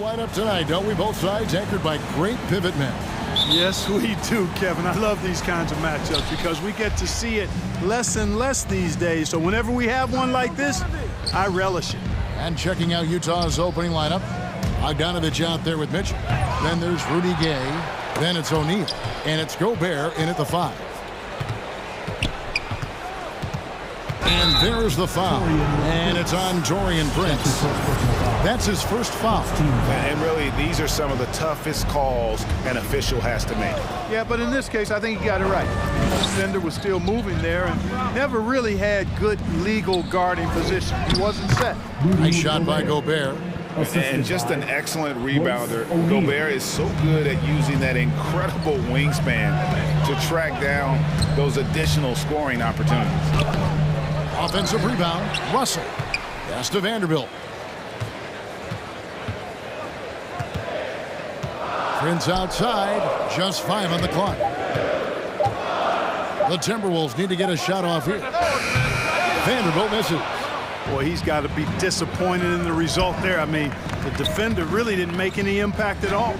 lineup tonight, don't we? Both sides anchored by great pivot men. Yes, we do, Kevin. I love these kinds of matchups because we get to see it less and less these days. So whenever we have one like this, I relish it. And checking out Utah's opening lineup, Bogdanovich out there with Mitchell. Then there's Rudy Gay. Then it's O'Neal. And it's Gobert in at the 5. And there's the foul. And it's on Taurean Prince. That's his first foul. And really, these are some of the toughest calls an official has to make. Yeah, but in this case, I think he got it right. The defender was still moving there and never really had good legal guarding position. He wasn't set. Nice shot by Gobert. And just an excellent rebounder. Gobert is so good at using that incredible wingspan to track down those additional scoring opportunities. Offensive rebound, Russell. Pass to Vanderbilt. Prince outside, just 5 on the clock. The Timberwolves need to get a shot off here. Vanderbilt misses. Boy, he's got to be disappointed in the result there. I mean, the defender really didn't make any impact at all.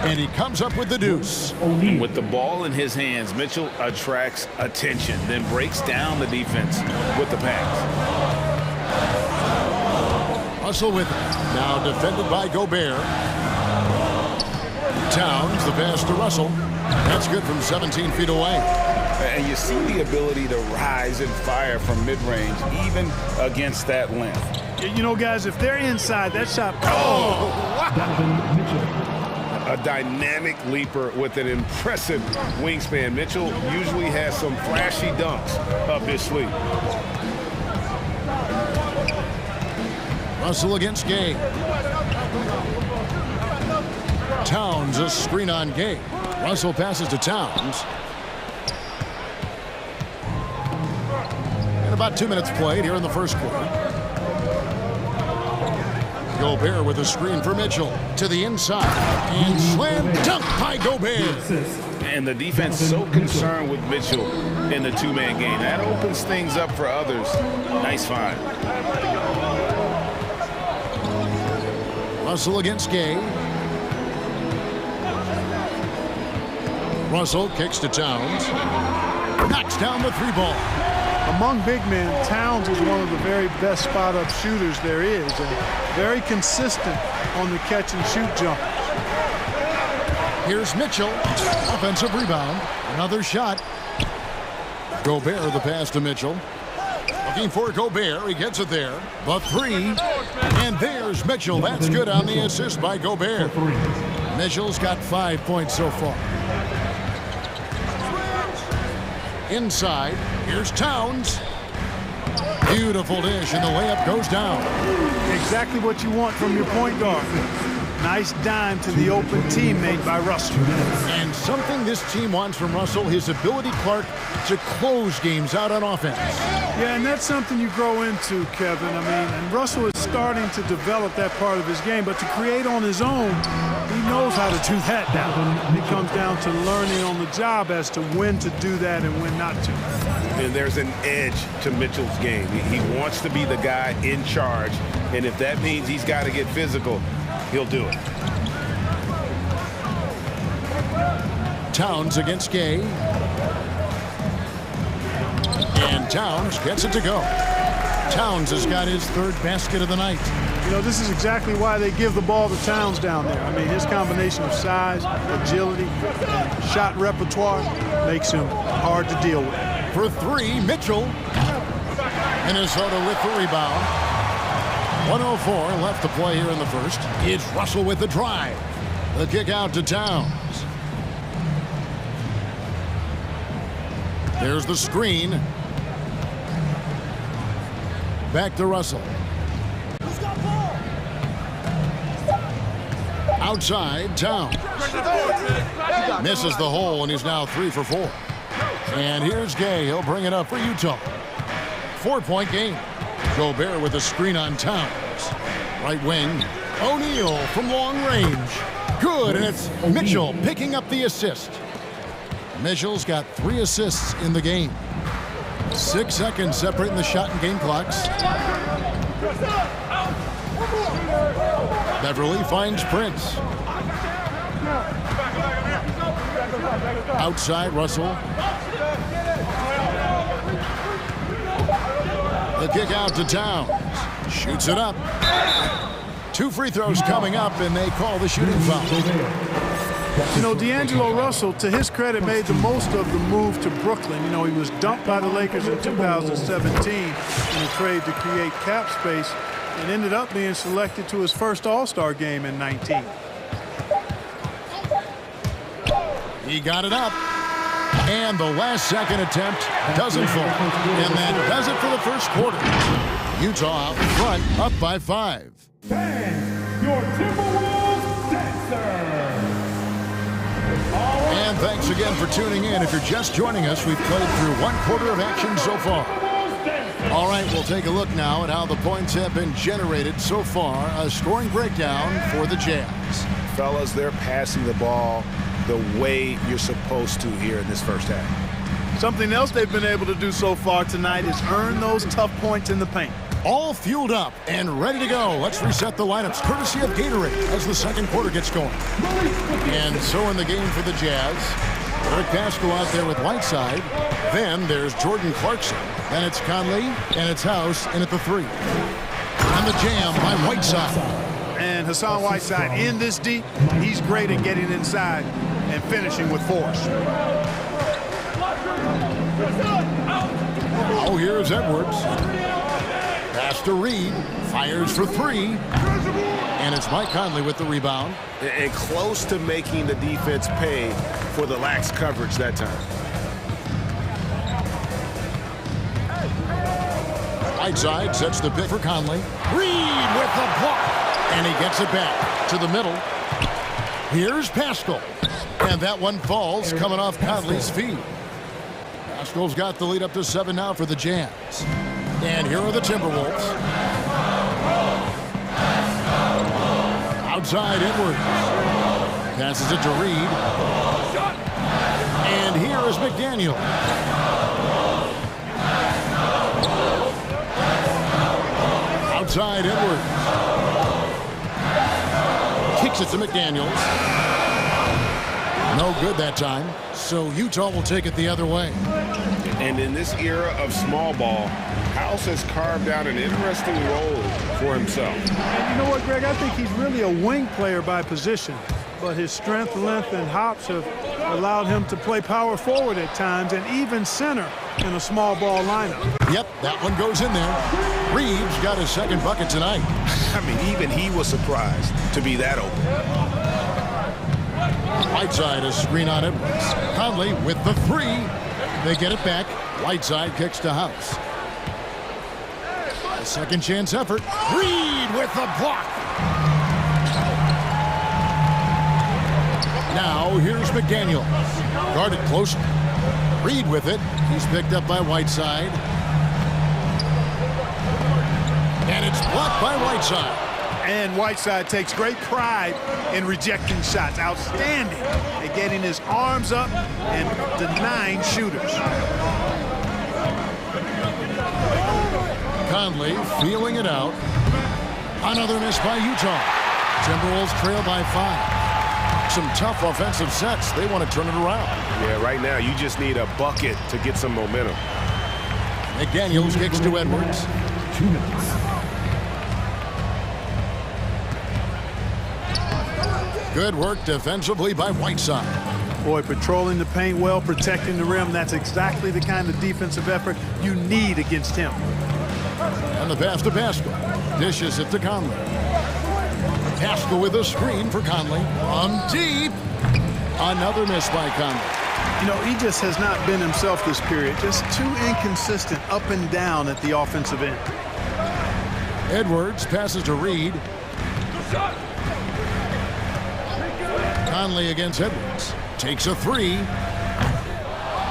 And he comes up with the deuce. With the ball in his hands, Mitchell attracts attention, then breaks down the defense with the pass. Russell with it. Now defended by Gobert. Towns, the pass to Russell. That's good from 17 feet away. And you see the ability to rise and fire from mid-range, even against that length. You know, guys, if they're inside, that shot... Oh! A dynamic leaper with an impressive wingspan. Mitchell usually has some flashy dunks up his sleeve. Russell against Gay. Towns, a screen on Gay. Russell passes to Towns. And about 2 minutes played here in the first quarter. Gobert with a screen for Mitchell to the inside. And slam dunk by Gobert. And the defense so concerned with Mitchell in the two-man game. That opens things up for others. Nice find. Russell against Gay. Russell kicks to Towns. Knocks down the 3-ball. Among big men, Towns is one of the very best spot-up shooters there is, and very consistent on the catch-and-shoot jumpers. Here's Mitchell. Offensive rebound. Another shot. Gobert, the pass to Mitchell. Looking for Gobert. He gets it there. The 3. And there's Mitchell. That's good on the assist by Gobert. Mitchell's got 5 points so far. Inside, here's Towns. Beautiful dish, and the layup goes down. Exactly what you want from your point guard. Nice dime to the open teammate by Russell. And something this team wants from Russell, his ability, Clark, to close games out on offense. Yeah, and that's something you grow into, Kevin. I mean, and Russell is starting to develop that part of his game, but to create on his own, he knows how to do that now. It comes down to learning on the job as to when to do that and when not to. And there's an edge to Mitchell's game. He wants to be the guy in charge, and if that means he's got to get physical, he'll do it. Towns against Gay. And Towns gets it to go. Towns has got his 3rd basket of the night. You know, this is exactly why they give the ball to Towns down there. I mean, his combination of size, agility, and shot repertoire makes him hard to deal with. For 3, Mitchell. Minnesota with the rebound. 1:04 left to play here in the first. It's Russell with the drive. The kick out to Towns. There's the screen. Back to Russell. Outside, Towns. Misses the hole, and he's now 3 for 4. And here's Gay. He'll bring it up for Utah. 4-point game. Gobert with a screen on Towns. Right wing. O'Neal from long range. Good, and it's Mitchell picking up the assist. Mitchell's got 3 assists in the game. 6 seconds separating the shot and game clocks. Beverly finds Prince. Outside, Russell. The kick out to Towns. Shoots it up. 2 free throws coming up, and they call the shooting foul. You know, D'Angelo Russell, to his credit, made the most of the move to Brooklyn. You know, he was dumped by the Lakers in 2017 in a trade to create cap space and ended up being selected to his first All-Star game in 19. He got it up. And the last second attempt doesn't fall. And that does it for the first quarter. Utah out in front, up by 5. Your Timberwolves dancer. And thanks again for tuning in. If you're just joining us, we've played through 1 quarter of action so far. All right, we'll take a look now at how the points have been generated so far. A scoring breakdown for the Jazz. Fellas, they're passing the ball the way you're supposed to here in this first half. Something else they've been able to do so far tonight is earn those tough points in the paint. All fueled up and ready to go. Let's reset the lineups courtesy of Gatorade as the second quarter gets going. And so in the game for the Jazz, Rick Pascal out there with Whiteside. Then there's Jordan Clarkson. Then it's Conley, and it's House in at the 3. And the jam by Whiteside. And Hassan Whiteside in this deep, he's great at getting inside and finishing with force. Oh, here's Edwards. Pass to Reed. Fires for 3. And it's Mike Conley with the rebound. And close to making the defense pay for the lax coverage that time. Whiteside sets the pick for Conley. Reed with the block. And he gets it back to the middle. Here's Pascal. And that one falls coming off Conley's feet. Pascal's got the lead up to 7 now for the Jazz. And here are the Timberwolves. Outside Edwards. Passes it to Reed. And here is McDaniel. Outside Edwards. Kicks it to McDaniels. No good that time. So Utah will take it the other way. And in this era of small ball, House has carved out an interesting role for himself. And you know what, Greg? I think he's really a wing player by position. But his strength, length, and hops have allowed him to play power forward at times and even center in a small ball lineup. Yep, that one goes in there. Reeves got his second bucket tonight. I mean, even he was surprised to be that open. Whiteside a screen on Edwards. Conley with the 3. They get it back. Whiteside kicks to House. A second chance effort. Reed with the block. Now here's McDaniel. Guarded closely. Reed with it. He's picked up by Whiteside. And it's blocked by Whiteside. And Whiteside takes great pride in rejecting shots. Outstanding at getting his arms up and denying shooters. Conley feeling it out. Another miss by Utah. Timberwolves trail by 5. Some tough offensive sets. They want to turn it around. Yeah, right now you just need a bucket to get some momentum. McDaniels kicks to Edwards. 2 minutes. Good work defensively by Whiteside. Boy, patrolling the paint well, protecting the rim. That's exactly the kind of defensive effort you need against him. And the pass to Pascal. Dishes it to Conley. Pascal with a screen for Conley. Deep. Another miss by Conley. You know, he just has not been himself this period. Just too inconsistent up and down at the offensive end. Edwards passes to Reed. Conley against Edwards. Takes a 3.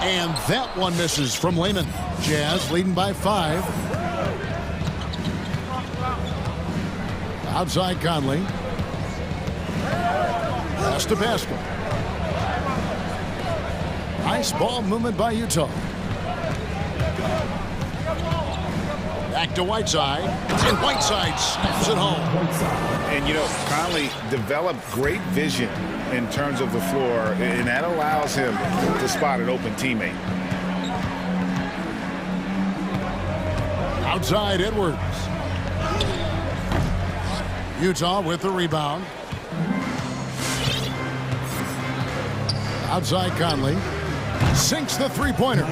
And that one misses from Lehman. Jazz leading by 5. Outside Conley. Pass to Pascal. Nice ball movement by Utah. Back to Whiteside. And Whiteside snaps it home. And, you know, Conley developed great vision in terms of the floor, and that allows him to spot an open teammate. Outside Edwards. Utah with the rebound. Outside Conley. Sinks the three-pointer.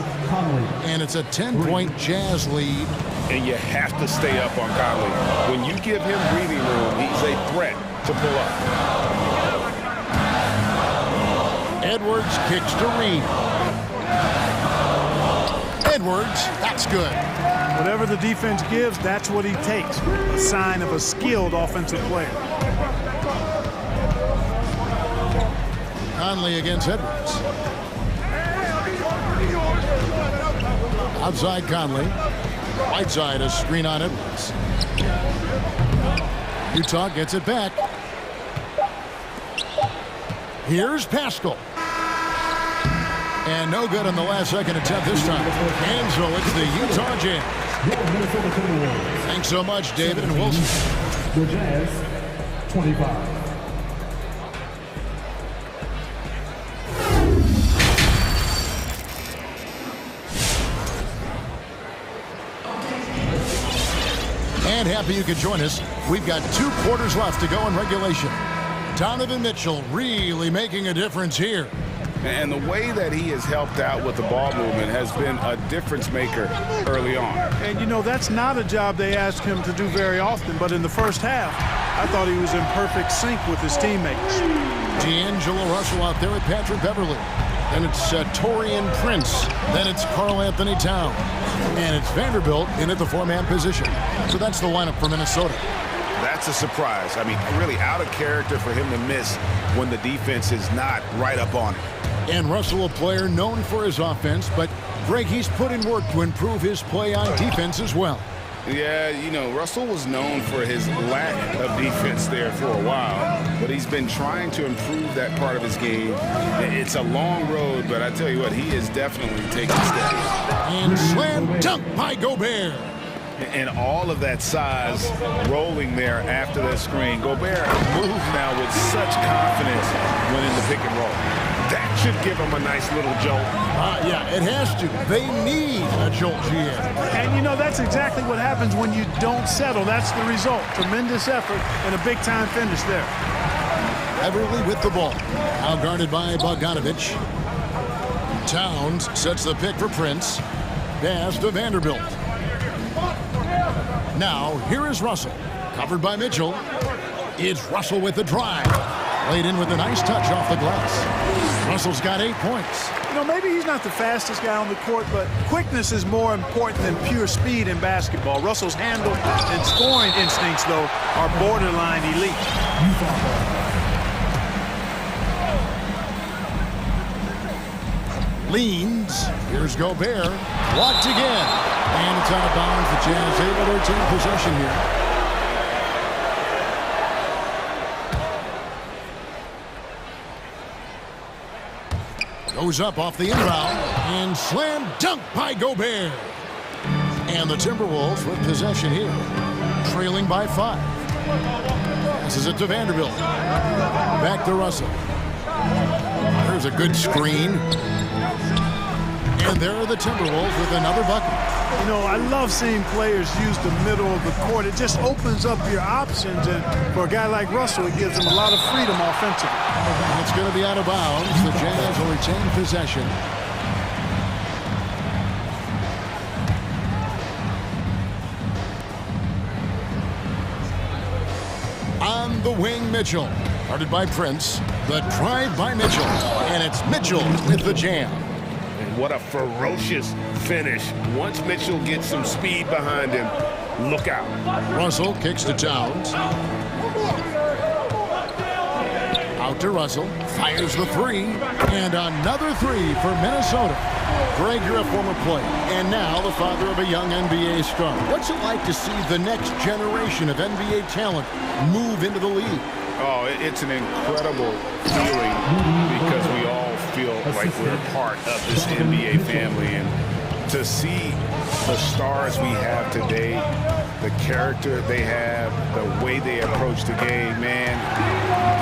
And it's a 10-point Jazz lead. And you have to stay up on Conley. When you give him breathing room, he's a threat to pull up. Edwards kicks to Reed. Edwards, that's good. Whatever the defense gives, that's what he takes. A sign of a skilled offensive player. Conley against Edwards. Outside Conley. Right side, a screen on Edwards. Utah gets it back. Here's Pascal. And no good on the last second attempt this time. And so it's the Utah Jazz. Thanks so much, David and Wilson. The Jazz, 25. And happy you could join us. We've got 2 quarters left to go in regulation. Donovan Mitchell really making a difference here. And the way that he has helped out with the ball movement has been a difference maker early on. And, you know, that's not a job they ask him to do very often, but in the first half, I thought he was in perfect sync with his teammates. D'Angelo Russell out there with Patrick Beverly. Then it's Taurean Prince. Then it's Karl Anthony Towns. And it's Vanderbilt in at the 4-man position. So that's the lineup for Minnesota. That's a surprise. I mean, really out of character for him to miss when the defense is not right up on it. And Russell, a player known for his offense, but Greg, he's put in work to improve his play on defense as well. Yeah, you know, Russell was known for his lack of defense there for a while, but he's been trying to improve that part of his game. It's a long road, but I tell you what, he is definitely taking steps. And slam dunk by Gobert. And all of that size rolling there after that screen. Gobert moves now with such confidence when in the pick and roll. That should give him a nice little jolt. Yeah, it has to. They need a jolt, GM. And, you know, that's exactly what happens when you don't settle. That's the result. Tremendous effort and a big-time finish there. Everly with the ball. Now guarded by Bogdanovich. Towns sets the pick for Prince. Pass to Vanderbilt. Now, here is Russell. Covered by Mitchell. It's Russell with the drive. Laid in with a nice touch off the glass. Russell's got 8 points. You know, maybe he's not the fastest guy on the court, but quickness is more important than pure speed in basketball. Russell's handle and scoring instincts, though, are borderline elite. Leans. Here's Gobert. Blocked again. And it's out of bounds. The Jazz able to retain possession here. Goes up off the inbound. And slam dunk by Gobert. And the Timberwolves with possession here. Trailing by 5. Passes it to Vanderbilt. Back to Russell. There's a good screen. And there are the Timberwolves with another bucket. You know, I love seeing players use the middle of the court. It just opens up your options, and for a guy like Russell, it gives him a lot of freedom offensively. It's going to be out of bounds. The Jazz will retain possession. On the wing, Mitchell. Guarded by Prince. The drive by Mitchell. And it's Mitchell with the jam. What a ferocious finish. Once Mitchell gets some speed behind him, look out. Russell kicks to Towns. Out to Russell. Fires the 3. And another 3 for Minnesota. Greg, you're a former player, and now the father of a young NBA star. What's it like to see the next generation of NBA talent move into the league? Oh, it's an incredible feeling because we all feel like we're part of this NBA family, and to see the stars we have today, the character they have, the way they approach the game, man,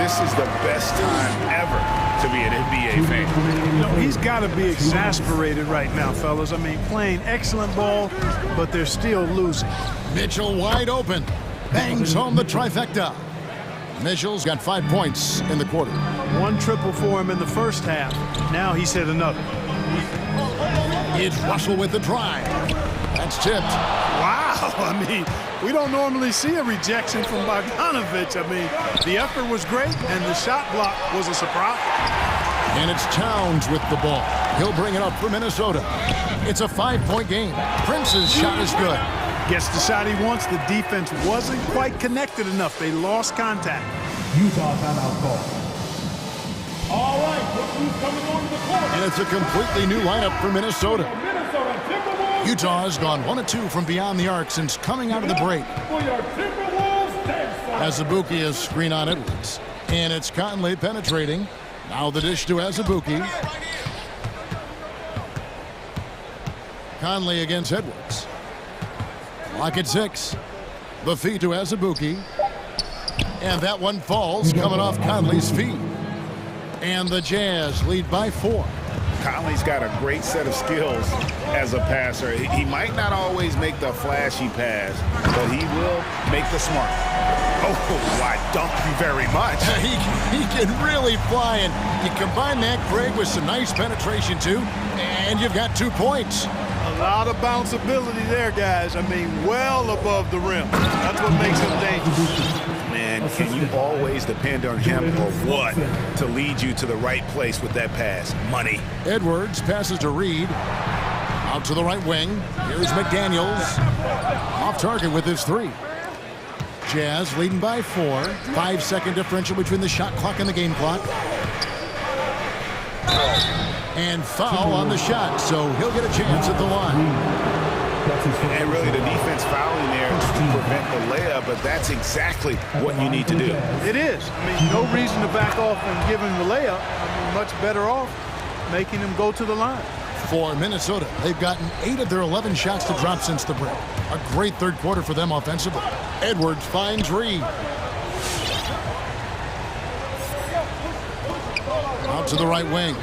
this is the best time ever to be an NBA fan. You know, he's got to be exasperated right now, fellas. I mean, playing excellent ball, but they're still losing. Mitchell wide open. Bangs home the trifecta. Mitchell's got 5 points in the quarter. One triple for him in the first half. Now he's hit another. It's Russell with the drive. That's tipped. Wow, I mean, we don't normally see a rejection from Bogdanovich. I mean, the effort was great, and the shot block was a surprise. And it's Towns with the ball. He'll bring it up for Minnesota. It's a 5-point game. Prince's shot is good. Gets the shot he wants. The defense wasn't quite connected enough. They lost contact. Utah timeout call. All right, who's coming on the court? And it's a completely new lineup for Minnesota. Utah has gone 1-2 from beyond the arc since coming out of the break. Azubuike is screen on Edwards. And it's Conley penetrating. Now the dish to Azubuike. Conley against Edwards. Clock at 6. The feed to Azubuike. And that one falls, coming off Conley's feet. And the Jazz lead by 4. Conley's got a great set of skills as a passer. He might not always make the flashy pass, but he will make the smart. Oh, why, thank you very much. He can really fly, and you combine that, Greg, with some nice penetration, too, and you've got 2 points. A lot of bounceability there, guys. I mean, well above the rim. That's what makes him dangerous. Man, can you always depend on him or what to lead you to the right place with that pass? Money. Edwards passes to Reed. Out to the right wing. Here's McDaniels. Off target with his 3. Jazz leading by 4. 5-second differential between the shot clock and the game clock. And foul on the shot, so he'll get a chance at the line. And really the defense fouling there to prevent the layup, but that's exactly what you need to do. It is. I mean, no reason to back off and give him the layup. I mean, much better off making him go to the line. For Minnesota, they've gotten 8 of their 11 shots to drop since the break. A great third quarter for them offensively. Edwards finds Reed. Out to the right wing.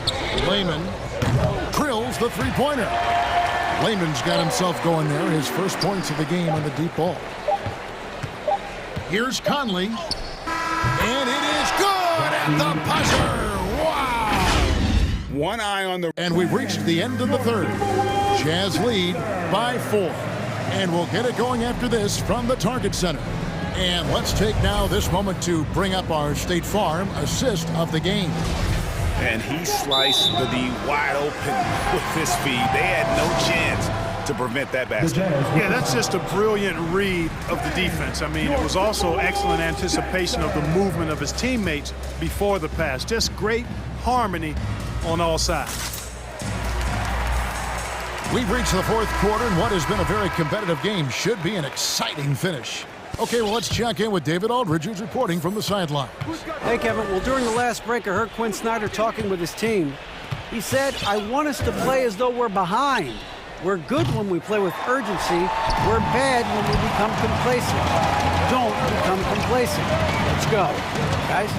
Layman drills the three-pointer. Layman's got himself going there. His first points of the game on the deep ball. Here's Conley. And it is good at the buzzer. Wow! One eye on the... And we've reached the end of the third. Jazz lead by 4. And we'll get it going after this from the Target Center. And let's take now this moment to bring up our State Farm assist of the game. And he sliced the D wide open with his feed. They had no chance to prevent that basket. Yeah, that's just a brilliant read of the defense. I mean, it was also excellent anticipation of the movement of his teammates before the pass. Just great harmony on all sides. We've reached the fourth quarter, and what has been a very competitive game should be an exciting finish. Okay, well, let's check in with David Aldridge, who's reporting from the sidelines. Hey, Kevin. Well, during the last break, I heard Quinn Snyder talking with his team. He said, I want us to play as though we're behind. We're good when we play with urgency. We're bad when we become complacent. Don't become complacent. Let's go, guys.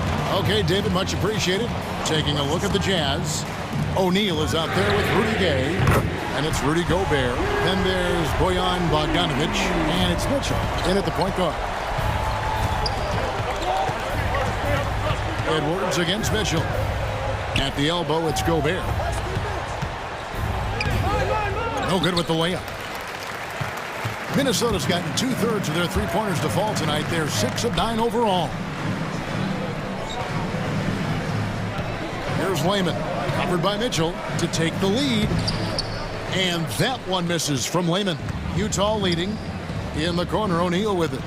Okay, David, much appreciated. Taking a look at the Jazz. O'Neal is out there with Rudy Gay, and it's Rudy Gobert. Then there's Bojan Bogdanovic, and it's Mitchell in at the point guard. Edwards against Mitchell. At the elbow, it's Gobert. No good with the layup. Minnesota's gotten 2/3 of their three-pointers to fall tonight. They're 6 of 9 overall. Here's Layman, covered by Mitchell to take the lead. And that one misses from Layman. Utah leading. In the corner, O'Neal with it.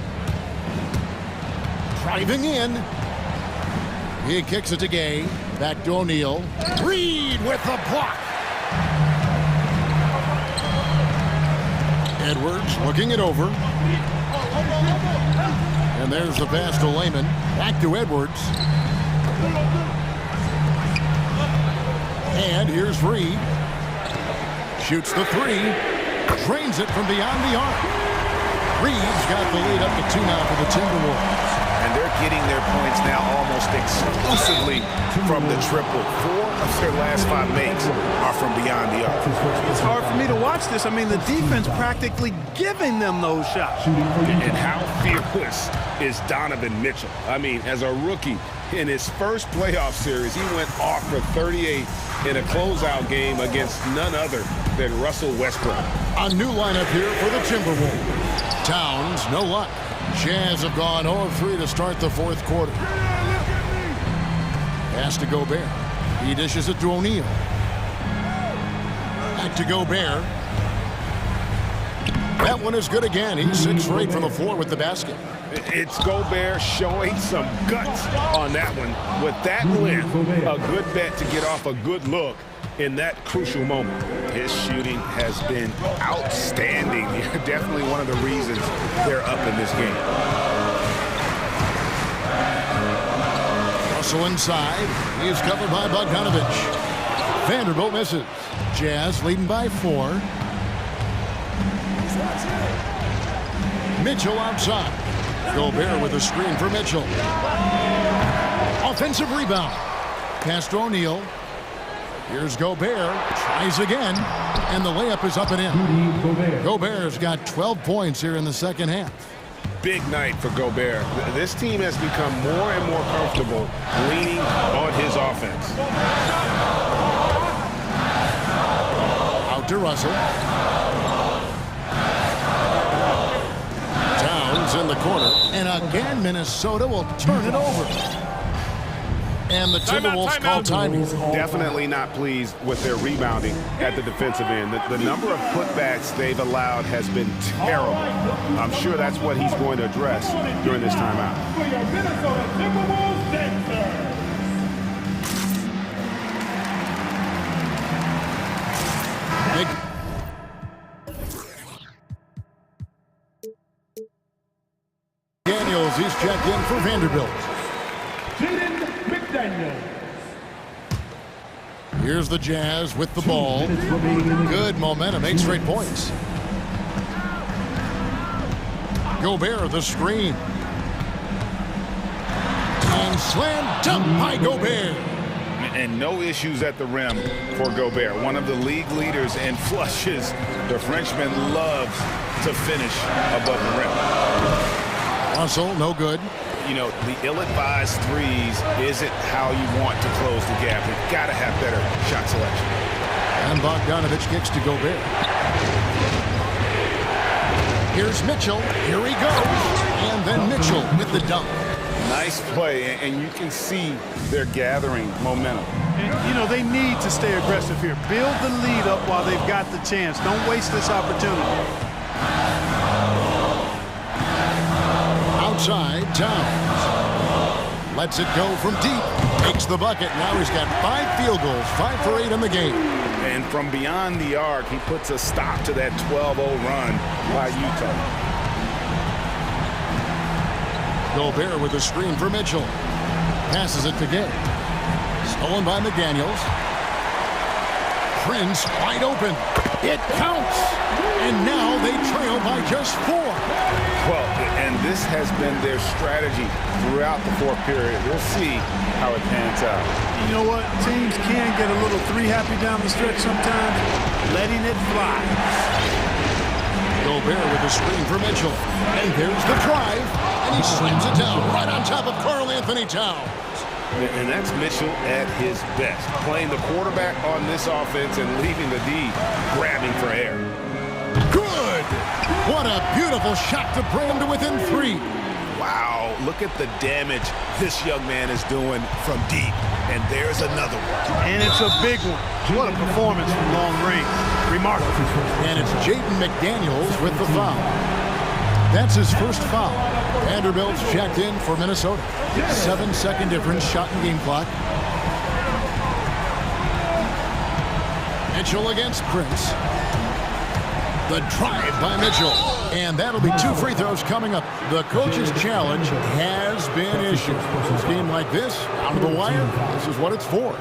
Driving in. He kicks it to Gay. Back to O'Neal. Reed with the block. Edwards looking it over. And there's the pass to Layman. Back to Edwards. And here's Reed. Shoots the 3. Drains it from beyond the arc. Reeves got the lead up to 2 now for the Timberwolves. And they're getting their points now almost exclusively from the triple. 4 of their last 5 makes are from beyond the arc. It's hard for me to watch this. I mean, the defense practically giving them those shots. And how fearless is Donovan Mitchell? I mean, as a rookie, in his first playoff series, he went off for 38 in a closeout game against none other than Russell Westbrook. A new lineup here for the Timberwolves. Towns, no luck. Jazz have gone 0-3 to start the 4th quarter. Pass to Gobert. He dishes it to O'Neal. Back to Gobert. That one is good again. He's 6 for 8 from the floor with the basket. It's Gobert showing some guts on that one. With that length, a good bet to get off a good look in that crucial moment. His shooting has been outstanding. Definitely one of the reasons they're up in this game. Russell inside. He is covered by Bogdanovich. Vanderbilt misses. Jazz leading by 4. Mitchell outside. Gobert with a screen for Mitchell. Offensive rebound. Pass to O'Neal. Here's Gobert. Tries again. And the layup is up and in. Gobert's got 12 points here in the second half. Big night for Gobert. This team has become more and more comfortable leaning on his offense. Out to Russell. Towns in the corner. And again, Minnesota will turn it over. And the Timberwolves call timing. Definitely not pleased with their rebounding at the defensive end. The number of putbacks they've allowed has been terrible. I'm sure that's what he's going to address during this timeout. Daniels, he's checked in for Vanderbilt. Here's the Jazz with the ball. Good momentum, 8 straight points. Gobert, the screen. And slam dunk by Gobert. And no issues at the rim for Gobert. One of the league leaders in flushes. The Frenchman loves to finish above the rim. Russell, no good. You know, the ill-advised threes isn't how you want to close the gap. You've got to have better shot selection. And Bogdanovich kicks to Gobert. Here's Mitchell. Here he goes. And then Mitchell with the dunk. Nice play, and you can see they're gathering momentum. And, you know, they need to stay aggressive here. Build the lead up while they've got the chance. Don't waste this opportunity. Outside, Towns. Lets it go from deep. Makes the bucket. Now he's got 5 field goals, 5 for 8 in the game. And from beyond the arc, he puts a stop to that 12-0 run by Utah. Gobert with a screen for Mitchell. Passes it to Gay. Stolen by McDaniels. Prince wide open. It counts. And now they trail by just 4. Well, and this has been their strategy throughout the 4th period. We'll see how it pans out. You know what? Teams can get a little 3-happy down the stretch sometimes. Letting it fly. Gobert with a screen for Mitchell. And there's the drive. And he slams it down right on top of Karl Anthony Towns. And that's Mitchell at his best. Playing the quarterback on this offense and leaving the D grabbing for air. Good! What a beautiful shot to bring him to within 3. Wow, look at the damage this young man is doing from deep. And there's another one. And it's a big one. What a performance from long range. Remarkable. And it's Jaden McDaniels with the foul. That's his first foul. Vanderbilt's checked in for Minnesota. 7-second difference, shot and game clock. Mitchell against Prince. The drive by Mitchell. And that'll be 2 free throws coming up. The coach's challenge has been issued. A game like this, out of the wire, this is what it's for.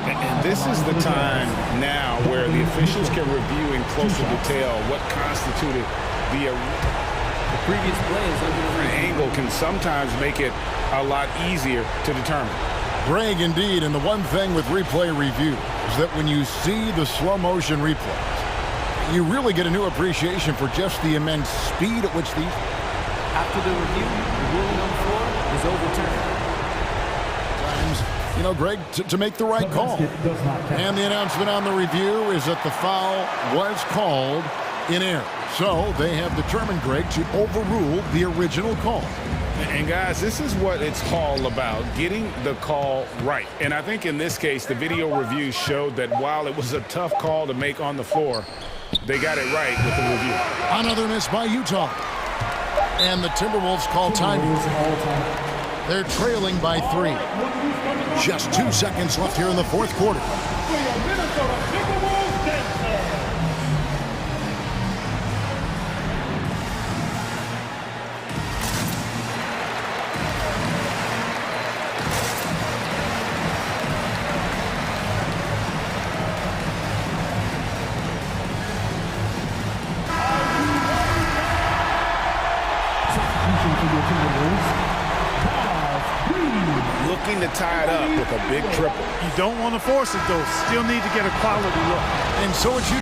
And this is the time now where the officials can review in closer detail what constituted the Previous play is under the angle can sometimes make it a lot easier to determine. Greg, indeed, and the one thing with replay review is that when you see the slow motion replays, you really get a new appreciation for just the immense speed at which these... After the review, the ruling on the floor is overturned. Times, you know, Greg, to make the right call. And the announcement on the review is that the foul was called in error. So they have determined, Greg, to overrule the original call. And guys, this is what it's all about, getting the call right. And I think in this case, the video review showed that while it was a tough call to make on the floor, they got it right with the review. Another miss by Utah. And the Timberwolves call timeout. They're trailing by 3. Just 2 seconds left here in the fourth quarter. Looking to tie it up with a big triple. You don't want to force it, though. Still need to get a quality look. And so it's you.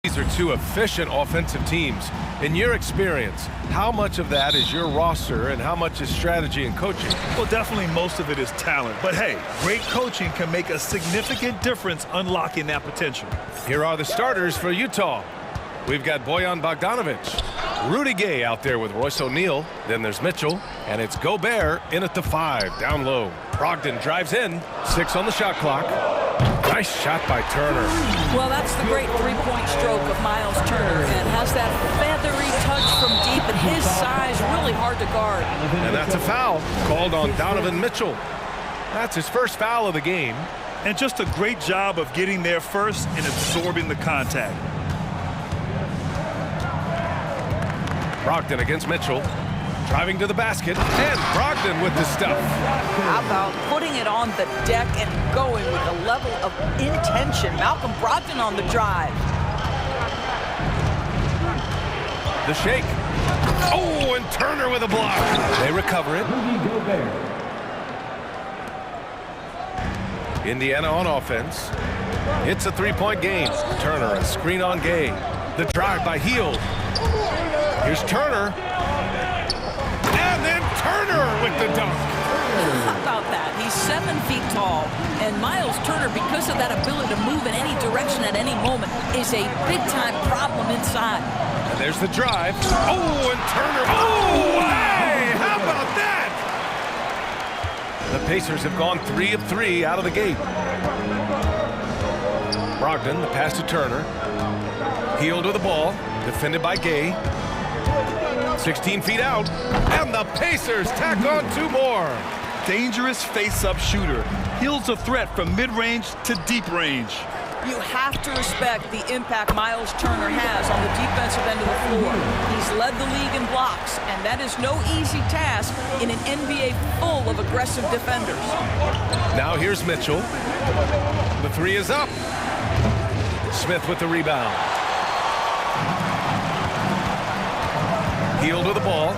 These are two efficient offensive teams. In your experience, how much of that is your roster and how much is strategy and coaching? Well, definitely most of it is talent. But hey, great coaching can make a significant difference unlocking that potential. Here are the starters for Utah. We've got Bojan Bogdanovic, Rudy Gay out there with Royce O'Neal. Then there's Mitchell, and it's Gobert in at the 5, down low. Brogdon drives in, 6 on the shot clock. Nice shot by Turner. Well, that's the great three-point stroke of Miles Turner, and has that feathery touch from deep, and his size really hard to guard. And that's a foul called on Donovan Mitchell. That's his first foul of the game. And just a great job of getting there first and absorbing the contact. Brogdon against Mitchell. Driving to the basket, and Brogdon with the stuff. How about putting it on the deck and going with a level of intention? Malcolm Brogdon on the drive. The shake. Oh, and Turner with a block. They recover it. Indiana on offense. It's a three-point game. Turner, a screen on Gay. The drive by Hield. Here's Turner. And then Turner with the dunk. How about that? He's 7 feet tall, and Miles Turner, because of that ability to move in any direction at any moment, is a big-time problem inside. And there's the drive. Oh, and Turner. Oh, hey! How about that? The Pacers have gone 3 of 3 out of the gate. Brogdon, the pass to Turner. Hield with the ball, defended by Gay. 16 feet out, and the Pacers tack on 2 more. Dangerous face-up shooter. Hield's a threat from mid-range to deep range. You have to respect the impact Miles Turner has on the defensive end of the floor. He's led the league in blocks, and that is no easy task in an NBA full of aggressive defenders. Now here's Mitchell. The 3 is up. Smith with the rebound. Hield with the ball.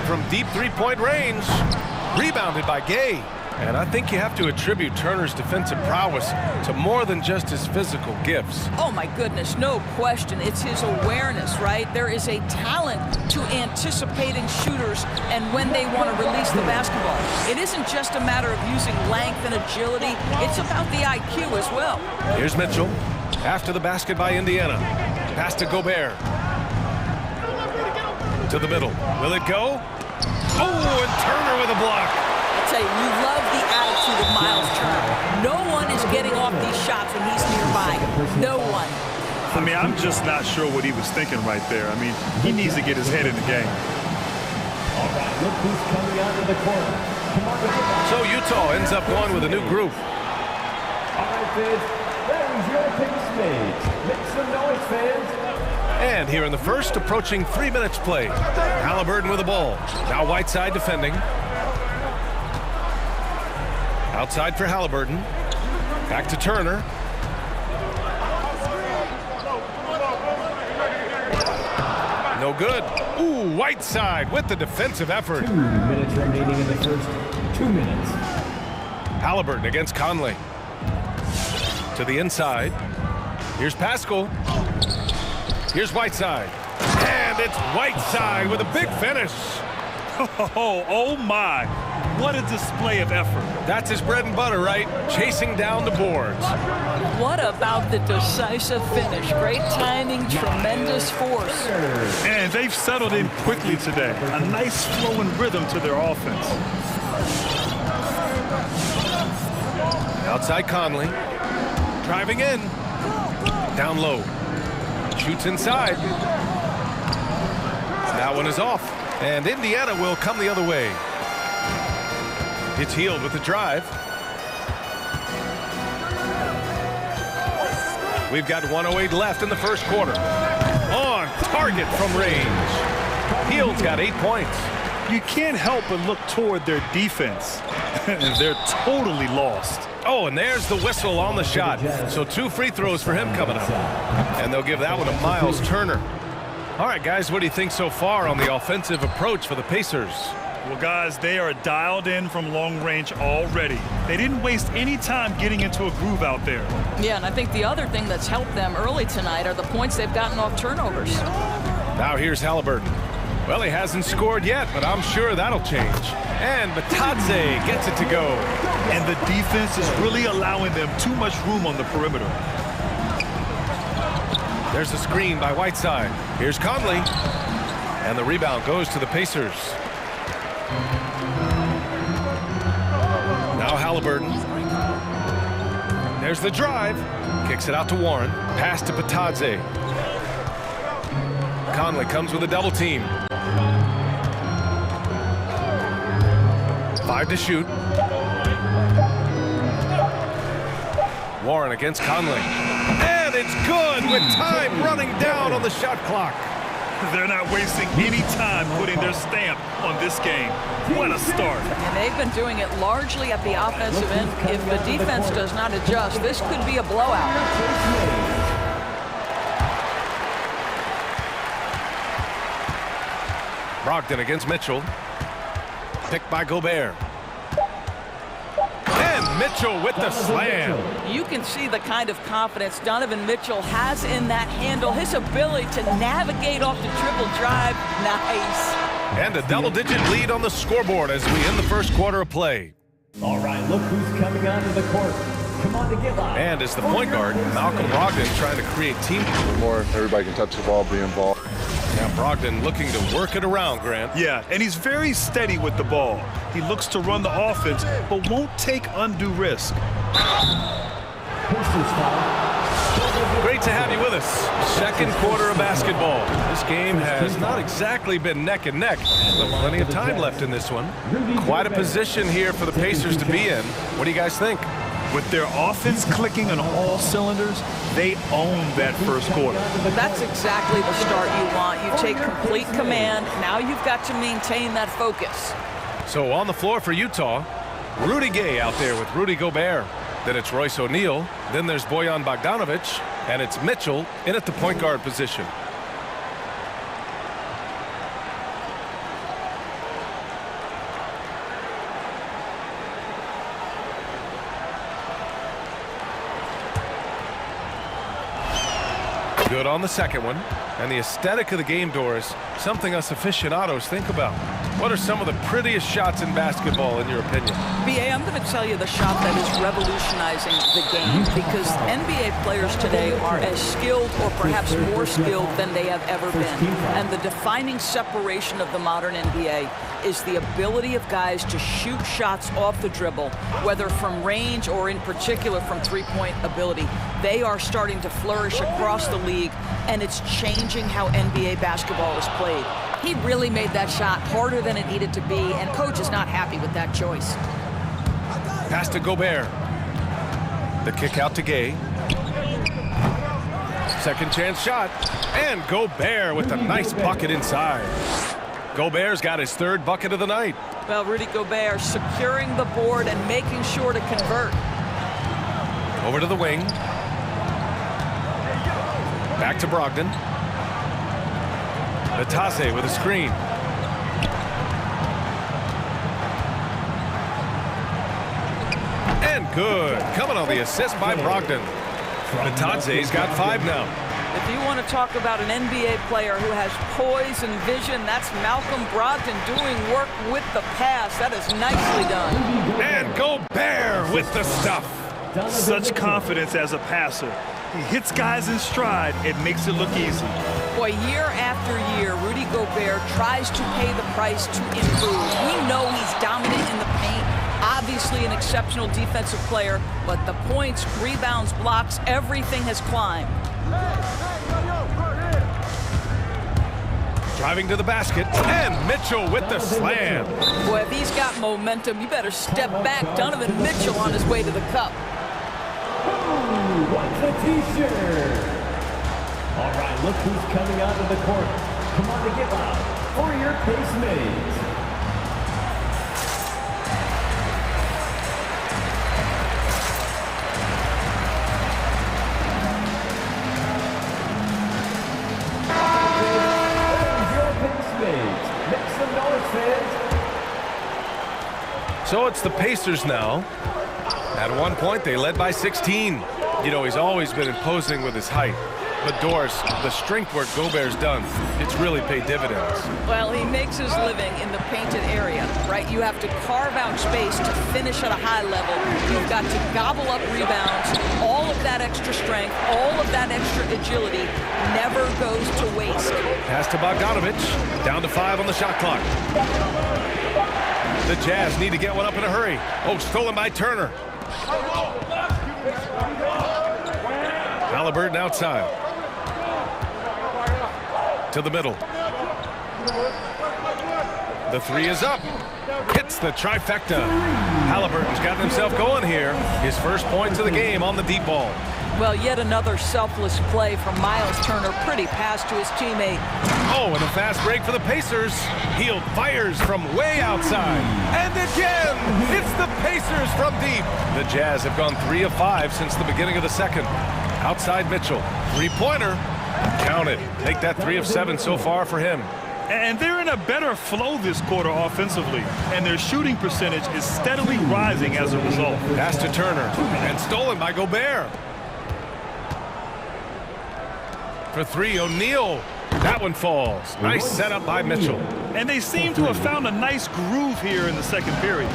From deep three-point range. Rebounded by Gay. And I think you have to attribute Turner's defensive prowess to more than just his physical gifts. Oh my goodness, no question. It's his awareness, right? There is a talent to anticipating shooters and when they want to release the basketball. It isn't just a matter of using length and agility. It's about the IQ as well. Here's Mitchell. After the basket by Indiana. Pass to Gobert. To the middle. Will it go? Oh, and Turner with a block. I'll tell you, you love the attitude of Miles Turner. No one is getting off these shots when he's nearby. No one. I mean, I'm just not sure what he was thinking right there. I mean, he needs to get his head in the game. All right, look who's coming out of the corner. So Utah ends up going with a new group. All right, fans, that was your picks made. Make some noise, fans. And here in the first, approaching 3 minutes played. Halliburton with the ball. Now Whiteside defending. Outside for Halliburton. Back to Turner. No good. Ooh, Whiteside with the defensive effort. 2 minutes remaining in the first. 2 minutes. Halliburton against Conley. To the inside. Here's Pascal. Here's Whiteside. And it's Whiteside with a big finish. Oh my. What a display of effort. That's his bread and butter, right? Chasing down the boards. What about the decisive finish? Great timing, tremendous force. And they've settled in quickly today. A nice flowing rhythm to their offense. Outside Conley. Driving in. Down low. Shoots inside. That one is off. And Indiana will come the other way. It's Hield with the drive. We've got 1:08 left in the first quarter. On target from range. Hield's got 8 points. You can't help but look toward their defense. They're totally lost. Oh, and there's the whistle on the shot. So 2 free throws for him coming up. And they'll give that one to Miles Turner. All right, guys, what do you think so far on the offensive approach for the Pacers? Well, guys, they are dialed in from long range already. They didn't waste any time getting into a groove out there. Yeah, and I think the other thing that's helped them early tonight are the points they've gotten off turnovers. Now here's Halliburton. Well, he hasn't scored yet, but I'm sure that'll change. And Batadze gets it to go. And the defense is really allowing them too much room on the perimeter. There's a screen by Whiteside. Here's Conley. And the rebound goes to the Pacers. Now Halliburton. There's the drive. Kicks it out to Warren. Pass to Batadze. Conley comes with a double team. 5 to shoot. Warren against Conley. And it's good with time running down on the shot clock. They're not wasting any time putting their stamp on this game. What a start. And they've been doing it largely at the offensive end. If the defense does not adjust, this could be a blowout. Brogdon against Mitchell. Picked by Gobert. And Mitchell with the slam. You can see the kind of confidence Donovan Mitchell has in that handle. His ability to navigate off the dribble drive. Nice. And a double-digit lead on the scoreboard as we end the first quarter of play. All right, look who's coming onto the court. Come on to get live. And as the point guard, Malcolm Brogdon trying to create team. The more everybody can touch the ball, be involved. Now Brogdon looking to work it around, Grant. Yeah, and he's very steady with the ball. He looks to run the offense, but won't take undue risk. Great to have you with us. Second quarter of basketball. This game has not exactly been neck and neck, but plenty of time left in this one. Quite a position here for the Pacers to be in. What do you guys think? With their offense clicking on all cylinders, they own that first quarter. That's exactly the start you want. You take complete command. Now you've got to maintain that focus. So on the floor for Utah, Rudy Gay out there with Rudy Gobert. Then it's Royce O'Neal. Then there's Bojan Bogdanovic. And it's Mitchell in at the point guard position. Good on the second one. And the aesthetic of the game, Doris, something us aficionados think about. What are some of the prettiest shots in basketball, in your opinion? BA, I'm going to tell you the shot that is revolutionizing the game, because NBA players today are as skilled or perhaps more skilled than they have ever been. And the defining separation of the modern NBA is the ability of guys to shoot shots off the dribble, whether from range or in particular from three-point ability. They are starting to flourish across the league, and it's changing how NBA basketball is played. He really made that shot harder than it needed to be, and coach is not happy with that choice. Pass to Gobert. The kick out to Gay. Second chance shot. And Gobert with a nice bucket inside. Gobert's got his third bucket of the night. Well, Rudy Gobert securing the board and making sure to convert. Over to the wing. Back to Brogdon. Batadze with a screen. And good. Coming on the assist by Brogdon. Batadze's got 5 now. If you want to talk about an NBA player who has poise and vision, that's Malcolm Brogdon doing work with the pass. That is nicely done. And Gobert with the stuff. Such confidence as a passer. He hits guys in stride. It makes it look easy. Boy, year after year, Rudy Gobert tries to pay the price to improve. We know he's dominant in the paint, obviously an exceptional defensive player, but the points, rebounds, blocks, everything has climbed. Driving to the basket, and Mitchell with the slam. Boy, if he's got momentum, you better step back. Donovan Mitchell on his way to the cup. What's a t-shirt? All right, look who's coming onto the court. Come on to get loud for your Pace Minis. Your Pace Minis. Make some noise, fans. it's the Pacers now. At one point, they led by 16. You know, he's always been imposing with his height. But Doris, the strength work Gobert's done, it's really paid dividends. Well, he makes his living in the painted area, right? You have to carve out space to finish at a high level. You've got to gobble up rebounds. All of that extra strength, all of that extra agility never goes to waste. Pass to Bogdanovich. Down to 5 on the shot clock. The Jazz need to get one up in a hurry. Oh, stolen by Turner. Halliburton outside. To the middle. The three is up. Hits the trifecta. Halliburton's gotten himself going here. His first points of the game on the deep ball. Well, yet another selfless play from Miles Turner. Pretty pass to his teammate. Oh, and a fast break for the Pacers. Hield fires from way outside. And again, it's the Pacers from deep. The Jazz have gone 3 of 5 since the beginning of the second. Outside Mitchell. Three-pointer. Counted. Make that 3 of 7 so far for him. And they're in a better flow this quarter offensively. And their shooting percentage is steadily rising as a result. Pass to Turner. And stolen by Gobert. For 3, O'Neal. That one falls. Nice setup by Mitchell. And they seem to have found a nice groove here in the second period.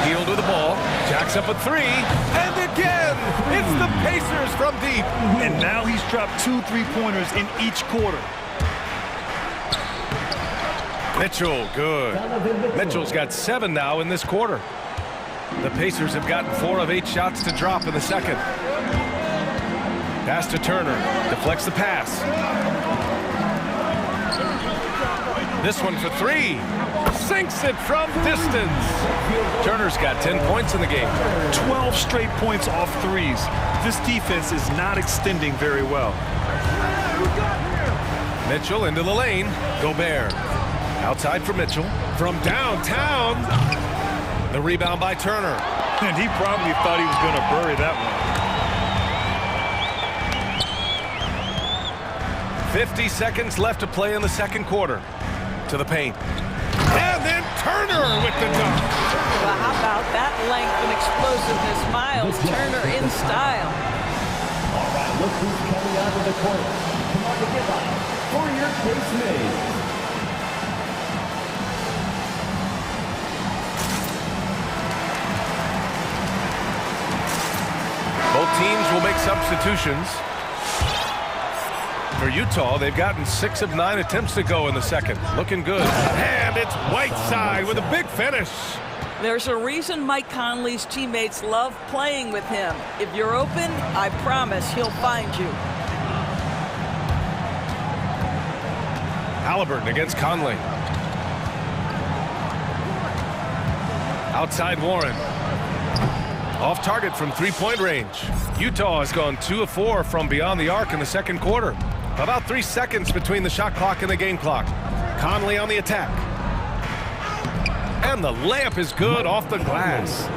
Hield with the ball. Jacks up a 3. And again, it's the Pacers from deep. And now he's dropped 2 3-pointers in each quarter. Mitchell, good. Mitchell's got 7 now in this quarter. The Pacers have gotten 4 of 8 shots to drop in the second. Pass to Turner. Deflects the pass. This one for 3. Sinks it from distance. Turner's got 10 points in the game. 12 straight points off threes. This defense is not extending very well. Mitchell into the lane. Gobert. Outside for Mitchell. From downtown. The rebound by Turner. And he probably thought he was going to bury that one. 50 seconds left to play in the second quarter. To the paint. And then Turner with the dunk. Well, how about that length and explosiveness? Miles Turner in style. All right, look who's coming out of the court. Come on to get up for your case made. Both teams will make substitutions. For Utah, they've gotten 6 of 9 attempts to go in the second. Looking good. And it's Whiteside with a big finish. There's a reason Mike Conley's teammates love playing with him. If you're open, I promise he'll find you. Halliburton against Conley. Outside Warren. Off target from 3-point range. Utah has gone 2 of 4 from beyond the arc in the second quarter. About 3 seconds between the shot clock and the game clock. Conley on the attack. And the layup is good off the glass.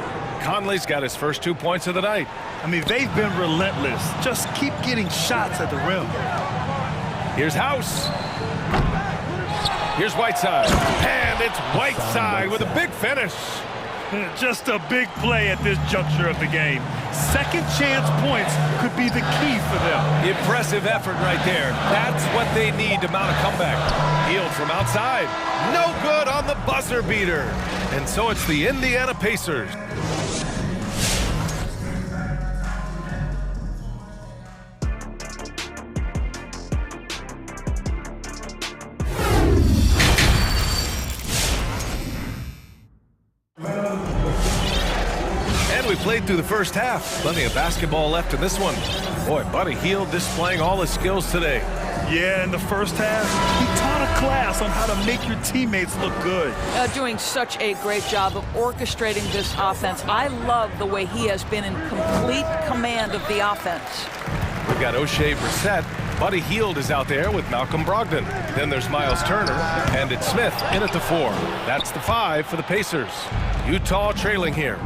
Conley's got his first 2 points of the night. I mean, they've been relentless. Just keep getting shots at the rim. Here's House. Here's Whiteside. And it's Whiteside with a big finish. Just a big play at this juncture of the game. Second chance points could be the key for them. Impressive effort right there. That's what they need to mount a comeback. Healed from outside. No good on the buzzer beater. And so it's the Indiana Pacers. We played through the first half. Plenty of basketball left in this one. Boy, Buddy Hield displaying all his skills today. Yeah, in the first half, he taught a class on how to make your teammates look good. Doing such a great job of orchestrating this offense. I love the way he has been in complete command of the offense. We've got O'Shea Brissett. Buddy Hield is out there with Malcolm Brogdon. Then there's Miles Turner, and it's Smith in at the 4. That's the 5 for the Pacers. Utah trailing here.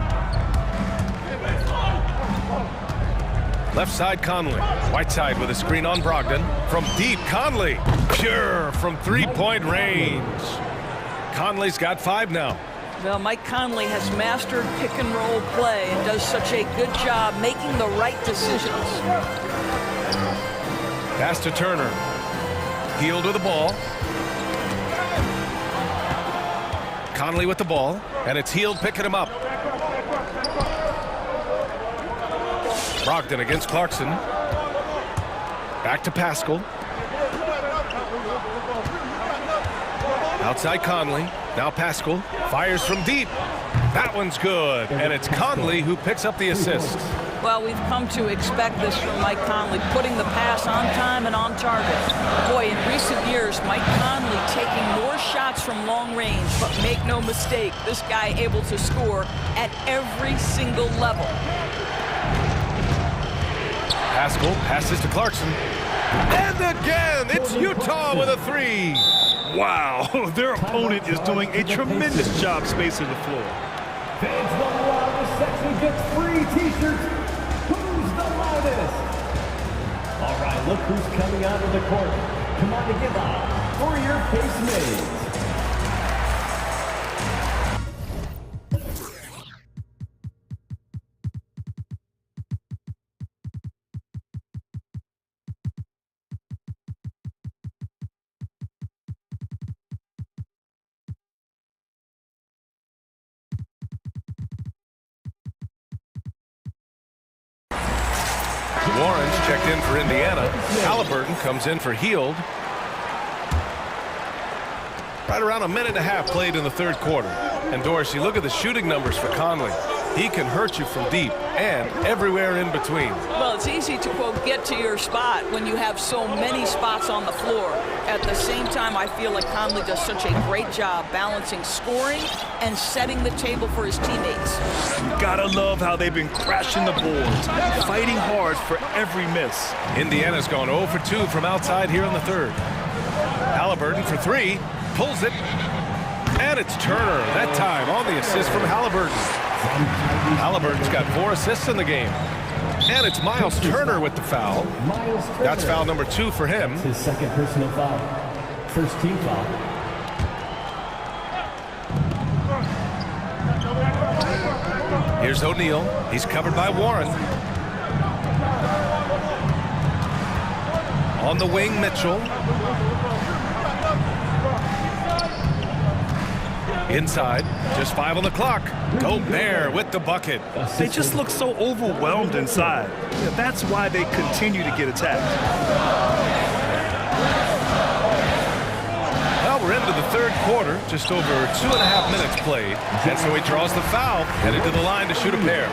Left side, Conley. Whiteside with a screen on Brogdon. From deep, Conley. Pure from 3-point range. Conley's got 5 now. Well, Mike Conley has mastered pick-and-roll play and does such a good job making the right decisions. Pass to Turner. Hield with the ball. Conley with the ball, and it's Hield picking him up. Brogdon against Clarkson. Back to Pascal. Outside Conley. Now Pascal fires from deep. That one's good, and it's Conley who picks up the assist. Well, we've come to expect this from Mike Conley, putting the pass on time and on target. Boy, in recent years, Mike Conley taking more shots from long range, but make no mistake, this guy able to score at every single level. Pascal passes to Clarkson. And again, it's Utah with a 3. Wow, their opponent is doing a tremendous job spacing the floor. Fans the loudest section gets free t-shirts. Who's the loudest? All right, look who's coming out of the court. Come on to give up for your face mates. Warren's checked in for Indiana. Halliburton comes in for Hield. Right around a minute and a half played in the third quarter. And Dorsey, look at the shooting numbers for Conley. He can hurt you from deep and everywhere in between. Well, it's easy to, quote, get to your spot when you have so many spots on the floor. At the same time, I feel like Conley does such a great job balancing scoring and setting the table for his teammates. You gotta love how they've been crashing the boards, fighting hard for every miss. Indiana's gone 0 for 2 from outside here in the third. Halliburton for 3, pulls it, and it's Turner, that time on the assist from Halliburton. Halliburton's got 4 assists in the game. And it's Miles Turner with the foul. That's foul number 2 for him. It's his second personal foul. First team foul. Here's O'Neal. He's covered by Warren. On the wing, Mitchell. Inside, just 5 on the clock. Gobert with the bucket. They just look so overwhelmed inside. Yeah, that's why they continue to get attacked. Well, we're into the third quarter, just over 2.5 minutes played. And so he draws the foul, headed to the line to shoot a pair.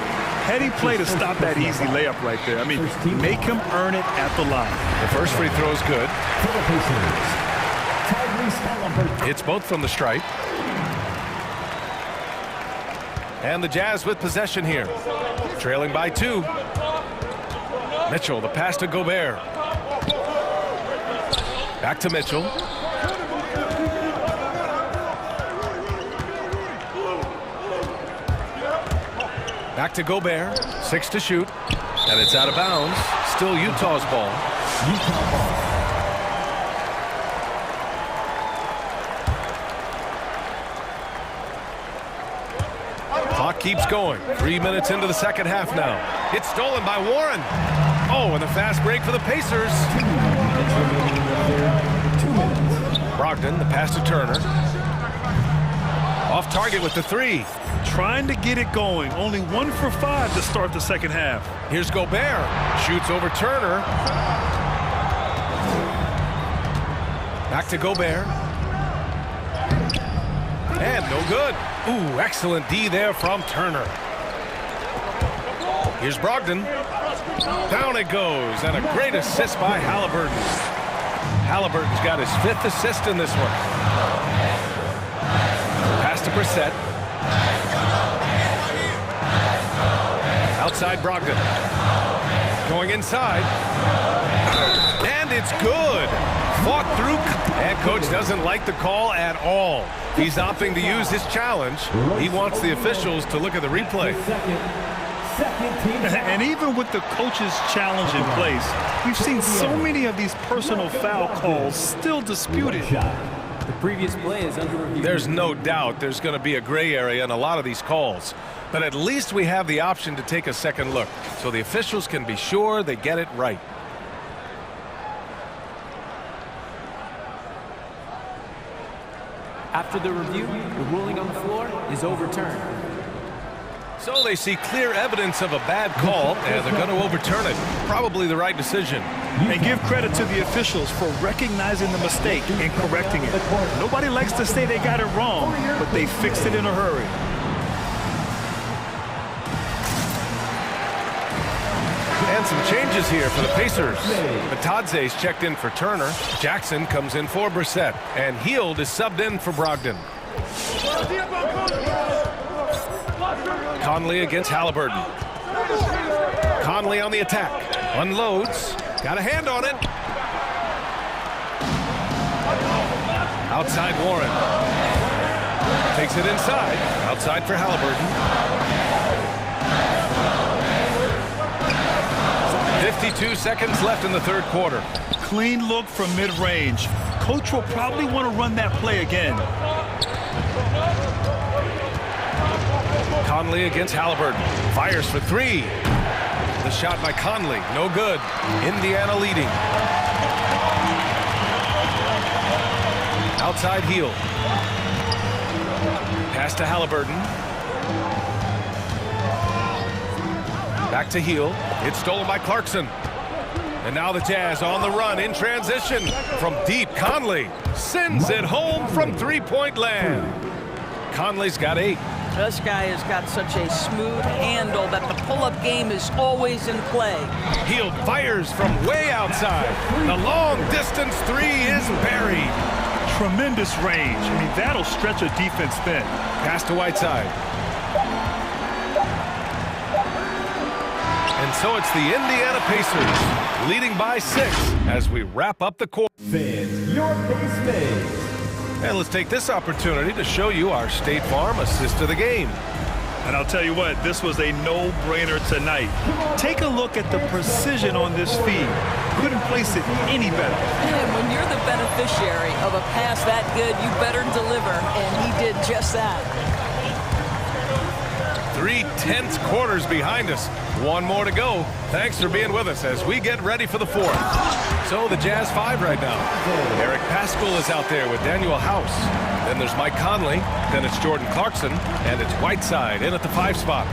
Heady play to stop that easy layup right there. I mean, make him earn it at the line. The first free throw is good. It's both from the stripe. And the Jazz with possession here. Trailing by 2. Mitchell, the pass to Gobert. Back to Mitchell. Back to Gobert. 6 to shoot. And it's out of bounds. Still Utah's ball. Utah ball. Clock keeps going. 3 minutes into the second half now. It's stolen by Warren. Oh, and the fast break for the Pacers. 2 minutes. Brogdon, the pass to Turner. Off target with the 3. Trying to get it going. Only 1 for 5 to start the second half. Here's Gobert. Shoots over Turner. Back to Gobert. And no good. Ooh, excellent D there from Turner. Here's Brogdon. Down it goes, and a great assist by Halliburton. Halliburton's got his 5th assist in this one. Pass to Brissett. Outside Brogdon. Going inside. And it's good. Fought through. And coach doesn't like the call at all. He's opting to use his challenge. He wants the officials to look at the replay. And even with the coach's challenge in place, we've seen so many of these personal foul calls still disputed. The previous play is under review. There's no doubt there's going to be a gray area in a lot of these calls. But at least we have the option to take a second look, so the officials can be sure they get it right. After the review, the ruling on the floor is overturned. So they see clear evidence of a bad call, and they're going to overturn it. Probably the right decision. And give credit to the officials for recognizing the mistake and correcting it. Nobody likes to say they got it wrong, but they fixed it in a hurry. And some changes here for the Pacers. Batadze's checked in for Turner. Jackson comes in for Brissett. And Hield is subbed in for Brogdon. Conley against Halliburton. Conley on the attack. Unloads. Got a hand on it. Outside Warren. Takes it inside. Outside for Halliburton. 52 seconds left in the third quarter. Clean look from mid-range. Coach will probably want to run that play again. Conley against Halliburton. Fires for three. The shot by Conley. No good. Indiana leading. Outside Hield. Pass to Halliburton. Back to Hield. It's stolen by Clarkson. And now the Jazz on the run in transition. From deep, Conley sends it home from three-point land. Conley's got 8. This guy has got such a smooth handle that the pull-up game is always in play. Hield fires from way outside. The long-distance three is buried. Tremendous range. I mean, that'll stretch a defense thin. Pass to Whiteside. And so it's the Indiana Pacers leading by 6 as we wrap up the quarter. Fans, your pace fades. And let's take this opportunity to show you our State Farm assist of the game. And I'll tell you what, this was a no-brainer tonight. Take a look at the precision on this feed. Couldn't place it any better. And when you're the beneficiary of a pass that good, you better deliver, and he did just that. 3 tense quarters behind us. One more to go. Thanks for being with us as we get ready for the 4th. So the Jazz 5 right now. Eric Paschal is out there with Daniel House. Then there's Mike Conley. Then it's Jordan Clarkson. And it's Whiteside in at the 5 spot.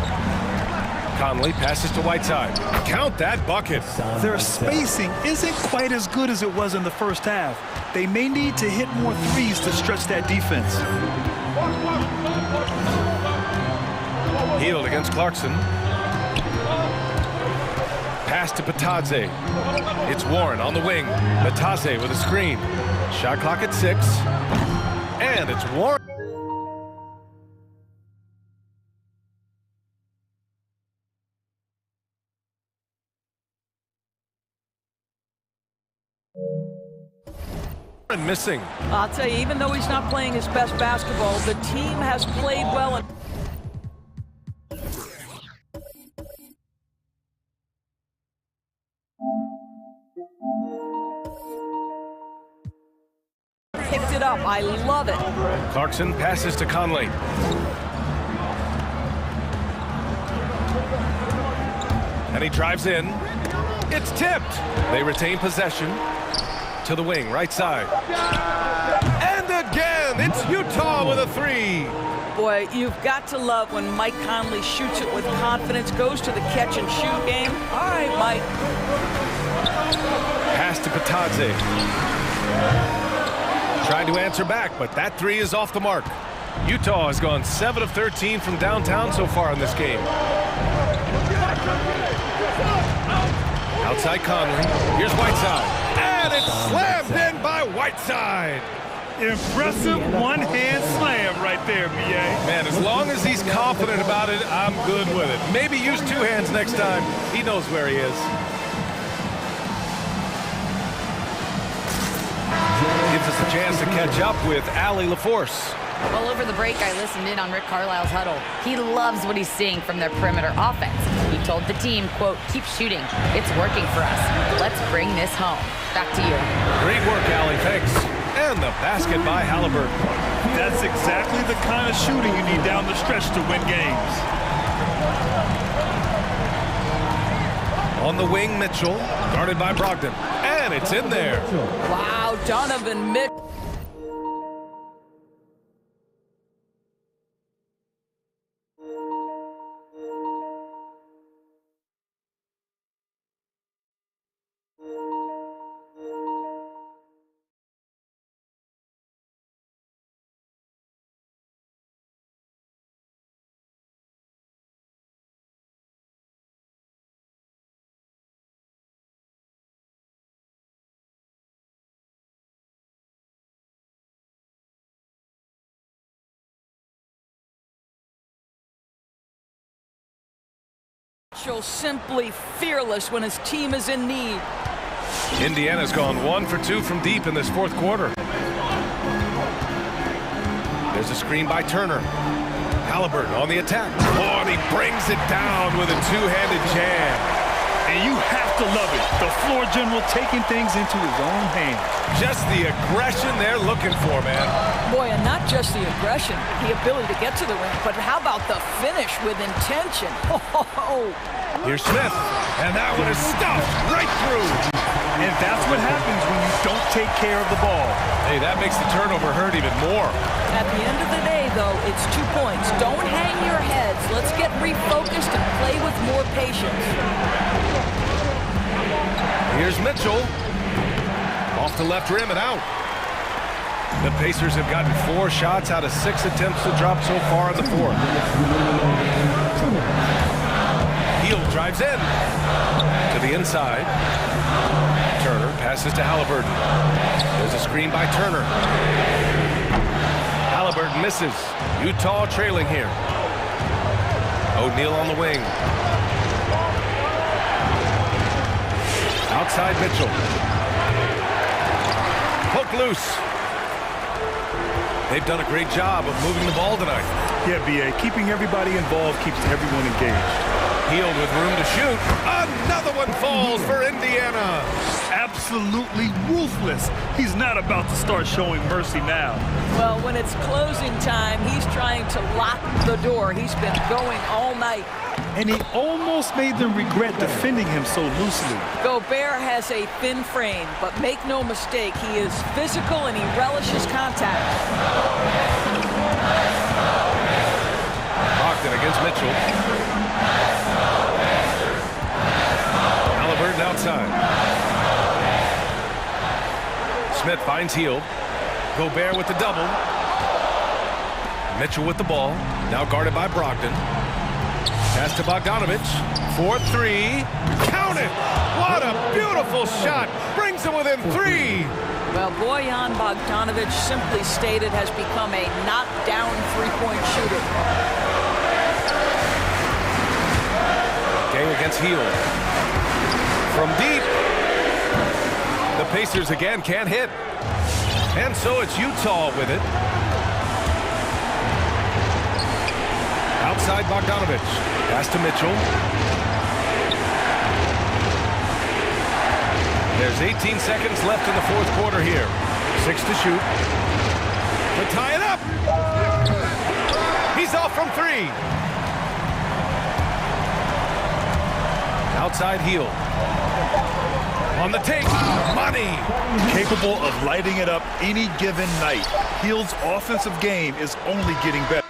Conley passes to Whiteside. Count that bucket. Their spacing isn't quite as good as it was in the first half. They may need to hit more threes to stretch that defense. Hield against Clarkson. Pass to Batadze. It's Warren on the wing. Batadze with a screen. Shot clock at 6. And it's Warren. Missing. I'll tell you, even though he's not playing his best basketball, the team has played well. And picked it up. I love it. Clarkson passes to Conley. And he drives in. It's tipped. They retain possession. To the wing, right side. And again, it's Utah with a 3. Boy, you've got to love when Mike Conley shoots it with confidence, goes to the catch and shoot game. All right, Mike. Pass to Batadze. Trying to answer back, but that 3 is off the mark. Utah has gone 7 of 13 from downtown so far in this game. Outside Conley. Here's Whiteside. And it's slammed in by Whiteside. Impressive one-hand slam right there, B.A. Man, as long as he's confident about it, I'm good with it. Maybe use 2 hands next time. He knows where he is. Gives us a chance to catch up with Allie LaForce. Well, over the break, I listened in on Rick Carlisle's huddle. He loves what he's seeing from their perimeter offense. He told the team, quote, keep shooting. It's working for us. Let's bring this home. Back to you. Great work, Allie. Thanks. And the basket by Halliburton. That's exactly the kind of shooting you need down the stretch to win games. On the wing, Mitchell, guarded by Brogdon. And it's in there. Wow, Donovan Mitchell. Simply fearless when his team is in need. Indiana's gone 1 for 2 from deep in this fourth quarter. There's a screen by Turner. Halliburton on the attack. Oh, and he brings it down with a two-handed jam. And you have to love it. The floor general taking things into his own hands. Just the aggression they're looking for, man. Boy, and not just the aggression, the ability to get to the rim, but how about the finish with intention? Oh. Here's Smith, and that one is stuffed right through. And that's what happens when you don't take care of the ball. Hey, that makes the turnover hurt even more. At the end of the day, though, it's 2 points. Don't hang your heads. Let's get refocused and play with more patience. Here's Mitchell. Off the left rim and out. The Pacers have gotten 4 shots out of 6 attempts to drop so far in the fourth. Hield drives in to the inside. Turner passes to Halliburton. There's a screen by Turner. Halliburton misses. Utah trailing here. O'Neal on the wing. Outside Mitchell. Hook loose. They've done a great job of moving the ball tonight. Yeah, B.A. Keeping everybody involved keeps everyone engaged. Hield with room to shoot. Another one falls for Indiana. Absolutely ruthless. He's not about to start showing mercy now. Well, when it's closing time, he's trying to lock the door. He's been going all night. And he almost made them regret defending him so loosely. Gobert has a thin frame, but make no mistake, he is physical and he relishes contact. Brogdon against Mitchell. Halliburton outside. Smith finds Hield. Gobert with the double. Mitchell with the ball. Now guarded by Brogdon. Pass to Bogdanovich. 4-3. Count it! What a beautiful shot! Brings him within 3. Well, Bojan Bogdanovic, simply stated, has become a knockdown three-point shooter. Gay against Hield. From deep. The Pacers again can't hit. And so it's Utah with it. Outside Bogdanovich. Pass to Mitchell. There's 18 seconds left in the fourth quarter here. 6 to shoot. To tie it up. He's off from 3. Outside Hield. On the take. Money. Capable of lighting it up any given night. Hield's offensive game is only getting better.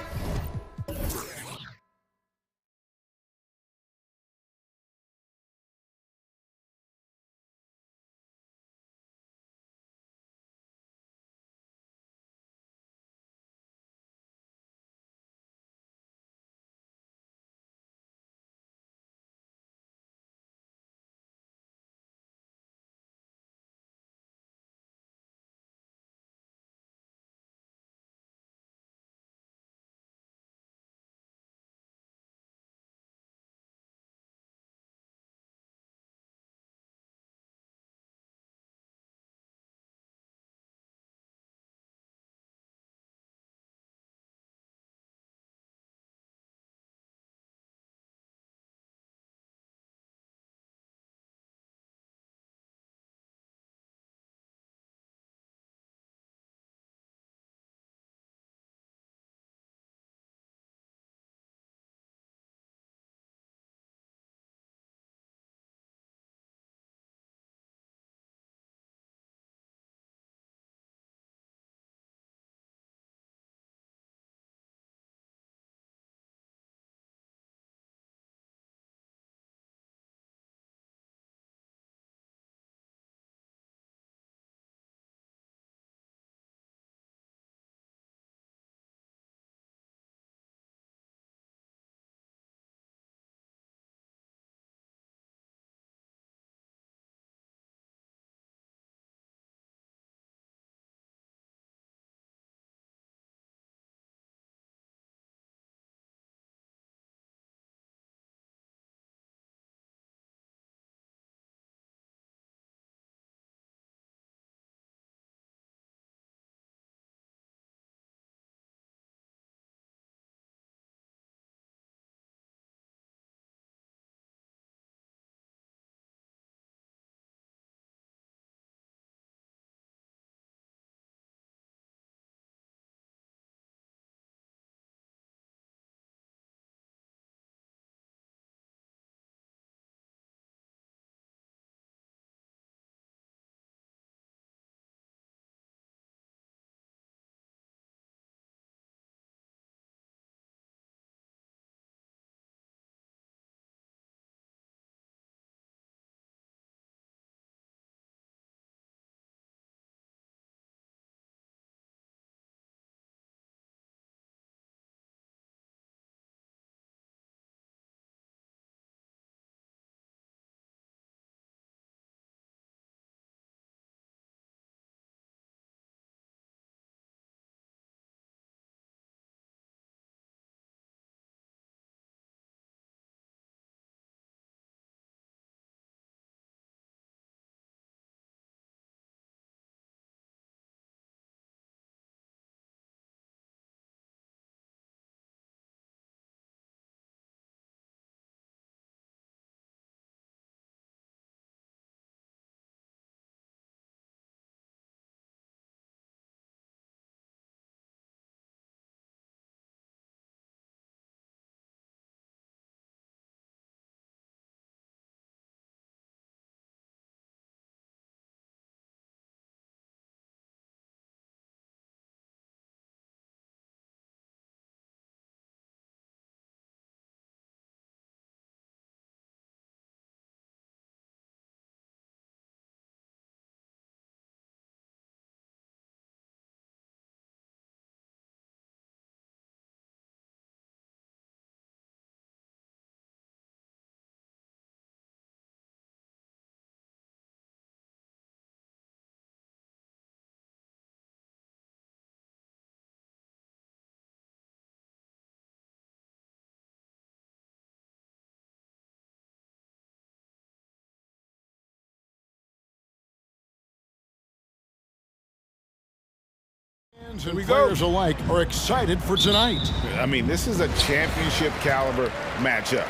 Fans and players alike are excited for tonight. I mean, this is a championship caliber matchup.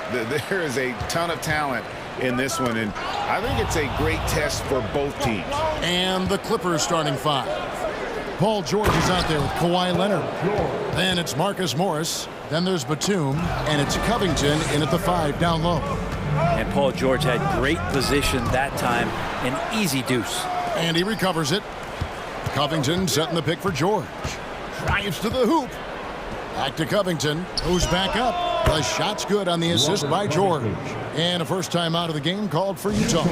There is a ton of talent in this one, and I think it's a great test for both teams. And the Clippers starting five. Paul George is out there with Kawhi Leonard. Then it's Marcus Morris. Then there's Batum, and it's Covington in at the 5 down low. And Paul George had great position that time, an easy deuce. And he recovers it. Covington setting the pick for George. Drives to the hoop. Back to Covington, who's back up. The shot's good on the assist by George. And a first time out of the game called for Utah.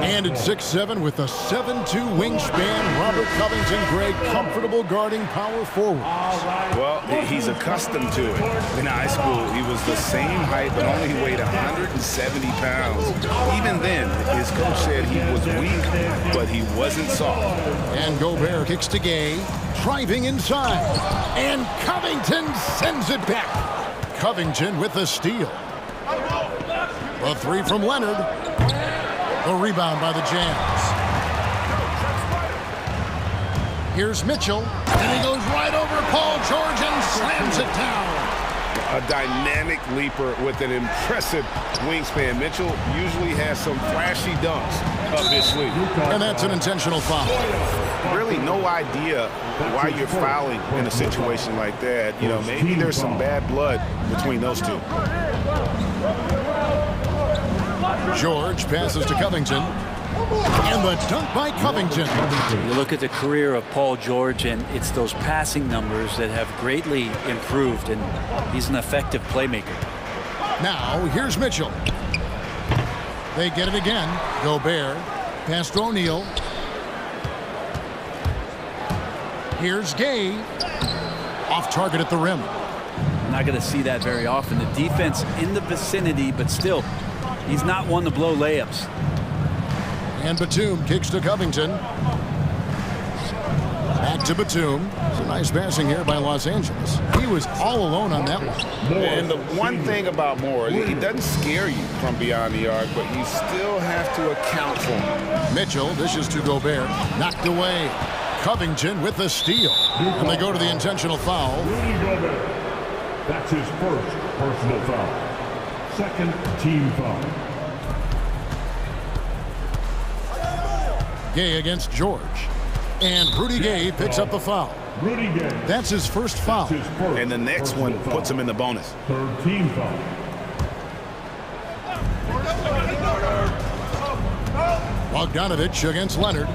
And at 6'7" with a 7'2" wingspan, Robert Covington, great, comfortable guarding power forward. Well, he's accustomed to it. In high school, he was the same height, but only weighed 170 pounds. Even then, his coach said he was weak, but he wasn't soft. And Gobert kicks to Gay, driving inside. And Covington sends it back. Covington with the steal. The three from Leonard. The rebound by the Jazz. Here's Mitchell, and he goes right over Paul George and slams it down. A dynamic leaper with an impressive wingspan. Mitchell usually has some flashy dunks up his sleeve. And that's an intentional foul. Really no idea why you're fouling in a situation like that. You know, maybe there's some bad blood between those two. George passes to Covington. And the dunk by Covington. You look at the career of Paul George, and it's those passing numbers that have greatly improved, and he's an effective playmaker. Now, here's Mitchell. They get it again. Gobert. Pass to O'Neal. Here's Gay. Off target at the rim. Not going to see that very often. The defense in the vicinity, but still, he's not one to blow layups. And Batum kicks to Covington. Back to Batum. Some nice passing here by Los Angeles. He was all alone on that one. And the one thing about Moore, he doesn't scare you from beyond the arc, but you still have to account for him. Mitchell dishes to Gobert. Knocked away. Covington with the steal. And they go to the intentional foul. That's his first personal foul. Second team foul. Gay against George. And Rudy Gay picks up the foul. Rudy Gay. That's his first foul. And the next one puts him in the bonus. Third team foul. Bogdanovich against Leonard.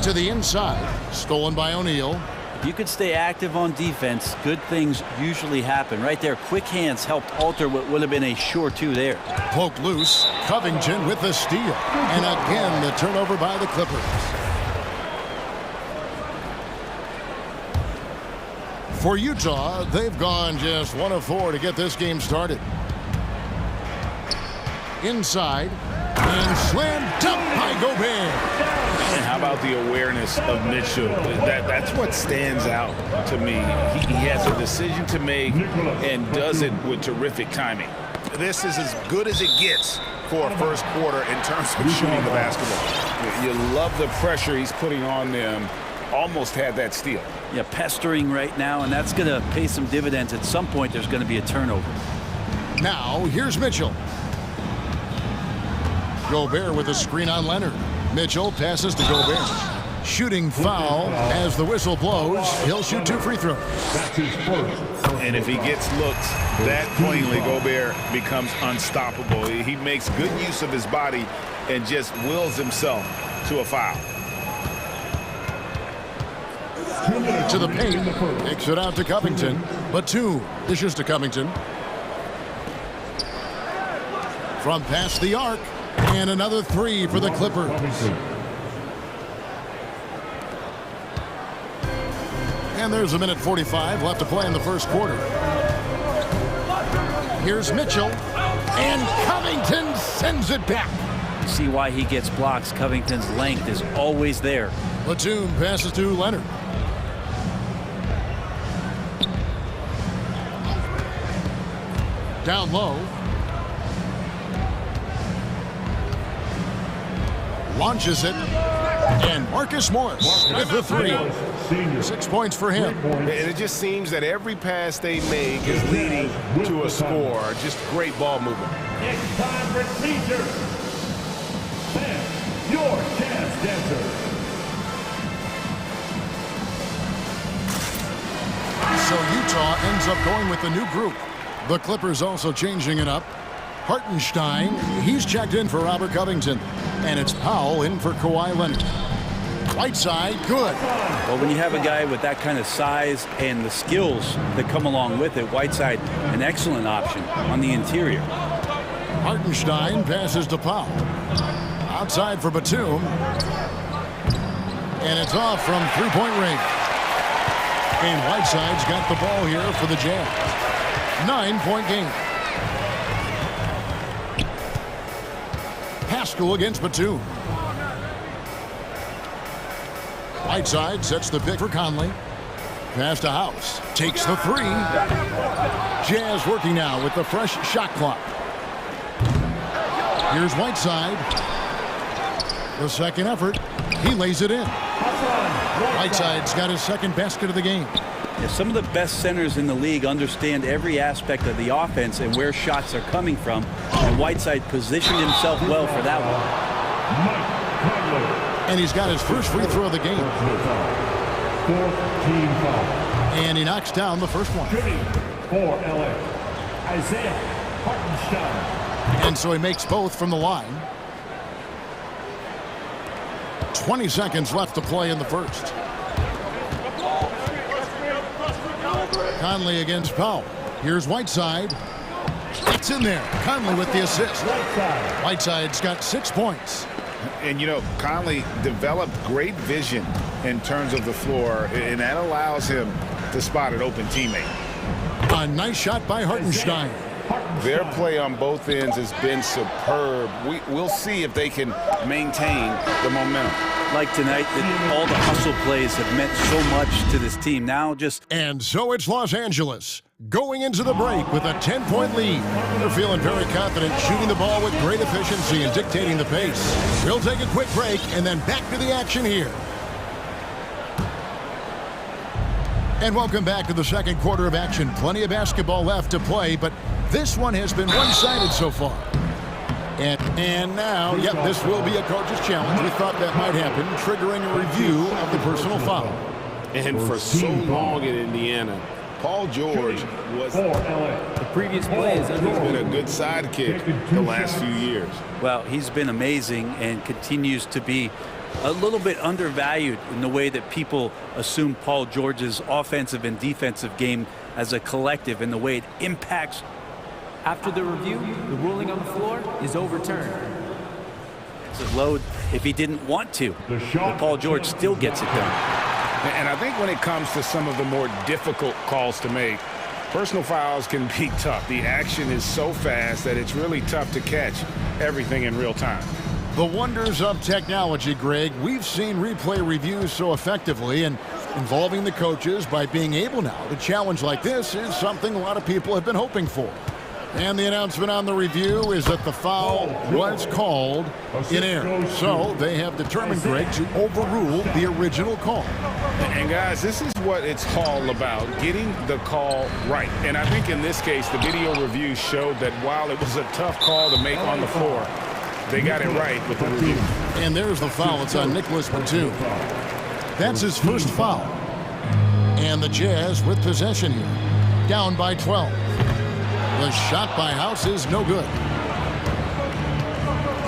To the inside. Stolen by O'Neal. If you could stay active on defense, good things usually happen. Right there, quick hands helped alter what would have been a sure two there. Poked loose. Covington with the steal. And again, the turnover by the Clippers. For Utah, they've gone just 1 of 4 to get this game started. Inside. And slam dunk by Gobert. And how about the awareness of Mitchell? That's what stands out to me. He has a decision to make and does it with terrific timing. This is as good as it gets for a first quarter in terms of shooting the basketball. You love the pressure he's putting on them. Almost had that steal. Yeah, pestering right now, and that's going to pay some dividends. At some point, there's going to be a turnover. Now, here's Mitchell. Gobert with a screen on Leonard. Mitchell passes to Gobert. Shooting foul as the whistle blows. He'll shoot 2 free throws. That's his first. And if he gets looks that cleanly, Gobert becomes unstoppable. He makes good use of his body and just wills himself to a foul. To the paint. Kicks it out to Covington. Batum dishes to Covington. From past the arc. And another 3 for the Clippers. And there's 1:45 left to play in the first quarter. Here's Mitchell. And Covington sends it back. See why he gets blocks. Covington's length is always there. Batum passes to Leonard. Down low. Launches it. And Marcus Morris with the 3. senior. 6 points for him. And it just seems that every pass they make is leading to a score. Just great ball movement. It's time for teachers. Then, your dance dancer. So Utah ends up going with the new group. The Clippers also changing it up. Hartenstein, he's checked in for Robert Covington. And it's Powell in for Kawhi Leonard. Whiteside, good. Well, when you have a guy with that kind of size and the skills that come along with it, Whiteside, an excellent option on the interior. Hartenstein passes to Powell. Outside for Batum. And it's off from three-point range. And Whiteside's got the ball here for the Jazz. 9-point game. Pascal against Batum. Whiteside sets the pick for Conley. Pass to House. Takes the three. Jazz working now with the fresh shot clock. Here's Whiteside. The second effort. He lays it in. Whiteside's got his second basket of the game. Yeah, some of the best centers in the league understand every aspect of the offense and where shots are coming from. And Whiteside positioned himself well for that one. And he's got his first free throw of the game. And he knocks down the first one. For LA, Isaiah Hartenstein. And so he makes both from the line. 20 seconds left to play in the first. Conley against Powell. Here's Whiteside. It's in there. Conley with the assist. Whiteside's got 6 points. And, you know, Conley developed great vision in terms of the floor, and that allows him to spot an open teammate. A nice shot by Hartenstein. Their play on both ends has been superb. We'll see if they can maintain the momentum. Like tonight, all the hustle plays have meant so much to this team. Now just... And so it's Los Angeles going into the break with a 10-point lead. They're feeling very confident, shooting the ball with great efficiency and dictating the pace. We'll take a quick break and then back to the action here. And welcome back to the second quarter of action. Plenty of basketball left to play, but this one has been one-sided so far. And now, yep, this will be a coach's challenge. We thought that might happen, triggering a review of the personal foul. And for so long in Indiana, Paul George was the previous play has been a good sidekick the last few years. Well, he's been amazing and continues to be a little bit undervalued in the way that people assume Paul George's offensive and defensive game as a collective and the way it impacts. After the review, the ruling on the floor is overturned. It's a load if he didn't want to, but Paul George still gets it done. And I think when it comes to some of the more difficult calls to make, personal fouls can be tough. The action is so fast that it's really tough to catch everything in real time. The wonders of technology, Greg. We've seen replay reviews so effectively, and involving the coaches by being able now to challenge like this is something a lot of people have been hoping for. And the announcement on the review is that the foul was called in error. So they have determined, Greg, to overrule the original call. And guys, this is what it's all about, getting the call right. And I think in this case, the video review showed that while it was a tough call to make on the floor, they got it right with the review. And there's the foul. It's on Nicholas Batum. That's his first foul. And the Jazz with possession here, down by 12. The shot by House is no good.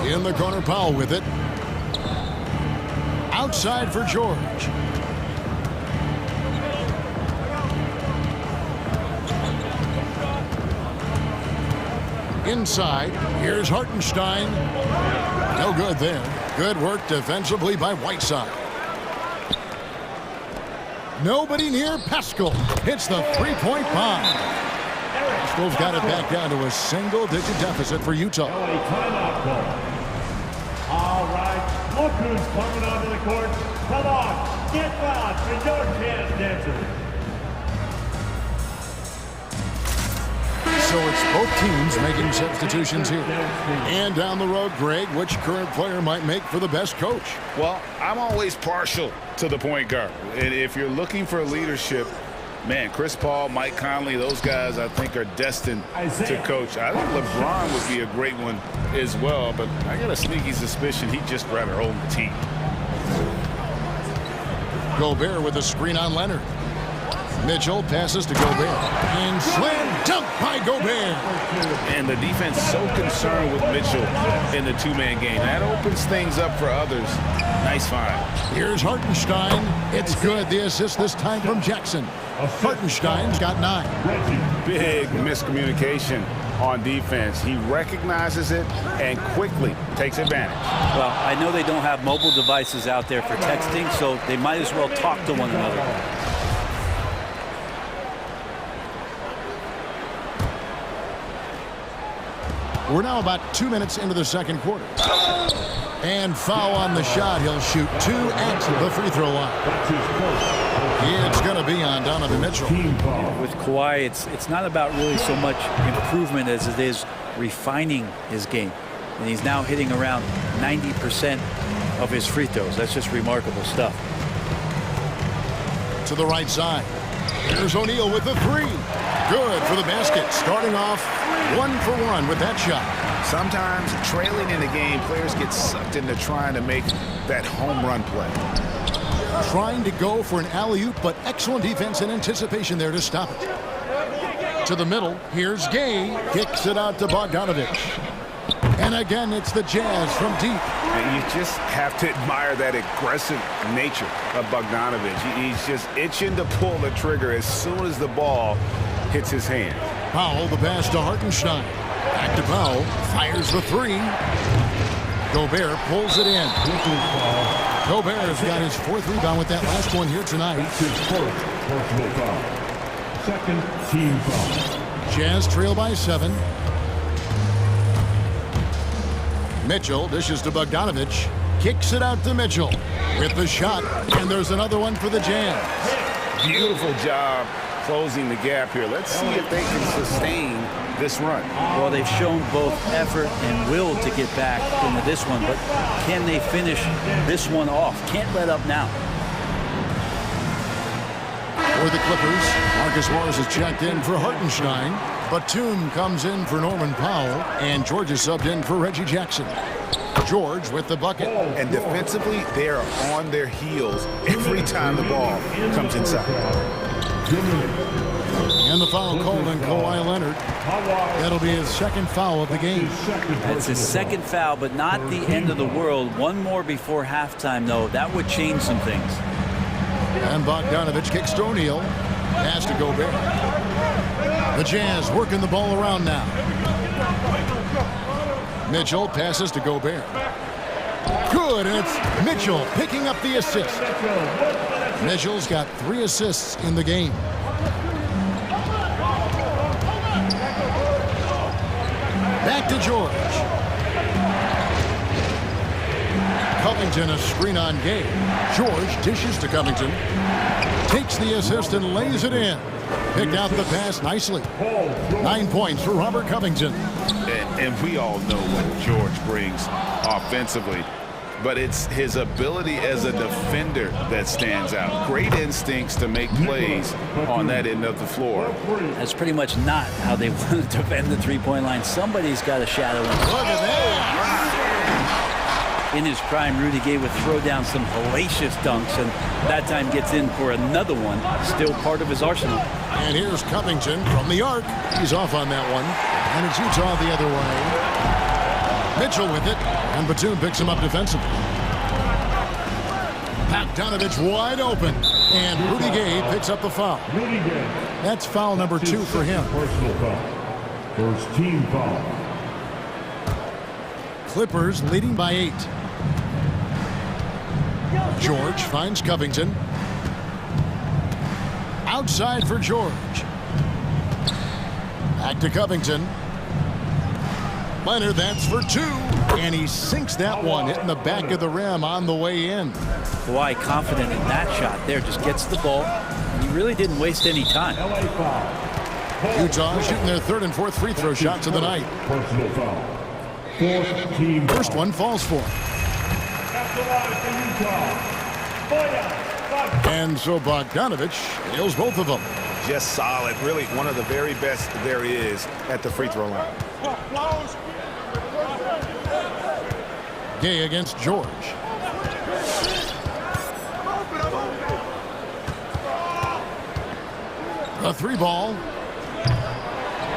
In the corner, Powell with it. Outside for George. Inside, here's Hartenstein. No good there. Good work defensively by Whiteside. Nobody near Pascal. Hits the three-point bomb. Pascal's got it back down to a single-digit deficit for Utah. All right, look who's coming onto the court. Come on, get loud for your dance dancers. So it's both teams making substitutions here. And down the road, Greg, which current player might make for the best coach? Well, I'm always partial to the point guard. And if you're looking for leadership, man, Chris Paul, Mike Conley, those guys I think are destined to coach. I think LeBron would be a great one as well, but I got a sneaky suspicion he'd just rather hold the team. Gobert with a screen on Leonard. Mitchell passes to Gobert. And slam dunk by Gobert. And the defense so concerned with Mitchell in the two-man game. That opens things up for others. Nice find. Here's Hartenstein. It's good. The assist this time from Jackson. Hartenstein's got 9. Big miscommunication on defense. He recognizes it and quickly takes advantage. Well, I know they don't have mobile devices out there for texting, so they might as well talk to one another. We're now about 2 minutes into the second quarter. And foul on the shot. He'll shoot 2 at the free throw line. It's going to be on Donovan Mitchell. With Kawhi, it's not about really so much improvement as it is refining his game. And he's now hitting around 90% of his free throws. That's just remarkable stuff. To the right side. Here's O'Neal with the 3. Good for the basket. Starting off 1 for 1 with that shot. Sometimes trailing in the game, players get sucked into trying to make that home run play. Trying to go for an alley-oop, but excellent defense and anticipation there to stop it. To the middle, here's Gay. Kicks it out to Bogdanovich. And again, it's the Jazz from deep. And you just have to admire that aggressive nature of Bogdanovich. He's just itching to pull the trigger as soon as the ball hits his hand. Powell, the pass to Hartenstein. Back to Powell, fires the 3. Gobert pulls it in. Gobert's got his 4th rebound with that last one here tonight. Second team foul. Jazz trail by 7. Mitchell dishes to Bogdanovich. Kicks it out to Mitchell with the shot. And there's another one for the Jazz. Beautiful job closing the gap here. Let's see if they can sustain this run. Well, they've shown both effort and will to get back into this one, but can they finish this one off? Can't let up now. For the Clippers, Marcus Morris is checked in for Hartenstein. Batum comes in for Norman Powell, and George is subbed in for Reggie Jackson. George with the bucket. And defensively, they are on their heels every time the ball comes inside. And the foul called on Kawhi Leonard. That'll be his 2nd foul of the game. That's his 2nd foul, but not the end of the world. One more before halftime, though. That would change some things. And Bogdanovich kicks to O'Neal. Pass to Gobert. The Jazz working the ball around now. Mitchell passes to Gobert. Good, and it's Mitchell picking up the assist. Mitchell's got 3 assists in the game. Back to George. Covington a screen on Gay. George dishes to Covington. Takes the assist and lays it in. Picked out the pass nicely. 9 points for Robert Covington. And we all know what George brings offensively. But it's his ability as a defender that stands out. Great instincts to make plays on that end of the floor. That's pretty much not how they want to defend the three-point line. Somebody's got to shadow him. Look at that. In his prime, Rudy Gay would throw down some hellacious dunks, and that time gets in for another one. Still part of his arsenal. And here's Covington from the arc. He's off on that one. And it's Utah the other way. Mitchell with it, and Batum picks him up defensively. Bogdanovich wide open, and Rudy Gay picks up the foul. That's foul number 2 for him. Personal foul. First team foul. Clippers leading by 8. George finds Covington. Outside for George. Back to Covington. Leonard, that's for 2. And he sinks that one, hitting the back of the rim on the way in. Kawhi confident in that shot there. Just gets the ball. He really didn't waste any time. Utah shooting their third and fourth free throw shots of the night. Personal foul. Fourth team. First one falls for. And so Bogdanovich nails both of them. Just solid. Really one of the very best there is at the free throw line. Gay against George. A three ball.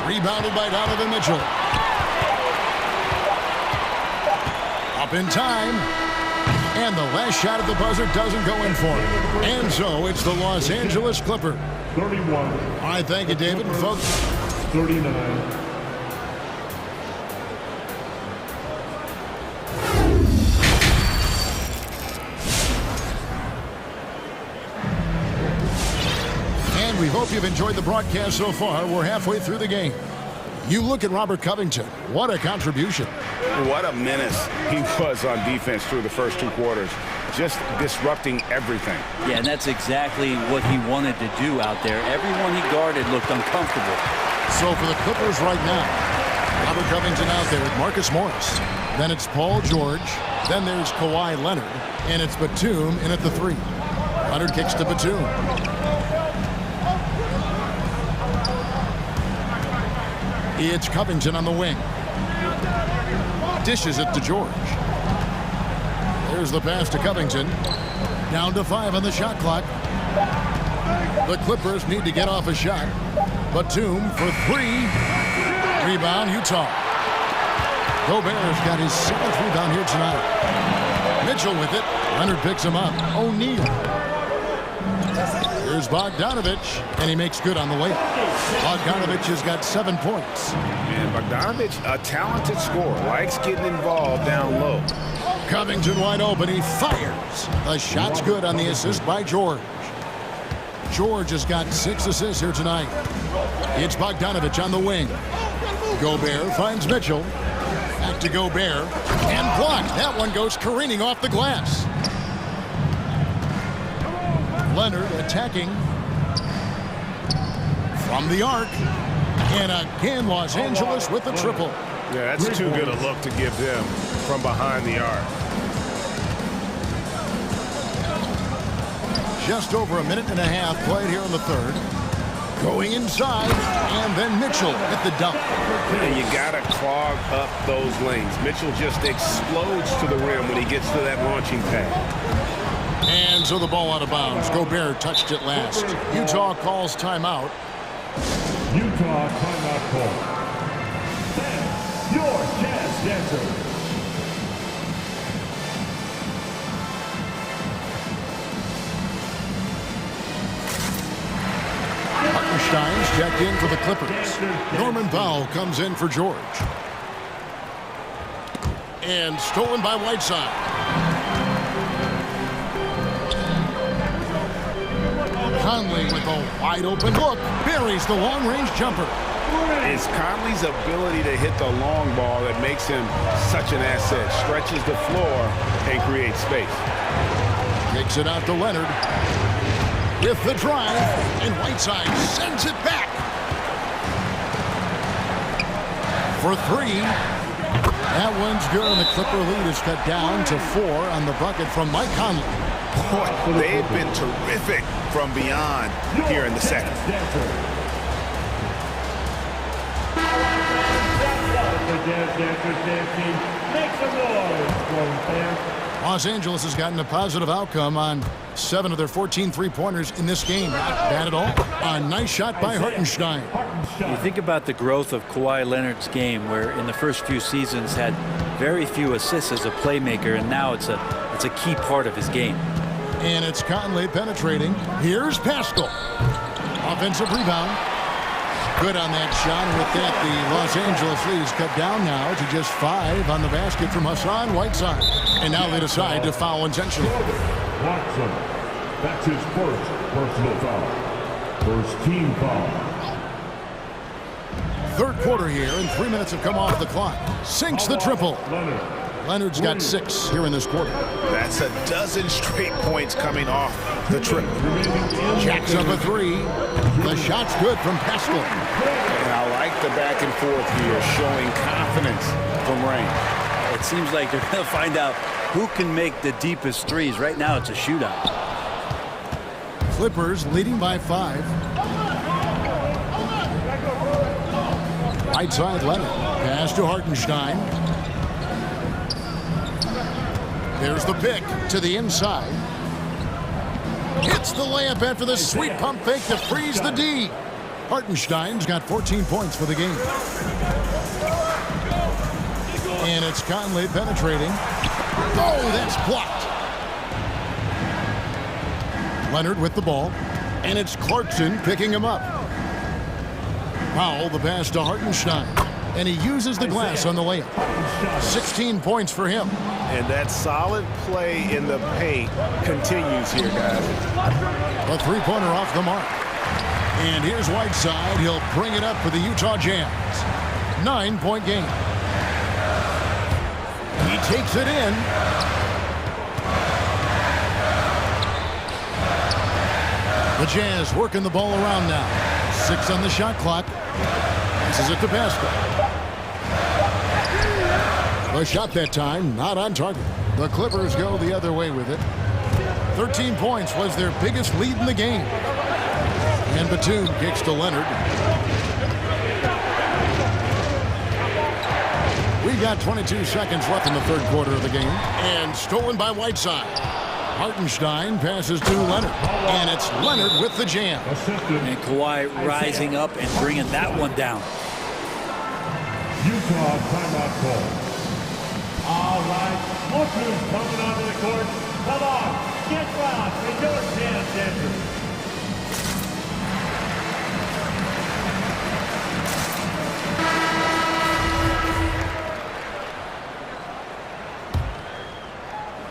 Rebounded by Donovan Mitchell. Up in time. And the last shot at the buzzer doesn't go in for him. And so it's the Los Angeles Clippers. 31. All right, thank you, David. And folks. 39. And we hope you've enjoyed the broadcast so far. We're halfway through the game. You look at Robert Covington. What a contribution. What a menace he was on defense through the first two quarters. Just disrupting everything. Yeah, and that's exactly what he wanted to do out there. Everyone he guarded looked uncomfortable. So for the Clippers right now, Robert Covington out there with Marcus Morris. Then it's Paul George. Then there's Kawhi Leonard. And it's Batum in at the three. Leonard kicks to Batum. It's Covington on the wing. Dishes it to George. There's the pass to Covington. Down to 5 on the shot clock. The Clippers need to get off a shot. Batum for 3. Rebound, Utah. Gobert's got his 7th rebound here tonight. Mitchell with it. Leonard picks him up. O'Neal. Here's Bogdanovich, and he makes good on the way. Bogdanovich has got 7 points. And Bogdanovich, a talented scorer, likes getting involved down low. Covington wide open, he fires. The shot's good on the assist by George. George has got 6 assists here tonight. It's Bogdanovich on the wing. Gobert finds Mitchell. Back to Gobert, and blocked. That one goes careening off the glass. Leonard attacking from the arc. And again, Los Angeles with the triple. Yeah, that's too good a look to give them from behind the arc. Just over a minute and a half played here in the third. Going inside, and then Mitchell at the dunk. And you gotta clog up those lanes. Mitchell just explodes to the rim when he gets to that launching pad. And so the ball out of bounds. Gobert touched it last. Utah calls timeout. Utah timeout call. Your chance dancer. Hartenstein's checked in for the Clippers. Norman Powell comes in for George. And stolen by Whiteside. Conley with a wide open look. Buries the long-range jumper. It's Conley's ability to hit the long ball that makes him such an asset. Stretches the floor and creates space. Takes it out to Leonard. With the drive, and Whiteside sends it back. For 3. That one's good, and the Clipper lead is cut down to 4 on the bucket from Mike Conley. Boy, they've been terrific from beyond here in the second. Los Angeles has gotten a positive outcome on 7 of their 14 three-pointers in this game. Not bad at all. A nice shot by Hartenstein. You think about the growth of Kawhi Leonard's game, where in the first few seasons had very few assists as a playmaker, and now it's a key part of his game. And it's Conley penetrating. Here's Pascal. Offensive rebound. Good on that shot. And with that, the Los Angeles lead is cut down now to just 5 on the basket from Hassan Whiteside. And now they decide to foul intentionally. Watson. That's his first personal foul. First team foul. Third quarter here, and 3 minutes have come off the clock. Sinks the triple. Leonard's got 6 here in this quarter. That's a dozen straight points coming off the trip. Jacks up a 3. The shot's good from Pascal. And I like the back and forth here, showing confidence from Rain. It seems like they're going to find out who can make the deepest threes. Right now, it's a shootout. Clippers leading by 5. Right side Leonard. Pass to Hartenstein. There's the pick to the inside. Hits the layup after the sweet pump fake to freeze the D. Hartenstein's got 14 points for the game. And it's Conley penetrating. Oh, that's blocked. Leonard with the ball. And it's Clarkson picking him up. Powell, the pass to Hartenstein. And he uses the glass on the layup. 16 points for him. And that solid play in the paint continues here, guys. A three-pointer off the mark. And here's Whiteside. He'll bring it up for the Utah Jazz. 9-point game. He takes it in. The Jazz working the ball around now. 6 on the shot clock. This is it to Pascal. The shot that time, not on target. The Clippers go the other way with it. 13 points was their biggest lead in the game. And Batum kicks to Leonard. We've got 22 seconds left in the third quarter of the game. And stolen by Whiteside. Hartenstein passes to Leonard. And it's Leonard with the jam. And Kawhi rising up and bringing that one down. Utah timeout call. All right, look who's coming onto the court. Come on, get loud for your chance, Andrew.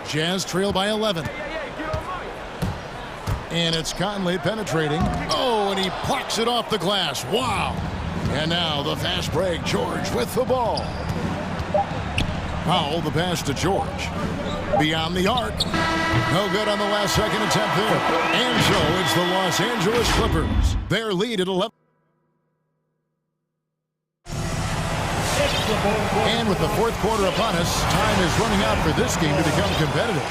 Jazz trail by 11. And it's Conley penetrating. Oh, and he plucks it off the glass. Wow. And now the fast break. George with the ball. Powell, the pass to George. Beyond the arc. No good on the last second attempt there. And so it's the Los Angeles Clippers. Their lead at 11. And with the fourth quarter upon us, time is running out for this game to become competitive.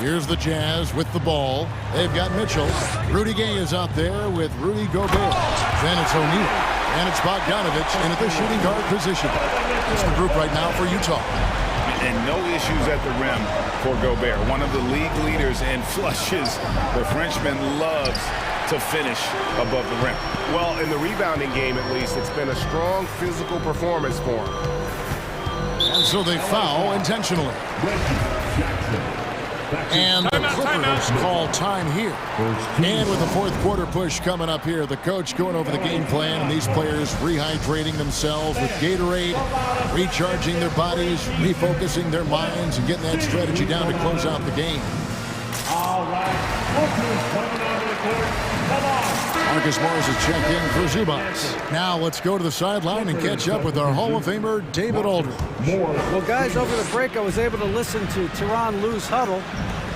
Here's the Jazz with the ball. They've got Mitchell. Rudy Gay is out there with Rudy Gobert. Then it's O'Neal. And it's Bogdanovich in at the shooting guard position. It's the group right now for Utah. And no issues at the rim for Gobert. One of the league leaders in flushes. The Frenchman loves to finish above the rim. Well, in the rebounding game, at least, it's been a strong physical performance for him. And so they foul intentionally. And the Clippers call time here. And with the fourth quarter push coming up here, the coach going over the game plan, and these players rehydrating themselves with Gatorade, recharging their bodies, refocusing their minds, and getting that strategy down to close out the game. All right, look who's coming onto the court. Come on. Marcus Morris is checked in for Zubats. Now let's go to the sideline and catch up with our Hall of Famer, David Aldridge. Well, guys, over the break, I was able to listen to Tyronn Lue's huddle.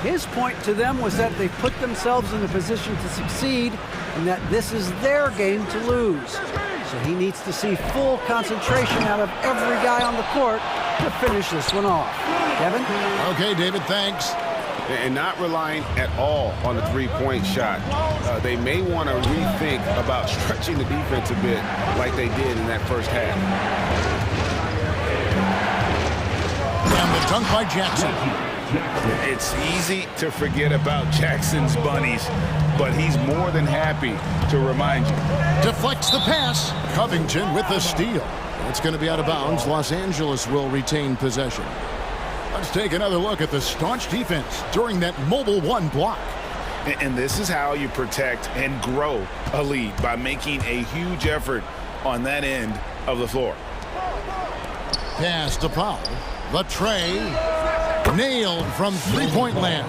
His point to them was that they put themselves in a position to succeed and that this is their game to lose. So he needs to see full concentration out of every guy on the court to finish this one off. Kevin? Okay, David, thanks. And not relying at all on the three-point shot. They may want to rethink about stretching the defense a bit like they did in that first half. And the dunk by Jackson. It's easy to forget about Jackson's bunnies, but he's more than happy to remind you. Deflects the pass. Covington with the steal. It's going to be out of bounds. Los Angeles will retain possession. Let's take another look at the staunch defense during that mobile one block. And this is how you protect and grow a lead, by making a huge effort on that end of the floor. Pass to Powell. The tray. Nailed from three-point land.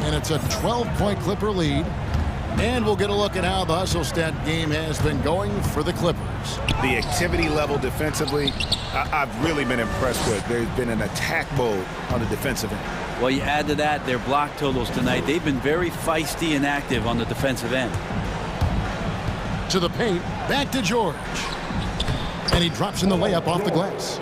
And it's a 12-point Clipper lead. And we'll get a look at how the hustle stat game has been going for the Clippers. The activity level defensively, I've really been impressed with. There's been an attack mode on the defensive end. Well, you add to that their block totals tonight. They've been very feisty and active on the defensive end. To the paint, back to George. And he drops in the layup off the glass.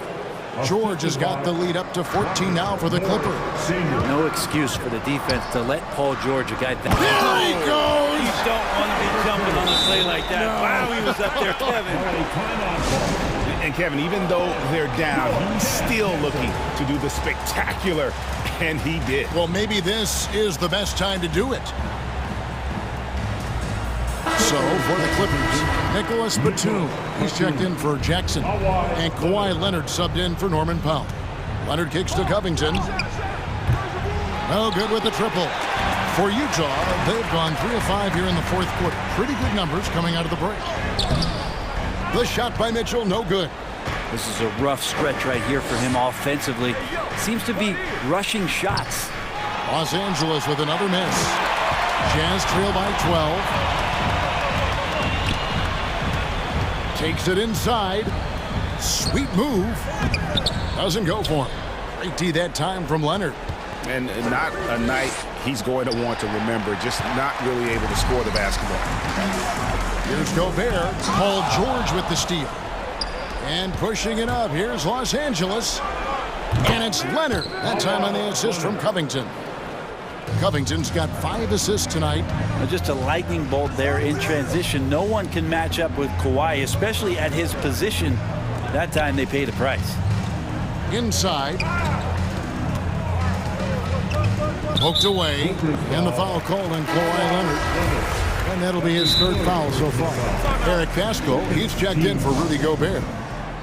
George has got the lead up to 14 now for the Clippers. No excuse for the defense to let Paul George, a guy that... There he goes! You don't want to be jumping on a play like that. No. Wow, he was up there, Kevin. And Kevin, even though they're down, he's still looking to do the spectacular, and he did. Well, maybe this is the best time to do it. So, for the Clippers, Nicholas Batum. He's checked in for Jackson. And Kawhi Leonard subbed in for Norman Powell. Leonard kicks to Covington. No good with the triple. For Utah, they've gone 3 of 5 here in the fourth quarter. Pretty good numbers coming out of the break. The shot by Mitchell, no good. This is a rough stretch right here for him offensively. Seems to be rushing shots. Los Angeles with another miss. Jazz trail by 12. Takes it inside. Sweet move. Doesn't go for him. Great D that time from Leonard. And not a night he's going to want to remember, just not really able to score the basketball. Here's Gobert. Paul George with the steal. And pushing it up. Here's Los Angeles. And it's Leonard. That time on the assist from Covington. Covington's got 5 assists tonight. Just a lightning bolt there in transition. No one can match up with Kawhi, especially at his position. That time they paid a price. Inside. Poked away. And the foul called on Kawhi Leonard. And that'll be his 3rd foul so far. Eric Pasco, he's checked in for Rudy Gobert.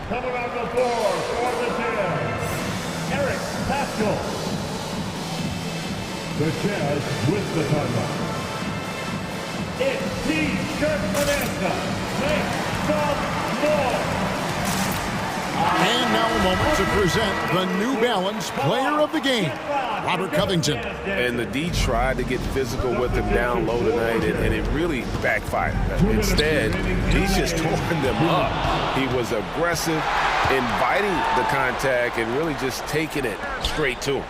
Coming on the floor for the Jazz, Eric Pascal. The Jazz with the timeout. It's T-shirt Bonanza. Make some more. And now a moment to present the New Balance Player of the Game, Robert Covington. And the D tried to get physical with him down low tonight, and it really backfired. Instead, he's just torn them up. He was aggressive, inviting the contact, and really just taking it straight to him.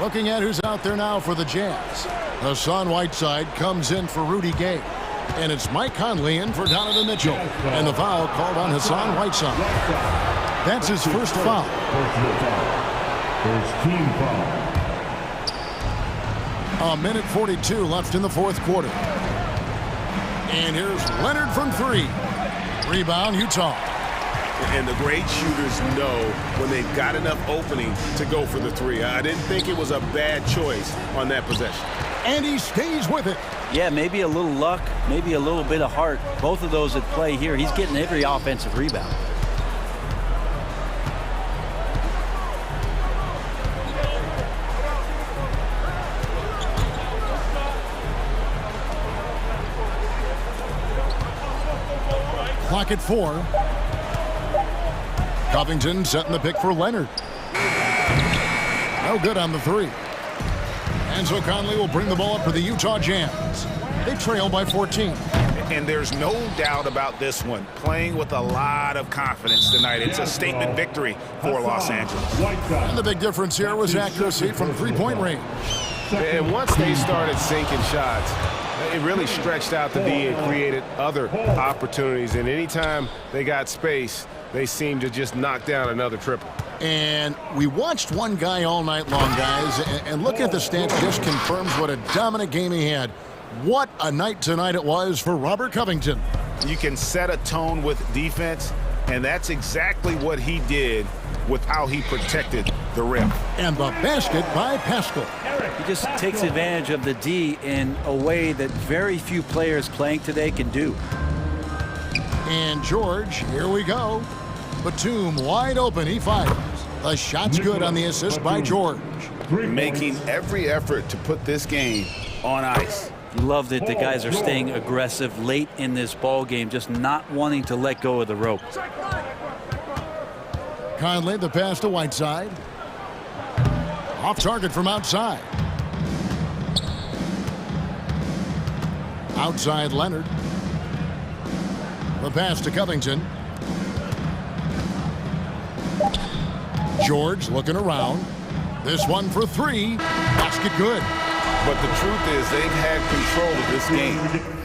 Looking at who's out there now for the Jazz. Hassan Whiteside comes in for Rudy Gay. And it's Mike Conley in for Donovan Mitchell. And the foul called on Hassan Whiteside. That's his first foul. First team foul. A minute 42 left in the fourth quarter. And here's Leonard from 3. Rebound, Utah. And the great shooters know when they've got enough opening to go for the 3. I didn't think it was a bad choice on that possession. And he stays with it. Yeah, maybe a little luck, maybe a little bit of heart. Both of those at play here. He's getting every offensive rebound. Clock at 4. Covington setting the pick for Leonard. No good on the 3. And so Conley will bring the ball up for the Utah Jazz. They trail by 14. And there's no doubt about this one. Playing with a lot of confidence tonight. It's a statement victory for Los Angeles. And the big difference here was accuracy from 3-point range. And once they started sinking shots, it really stretched out the D and created other opportunities. And anytime they got space, they seemed to just knock down another triple. And we watched one guy all night long, guys, and looking at the stats just confirms what a dominant game he had. What a night tonight it was for Robert Covington. You can set a tone with defense, and that's exactly what he did with how he protected the rim. And the basket by Pascal. He just takes advantage of the D in a way that very few players playing today can do. And George, here we go. Batum wide open, he fires. The shot's good on the assist by George. Making every effort to put this game on ice. Love that the guys are staying aggressive late in this ball game, just not wanting to let go of the rope. Conley, the pass to Whiteside. Off target from outside. Outside Leonard. The pass to Covington. George looking around. This one for three. Basket good. But the truth is they've had control of this game.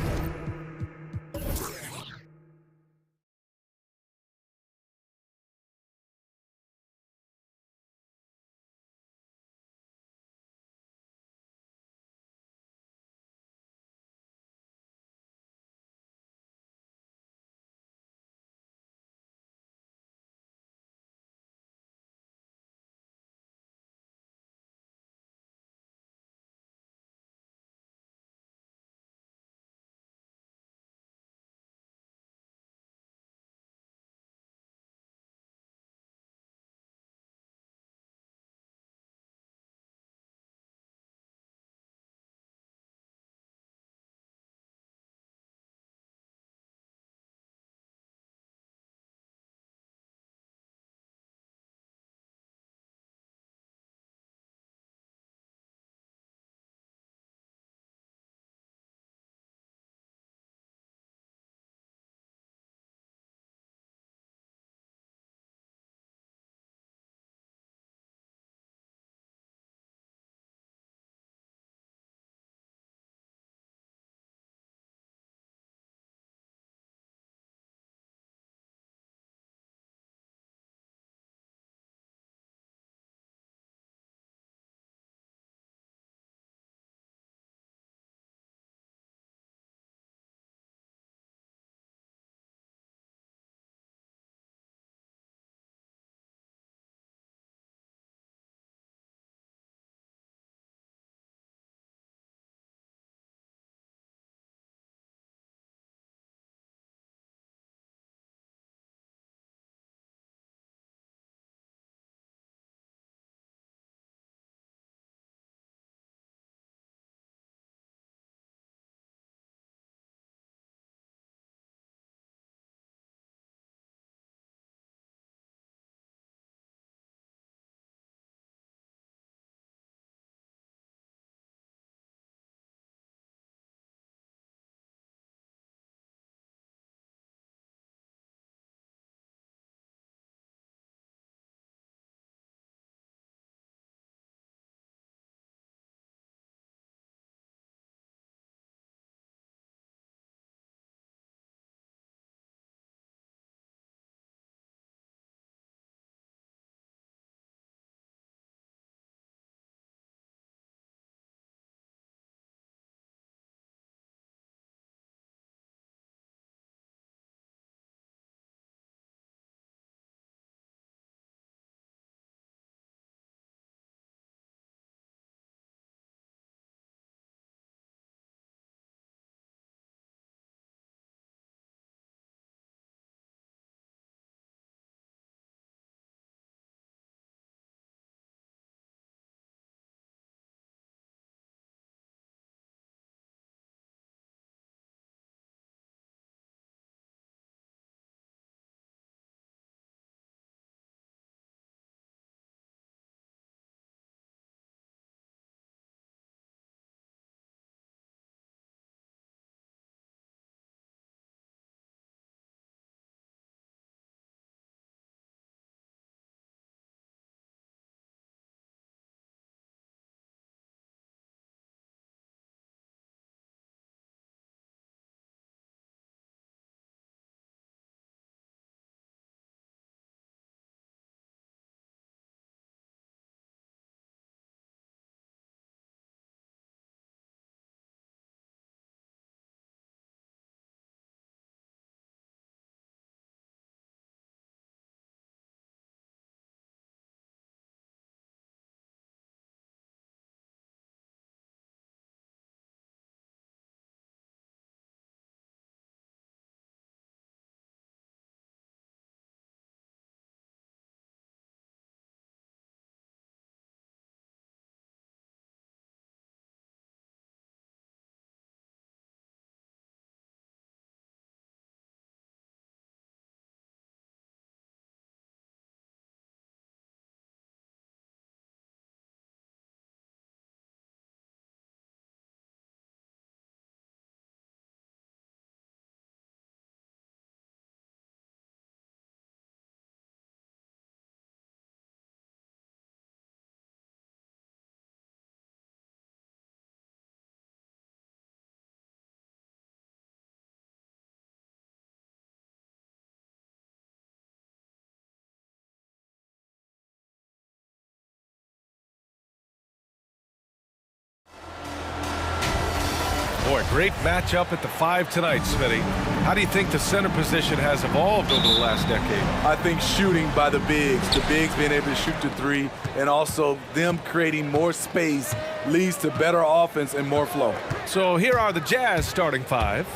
Boy, great matchup at the 5 tonight, Smitty. How do you think the center position has evolved over the last decade? I think shooting by the bigs being able to shoot the 3, and also them creating more space leads to better offense and more flow. So here are the Jazz starting 5.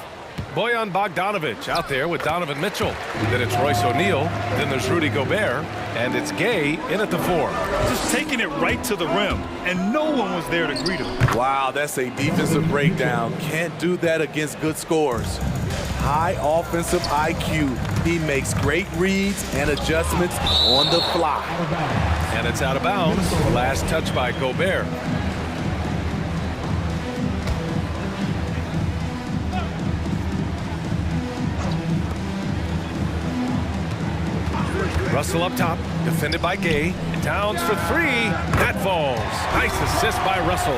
Bojan Bogdanovic out there with Donovan Mitchell. Then it's Royce O'Neal. Then there's Rudy Gobert. And it's Gay in at the 4. Just taking it right to the rim, and no one was there to greet him. Wow, that's a defensive breakdown. Can't do that against good scorers. High offensive IQ. He makes great reads and adjustments on the fly. And it's out of bounds. Last touch by Gobert. Russell up top, defended by Gay. Towns for 3. That falls. Nice assist by Russell.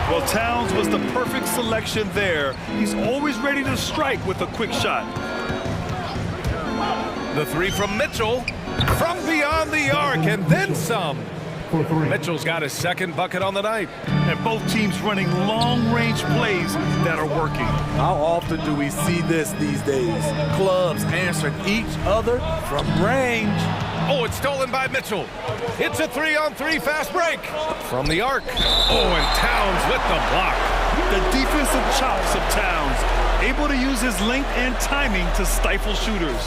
Well, Towns was the perfect selection there. He's always ready to strike with a quick shot. The 3 from Mitchell. From beyond the arc, and then some. Mitchell's got his second bucket on the night. And both teams running long-range plays that are working. How often do we see this these days? Clubs answering each other from range. Oh, it's stolen by Mitchell. It's a 3-on-3 fast break. From the arc. Oh, and Towns with the block. The defensive chops of Towns, able to use his length and timing to stifle shooters.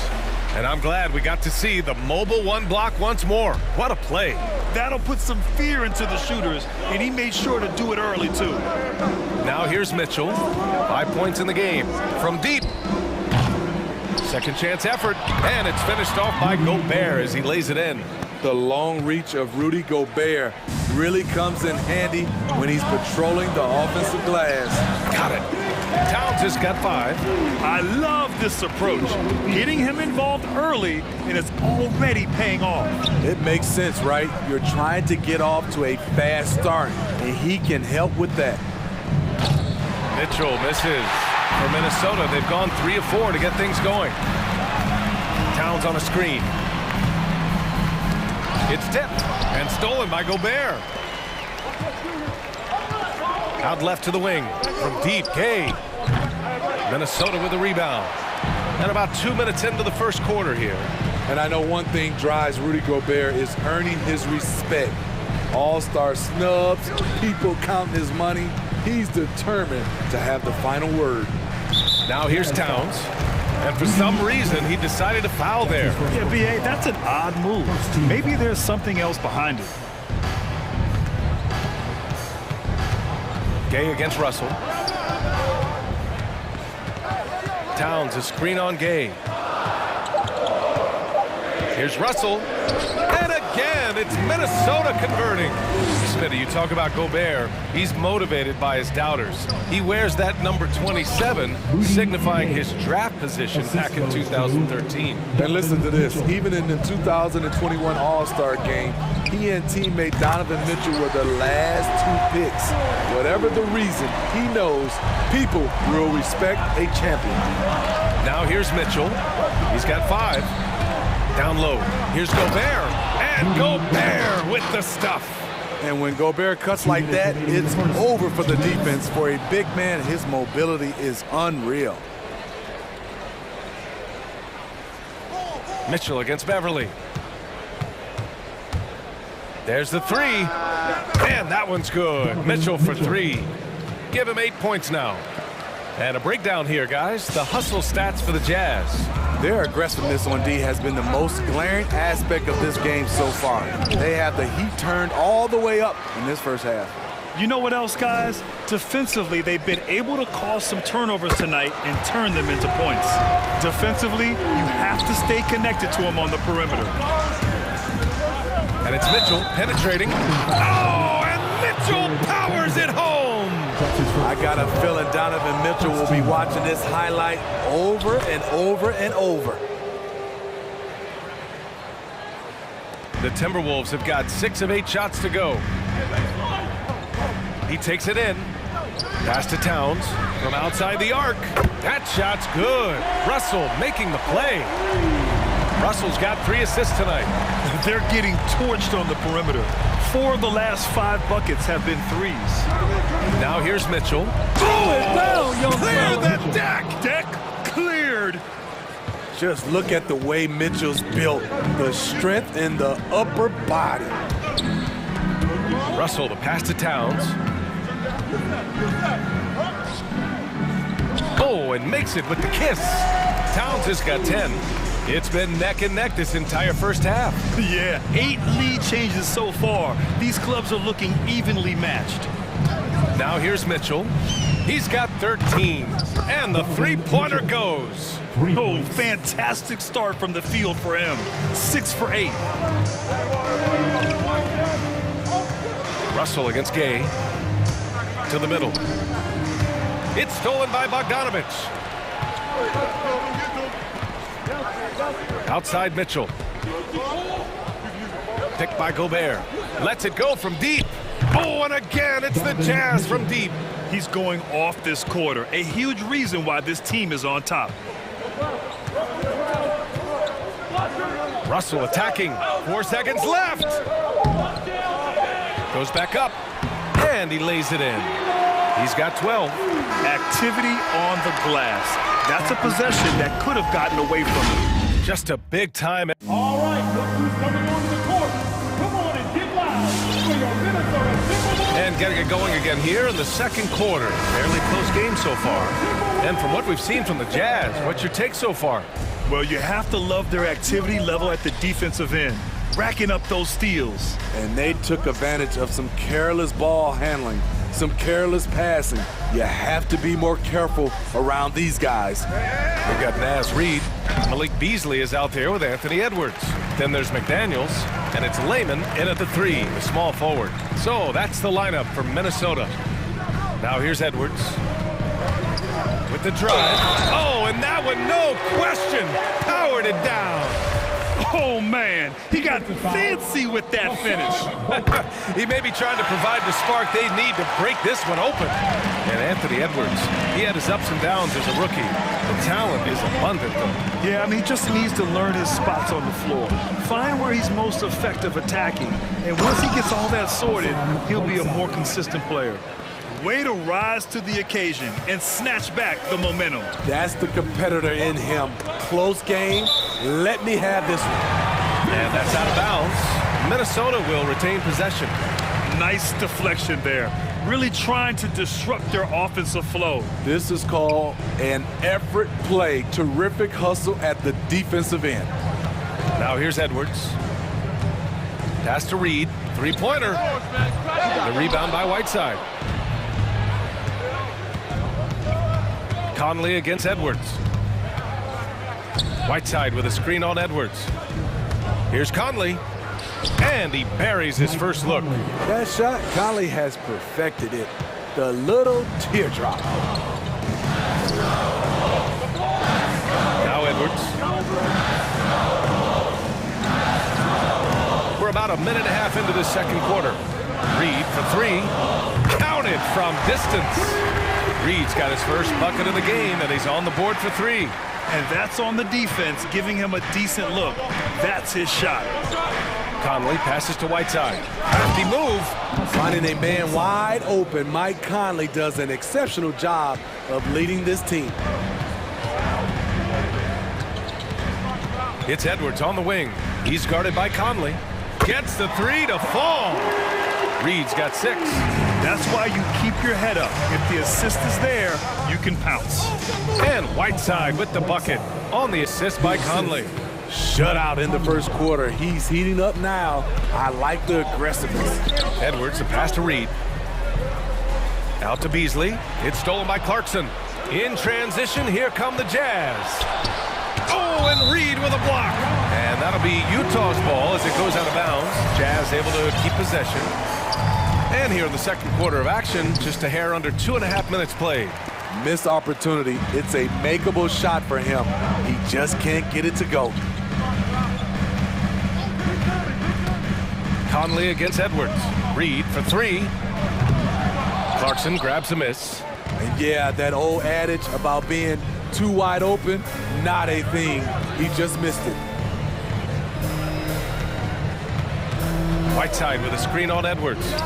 And I'm glad we got to see the mobile 1 block once more. What a play. That'll put some fear into the shooters, and he made sure to do it early, too. Now here's Mitchell. 5 points in the game. From deep. Second chance effort, and it's finished off by Gobert as he lays it in. The long reach of Rudy Gobert really comes in handy when he's patrolling the offensive glass. Got it. Towns has got 5. I love this approach. Getting him involved early, and it's already paying off. It makes sense, right? You're trying to get off to a fast start, and he can help with that. Mitchell misses. For Minnesota, they've gone 3 of 4 to get things going. Towns on a screen. It's tipped and stolen by Gobert. Out left to the wing. From deep, Gay. Minnesota with a rebound. And about 2 minutes into the first quarter here. And I know one thing drives Rudy Gobert is earning his respect. All-star snubs, people counting his money. He's determined to have the final word. Now here's Towns. And for some reason, he decided to foul there. Yeah, B.A., that's an odd move. Maybe there's something else behind it. Gay against Russell. Towns, a screen on Gay. Here's Russell. And again, it's Minnesota converting. Smitty, you talk about Gobert. He's motivated by his doubters. He wears that number 27, signifying his draft position back in 2013. And listen to this. Even in the 2021 All-Star game, he and teammate Donovan Mitchell were the last 2 picks. Whatever the reason, he knows people will respect a champion. Now here's Mitchell. He's got 5. Down low. Here's Gobert. And Gobert with the stuff. And when Gobert cuts like that, it's over for the defense. For a big man, his mobility is unreal. Mitchell against Beverly. There's the 3. And that one's good. Mitchell for 3. Give him 8 points now. And a breakdown here, guys. The hustle stats for the Jazz. Their aggressiveness on D has been the most glaring aspect of this game so far. They have the heat turned all the way up in this first half. You know what else, guys? Defensively, they've been able to cause some turnovers tonight and turn them into points. Defensively, you have to stay connected to them on the perimeter. And it's Mitchell penetrating. Oh, and Mitchell powers it home. I got a feeling Donovan Mitchell will be watching this highlight over and over and over. The Timberwolves have got 6 of 8 shots to go. He takes it in. Pass to Towns from outside the arc. That shot's good. Russell making the play. Russell's got 3 assists tonight. They're getting torched on the perimeter. 4 of the last 5 buckets have been threes. Now here's Mitchell. Throw it down, young Clear fella. the deck. Deck cleared. Just look at the way Mitchell's built. The strength in the upper body. Russell to pass to Towns. Oh, and makes it with the kiss. Towns has got 10. It's been neck and neck this entire first half. Yeah, 8 lead changes so far. These clubs are looking evenly matched. Now here's Mitchell. He's got 13, and the three-pointer goes. Oh, fantastic start from the field for him. 6 for 8. Russell against Gay. To the middle. It's stolen by Bogdanovich. Outside Mitchell. Picked by Gobert. Lets it go from deep. Oh, and again, it's the Jazz from deep. He's going off this quarter. A huge reason why this team is on top. Russell attacking. 4 seconds left. Goes back up. And he lays it in. He's got 12. Activity on the glass. That's a possession that could have gotten away from him. Just a big time. All right, look who's coming onto the court. Come on and get loud for your Minnesota Timberwolves. And getting it going again here in the second quarter. Fairly close game so far. And from what we've seen from the Jazz, what's your take so far? Well, you have to love their activity level at the defensive end, racking up those steals. And they took advantage of some careless ball handling, some careless passing. You have to be more careful around these guys. We've got Naz Reid. Malik Beasley is out there with Anthony Edwards. Then there's McDaniels, and it's Layman in at the 3, the small forward. So that's the lineup for Minnesota. Now here's Edwards. With the drive. Oh, and that one, no question, powered it down. Oh, man, he got fancy with that finish. He may be trying to provide the spark they need to break this one open. And Anthony Edwards, he had his ups and downs as a rookie. The talent is abundant, though. Yeah, I mean, he just needs to learn his spots on the floor. Find where he's most effective attacking. And once he gets all that sorted, he'll be a more consistent player. Way to rise to the occasion and snatch back the momentum. That's the competitor in him. Close game. Let me have this one. And that's out of bounds. Minnesota will retain possession. Nice deflection there. Really trying to disrupt their offensive flow. This is called an effort play. Terrific hustle at the defensive end. Now here's Edwards. Pass to Reid. Three-pointer. The rebound by Whiteside. Conley against Edwards. Whiteside with a screen on Edwards. Here's Conley. And he buries his first look. That shot, Conley has perfected it. The little teardrop. Now Edwards. We're about a minute and a half into the second quarter. Reid for 3. Counted from distance. Reid's got his first bucket of the game, and he's on the board for 3. And that's on the defense, giving him a decent look. That's his shot. Conley passes to Whiteside. Crafty move. Finding a man wide open, Mike Conley does an exceptional job of leading this team. It's Edwards on the wing. He's guarded by Conley. Gets the 3 to fall. Reid's got 6. That's why you keep your head up. If the assist is there, you can pounce. And Whiteside with the bucket on the assist by Conley. Shutout in the first quarter. He's heating up now. I like the aggressiveness. Edwards, the pass to Reid. Out to Beasley. It's stolen by Clarkson. In transition, here come the Jazz. Oh, and Reid with a block. And that'll be Utah's ball as it goes out of bounds. Jazz able to keep possession. And here in the second quarter of action, just a hair under 2.5 minutes played. Missed opportunity. It's a makeable shot for him. He just can't get it to go. Conley against Edwards. Reid for 3. Clarkson grabs a miss. And yeah, that old adage about being too wide open, not a thing. He just missed it. Whiteside with a screen on Edwards. They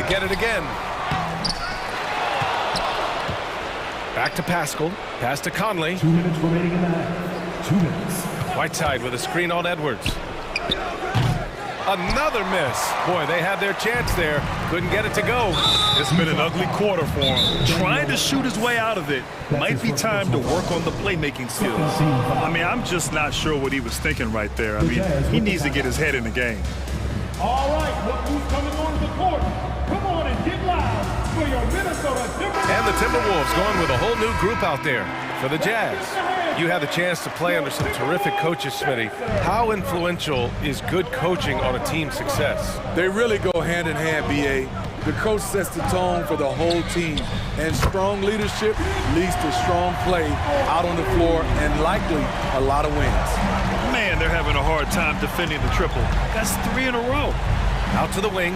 get it again. Back to Pascal. Pass to Conley. 2 minutes remaining in that. 2 minutes. Whiteside with a screen on Edwards. Another miss. Boy, they had their chance there. Couldn't get it to go. It's been an ugly quarter for him. Trying to shoot his way out of it. Might be time to work on the playmaking skills. I mean, I'm just not sure what he was thinking right there. I mean, he needs to get his head in the game. All right, look who's coming on the court. Come on and get loud for your Minnesota Timberwolves. And the Timberwolves going with a whole new group out there for the Jazz. You had the chance to play under some terrific coaches, Smitty. How influential is good coaching on a team's success? They really go hand in hand, B.A. The coach sets the tone for the whole team, and strong leadership leads to strong play out on the floor and likely a lot of wins. Man, they're having a hard time defending the triple. That's 3 in a row. Out to the wing,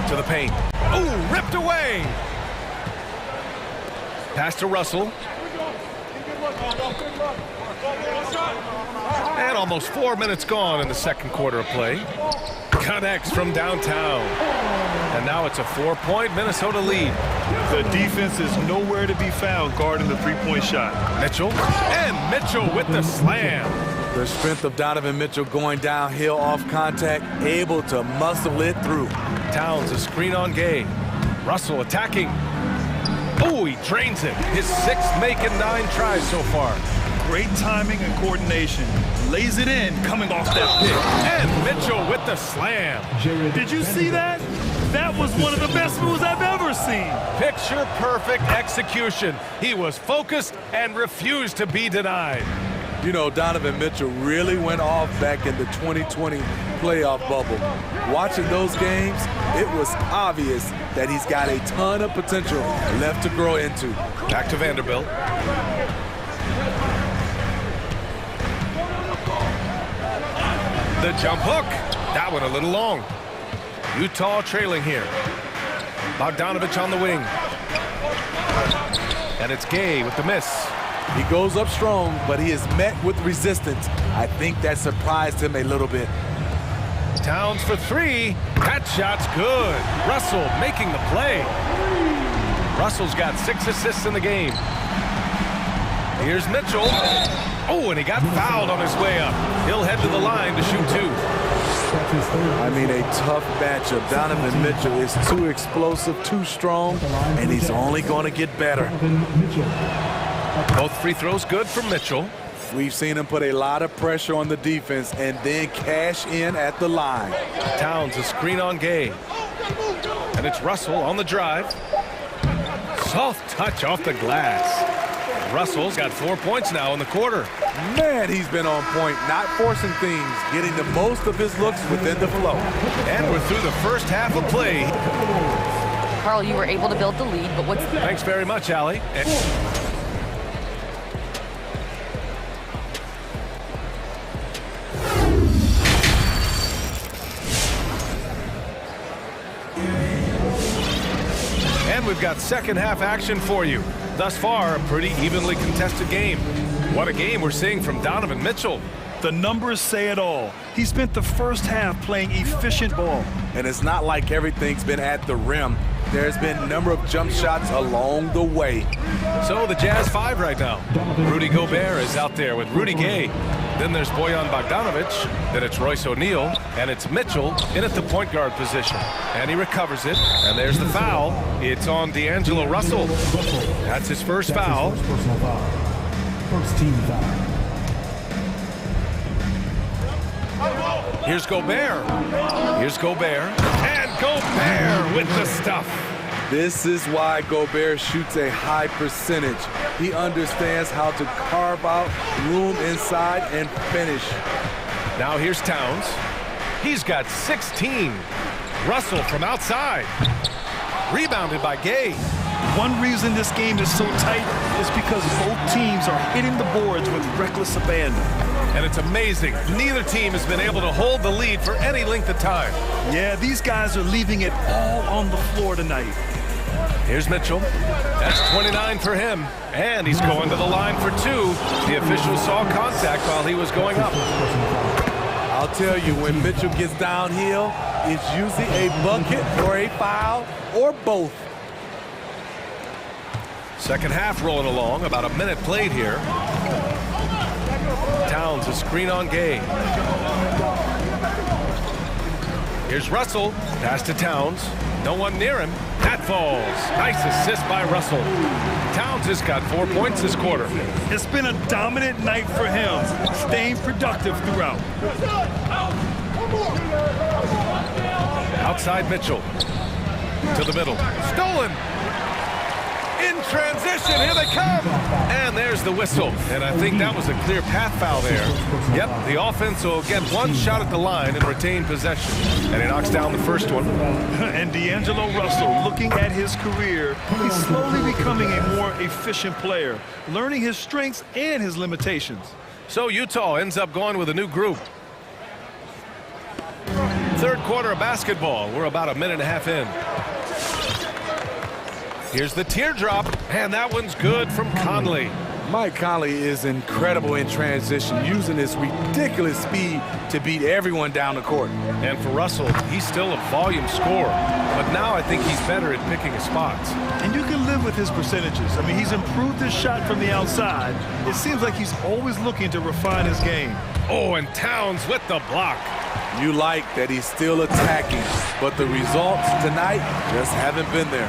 to the paint. Oh, ripped away! Pass to Russell. And almost 4 minutes gone in the second quarter of play. Connects from downtown. And now it's a 4-point Minnesota lead. The defense is nowhere to be found guarding the three-point shot. Mitchell, and Mitchell with the slam. The strength of Donovan Mitchell going downhill off contact, able to muscle it through. Towns, a screen on Gay. Russell attacking. Oh, he drains it. His 6th make in 9 tries so far. Great timing and coordination. Lays it in, coming off that pick. And Mitchell with the slam. Did you see that? That was one of the best moves I've ever seen. Picture perfect execution. He was focused and refused to be denied. You know, Donovan Mitchell really went off back in the 2020 playoff bubble. Watching those games, it was obvious that he's got a ton of potential left to grow into. Back to Vanderbilt. The jump hook. That one a little long. Utah trailing here. Bogdanovich on the wing. And it's Gay with the miss. He goes up strong, but he is met with resistance. I think that surprised him a little bit. Towns for 3. That shot's good. Russell making the play. Russell's got 6 assists in the game. Here's Mitchell. Oh, and he got fouled on his way up. He'll head to the line to shoot 2. I mean, a tough matchup. Donovan Mitchell is too explosive, too strong, and he's only going to get better. Both free throws good from Mitchell. We've seen him put a lot of pressure on the defense and then cash in at the line. Towns, a screen on Gay. And it's Russell on the drive. Soft touch off the glass. Russell's got 4 points now in the quarter. Man, he's been on point, not forcing things, getting the most of his looks within the flow. And we're through the first half of play. Carl, you were able to build the lead, but what's... Thanks very much, Allie. And we've got second half action for you. Thus far, a pretty evenly contested game. What a game we're seeing from Donovan Mitchell. The numbers say it all. He spent the first half playing efficient ball. And it's not like everything's been at the rim. There's been a number of jump shots along the way. So the Jazz 5 right now. Rudy Gobert is out there with Rudy Gay. Then there's Bojan Bogdanovich. Then it's Royce O'Neal. And it's Mitchell in at the point guard position. And he recovers it. And there's the foul. It's on D'Angelo Russell. That's his first foul. First team foul. Here's Gobert. Here's Gobert. And Gobert with the stuff. This is why Gobert shoots a high percentage. He understands how to carve out room inside and finish. Now here's Towns. He's got 16. Russell from outside. Rebounded by Gay. One reason this game is so tight is because both teams are hitting the boards with reckless abandon. And it's amazing. Neither team has been able to hold the lead for any length of time. Yeah, these guys are leaving it all on the floor tonight. Here's Mitchell. That's 29 for him. And he's going to the line for 2. The official saw contact while he was going up. I'll tell you, when Mitchell gets downhill, it's usually a bucket or a foul or both. Second half rolling along, about a minute played here. Towns a screen on Gay. Here's Russell, pass to Towns. No one near him. That falls. Nice assist by Russell. Towns has got 4 points this quarter. It's been a dominant night for him, staying productive throughout. Outside Mitchell. To the middle. Stolen. In transition, here they come. And there's the whistle. And I think that was a clear path foul there. Yep, the offense will get one shot at the line and retain possession. And he knocks down the first one. And D'Angelo Russell, looking at his career, he's slowly becoming a more efficient player, learning his strengths and his limitations. So Utah ends up going with a new group. Third quarter of basketball. We're about a minute and a half in. Here's the teardrop, and that one's good from Conley. Mike Conley is incredible in transition, using his ridiculous speed to beat everyone down the court. And for Russell, he's still a volume scorer, but now I think he's better at picking his spots. And you can live with his percentages. I mean, he's improved his shot from the outside. It seems like he's always looking to refine his game. Oh, and Towns with the block. You like that he's still attacking, but the results tonight just haven't been there.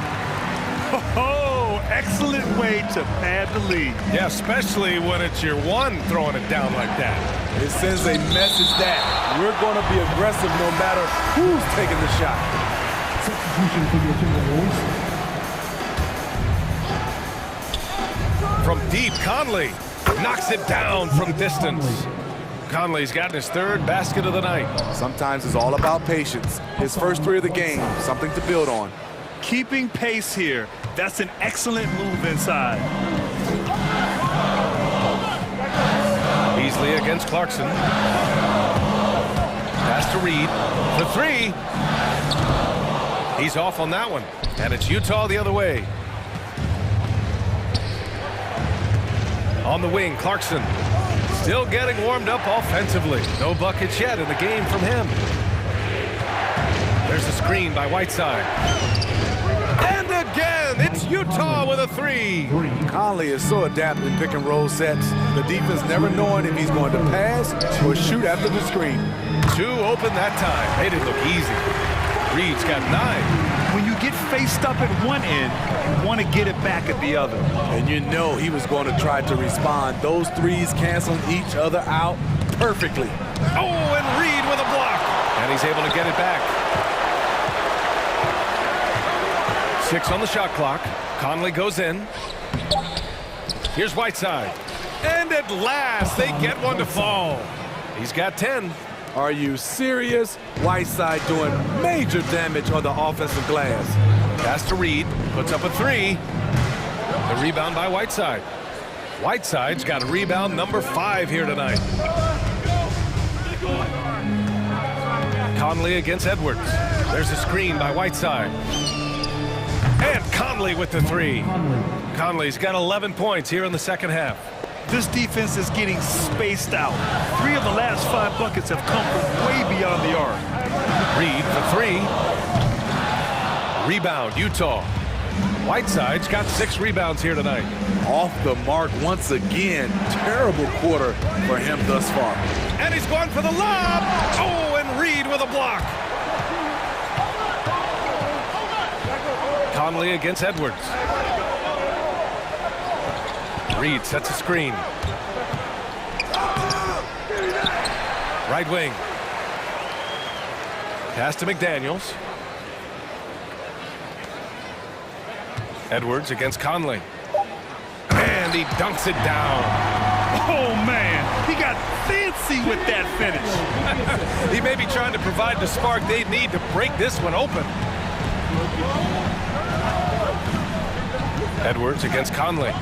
Oh, excellent way to pad the lead. Yeah, especially when it's your one throwing it down like that. It sends a message that we're going to be aggressive no matter who's taking the shot. From deep, Conley knocks it down from distance. Conley's gotten his third basket of the night. Sometimes it's all about patience. His first three of the game, something to build on. Keeping pace here. That's an excellent move inside. Beasley against Clarkson. Pass to Reed. The three. He's off on that one. And it's Utah the other way. On the wing, Clarkson. Still getting warmed up offensively. No buckets yet in the game from him. There's a screen by Whiteside. And again, it's Utah with a three. Conley is so adept in pick and roll sets. The defense never knowing if he's going to pass or shoot after the screen. Two open that time. Made it look easy. Reed's got 9. When you get faced up at one end, you want to get it back at the other. And you know he was going to try to respond. Those threes canceling each other out perfectly. Oh, and Reed with a block. And he's able to get it back. 6 on the shot clock. Conley goes in. Here's Whiteside. And at last, they get one to fall. He's got 10. Are you serious? Whiteside doing major damage on the offensive glass. Pass to Reed. Puts up a 3. The rebound by Whiteside. Whiteside's got rebound number 5 here tonight. Conley against Edwards. There's a screen by Whiteside. And Conley with the 3. Conley's got 11 points here in the second half. This defense is getting spaced out. 3 of the last 5 buckets have come from way beyond the arc. Reed for 3. Rebound, Utah. Whiteside's got 6 rebounds here tonight. Off the mark once again. Terrible quarter for him thus far. And he's going for the lob. Oh, and Reed with a block. Conley against Edwards. Reed sets a screen. Right wing. Pass to McDaniels. Edwards against Conley. And he dunks it down. Oh, man. He got fancy with that finish. He may be trying to provide the spark they need to break this one open. Edwards against Conley.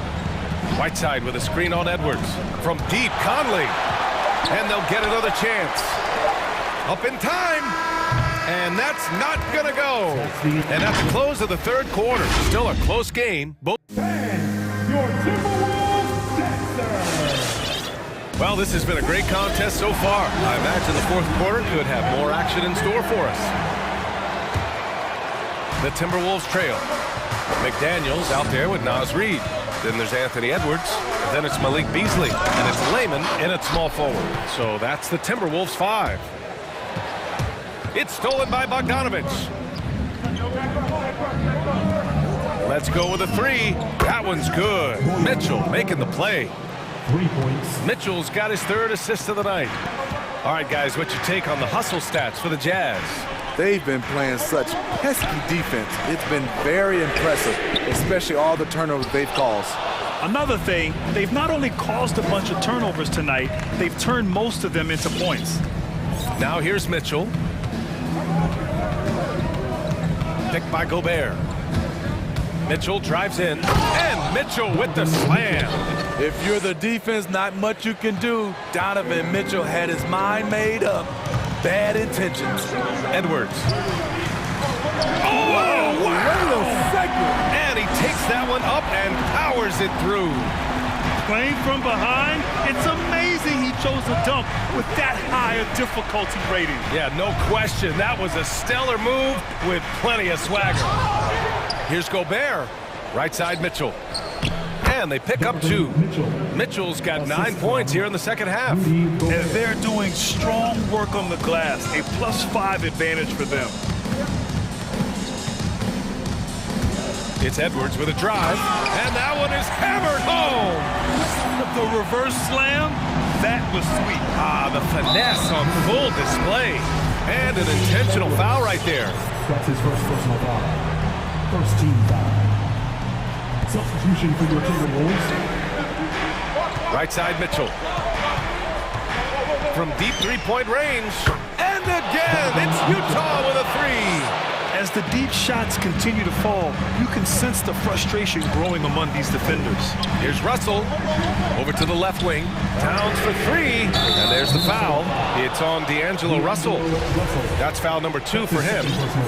Whiteside with a screen on Edwards. From deep, Conley. And they'll get another chance. Up in time. And that's not going to go. And at the close of the third quarter, still a close game. Your Timberwolves dancer. Well, this has been a great contest so far. I imagine the fourth quarter could have more action in store for us. The Timberwolves trail. McDaniels out there with Naz Reid. Then there's Anthony Edwards. Then it's Malik Beasley. And it's Layman in at small forward. So that's the Timberwolves 5. It's stolen by Bogdanovich. Let's go with a 3. That one's good. Mitchell making the play. 3 points. Mitchell's got his 3rd assist of the night. All right, guys, what's your take on the hustle stats for the Jazz? They've been playing such pesky defense. It's been very impressive, especially all the turnovers they've caused. Another thing, they've not only caused a bunch of turnovers tonight, they've turned most of them into points. Now here's Mitchell. Picked by Gobert. Mitchell drives in, and Mitchell with the slam. If you're the defense, not much you can do. Donovan Mitchell had his mind made up. Bad intentions. Edwards. Oh, wow. Wait a second. And he takes that one up and powers it through. Playing from behind, it's amazing he chose a dunk with that high a difficulty rating. Yeah, no question. That was a stellar move with plenty of swagger. Here's Gobert. Right side Mitchell. And they pick up 2. Mitchell's got 9 points here in the second half. And they're doing strong work on the glass. A +5 advantage for them. It's Edwards with a drive. And that one is hammered home. The reverse slam, that was sweet. Ah, the finesse on full display. And an intentional foul right there. That's his first personal foul. First team foul. Substitution for your Timberwolves. Right side Mitchell. From deep 3-point range. And again, it's Utah with a 3. As the deep shots continue to fall, you can sense the frustration growing among these defenders. Here's Russell. Over to the left wing. Towns for 3. And there's the foul. It's on D'Angelo Russell. That's foul number 2 for him.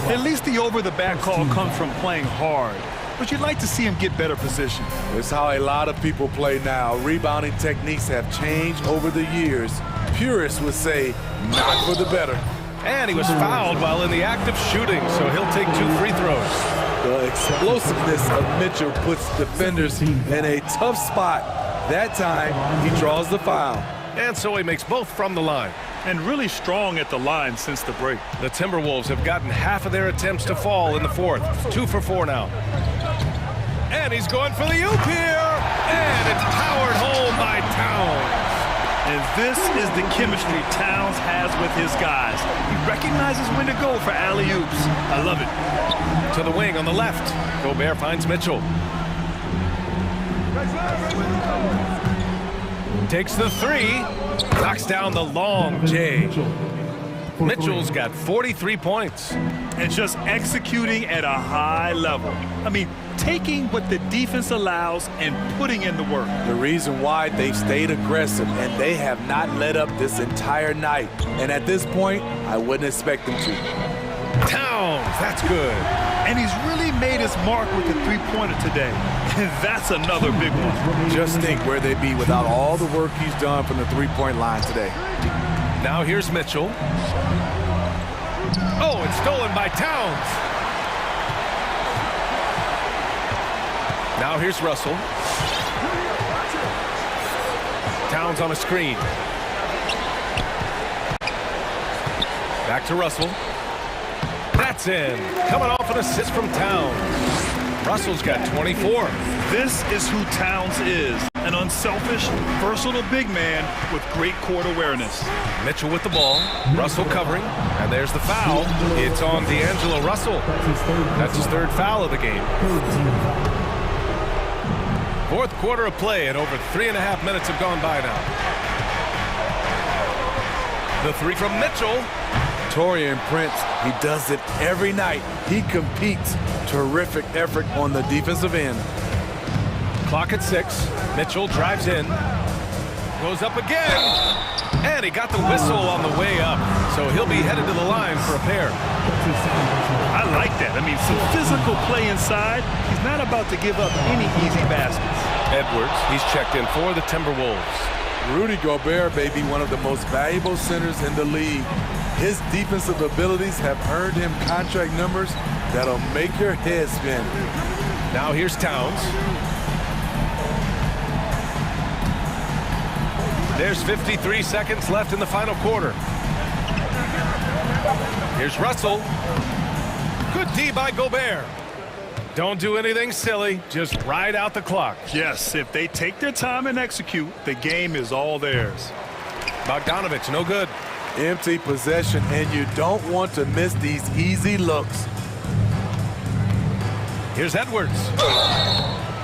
At least the over-the-back call comes from playing hard. But you'd like to see him get better position. It's how a lot of people play now. Rebounding techniques have changed over the years. Purists would say, not for the better. And he was fouled while in the act of shooting, so he'll take 2 free throws. The explosiveness of Mitchell puts defenders in a tough spot. That time, he draws the foul. And so he makes both from the line. And really strong at the line since the break. The Timberwolves have gotten half of their attempts to fall in the fourth. 2 for 4 now. And he's going for the oop here. And it's powered home by Towns. And this is the chemistry Towns has with his guys. He recognizes when to go for alley-oops. I love it. To the wing on the left. Gobert finds Mitchell. Takes the 3. Knocks down the long J. Mitchell's got 43 points. And just executing at a high level. I mean, taking what the defense allows and putting in the work. The reason why they've stayed aggressive and they have not let up this entire night. And at this point, I wouldn't expect them to. Towns, that's good. And he's really made his mark with the 3-pointer today. And that's another big one. Just think where they'd be without all the work he's done from the 3-point line today. Now here's Mitchell. Oh, it's stolen by Towns. Now here's Russell. Towns on a screen. Back to Russell. That's in. Coming off an assist from Towns. Russell's got 24. This is who Towns is. An unselfish, versatile big man with great court awareness. Mitchell with the ball. Russell covering. And there's the foul. It's on D'Angelo Russell. That's his 3rd foul of the game. Fourth quarter of play, and over 3.5 minutes have gone by now. The 3 from Mitchell. Taurean Prince, he does it every night. He competes. Terrific effort on the defensive end. Clock at 6. Mitchell drives in. Goes up again. And he got the whistle on the way up. So he'll be headed to the line for a pair. I like that. I mean, some physical play inside. He's not about to give up any easy baskets. Edwards, he's checked in for the Timberwolves. Rudy Gobert may be one of the most valuable centers in the league. His defensive abilities have earned him contract numbers that'll make your head spin. Now here's Towns. There's 53 seconds left in the final quarter. Here's Russell. Good D by Gobert. Don't do anything silly, just ride out the clock. Yes, if they take their time and execute, the game is all theirs. Bogdanovich, no good. Empty possession, and you don't want to miss these easy looks. Here's Edwards.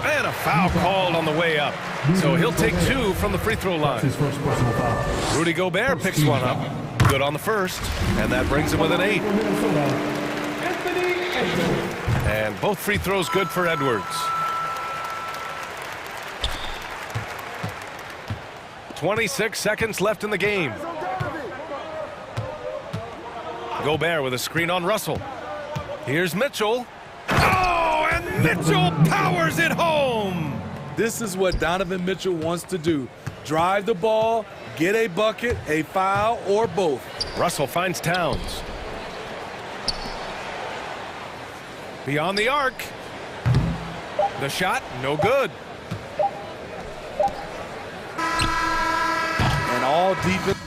And a foul called on the way up. So he'll take 2 from the free throw line. Rudy Gobert picks one up. Good on the first, and that brings him with an 8. And both free throws good for Edwards. 26 seconds left in the game. Gobert with a screen on Russell. Here's Mitchell. Oh, and Mitchell powers it home. This is what Donovan Mitchell wants to do. Drive the ball, get a bucket, a foul, or both. Russell finds Towns. Beyond the arc. The shot, no good. And all defense.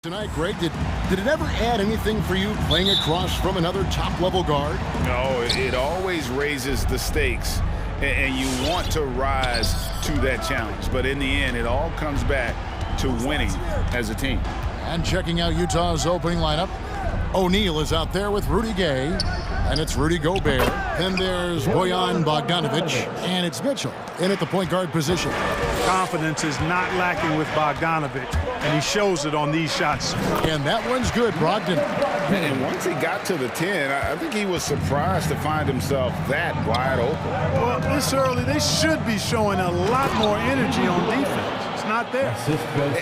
Tonight, Greg, did it ever add anything for you playing across from another top-level guard? No, it always raises the stakes, and you want to rise to that challenge. But in the end, it all comes back to winning as a team. And checking out Utah's opening lineup, O'Neal is out there with Rudy Gay, and it's Rudy Gobert. Then there's Bojan Bogdanovic, and it's Mitchell in at the point guard position. Confidence is not lacking with Bogdanovic, and he shows it on these shots. And that one's good, Brogdon. And once he got to the 10, I think he was surprised to find himself that wide open. Well, this early, they should be showing a lot more energy on defense. It's not there.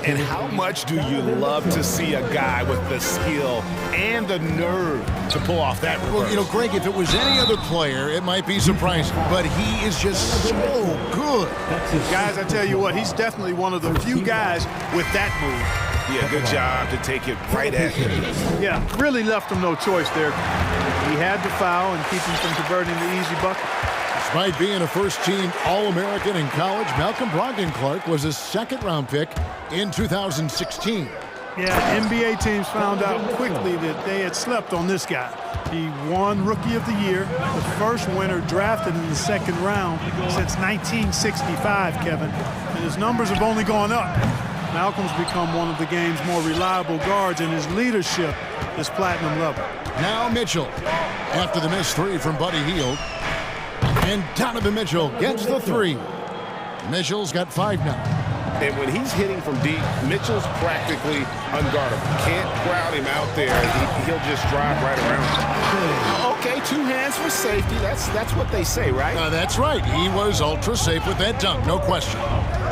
And how much do you love to see a guy with the skill and the nerve to pull off that reverse? Well, you know, Greg, if it was any other player, it might be surprising, but he is just so good. Guys, I tell you what, he's definitely one of the few guys with that move. Yeah, good job to take it right at him. Yeah, really left him no choice there. He had to foul and keep him from converting the easy bucket. Despite being a first-team All-American in college, Malcolm Brogdon Clark was a second-round pick in 2016. Yeah, NBA teams found out quickly that they had slept on this guy. He won Rookie of the Year, the first winner drafted in the second round since 1965, Kevin. And his numbers have only gone up. Malcolm's become one of the game's more reliable guards, and his leadership is platinum level. Now Mitchell, after the missed three from Buddy Hield. And Donovan Mitchell gets the three. Mitchell's got 5 now. And when he's hitting from deep, Mitchell's practically unguardable. Can't crowd him out there. He'll just drive right around him. Okay, 2 hands for safety. That's what they say, right? That's right. He was ultra safe with that dunk, no question.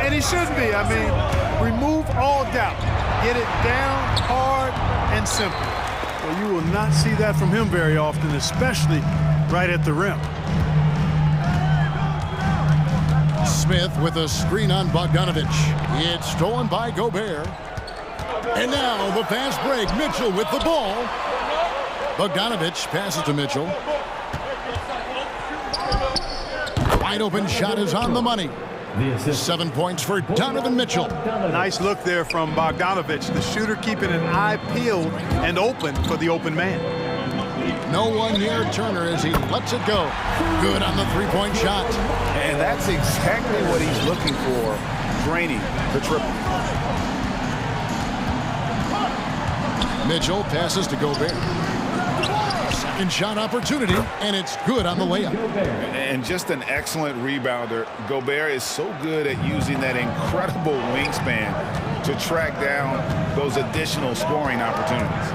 And he should be. I mean, remove all doubt. Get it down, hard, and simple. Well, you will not see that from him very often, especially right at the rim. Smith with a screen on Bogdanovic. It's stolen by Gobert. And now the fast break. Mitchell with the ball. Bogdanovic passes to Mitchell. Wide open shot is on the money. 7 points for Donovan Mitchell. Nice look there from Bogdanovic. The shooter keeping an eye peeled and open for the open man. No one near Turner as he lets it go. Good on the three-point shot. And that's exactly what he's looking for, draining the triple. Mitchell passes to Gobert. Second shot opportunity, and it's good on the layup. And just an excellent rebounder. Gobert is so good at using that incredible wingspan to track down those additional scoring opportunities.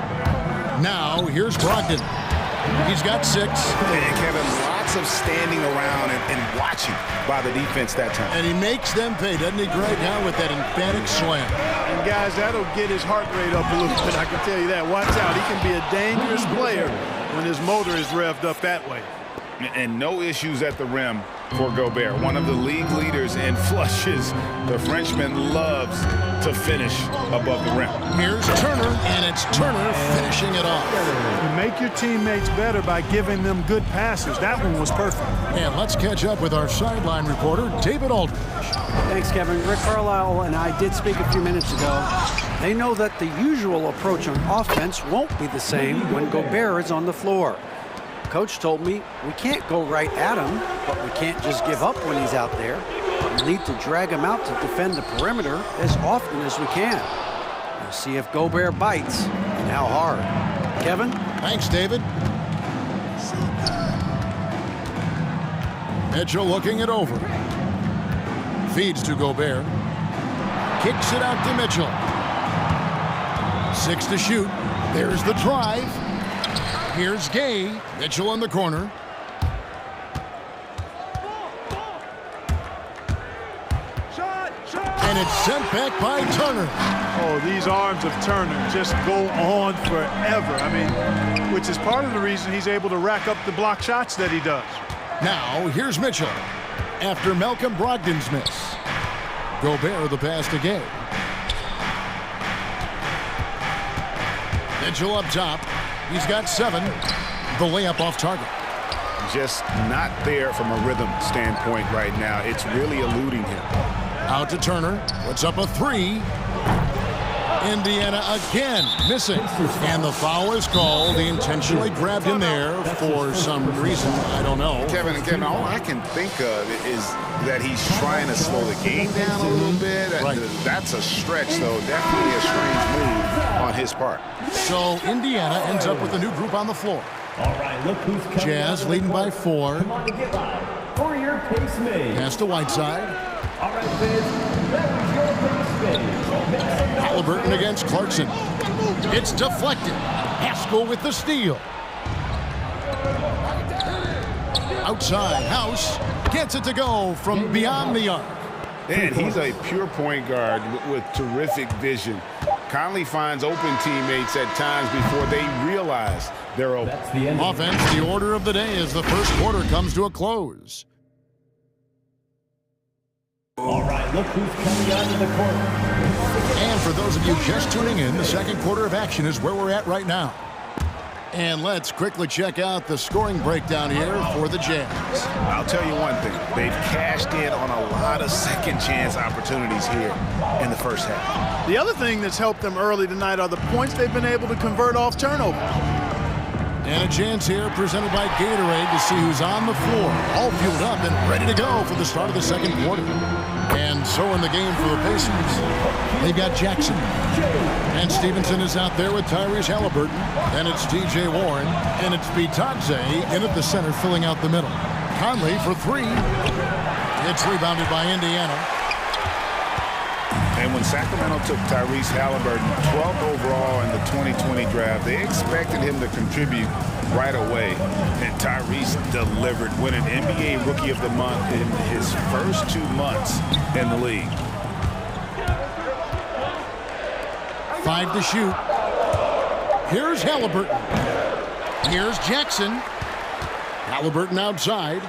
Now, here's Brogdon. He's got 6. And Kevin, lots of standing around and watching by the defense that time. And he makes them pay, doesn't he, Greg, now with that emphatic slam. And guys, that'll get his heart rate up a little bit, I can tell you that. Watch out, he can be a dangerous player when his motor is revved up that way. And no issues at the rim for Gobert. One of the league leaders in flushes. The Frenchman loves to finish above the rim. Here's Turner, and it's Turner finishing it off. You make your teammates better by giving them good passes. That one was perfect. And let's catch up with our sideline reporter, David Aldridge. Thanks, Kevin. Rick Carlisle and I did speak a few minutes ago. They know that the usual approach on offense won't be the same when Gobert is on the floor. Coach told me we can't go right at him, but we can't just give up when he's out there. We need to drag him out to defend the perimeter as often as we can. We'll see if Gobert bites and how hard. Kevin? Thanks, David. Mitchell looking it over. Feeds to Gobert. Kicks it out to Mitchell. 6 to shoot. There's the drive. Here's Gay. Mitchell in the corner. And it's sent back by Turner. Oh, these arms of Turner just go on forever. I mean, which is part of the reason he's able to rack up the block shots that he does. Now, here's Mitchell. After Malcolm Brogdon's miss. Gobert the pass to Gay. Mitchell up top. He's got 7. The layup off target. Just not there from a rhythm standpoint right now. It's really eluding him. Out to Turner. Puts up a 3. Indiana again missing. And the foul is called. He intentionally grabbed him there for some reason. I don't know. Kevin, all I can think of is that he's trying to slow the game down a little bit. Right. That's a stretch, though. Definitely a strange move on his part. So Indiana ends up with a new group on the floor. All right, look who's coming. Jazz leading by 4. Come on to get live for your pace made. Pass to Whiteside. All right, Fizz, that was your pace made. Halliburton against Clarkson. It's deflected. Haskell with the steal. Outside, House gets it to go from beyond the arc. And he's a pure point guard with terrific vision. Conley finds open teammates at times before they realize they're open. Offense, the order of the day as the first quarter comes to a close. All right, look who's coming onto the court. And for those of you just tuning in, the second quarter of action is where we're at right now. And let's quickly check out the scoring breakdown here for the Jazz. I'll tell you one thing. They've cashed in on a lot of second chance opportunities here in the first half. The other thing that's helped them early tonight are the points they've been able to convert off turnover. And a chance here presented by Gatorade to see who's on the floor, all fueled up and ready to go for the start of the second quarter. And so in the game for the Pacers, they've got Jackson. And Stevenson is out there with Tyrese Halliburton. And it's T.J. Warren. And it's Bitadze in at the center filling out the middle. Conley for 3. It's rebounded by Indiana. And when Sacramento took Tyrese Halliburton 12th overall in the 2020 draft, they expected him to contribute right away. And Tyrese delivered, winning NBA Rookie of the Month in his first 2 months in the league. 5 to shoot. Here's Halliburton. Here's Jackson. Halliburton outside.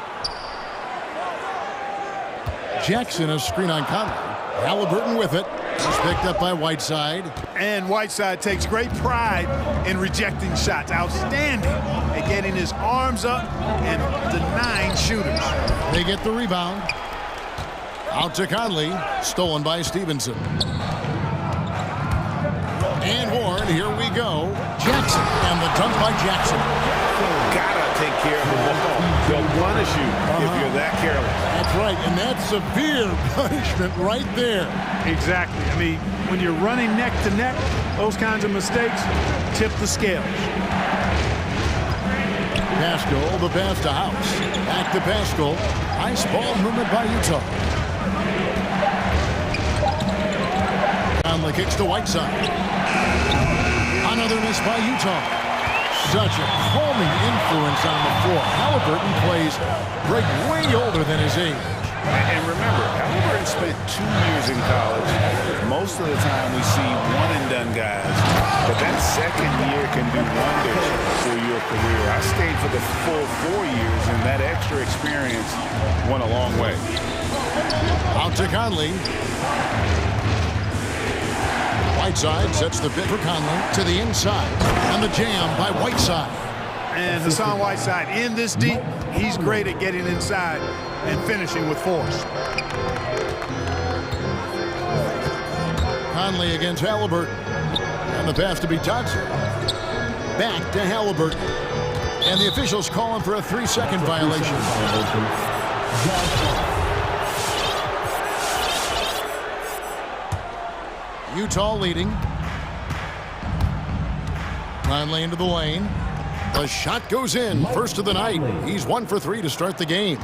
Jackson a screen on Conley. Halliburton with it. He's picked up by Whiteside. And Whiteside takes great pride in rejecting shots. Outstanding at getting his arms up and denying shooters. They get the rebound. Out to Conley. Stolen by Stevenson. And Warren, here we go. Jackson, and the dunk by Jackson. Gotta take care of the ball. They'll punish you if you're that careless. That's right, and that's severe punishment right there. Exactly. I mean, when you're running neck to neck, those kinds of mistakes tip the scales. Pascal, the pass to House. Back to Pascal. Nice ball movement by Utah. Conley kicks to Whiteside. Another miss by Utah. Such a calming influence on the floor. Halliburton plays Greg way older than his age. And remember, Halliburton spent 2 years in college. Most of the time we see one-and-done guys. But that second year can do wonders for your career. I stayed for the full 4 years, and that extra experience went a long way. Out to Conley. Whiteside sets the bid for Conley to the inside. And the jam by Whiteside. And Hassan Whiteside in this deep, he's great at getting inside and finishing with force. Conley against Halliburton. And the pass to Bitadze. Back to Halliburton. And the officials call him for a 3-second violation. Utah leading. Conley into the lane. The shot goes in. First of the night. He's 1 for 3 to start the game.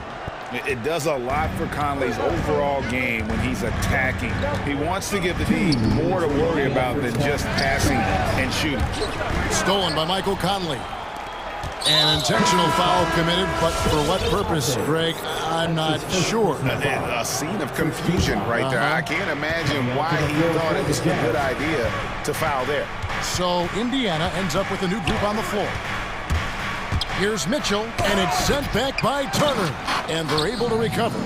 It does a lot for Conley's overall game when he's attacking. He wants to give the team more to worry about than just passing and shooting. Stolen by Michael Conley. An intentional foul committed, but for what purpose, Greg? I'm not sure. A scene of confusion right there. I can't imagine why he thought it was a good idea to foul there. So Indiana ends up with a new group on the floor. Here's Mitchell, and it's sent back by Turner. And they're able to recover.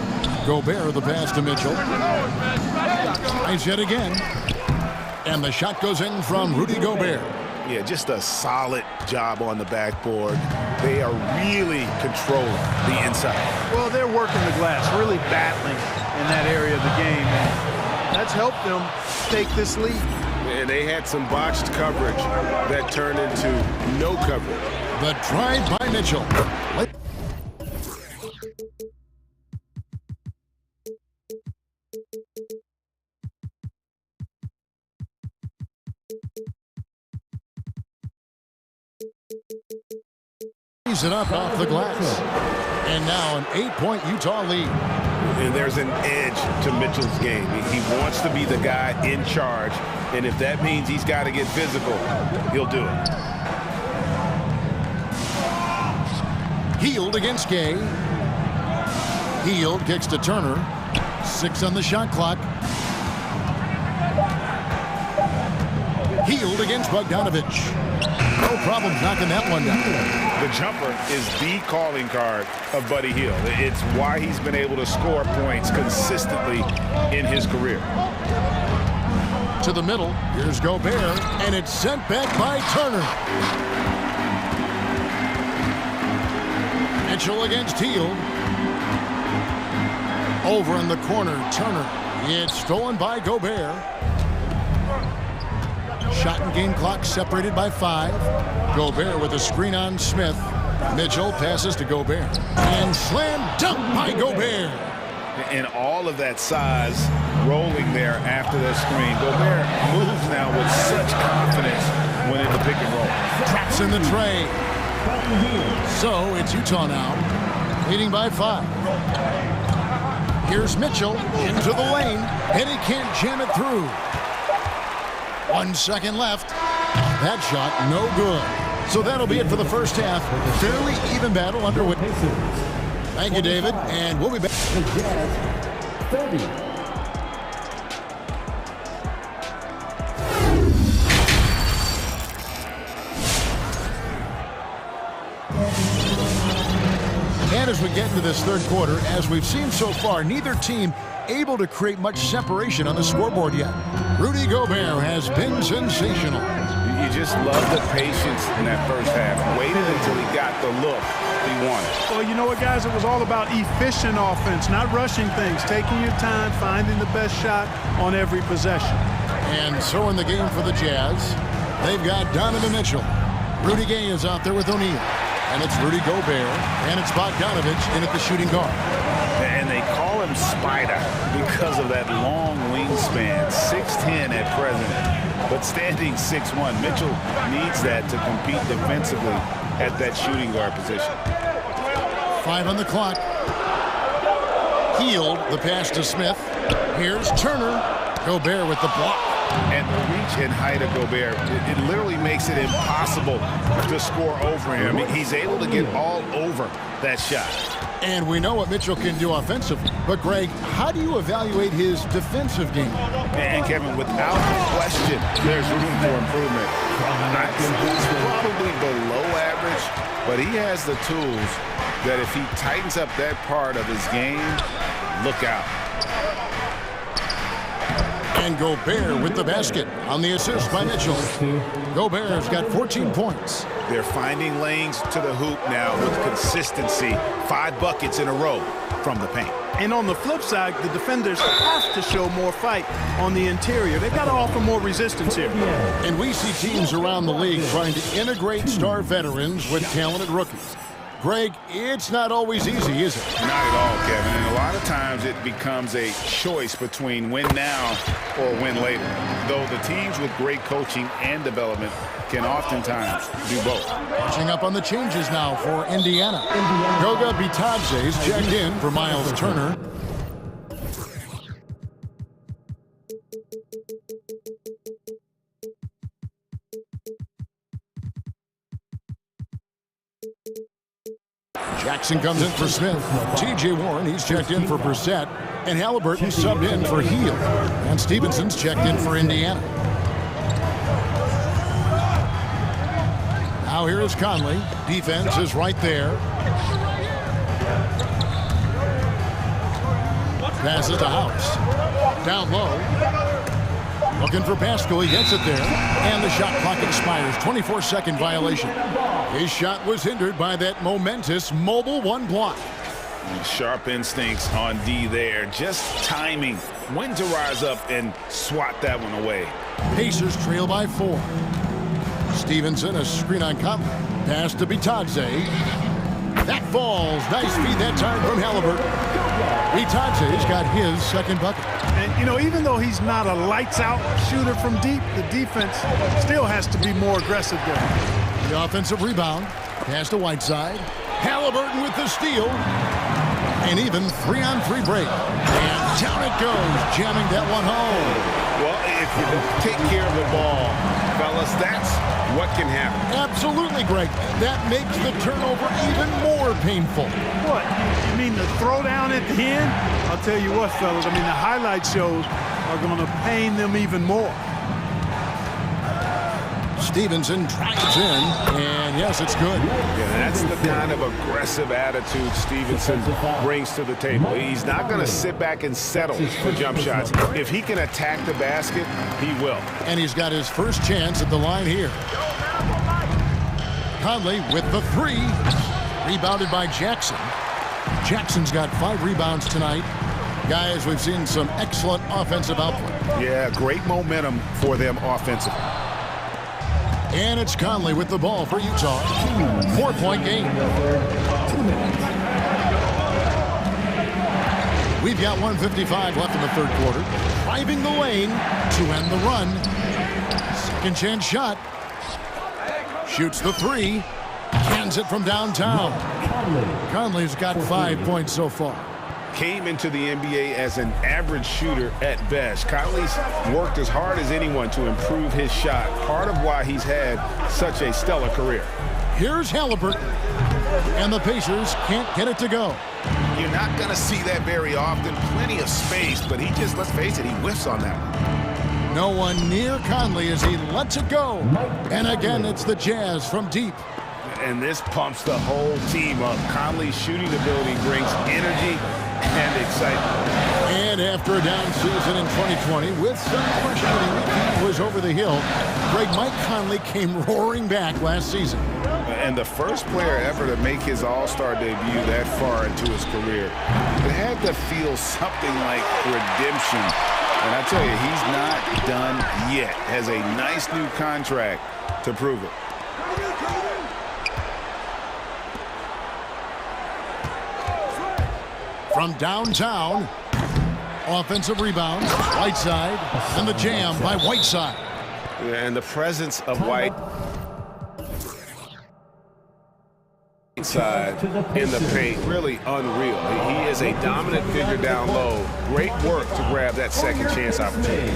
Gobert the pass to Mitchell. Tries yet again. And the shot goes in from Rudy Gobert. Yeah, just a solid job on the backboard. They are really controlling the inside. Well, they're working the glass, really battling in that area of the game. And that's helped them take this lead. And they had some botched coverage that turned into no coverage. The drive by Mitchell. It up off the glass. And now an 8-point Utah lead. And there's an edge to Mitchell's game. He wants to be the guy in charge, and if that means he's got to get physical, he'll do it. Hield against Gay. Hield kicks to Turner. 6 on the shot clock. Hield against Bogdanovich. No problem knocking that one down. The jumper is the calling card of Buddy Hield. It's why he's been able to score points consistently in his career. To the middle, here's Gobert, and it's sent back by Turner. Mitchell against Hield. Over in the corner, Turner. It's stolen by Gobert. Shot and game clock separated by 5. Gobert with a screen on Smith. Mitchell passes to Gobert. And slam dunk by Gobert. And all of that size rolling there after that screen. Gobert moves now with such confidence when in the pick and roll. Traps in the tray. So it's Utah now, leading by 5. Here's Mitchell into the lane, and he can't jam it through. 1 second left. That shot, no good. So that'll be it for the first half. Fairly even battle underway. Thank you, David, and we'll be back. The Jazz, 30. And as we get into this third quarter, as we've seen so far, neither team able to create much separation on the scoreboard yet. Rudy Gobert has been sensational. You just love the patience in that first half. Waited until he got the look he wanted. Well, you know what, guys? It was all about efficient offense, not rushing things, taking your time, finding the best shot on every possession. And so in the game for the Jazz, they've got Donovan Mitchell. Rudy Gay is out there with O'Neal. And it's Rudy Gobert, and it's Bogdanovich in at the shooting guard. And they call him Spider because of that long wingspan, 6'10" at present, but standing 6'1". Mitchell needs that to compete defensively at that shooting guard position. 5 on the clock. Hield, the pass to Smith. Here's Turner. Gobert with the block. And the reach and height of Gobert, it literally makes it impossible to score over him. He's able to get all over that shot. And we know what Mitchell can do offensively. But, Greg, how do you evaluate his defensive game? And, Kevin, without question, there's room for improvement. He's probably below average, but he has the tools that if he tightens up that part of his game, look out. And Gobert with the basket on the assist by Mitchell. Gobert's got 14 points. They're finding lanes to the hoop now with consistency. 5 buckets in a row from the paint. And on the flip side, the defenders have to show more fight on the interior. They've got to offer more resistance here. And we see teams around the league trying to integrate star veterans with talented rookies. Greg, it's not always easy, is it? Not at all, Kevin. And a lot of times it becomes a choice between win now or win later. Though the teams with great coaching and development can oftentimes do both. Catching up on the changes now for Indiana. Goga Bitadze's checked in for Miles Turner. Jackson comes in for Smith. T.J. Warren, he's checked in for Brissett. And Halliburton subbed in for Hield. And Stevenson's checked in for Indiana. Now here is Conley. Defense is right there. Passes to House. Down low. Looking for Pascal. He gets it there. And the shot clock expires. 24-second violation. His shot was hindered by that momentous mobile 1 block. Sharp instincts on D there. Just timing when to rise up and swat that one away. Pacers trail by 4. Stevenson, a screen on Conley. Pass to Bitadze. That falls. Nice feed that time from Halliburton. Bitadze's got his second bucket. And, you know, even though he's not a lights-out shooter from deep, the defense still has to be more aggressive there. The offensive rebound. Pass to Whiteside. Halliburton with the steal. And even 3-on-3 break. And down it goes, jamming that one home. Well, if you take care of the ball, fellas, that's what can happen. Absolutely, Greg. That makes the turnover even more painful. What? You mean the throwdown at the end? I'll tell you what, fellas. I mean, the highlight shows are going to pain them even more. Stevenson drives in, and yes, it's good. Yeah, that's the kind of aggressive attitude Stevenson brings to the table. He's not going to sit back and settle for jump shots. If he can attack the basket, he will. And he's got his first chance at the line here. Conley with the 3. Rebounded by Jackson. Jackson's got 5 rebounds tonight. Guys, we've seen some excellent offensive output. Yeah, great momentum for them offensively. And it's Conley with the ball for Utah. 4-point game. We've got 1:55 left in the third quarter. Driving the lane to end the run. Second chance shot. Shoots the 3. Cans it from downtown. Conley's got 5 points so far. Came into the NBA as an average shooter at best. Conley's worked as hard as anyone to improve his shot, part of why he's had such a stellar career. Here's Halliburton, and the Pacers can't get it to go. You're not going to see that very often. Plenty of space, but he just, let's face it, he whiffs on that one. No one near Conley as he lets it go. And again, it's the Jazz from deep. And this pumps the whole team up. Conley's shooting ability brings energy and excitement. And after a down season in 2020, with some questioning, he was over the hill. Mike Conley came roaring back last season. And the first player ever to make his All-Star debut that far into his career. It had to feel something like redemption. And I tell you, he's not done yet. Has a nice new contract to prove it. From downtown, offensive rebound, Whiteside, and the jam by Whiteside. And the presence of White side in the paint, really unreal. He is a dominant figure down low. Great work to grab that second chance opportunity.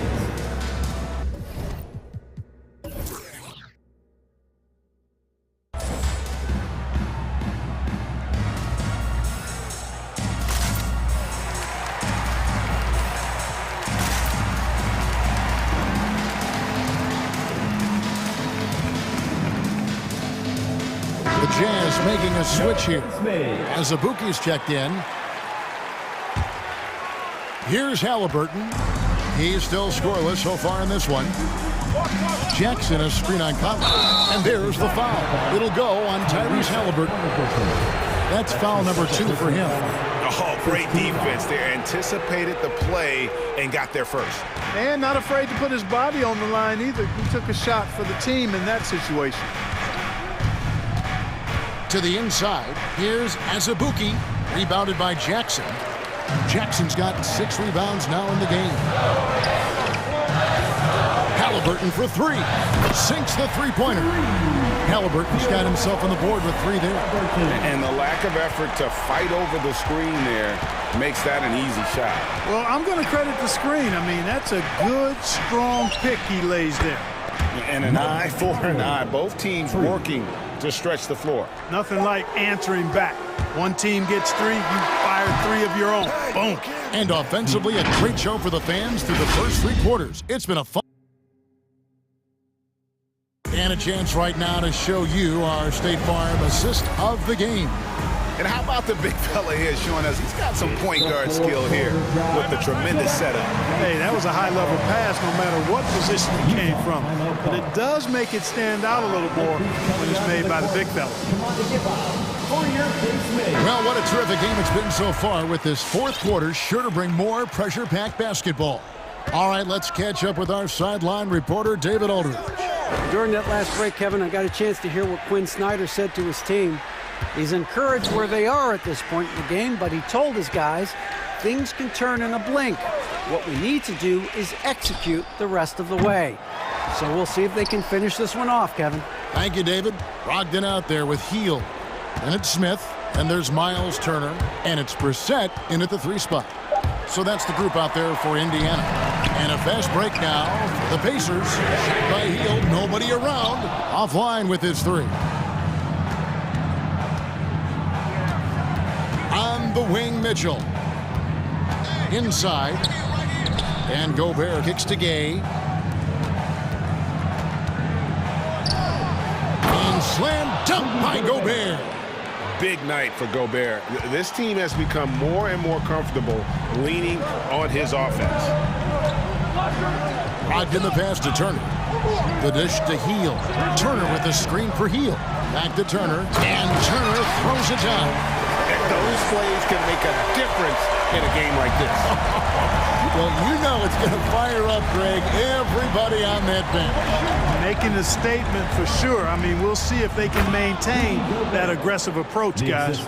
Jazz making a switch here as Abuki's checked in. Here's Halliburton. He's still scoreless so far in this one. Jackson a screen on Conley. And there's the foul. It'll go on Tyrese Halliburton. That's foul number 2 for him. Oh, great defense there. Anticipated the play and got there first. And not afraid to put his body on the line either. He took a shot for the team in that situation. To the inside, here's Azubuike, rebounded by Jackson. Jackson's got 6 rebounds now in the game. Halliburton for 3. Sinks the three-pointer. Halliburton's got himself on the board with 3 there. And the lack of effort to fight over the screen there makes that an easy shot. Well, I'm going to credit the screen. I mean, that's a good, strong pick he lays there. And an eye for an eye. Both teams working to stretch the floor. Nothing like answering back. One team gets 3, you fire 3 of your own. Boom. And offensively, a great show for the fans through the first 3 quarters. It's been a fun. And a chance right now to show you our State Farm assist of the game. And how about the big fella here showing us he's got some point guard skill here with the tremendous setup. Hey, that was a high-level pass no matter what position it came from. But it does make it stand out a little more when it's made by the big fella. for your base man. Well, what a terrific game it's been so far, with this fourth quarter sure to bring more pressure-packed basketball. All right, let's catch up with our sideline reporter, David Aldridge. During that last break, Kevin, I got a chance to hear what Quinn Snyder said to his team. He's encouraged where they are at this point in the game, but he told his guys things can turn in a blink. What we need to do is execute the rest of the way. So we'll see if they can finish this one off, Kevin. Thank you, David. Brogdon out there with Heel. And it's Smith. And there's Miles Turner. And it's Brissett in at the 3 spot. So that's the group out there for Indiana. And a fast break now for the Pacers. Shot by Heel. Nobody around. Offline with his 3. On the wing, Mitchell. Inside. And Gobert kicks to Gay. And slam dunk by Gobert. Big night for Gobert. This team has become more and more comfortable leaning on his offense. Brogdon the pass to Turner. The dish to Heel. Turner with the screen for Heel. Back to Turner. And Turner throws it down. Those plays can make a difference in a game like this. Well, you know it's going to fire up, Greg, everybody on that bench. Making a statement for sure. I mean, we'll see if they can maintain that aggressive approach, guys.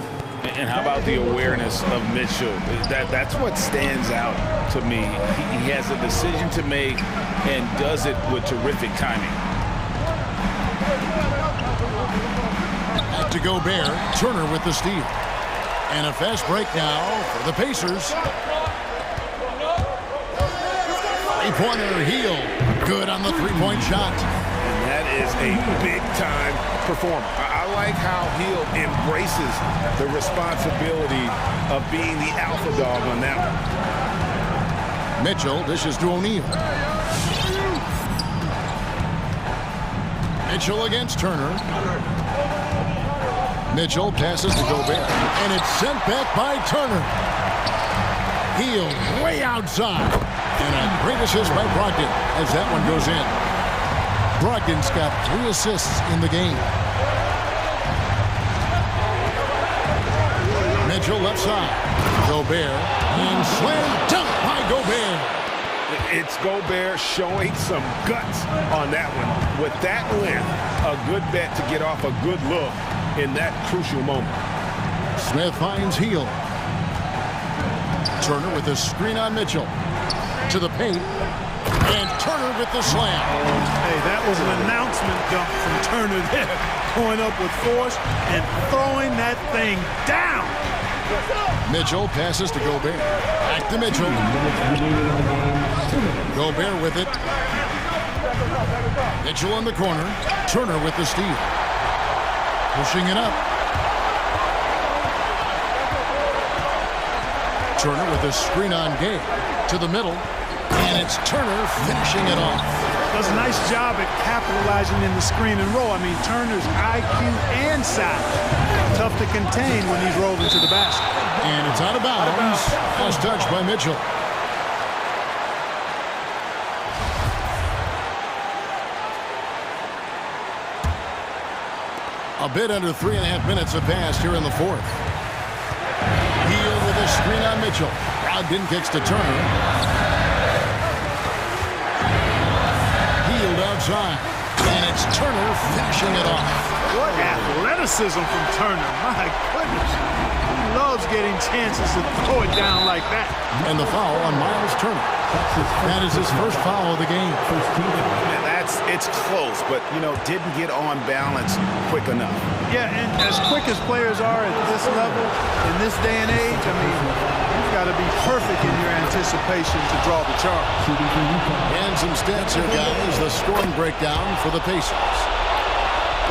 And how about the awareness of Mitchell? That's what stands out to me. He has a decision to make and does it with terrific timing. Back to Gobert. Turner with the steal. And a fast break now for the Pacers. Three-pointer, Heel. Good on the three-point shot. And that is a big-time performer. I like how Heel embraces the responsibility of being the alpha dog on that one. Mitchell dishes to O'Neal. Mitchell against Turner. Mitchell passes to Gobert, and it's sent back by Turner. Heel way outside, and a great assist by Brogdon as that one goes in. Brogdon's got 3 assists in the game. Mitchell left side. Gobert, and slam dunk by Gobert. It's Gobert showing some guts on that one. With that length, a good bet to get off a good look in that crucial moment. Smith finds Heel. Turner with a screen on Mitchell. To the paint. And Turner with the slam. Hey, that was an announcement dunk from Turner there. Going up with force and throwing that thing down. Mitchell passes to Gobert. Back to Mitchell. Gobert with it. Mitchell in the corner. Turner with the steal. Pushing it up. Turner with a screen on Gay. To the middle. And it's Turner finishing it off. Does a nice job at capitalizing in the screen and roll. I mean, Turner's IQ and size. Tough to contain when he's rolled into the basket. And it's out of bounds. Last touch by Mitchell. A bit under 3.5 minutes have passed here in the fourth. Heel with a screen on Mitchell. Brogdon kicks to Turner. Healed outside. And it's Turner finishing it off. What athleticism from Turner. My goodness. He loves getting chances to throw it down like that. And the foul on Miles Turner. That is his first foul of the game. It's close, but, you know, didn't get on balance quick enough. Yeah, and as quick as players are at this level, in this day and age, I mean, you've got to be perfect in your anticipation to draw the charge. And some stats here, guys. The scoring breakdown for the Pacers.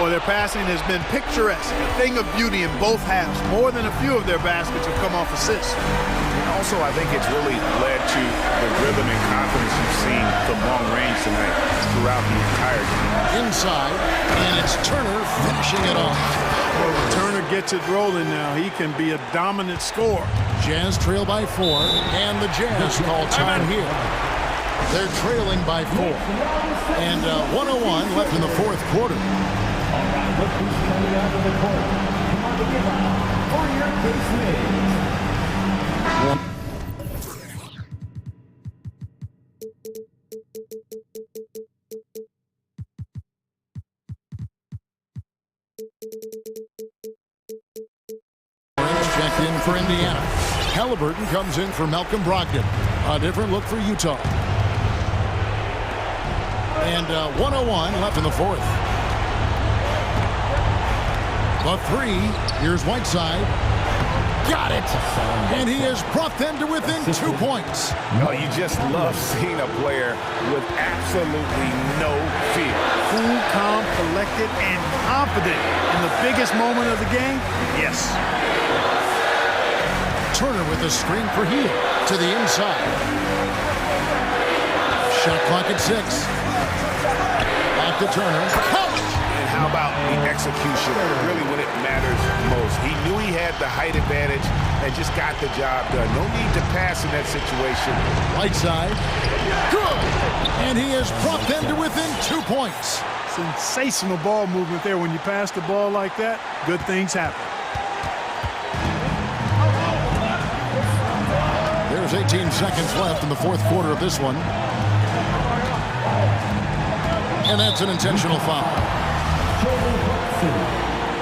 Well, their passing has been picturesque, a thing of beauty in both halves. More than a few of their baskets have come off assists. And also, I think it's really led to the rhythm and confidence you've seen from long range tonight throughout the entire game. Inside, and it's Turner finishing it off. Well, when Turner gets it rolling now, he can be a dominant scorer. Jazz trail by 4, and the Jazz call time here. They're trailing by 4. And 1:01 left in the fourth quarter. All right, look who's coming out of the court. Come on to give up for your Pacemates. Checked in for Indiana. Halliburton comes in for Malcolm Brogdon. A different look for Utah. And 1:01 left in the fourth. The three. Here's Whiteside. Got it. And he has brought them to within 2 points. Oh, you just love seeing a player with absolutely no fear. Cool, calm, collected, and confident in the biggest moment of the game. Yes. Turner with the screen for Hill to the inside. Shot clock at 6. Back to Turner. And how about the execution? Really when it matters most. He knew he had the height advantage and just got the job done. No need to pass in that situation. Right side. Good. And he has brought them to within 2 points. Sensational ball movement there. When you pass the ball like that, good things happen. There's 18 seconds left in the fourth quarter of this one. And that's an intentional foul.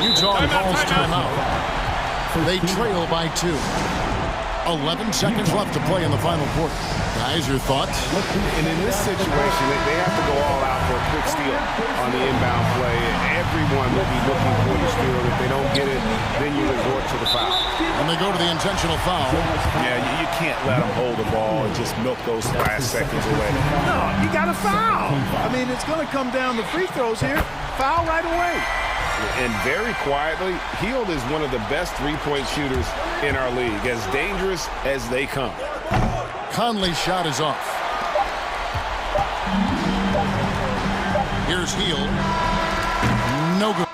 Utah calls timeout. They trail by 2. 11 seconds left to play in the final quarter. Guys, your thoughts? And in this situation, they have to go all out for a quick steal on the inbound play. Everyone will be looking for the steal. If they don't get it, then you resort to the foul. And they go to the intentional foul. Yeah, you can't let them hold the ball and just milk those last seconds away. No, you got to foul. I mean, it's going to come down to free throws here. Foul right away. And very quietly, Hield is one of the best three-point shooters in our league, as dangerous as they come. Conley's shot is off. Here's Hield. No good.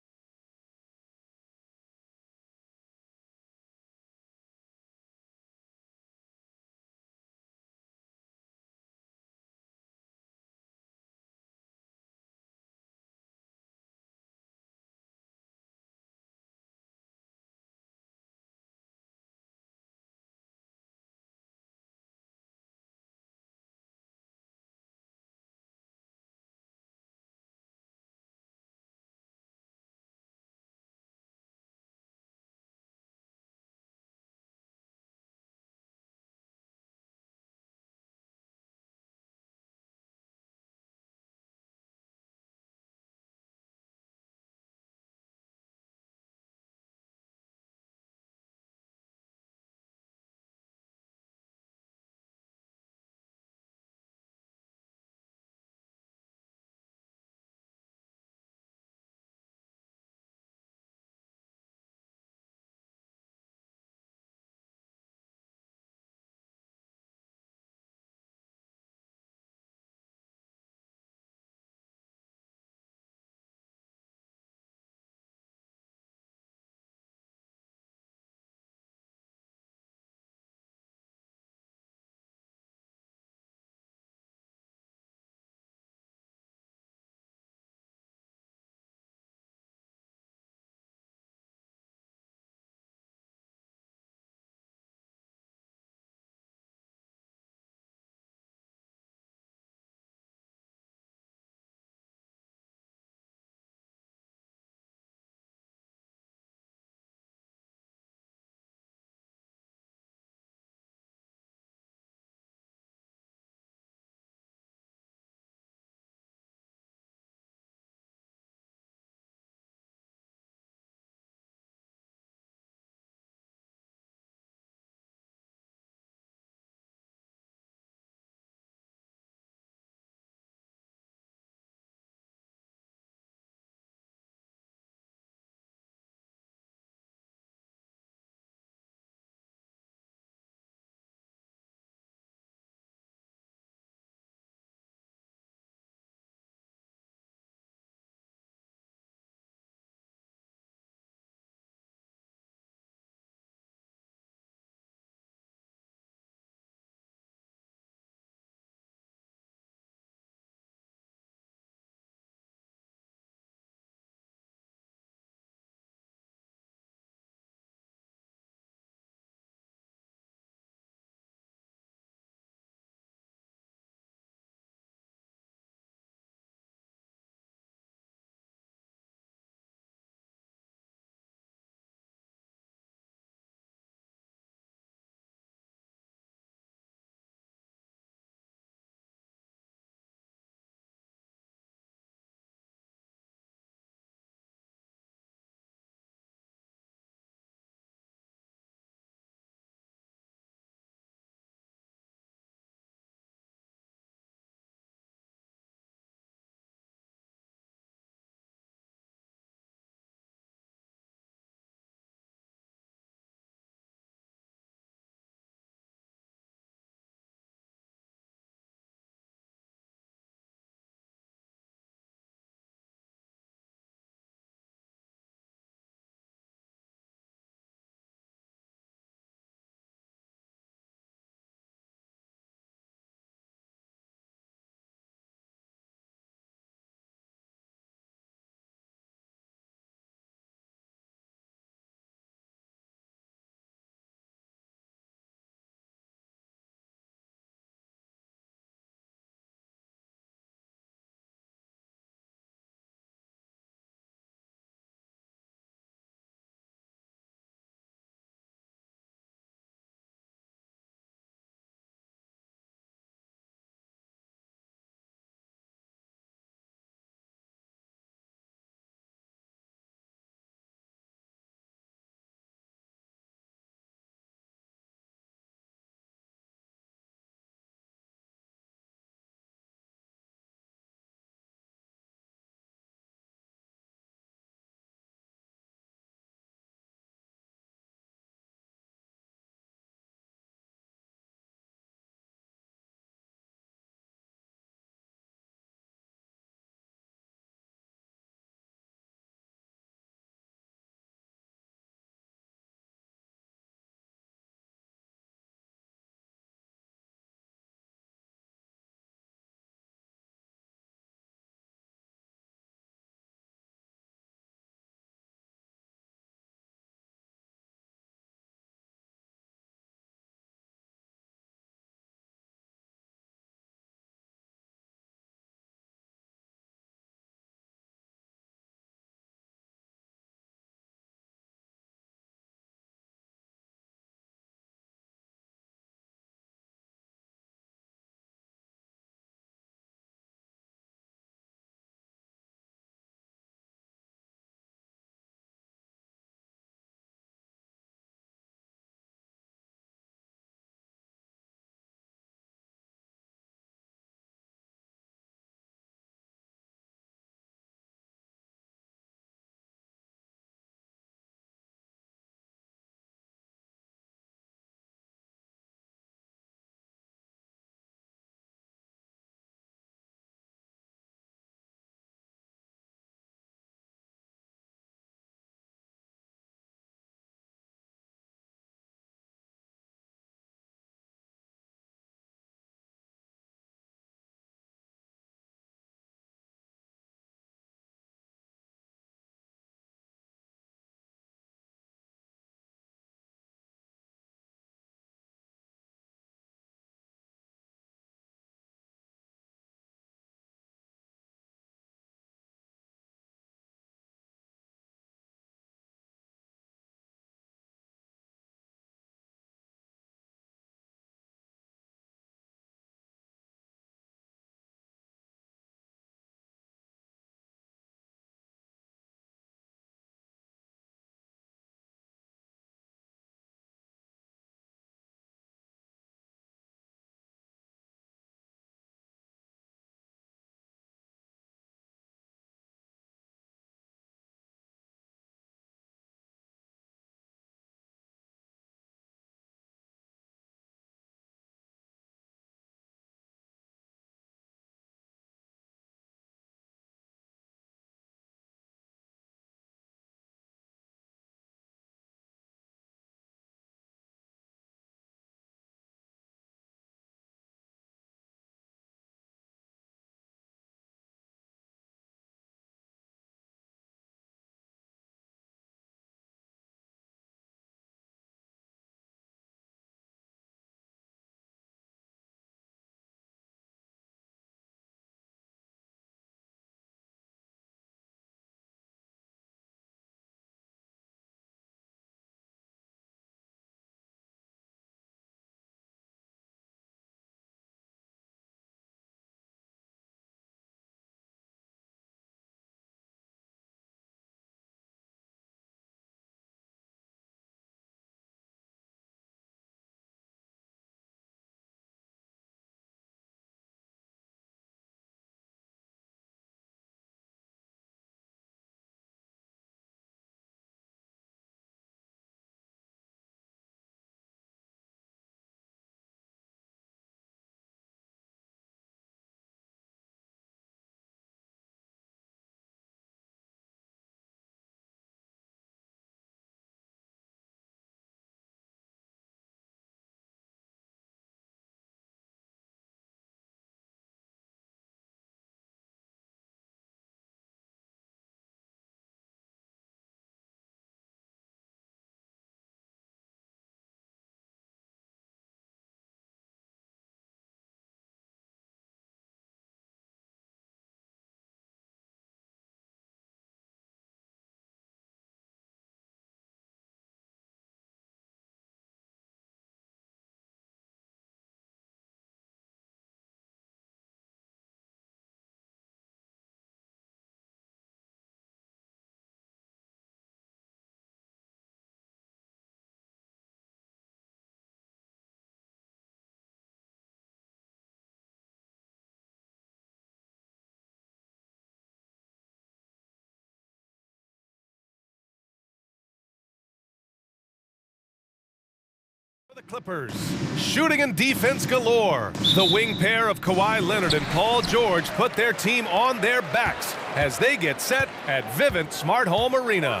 The Clippers, shooting and defense galore. The wing pair of Kawhi Leonard and Paul George put their team on their backs as they get set at Vivint Smart Home Arena.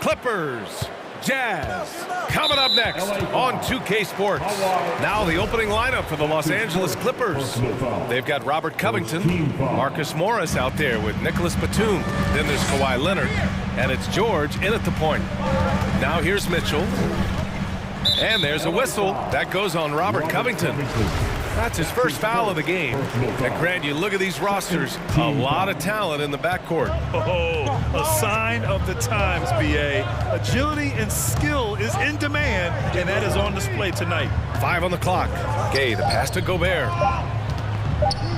Clippers, Jazz, coming up next on 2K Sports. Now the opening lineup for the Los Angeles Clippers. They've got Robert Covington, Marcus Morris out there with Nicholas Batum. Then there's Kawhi Leonard, and it's George in at the point. Now here's Mitchell. And there's a whistle. That goes on Robert Covington. That's his first foul of the game. And Grant, you look at these rosters, a lot of talent in the backcourt. Oh, a sign of the times, B.A. Agility and skill is in demand, and that is on display tonight. 5 on the clock. Gay, the pass to Gobert.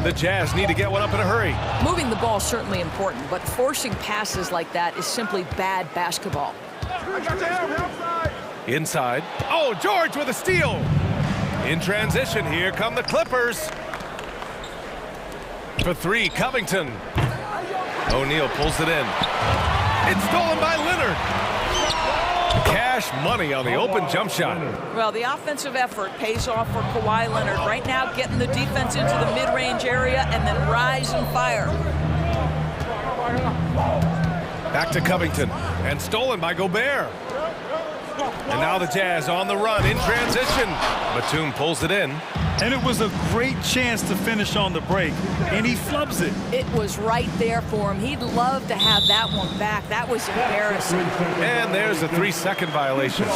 The Jazz need to get one up in a hurry. Moving the ball is certainly important, but forcing passes like that is simply bad basketball. Inside. Oh, George with a steal. In transition, here come the Clippers. For 3, Covington. O'Neal pulls it in. It's stolen by Leonard. Cash money on the open jump shot. Well, the offensive effort pays off for Kawhi Leonard. Right now, getting the defense into the mid-range area and then rise and fire. Back to Covington. And stolen by Gobert. And now the Jazz on the run in transition. Batum pulls it in. And it was a great chance to finish on the break, and he flubs it. It was right there for him. He'd love to have that one back. That was embarrassing. And there's a 3-second violation.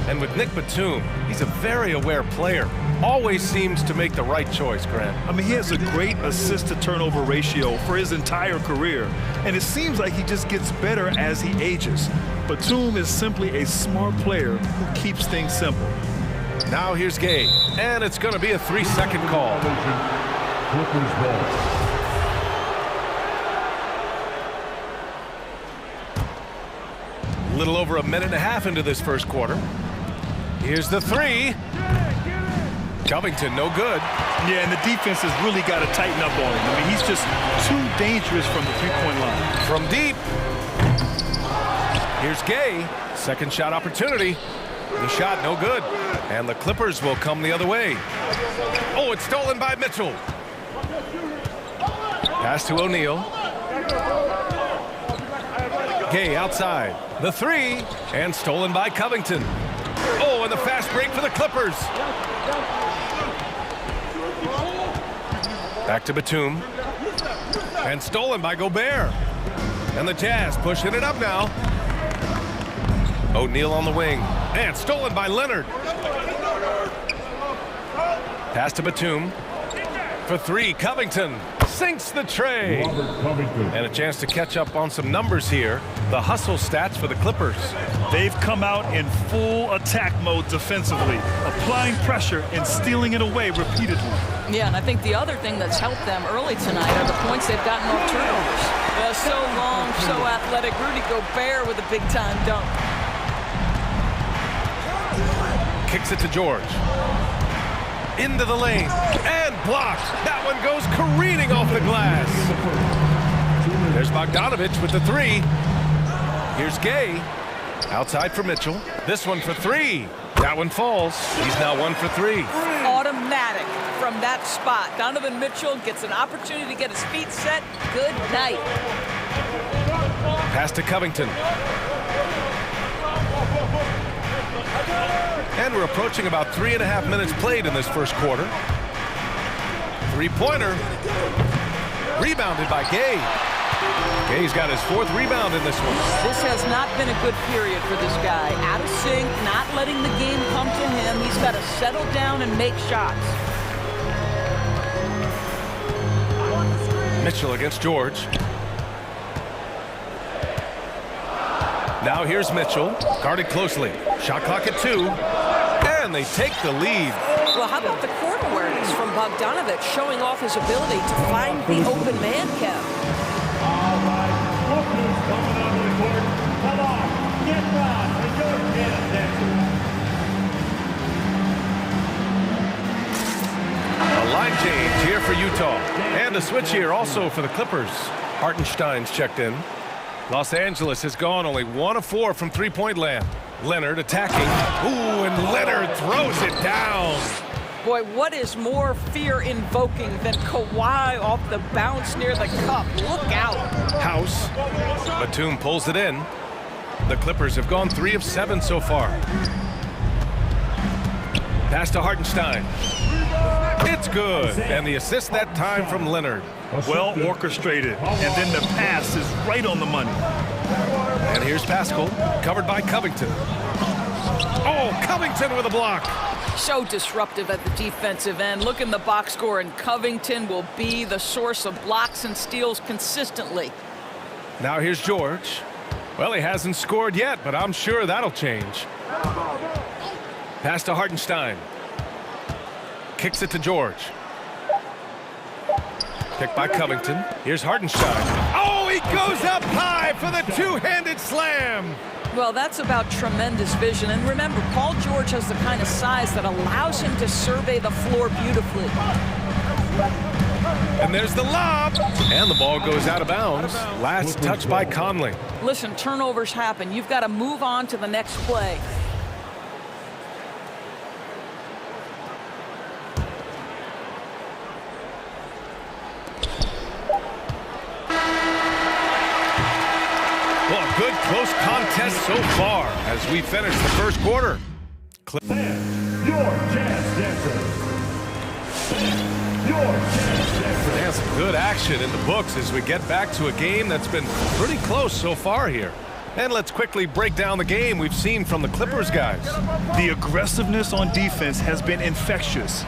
And with Nick Batum, he's a very aware player. Always seems to make the right choice, Grant. I mean, he has a great assist-to-turnover ratio for his entire career, and it seems like he just gets better as he ages. Batum is simply a smart player who keeps things simple. Now here's Gay, and it's going to be a 3-second call. A little over a minute and a half into this first quarter. Here's the 3. Covington, no good. Yeah, and the defense has really got to tighten up on him. I mean, he's just too dangerous from the three-point line. From deep. Here's Gay. Second shot opportunity. The shot, no good. And the Clippers will come the other way. Oh, it's stolen by Mitchell. Pass to O'Neal. Gay outside. The 3. And stolen by Covington. Oh, and the fast break for the Clippers. Back to Batum. And stolen by Gobert. And the Jazz pushing it up now. O'Neal on the wing. And stolen by Leonard. Pass to Batum. For 3, Covington. Sinks the tray. And a chance to catch up on some numbers here. The hustle stats for the Clippers. They've come out in full attack mode defensively, applying pressure and stealing it away repeatedly. Yeah, and I think the other thing that's helped them early tonight are the points they've gotten off turnovers. So long, so athletic. Rudy Gobert with a big-time dunk. Kicks it to George. Into the lane. And blocked. That one goes careening off the glass. There's Bogdanovich with the 3. Here's Gay. Outside for Mitchell. This one for 3. That one falls. He's now 1 for 3. Automatic from that spot. Donovan Mitchell gets an opportunity to get his feet set. Good night. Pass to Covington. And we're approaching about 3.5 minutes played in this first quarter. 3-pointer. Rebounded by Gay. Gay's got his 4th rebound in this one. This has not been a good period for this guy. Out of sync, not letting the game come to him. He's got to settle down and make shots. Mitchell against George. Now here's Mitchell, guarded closely. Shot clock at 2, and they take the lead. Well, how about the court awareness from Bogdanovich showing off his ability to find the open man, Kev? All right, look who's coming onto the court. Come on, get Ron and your attention. A line change here for Utah. And a switch here also for the Clippers. Hartenstein's checked in. Los Angeles has gone only 1 of 4 from three-point land. Leonard attacking. Ooh, and Leonard throws it down. Boy, what is more fear-invoking than Kawhi off the bounce near the cup? Look out. House. Batum pulls it in. The Clippers have gone 3 of 7 so far. Pass to Hartenstein. It's good. And the assist that time from Leonard. Well orchestrated. And then the pass is right on the money. And here's Pascal, covered by Covington. Oh, Covington with a block. So disruptive at the defensive end. Look in the box score, and Covington will be the source of blocks and steals consistently. Now here's George. Well, he hasn't scored yet, but I'm sure that'll change. Pass to Hartenstein. Kicks it to George. Picked by Covington. Here's Hartenstein. Oh, he goes up high for the two-handed slam. Well, that's about tremendous vision. And remember, Paul George has the kind of size that allows him to survey the floor beautifully. And there's the lob. And the ball goes out of bounds. Last touch by Conley. Listen, turnovers happen. You've got to move on to the next play. Well, a good close contest so far as we finish the first quarter. And some good action in the books as we get back to a game that's been pretty close so far here. And let's quickly break down the game we've seen from the Clippers guys. The aggressiveness on defense has been infectious.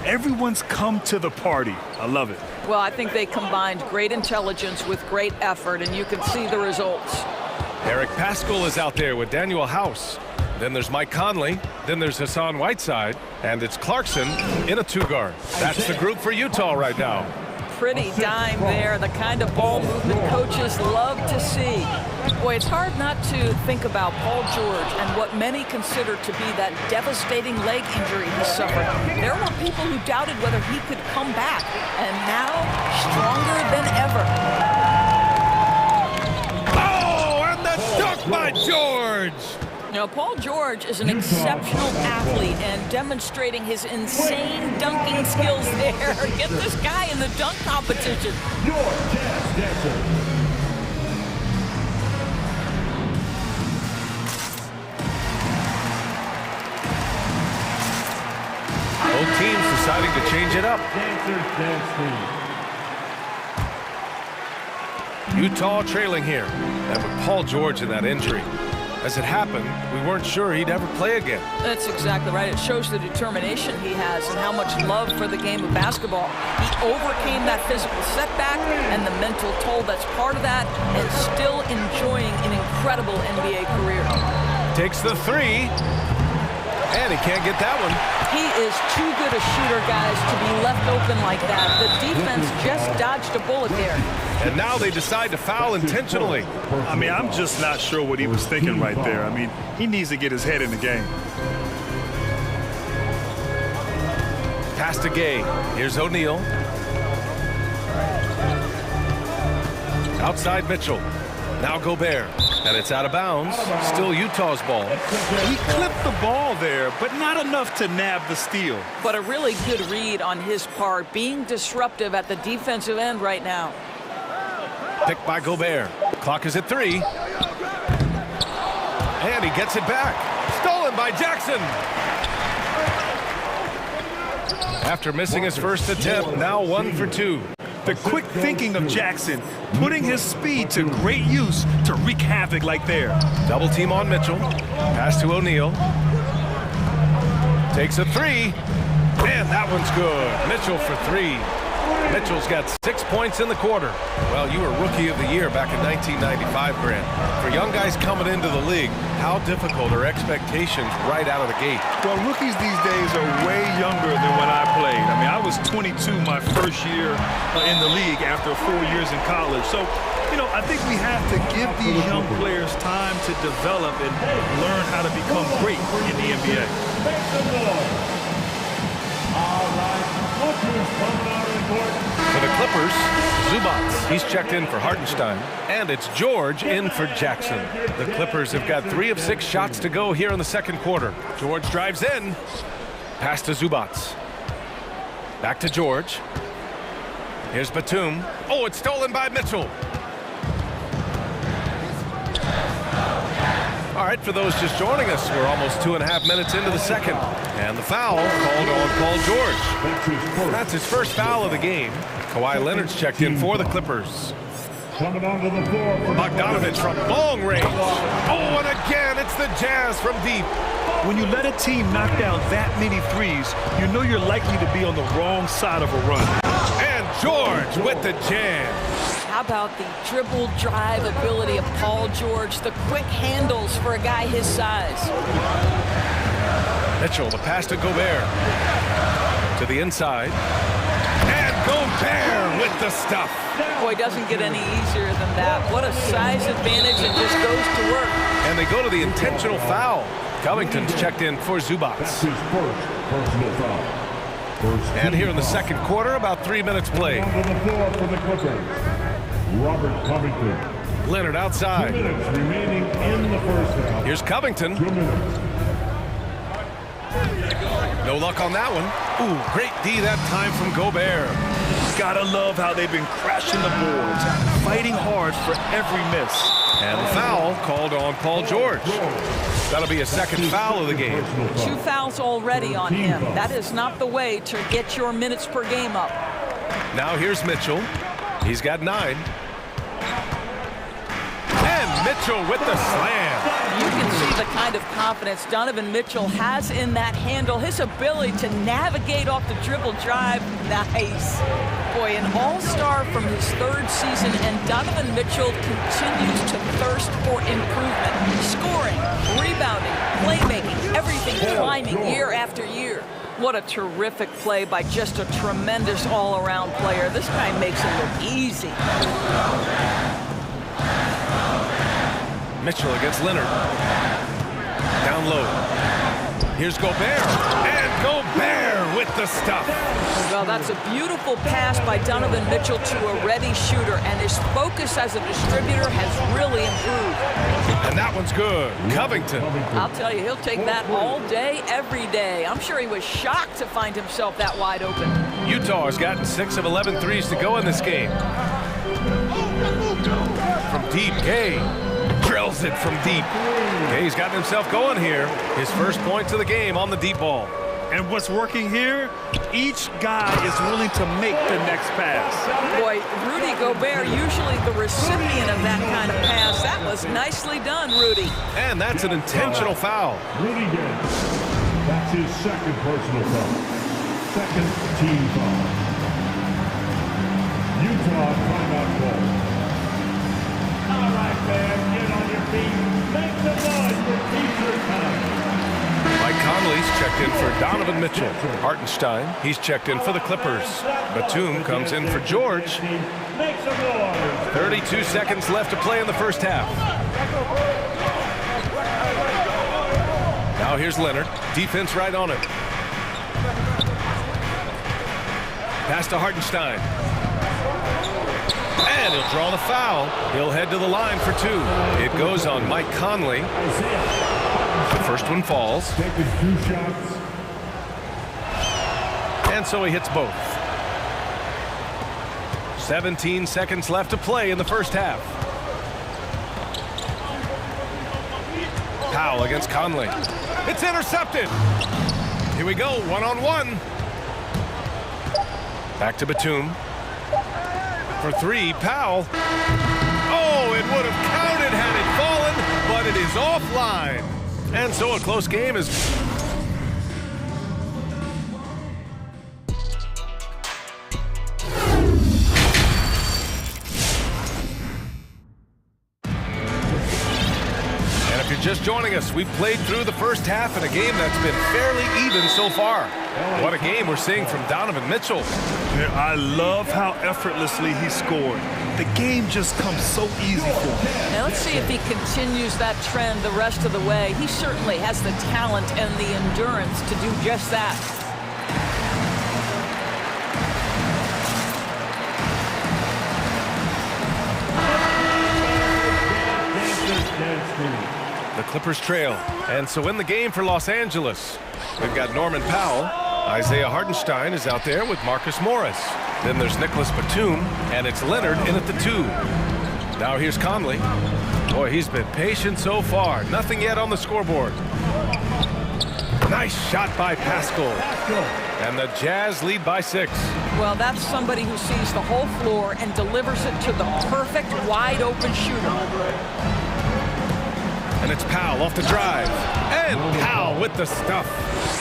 Everyone's come to the party. I love it. Well, I think they combined great intelligence with great effort, and you can see the results. Eric Pascal is out there with Daniel House. Then there's Mike Conley. Then there's Hassan Whiteside. And it's Clarkson in a two-guard. That's the group for Utah right now. Pretty dime there, the kind of ball movement coaches love to see. Boy, it's hard not to think about Paul George and what many consider to be that devastating leg injury he suffered. There were people who doubted whether he could come back, and now stronger than ever. Oh, and the dunk by George! Now, Paul George is an exceptional athlete and demonstrating his insane dunking skills there. Get this guy in the dunk competition. Both teams deciding to change it up. Utah trailing here, and with Paul George in that injury. As it happened, we weren't sure he'd ever play again. That's exactly right. It shows the determination he has and how much love for the game of basketball. He overcame that physical setback and the mental toll that's part of that, and still enjoying an incredible NBA career. Takes the three, and he can't get that one. He is too good a shooter, guys, to be left open like that. The defense just dodged a bullet there. And now they decide to foul intentionally. I mean, I'm just not sure what he was thinking right there. I mean, he needs to get his head in the game. Pass to Gay. Here's O'Neal. Outside Mitchell. Now Gobert. And it's out of bounds. Still Utah's ball. He clipped the ball there, but not enough to nab the steal. But a really good read on his part, being disruptive at the defensive end right now. Picked by Gobert. Clock is at 3. And he gets it back. Stolen by Jackson. After missing his first attempt, now 1 for 2. The quick thinking of Jackson, putting his speed to great use to wreak havoc like there. Double team on Mitchell. Pass to O'Neal. Takes a 3. And that one's good. Mitchell for 3. Mitchell's got 6 points in the quarter. Well, you were Rookie of the Year back in 1995, Grant. For young guys coming into the league, how difficult are expectations right out of the gate? Well, rookies these days are way younger than when I played. I mean, I was 22 my first year in the league after 4 years in college. So, you know, I think we have to give these young players time to develop and learn how to become great in the NBA. All right, look who's coming up. Clippers, Zubats. He's checked in for Hartenstein. And it's George in for Jackson. The Clippers have got 3 of 6 shots to go here in the second quarter. George drives in. Pass to Zubats. Back to George. Here's Batum. Oh, it's stolen by Mitchell. All right, for those just joining us, we're almost 2.5 minutes into the second. And the foul called on Paul George. That's his first foul of the game. Kawhi Leonard's checked in for the Clippers. Coming onto the floor. Bogdanovich from long range. Oh, and again, it's the Jazz from deep. When you let a team knock down that many threes, you know you're likely to be on the wrong side of a run. And George with the jam. How about the dribble drive ability of Paul George, the quick handles for a guy his size. Mitchell, the pass to Gobert. To the inside. And Gobert with the stuff. Boy, doesn't get any easier than that. What a size advantage, and just goes to work. And they go to the intentional foul. Covington's checked in for Zubats. And here in the second quarter, about 3 minutes played. Robert Covington. Leonard outside. 2 minutes remaining in the first half. Here's Covington. 2 minutes. No luck on that one. Ooh, great D that time from Gobert. Gotta love how they've been crashing the boards, fighting hard for every miss. And the foul called on Paul George. That'll be a second foul of the game. 2 fouls already on him. That is not the way to get your minutes per game up. Now here's Mitchell. He's got 9. And Mitchell with the slam. You can see the kind of confidence Donovan Mitchell has in that handle. His ability to navigate off the dribble drive, nice. Boy, an all-star from his 3rd season, and Donovan Mitchell continues to thirst for improvement. Scoring, rebounding, playmaking, everything climbing year after year. What a terrific play by just a tremendous all-around player. This guy makes it look easy. Mitchell against Leonard. Down low. Here's Gobert. And Gobert with the stuff. Well, that's a beautiful pass by Donovan Mitchell to a ready shooter, and his focus as a distributor has really improved. And that one's good. Covington. I'll tell you, he'll take that all day, every day. I'm sure he was shocked to find himself that wide open. Utah has gotten 6 of 11 threes to go in this game. From deep, Gay drills it from deep. Gay's gotten himself going here. His first points of the game on the deep ball. And what's working here, each guy is willing to make the next pass. Boy, Rudy Gobert, usually the recipient of that kind of pass. That was nicely done, Rudy. And that's an intentional foul. Rudy Gay. That's his 2nd personal foul. 2nd team foul. Utah timeout call. All right, man, get on your feet. Make the noise for T-shirt time. Mike Conley's checked in for Donovan Mitchell. Hartenstein, he's checked in for the Clippers. Batum comes in for George. 32 seconds left to play in the first half. Now here's Leonard. Defense right on him. Pass to Hartenstein. And he'll draw the foul. He'll head to the line for 2. It goes on Mike Conley. The first one falls. Taking 2 shots. And so he hits both. 17 seconds left to play in the first half. Powell against Conley. It's intercepted. Here we go, 1-on-1. Back to Batum. For 3, Powell. Oh, it would have counted had it fallen, but it is offline. And so a close game is... And if you're just joining us, we've played through the first half in a game that's been fairly even so far. What a game we're seeing from Donovan Mitchell. Yeah, I love how effortlessly he scored. The game just comes so easy for him. Now let's see if he continues that trend the rest of the way. He certainly has the talent and the endurance to do just that. The Clippers trail. And so in the game for Los Angeles, we've got Norman Powell. Isaiah Hartenstein is out there with Marcus Morris. Then there's Nicholas Batum, and it's Leonard in at the 2. Now here's Conley. Boy, he's been patient so far. Nothing yet on the scoreboard. Nice shot by Pascal. And the Jazz lead by 6. Well, that's somebody who sees the whole floor and delivers it to the perfect wide-open shooter. And it's Powell off the drive. And Powell with the stuff.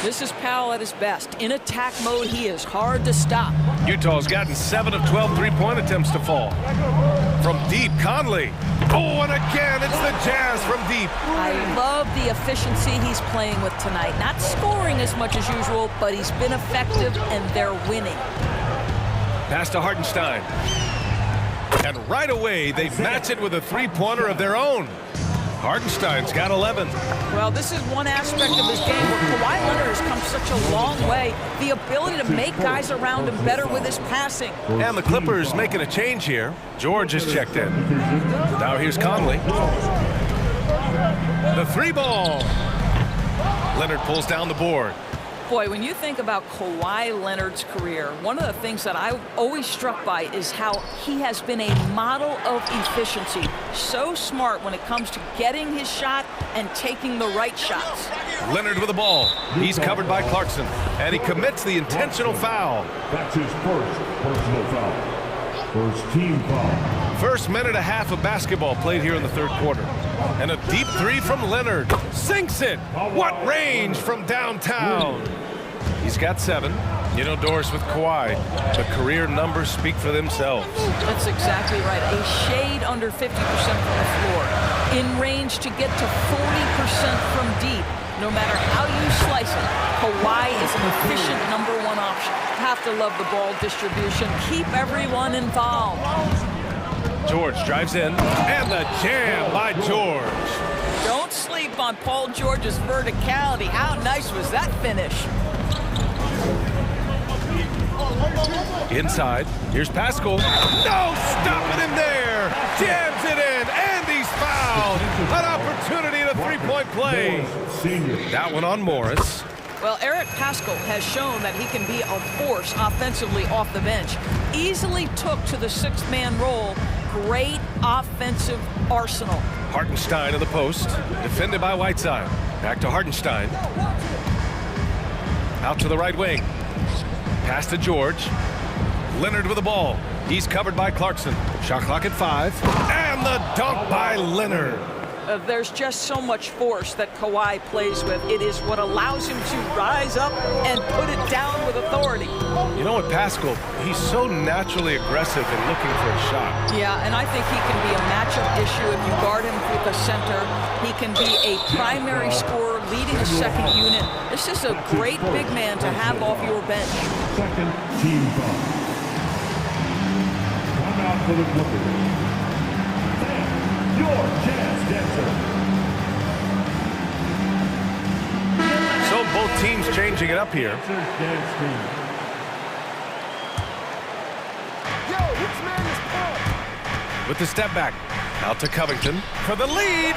This is Powell at his best. In attack mode, he is hard to stop. Utah's gotten 7 of 12 three-point attempts to fall. From deep, Conley. Oh, and again, it's the Jazz from deep. I love the efficiency he's playing with tonight. Not scoring as much as usual, but he's been effective, and they're winning. Pass to Hartenstein. And right away, they match it with a three-pointer of their own. Hartenstein's got 11. Well, this is one aspect of his game where Kawhi Leonard has come such a long way. The ability to make guys around him better with his passing. And the Clippers making a change here. George is checked in. Now here's Conley. The 3-ball. Leonard pulls down the board. Boy, when you think about Kawhi Leonard's career, one of the things that I'm always struck by is how he has been a model of efficiency. So smart when it comes to getting his shot and taking the right shots. Leonard with the ball. He's covered by Clarkson. And he commits the intentional foul. That's his first personal foul. First team foul. First minute and a half of basketball played here in the third quarter. And a deep 3 from Leonard. Sinks it. What range from downtown. He's got 7. You know, Doris, with Kawhi, the career numbers speak for themselves. That's exactly right. A shade under 50% from the floor. In range to get to 40% from deep. No matter how you slice it, Kawhi is an efficient #1 option. Have to love the ball distribution. Keep everyone involved. George drives in, and the jam by George. Don't sleep on Paul George's verticality. How nice was that finish? Inside, here's Pascal. No, stopping him there. Jams it in, and he's fouled. An opportunity at a three-point play. That one on Morris. Well, Eric Pascal has shown that he can be a force offensively off the bench. Easily took to the 6th-man role. Great offensive arsenal. Hartenstein to the post, defended by Whiteside. Back to Hartenstein. Out to the right wing. Pass to George. Leonard with the ball. He's covered by Clarkson. Shot clock at 5. And the dunk by Leonard. There's just so much force that Kawhi plays with. It is what allows him to rise up and put it down with authority. You know what, Pascal, he's so naturally aggressive and looking for a shot. Yeah, and I think he can be a matchup issue if you guard him with the center. He can be a primary scorer leading a second unit. This is a great big man to have off your bench. Second team foul. Come out for the Clippers. Your Jazz dancer. So both teams changing it up here. With the step back. Out to Covington for the lead.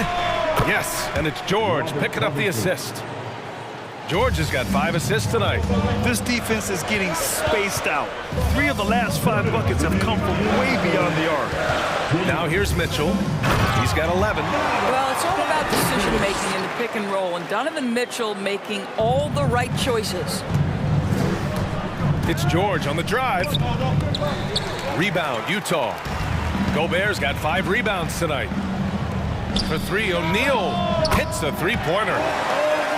Yes, and it's George picking up the assist. George has got 5 assists tonight. This defense is getting spaced out. 3 of the last 5 buckets have come from way beyond the arc. Now here's Mitchell. He's got 11. Well, it's all about decision-making in the pick and roll, and Donovan Mitchell making all the right choices. It's George on the drive. Rebound, Utah. Gobert's got 5 rebounds tonight. For 3, O'Neal hits the three-pointer.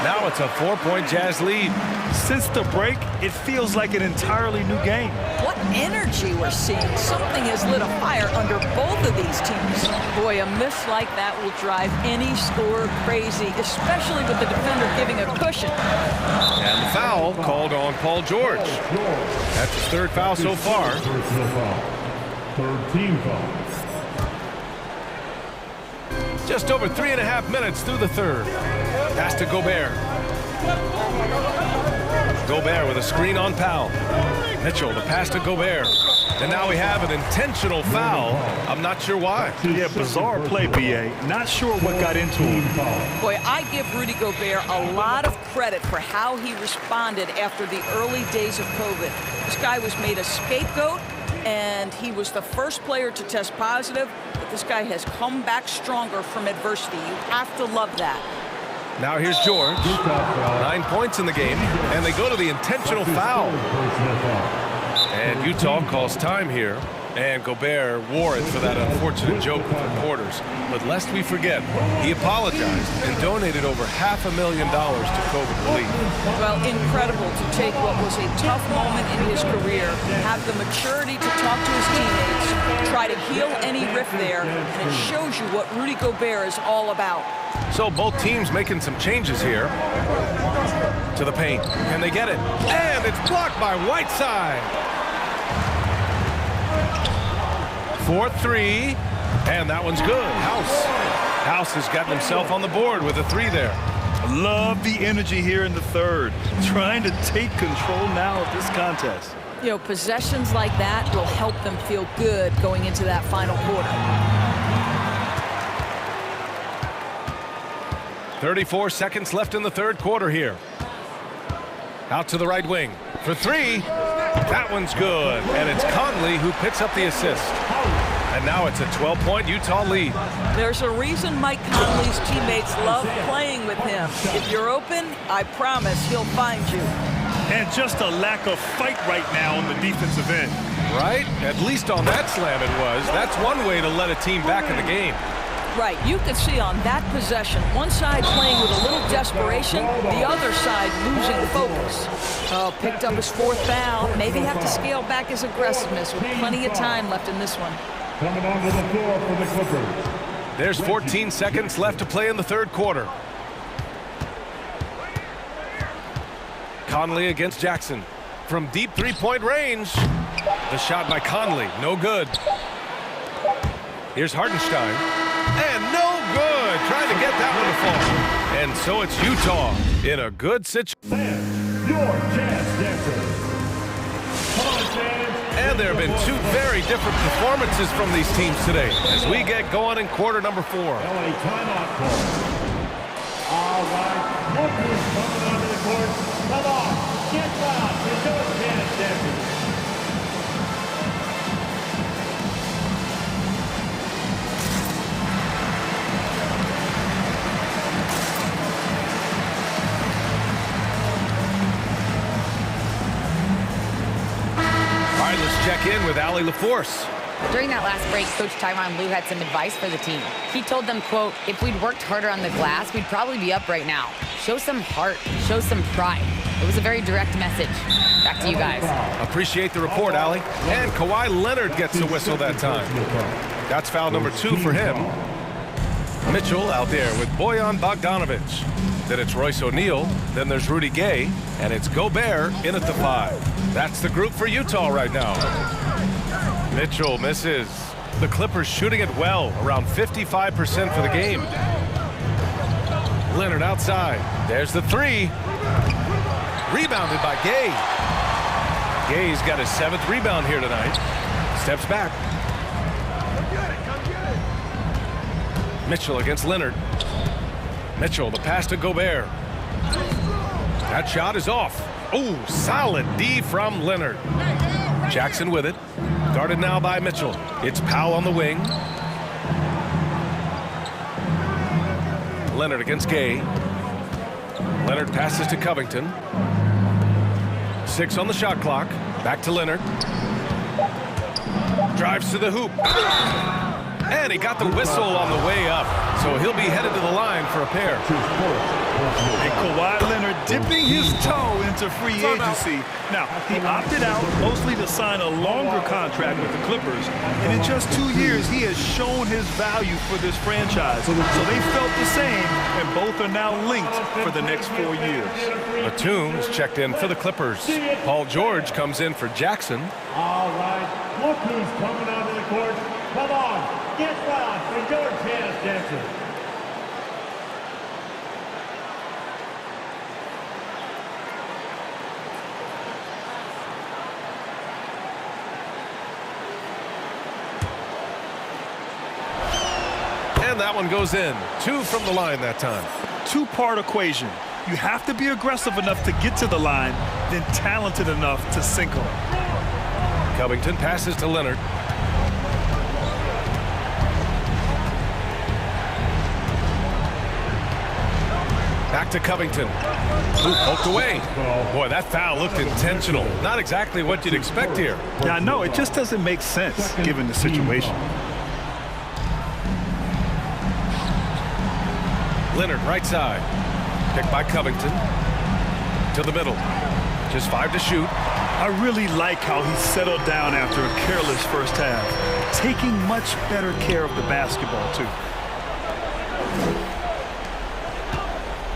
Now it's a 4-point Jazz lead. Since the break, it feels like an entirely new game. What energy we're seeing. Something has lit a fire under both of these teams. Boy, a miss like that will drive any scorer crazy, especially with the defender giving a cushion. And the foul called on Paul George. That's his 3rd foul so far. Third team foul. Just over 3.5 minutes through the 3rd. Pass to Gobert. Gobert with a screen on Powell. Mitchell, the pass to Gobert. And now we have an intentional foul. I'm not sure why. Yeah, bizarre play, B.A. Not sure what got into him. Boy, I give Rudy Gobert a lot of credit for how he responded after the early days of COVID. This guy was made a scapegoat, and he was the first player to test positive, but this guy has come back stronger from adversity. You have to love that. Now here's George. 9 points in the game, and they go to the intentional foul. And Utah calls time here, and Gobert wore it for that unfortunate joke with reporters. But lest we forget, he apologized and donated over $500,000 to COVID relief. Well, incredible to take what was a tough moment in his career, have the maturity to talk to his teammates, try to heal any rift there, and it shows you what Rudy Gobert is all about. So both teams making some changes here to the paint, and they get it. And it's blocked by Whiteside. 4-3, and that one's good. House has gotten himself on the board with a 3 there. Love the energy here in the third. Trying to take control now of this contest. You know, possessions like that will help them feel good going into that final quarter. 34 seconds left in the third quarter here. Out to the right wing for 3. That one's good, and it's Conley who picks up the assist. And now it's a 12-point Utah lead. There's a reason Mike Conley's teammates love playing with him. If you're open, I promise he'll find you. And just a lack of fight right now on the defensive end. Right? At least on that slam it was. That's one way to let a team back in the game. Right, you can see on that possession, one side playing with a little desperation, the other side losing focus. Oh, picked up his 4th foul. Maybe have to scale back his aggressiveness with plenty of time left in this one. Coming onto the floor for the Clippers. There's 14 seconds left to play in the third quarter. Conley against Jackson. From deep three-point range. The shot by Conley, no good. Here's Hartenstein. And no good. Trying to get that one to fall. And so it's Utah in a good situation. Your chance dancer. Come on, fans. And there have been 2 very different performances from these teams today as we get going in quarter number 4. LA timeout call. All right. Look who's coming onto the court. Come on. Get loud. It's your chance dancer. Let's check in with Allie LaForce. During that last break, Coach Tyronn Lue had some advice for the team. He told them, quote, if we'd worked harder on the glass, we'd probably be up right now. Show some heart, show some pride. It was a very direct message. Back to you guys. Appreciate the report, Allie. And Kawhi Leonard gets the whistle that time. That's foul number 2 for him. Mitchell out there with Bojan Bogdanovic. Then it's Royce O'Neal, then there's Rudy Gay, and it's Gobert in at the 5. That's the group for Utah right now. Mitchell misses. The Clippers shooting it well, around 55% for the game. Leonard outside. There's the 3. Rebounded by Gay. Gay's got his 7th rebound here tonight. Steps back. Mitchell against Leonard. Mitchell, the pass to Gobert. That shot is off. Oh, solid D from Leonard. Jackson with it. Guarded now by Mitchell. It's Powell on the wing. Leonard against Gay. Leonard passes to Covington. 6 on the shot clock. Back to Leonard. Drives to the hoop. And he got the whistle on the way up. So he'll be headed to the line for a pair. And Kawhi Leonard dipping his toe into free agency. Now, he opted out mostly to sign a longer contract with the Clippers. And in just 2 years, he has shown his value for this franchise. So they felt the same, and both are now linked for the next 4 years. Batum is checked in for the Clippers. Paul George comes in for Jackson. All right. Look who's coming onto the court. Come on. Get loud for your chance dancer. And that one goes in. 2 from the line that time. Two-part equation. You have to be aggressive enough to get to the line, then talented enough to sink them. Covington passes to Leonard. Back to Covington. Ooh, poked away. Boy, that foul looked intentional. Not exactly what you'd expect here. Yeah, I know. It just doesn't make sense given the situation. Leonard, right side. Picked by Covington. To the middle. Just 5 to shoot. I really like how he settled down after a careless first half. Taking much better care of the basketball, too.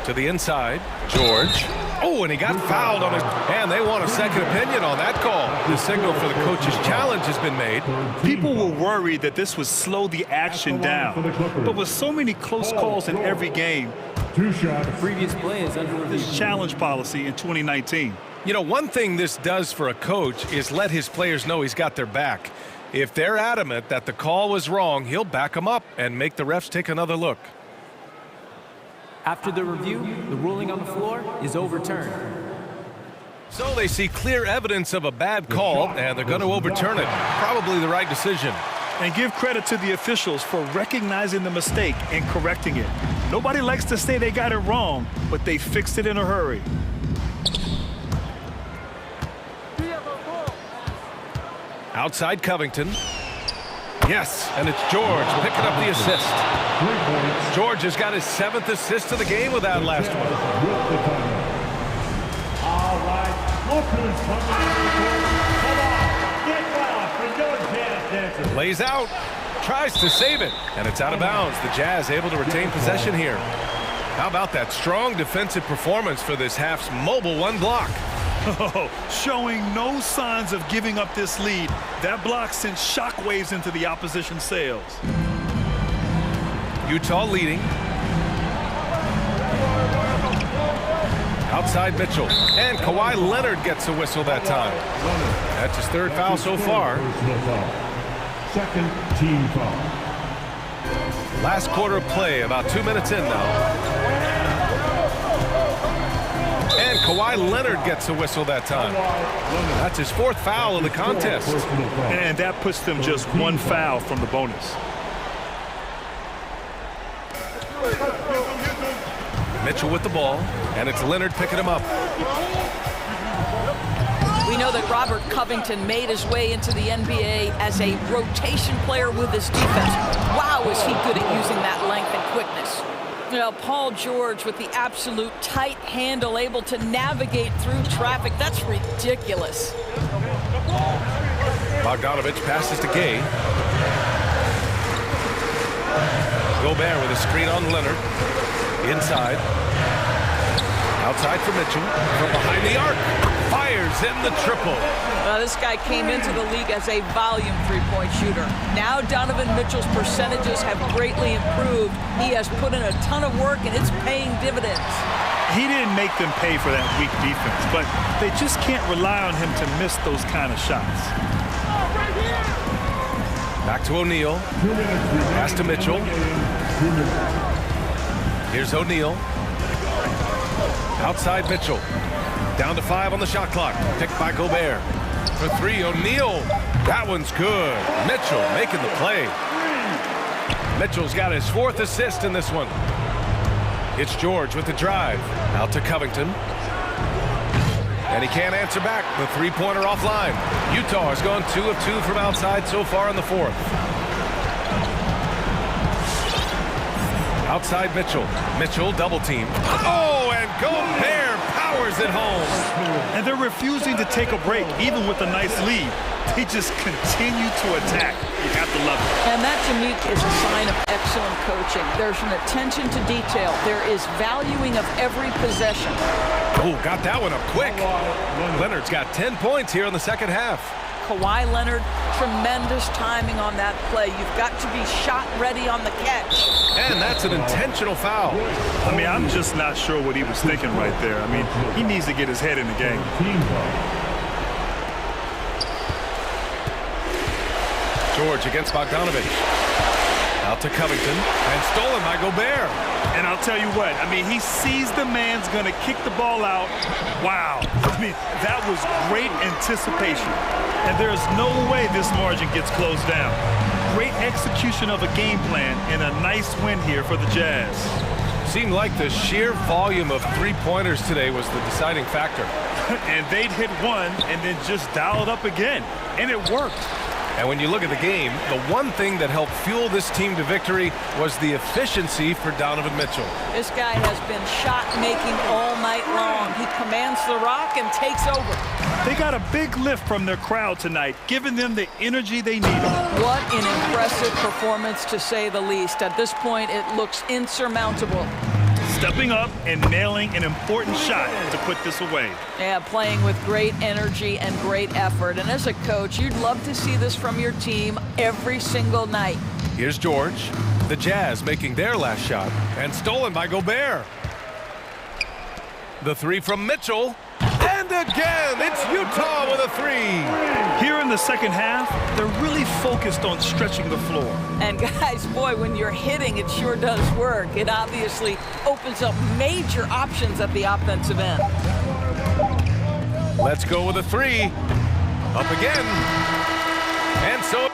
To the inside, George. Oh, and he got fouled on his... And they want a second opinion on that call. The signal for the coach's challenge has been made. People were worried that this would slow the action down. But with so many close calls in every game, the previous play is under review. This challenge policy in 2019. You know, one thing this does for a coach is let his players know he's got their back. If they're adamant that the call was wrong, he'll back them up and make the refs take another look. After the review, the ruling on the floor is overturned. So they see clear evidence of a bad call, and they're going to overturn it. Probably the right decision. And give credit to the officials for recognizing the mistake and correcting it. Nobody likes to say they got it wrong, but they fixed it in a hurry. Outside Covington. Yes, and it's George picking up the assist. George has got his 7th assist of the game with that last one. All right, look who's coming. Come on, get wild for your Jazz dancers. Lays out, tries to save it, and it's out of bounds. The Jazz able to retain possession here. How about that strong defensive performance for this half's mobile 1 block? Oh, showing no signs of giving up this lead. That block sent shockwaves into the opposition sails. Utah leading. Outside Mitchell. And Kawhi Leonard gets a whistle that time. That's his 3rd foul so far. Second team foul. Last quarter of play, about 2 minutes in now. And Kawhi Leonard gets a whistle that time. That's his 4th foul of the contest. And that puts them just 1 foul from the bonus. Mitchell with the ball, and it's Leonard picking him up. We know that Robert Covington made his way into the NBA as a rotation player with his defense. Wow, is he good at using that length and quickness. You know, Paul George with the absolute tight handle, able to navigate through traffic. That's ridiculous. Bogdanovich passes to Gay. Gobert with a screen on Leonard. Inside. Outside for Mitchell. From behind the arc. Fires in the triple. This guy came into the league as a volume three-point shooter. Now Donovan Mitchell's percentages have greatly improved. He has put in a ton of work, and it's paying dividends. He didn't make them pay for that weak defense, but they just can't rely on him to miss those kind of shots. Back to O'Neal. Pass to Mitchell. Here's O'Neal. Outside Mitchell. Down to 5 on the shot clock. Picked by Gobert. For 3, O'Neal. That one's good. Mitchell making the play. Mitchell's got his 4th assist in this one. It's George with the drive. Out to Covington. And he can't answer back. The 3-pointer offline. Utah has gone 2 of 2 from outside so far in the 4th. Outside Mitchell. Mitchell double team. Oh, and Gobert powers it home. And they're refusing to take a break, even with a nice lead. They just continue to attack. You have to love it. And that, to me, is a sign of excellent coaching. There's an attention to detail. There is valuing of every possession. Oh, got that one up quick. Leonard's got 10 points here in the second half. Kawhi Leonard, tremendous timing on that play. You've got to be shot ready on the catch. And that's an intentional foul. I mean, I'm just not sure what he was thinking right there. I mean, he needs to get his head in the game. George against Bogdanovich. Out to Covington, and stolen by Gobert. And I'll tell you what, I mean, he sees the man's going to kick the ball out. Wow. I mean, that was great anticipation. And there's no way this margin gets closed down. Great execution of a game plan and a nice win here for the Jazz. Seemed like the sheer volume of three-pointers today was the deciding factor. And they'd hit one and then just dial it up again. And it worked. And when you look at the game, the one thing that helped fuel this team to victory was the efficiency for Donovan Mitchell. This guy has been shot-making all night long. He commands the rock and takes over. They got a big lift from their crowd tonight, giving them the energy they needed. What an impressive performance, to say the least. At this point, it looks insurmountable. Stepping up and nailing an important shot to put this away. Yeah, playing with great energy and great effort. And as a coach, you'd love to see this from your team every single night. Here's George. The Jazz making their last shot, and stolen by Gobert. The three from Mitchell. And again, it's Utah with a three. Here in the second half, they're really focused on stretching the floor. And guys, boy, when you're hitting, it sure does work. It obviously opens up major options at the offensive end. Let's go with a three. Up again. And so...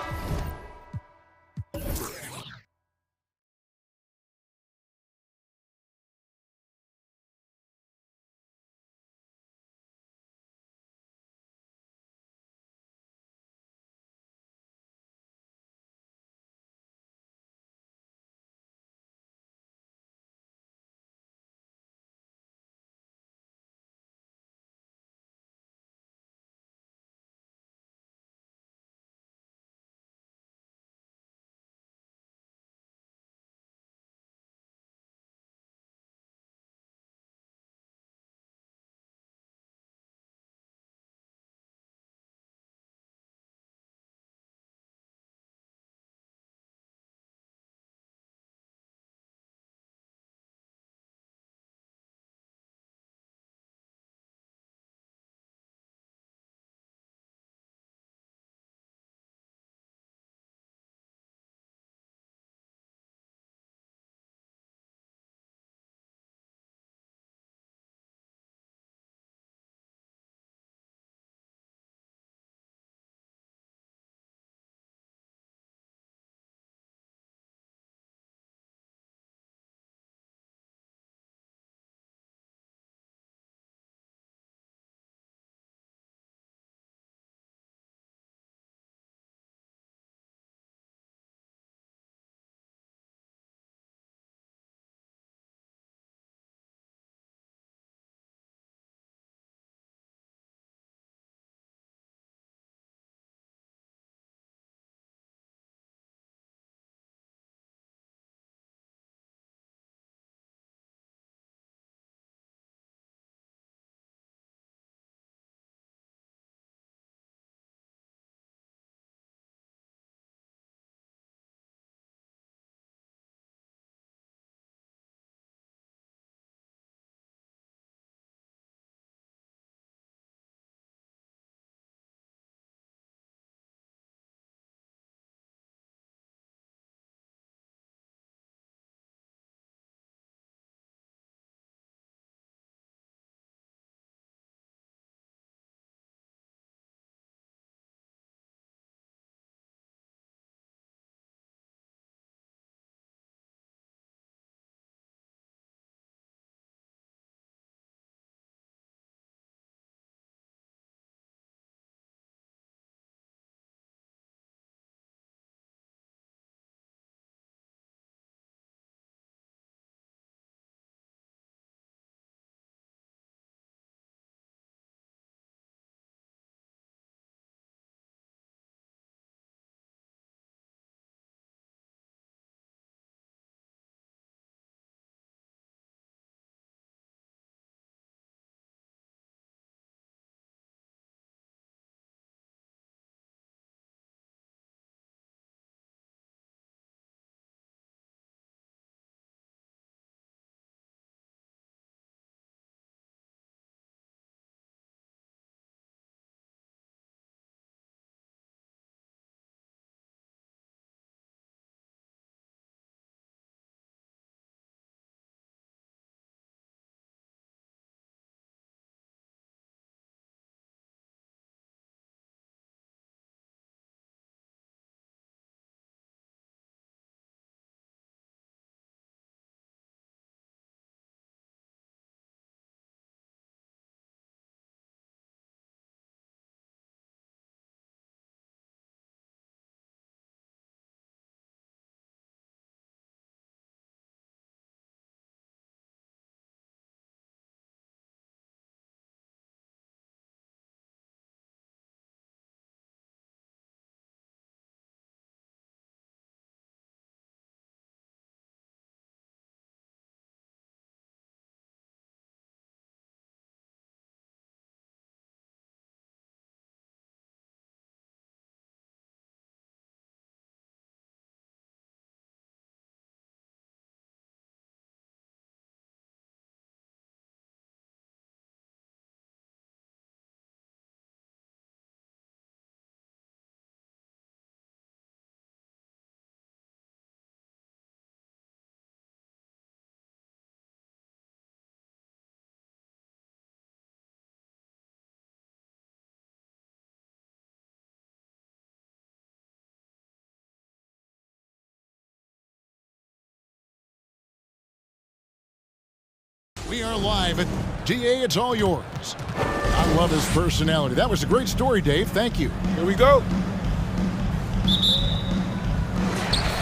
We are live at GA. It's all yours. I love his personality. That was a great story, Dave. Thank you. Here we go.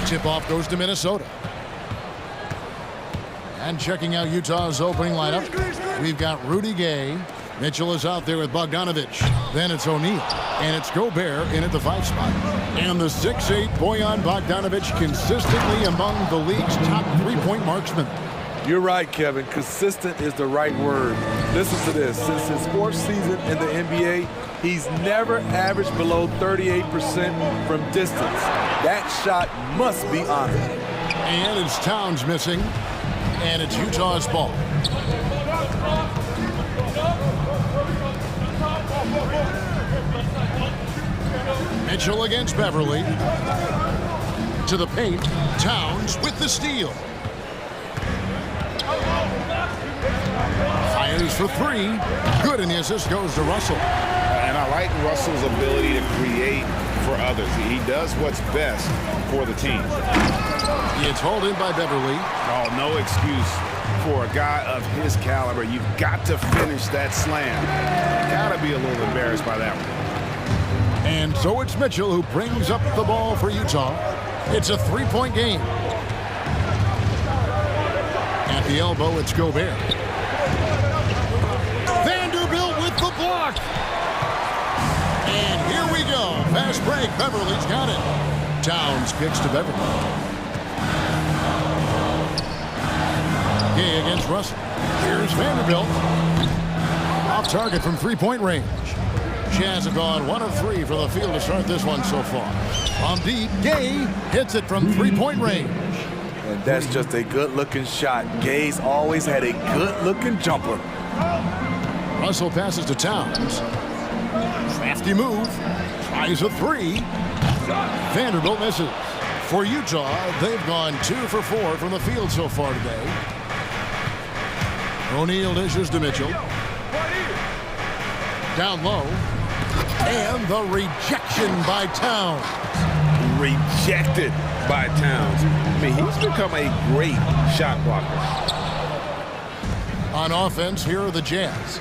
Tip-off goes to Minnesota. And checking out Utah's opening lineup, we've got Rudy Gay. Mitchell is out there with Bogdanovich. Then it's O'Neal. And it's Gobert in at the 5 spot. And the 6'8" Bojan Bogdanovich consistently among the league's top three-point marksmen. You're right, Kevin. Consistent is the right word. Listen to this. Since his 4th season in the NBA, he's never averaged below 38% from distance. That shot must be honored. And it's Towns missing. And it's Utah's ball. Mitchell against Beverly. To the paint. Towns with the steal. Fires for 3. Good, and the assist goes to Russell. And I like Russell's ability to create for others. He does what's best for the team. It's hauled in by Beverly. Oh, no excuse for a guy of his caliber. You've got to finish that slam. Got to be a little embarrassed by that one. And so it's Mitchell who brings up the ball for Utah. It's a 3-point game. At the elbow, it's Gobert. Vanderbilt with the block. And here we go. Fast break. Beverly's got it. Towns kicks to Beverly. Gay against Russell. Here's Vanderbilt. Off target from 3-point range. Jazz have gone 1 of 3 from the field to start this one so far. From deep, Gay hits it from 3-point range. And that's just a good-looking shot. Gay's always had a good-looking jumper. Russell passes to Towns. Crafty move. Tries a 3. Vanderbilt misses. For Utah, they've gone 2 for 4 from the field so far today. O'Neal dishes to Mitchell. Down low. And the rejection by Towns. Rejected by Towns. I mean, he's become a great shot blocker. On offense, here are the Jazz.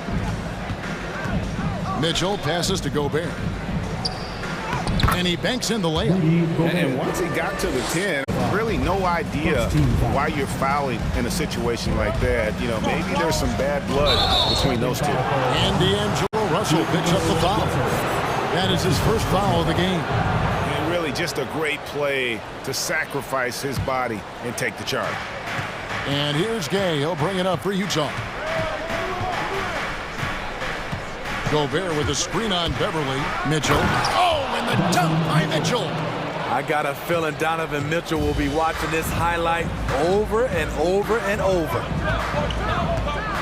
Mitchell passes to Gobert. And he banks in the layup. And once he got to the 10, really no idea why you're fouling in a situation like that. You know, maybe there's some bad blood between those two. And D'Angelo Russell picks up the foul. That is his first foul of the game. And really just a great play to sacrifice his body and take the charge. And here's Gay. He'll bring it up for Utah. Gobert with a screen on Beverly. Mitchell. Oh, and the dunk by Mitchell. I got a feeling Donovan Mitchell will be watching this highlight over and over and over.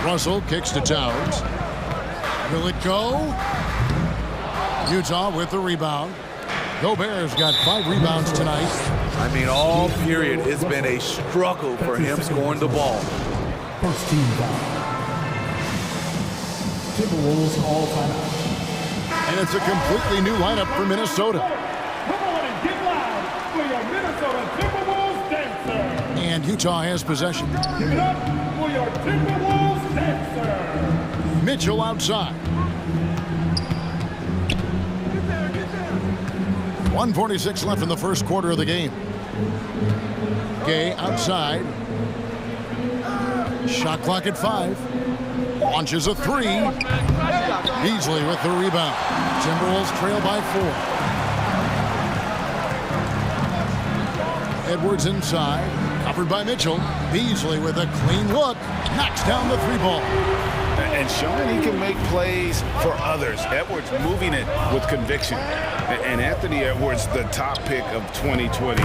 Russell kicks to Towns. Will it go? Utah with the rebound. Gobert's got 5 rebounds tonight. I mean, all period, it's been a struggle for him scoring the ball. First team foul. Timberwolves all time out. And it's a completely new lineup for Minnesota. Come on and get loud for your Minnesota Timberwolves dancer. And Utah has possession. Give it up for your Timberwolves dancer. Mitchell outside. 1:46 left in the first quarter of the game. Gay outside. Shot clock at 5. Launches a 3. Beasley with the rebound. Timberwolves trail by 4. Edwards inside. Covered by Mitchell. Beasley with a clean look. Knocks down the 3-ball. And showing he can make plays for others. Edwards moving it with conviction. And Anthony Edwards, the top pick of 2020.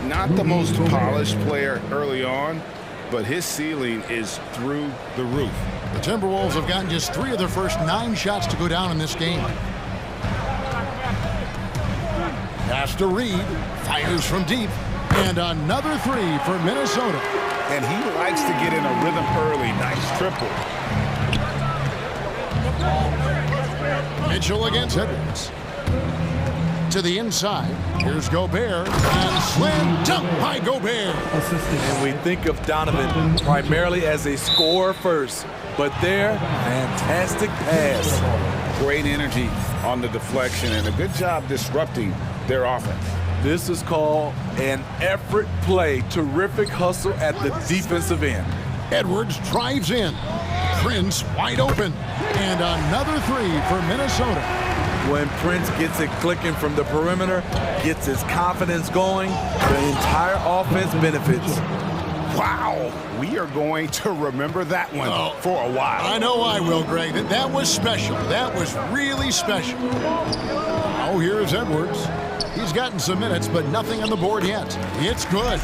Not the most polished player early on, but his ceiling is through the roof. The Timberwolves have gotten just 3 of their first 9 shots to go down in this game. Pass to Reed. Fires from deep. And another 3 for Minnesota. And he likes to get in a rhythm early. Nice triple. Mitchell against Edwards. to the inside. Here's Gobert, and slam dunk by Gobert. And we think of Donovan primarily as a scorer first, but there, fantastic pass. Great energy on the deflection and a good job disrupting their offense. This is called an effort play. Terrific hustle at the defensive end. Edwards drives in. Prince wide open. And another three for Minnesota. When Prince gets it clicking from the perimeter, gets his confidence going, the entire offense benefits. Wow, we are going to remember that one for a while. I know I will, Greg. That was special. That was really special. Oh, here's Edwards. He's gotten some minutes, but nothing on the board yet. It's good.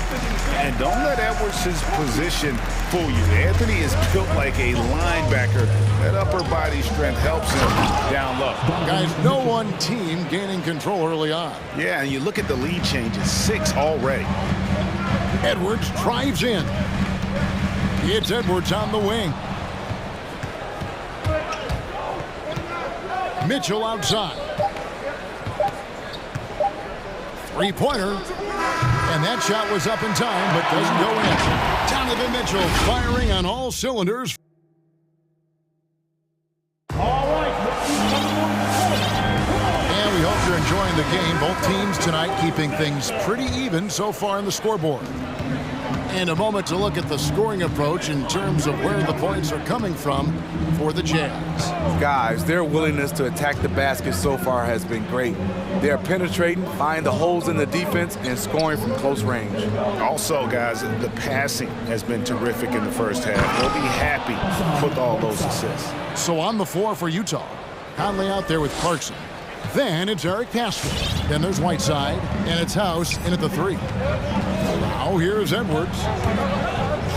And don't let Edwards' position fool you. Anthony is built like a linebacker. That upper body strength helps him down low. Guys, no one team gaining control early on. Yeah, and you look at the lead changes, 6 already. Edwards drives in. It's Edwards on the wing. Mitchell outside. Three-pointer. And that shot was up in time, but doesn't go in. Donovan Mitchell firing on all cylinders. And we hope you're enjoying the game. Both teams tonight keeping things pretty even so far on the scoreboard. In a moment to look at the scoring approach in terms of where the points are coming from for the Jazz. Guys, their willingness to attack the basket so far has been great. They're penetrating, finding the holes in the defense, and scoring from close range. Also, guys, the passing has been terrific in the first half. They'll be happy with all those assists. So on the floor for Utah, Conley out there with Clarkson. Then it's Eric Pascal. Then there's Whiteside, and it's House in at the 3. Now here's Edwards.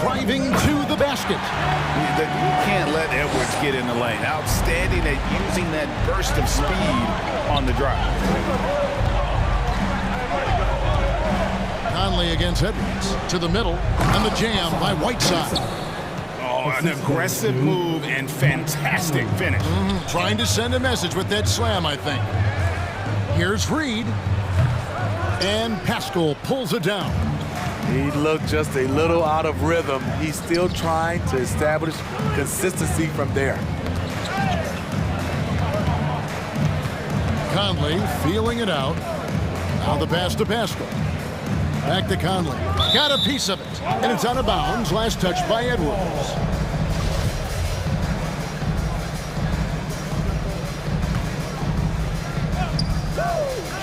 Driving to the basket. You can't let Edwards get in the lane. Outstanding at using that burst of speed on the drive. Conley against Edwards. To the middle, and the jam by Whiteside. Oh, an aggressive move and fantastic finish. Trying to send a message with that slam, I think. Here's Reed. And Pascal pulls it down. He looked just a little out of rhythm. He's still trying to establish consistency from there. Conley feeling it out. Now the pass to Pascal. Back to Conley. Got a piece of it. And it's out of bounds. Last touch by Edwards.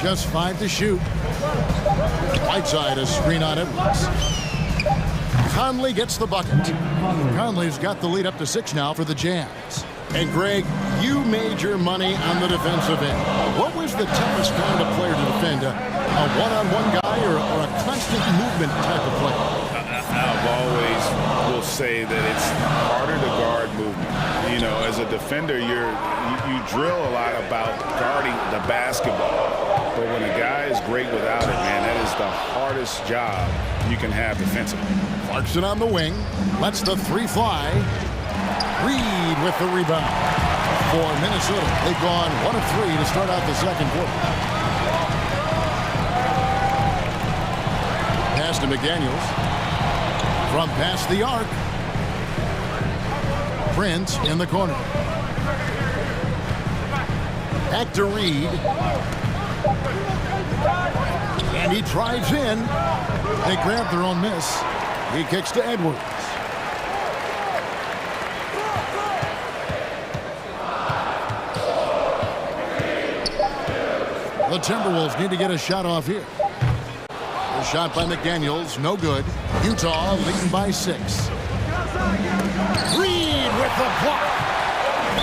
Just 5 to shoot. Whiteside a screen on Edwards. Conley gets the bucket. Conley's got the lead up to 6 now for the Jazz. And Greg, you made your money on the defensive end. What was the toughest kind of player to defend? A one-on-one guy or a constant movement type of player? I've always will say that it's harder to guard movement. You know, as a defender, you drill a lot about guarding the basketball. But when a guy is great without it, man, that is the hardest job you can have defensively. Clarkson on the wing. Lets the 3 fly. Reed with the rebound. For Minnesota, they've gone 1 of 3 to start out the second quarter. Pass to McDaniels. From past the arc. Prince in the corner. Back to Reed. And he drives in. They grab their own miss. He kicks to Edwards. The Timberwolves need to get a shot off here. A shot by McDaniels, no good. Utah leading by 6. Reed with the block.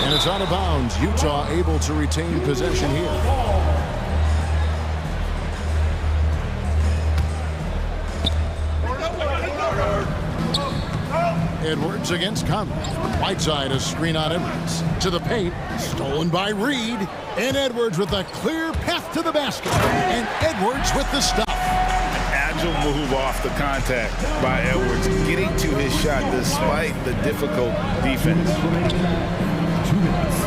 And it's out of bounds. Utah able to retain possession here. Edwards against Conley. Whiteside a screen on Edwards. To the paint. Stolen by Reed. And Edwards with a clear path to the basket. And Edwards with the stop. Agile move off the contact by Edwards, getting to his shot despite the difficult defense. 2 minutes.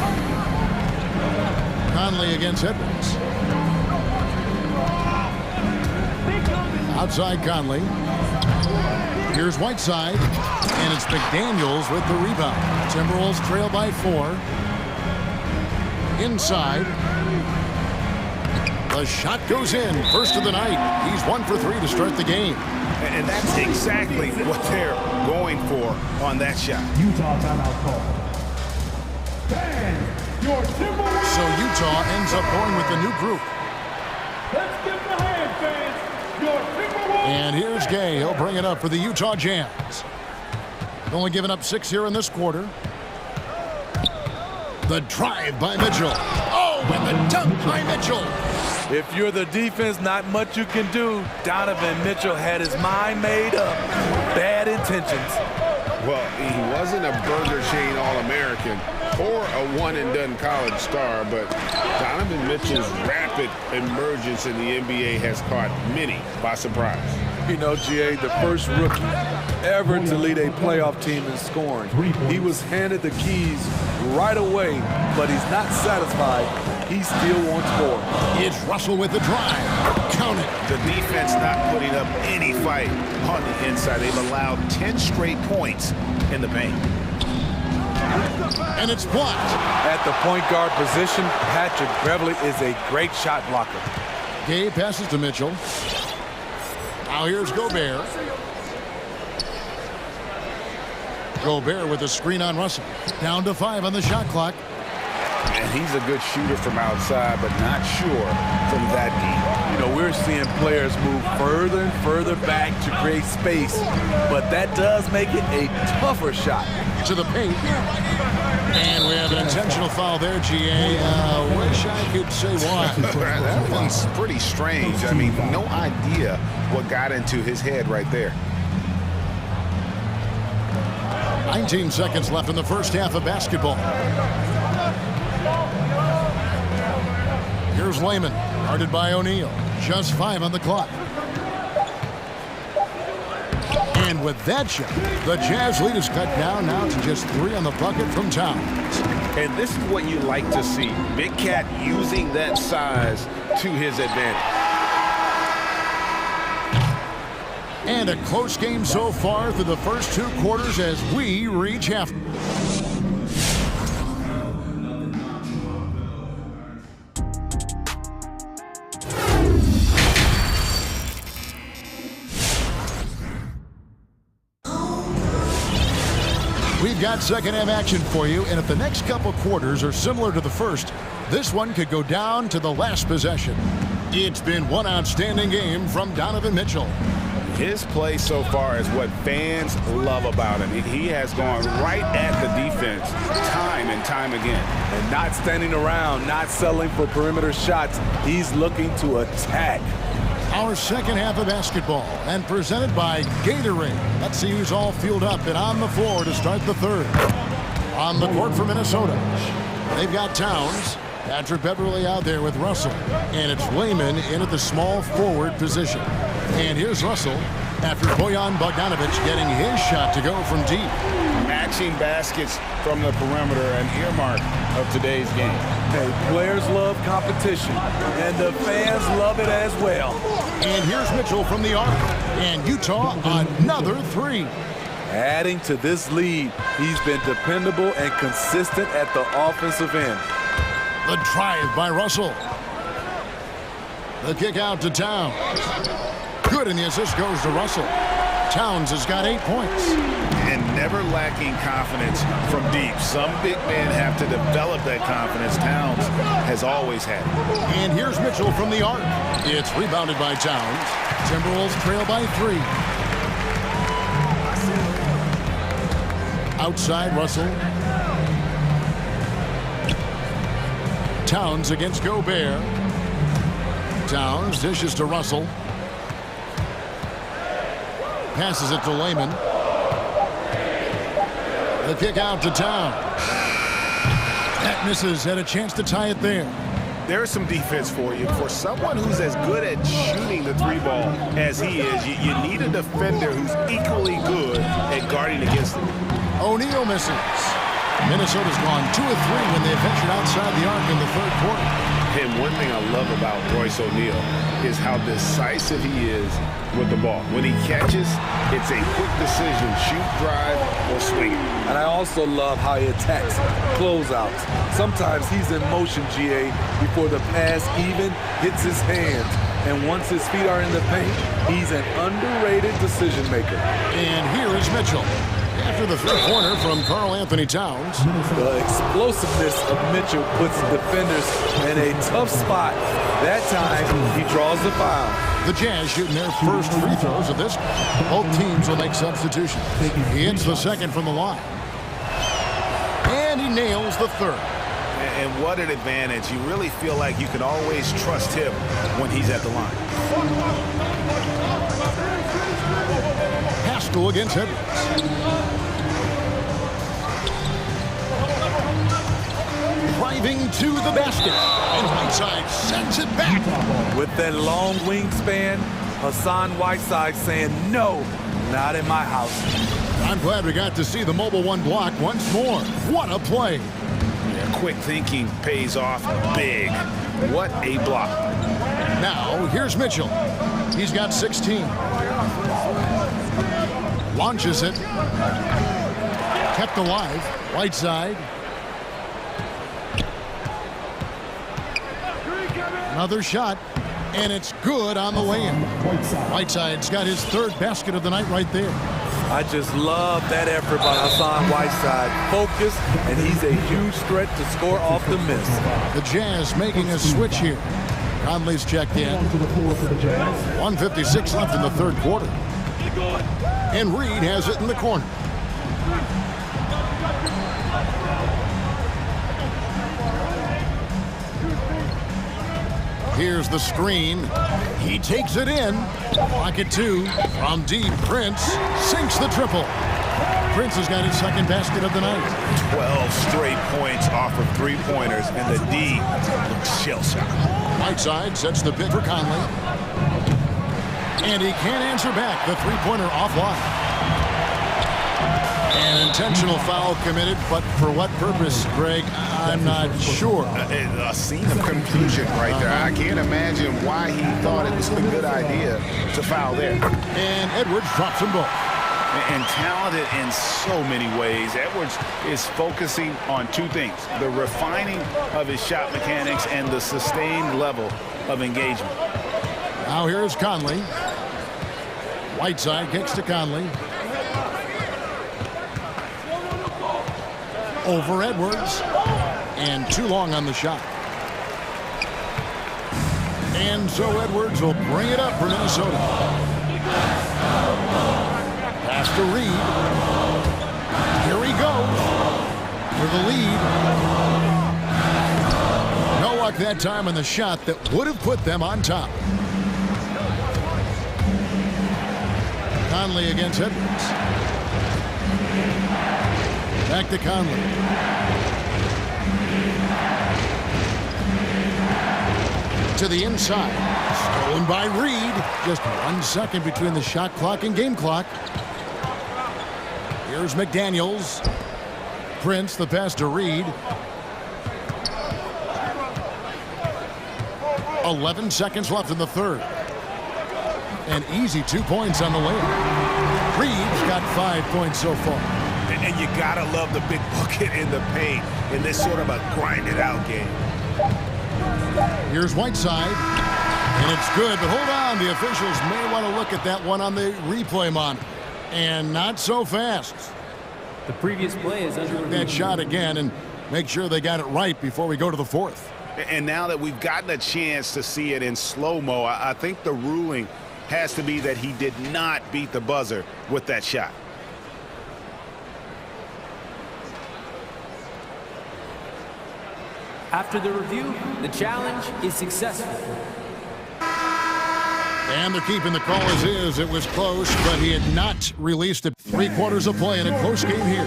Conley against Edwards. Outside Conley. Here's Whiteside. And it's McDaniels with the rebound. Timberwolves trail by 4. Inside. The shot goes in. First of the night. He's 1 for 3 to start the game. And that's exactly what they're going for on that shot. Utah timeout call. Fans, your Timberwolves. So Utah ends up going with the new group. Let's give them a hand, fans. Your Timberwolves. And here's Gay. He'll bring it up for the Utah Jazz. Only giving up 6 here in this quarter. The drive by Mitchell. Oh, and the dunk by Mitchell. If you're the defense, not much you can do. Donovan Mitchell had his mind made up. Bad intentions. Well, he wasn't a Burger Chain All-American or a one-and-done college star, but Donovan Mitchell's rapid emergence in the NBA has caught many by surprise. You know, GA, the first rookie ever to lead a playoff team in scoring. He was handed the keys right away, but he's not satisfied. He still wants more. It's Russell with the drive. Count it. The defense not putting up any fight on the inside. They've allowed 10 straight points in the paint. And it's blocked. At the point guard position, Patrick Beverly is a great shot blocker. Gay passes to Mitchell. Now here's Gobert. Gobert with a screen on Russell. Down to 5 on the shot clock. And he's a good shooter from outside, but not sure from that deep. You know, we're seeing players move further and further back to create space, but that does make it a tougher shot. To the paint. And we have an intentional foul there, GA. Wish I could say why. That one's pretty strange. I mean, no idea what got into his head right there. 19 seconds left in the first half of basketball. Here's Layman, guarded by O'Neal. Just 5 on the clock. And with that shot, the Jazz lead is cut down now to just 3 on the bucket from Towns. And this is what you like to see. Big Cat using that size to his advantage. And a close game so far through the first 2 quarters as we reach half. We've got second half action for you, and if the next couple quarters are similar to the first, this one could go down to the last possession. It's been one outstanding game from Donovan Mitchell. His play so far is what fans love about him. He has gone right at the defense time and time again. And not standing around, not settling for perimeter shots. He's looking to attack. Our second half of basketball, and presented by Gatorade. Let's see who's all fueled up and on the floor to start the third. On the court for Minnesota, they've got Towns. Patrick Beverly out there with Russell. And it's Layman in at the small forward position. And here's Russell after Bojan Bogdanovic getting his shot to go from deep. Matching baskets from the perimeter, an earmark of today's game. Hey, players love competition, and the fans love it as well. And here's Mitchell from the arc. And Utah another 3. Adding to this lead, he's been dependable and consistent at the offensive end. The drive by Russell. The kick out to Towns. Good, and the assist goes to Russell. Towns has got 8 points. And never lacking confidence from deep. Some big men have to develop that confidence. Towns has always had it. And here's Mitchell from the arc. It's rebounded by Towns. Timberwolves trail by 3. Outside Russell. Towns against Gobert. Towns dishes to Russell. Passes it to Layman. The kick out to Towns. That misses. Had a chance to tie it there. There's some defense for you. For someone who's as good at shooting the 3-ball as he is, you need a defender who's equally good at guarding against him. O'Neal misses. Minnesota's gone 2 of 3 when they ventured outside the arc in the third quarter. And one thing I love about Royce O'Neal is how decisive he is with the ball. When he catches, it's a quick decision, shoot, drive, or swing it. And I also love how he attacks closeouts. Sometimes he's in motion, GA, before the pass even hits his hands. And once his feet are in the paint, he's an underrated decision maker. And here is Mitchell. After the three-pointer from Karl Anthony Towns. The explosiveness of Mitchell puts defenders in a tough spot. That time, he draws the foul. The Jazz shooting their first free throws of this. Both teams will make substitutions. He hits the second from the line. And he nails the third. And what an advantage. You really feel like you can always trust him when he's at the line. Haskell against Edwards. Driving to the basket. And Whiteside sends it back. With that long wingspan, Hassan Whiteside saying, no, not in my house. I'm glad we got to see the Mobile One block once more. What a play. Yeah, quick thinking pays off big. What a block. Now, here's Mitchell. He's got 16. Launches it. Kept alive. Whiteside. Another shot. And it's good on the lay-in. Whiteside's got his third basket of the night right there. I just love that effort by Hassan Whiteside. Focused, and he's a huge threat to score off the miss. The Jazz making a switch here. Conley's checked in. 1:56 left in the third quarter. And Reed has it in the corner. Here's the screen. He takes it in. Pocket two. From deep, Prince sinks the triple. Prince has got his second basket of the night. 12 straight points off of three-pointers, and the D looks shell-shocked. Whiteside sets the pick for Conley. And he can't answer back. The three-pointer offline. An intentional foul committed, but for what purpose, Greg? I'm not sure. A scene of confusion right there. I can't imagine why he thought it was a good idea to foul there. And Edwards drops them both. And talented in so many ways. Edwards is focusing on two things: the refining of his shot mechanics and the sustained level of engagement. Now here's Conley. Whiteside kicks to Conley. Over Edwards. And too long on the shot. And so Edwards will bring it up for Minnesota. Pass to Reed. Here he goes for the lead. No luck that time on the shot that would have put them on top. Conley against Edwards. Back to Conley. To the inside. Stolen by Reed. Just 1 second between the shot clock and game clock. Here's McDaniels. Prince, the pass to Reed. 11 seconds left in the third. An easy 2 points on the way. Reed's got 5 points so far. And you gotta love the big bucket in the paint in this sort of a grind-it-out game. Here's Whiteside, and it's good, but hold on. The officials may want to look at that one on the replay monitor, and not so fast. The previous play is under review. That shot again, and make sure they got it right before we go to the fourth. And now that we've gotten a chance to see it in slow-mo, I think the ruling has to be that he did not beat the buzzer with that shot. After the review, the challenge is successful. And they're keeping the call as is. It was close, but he had not released it. 3 quarters of play in a close game here.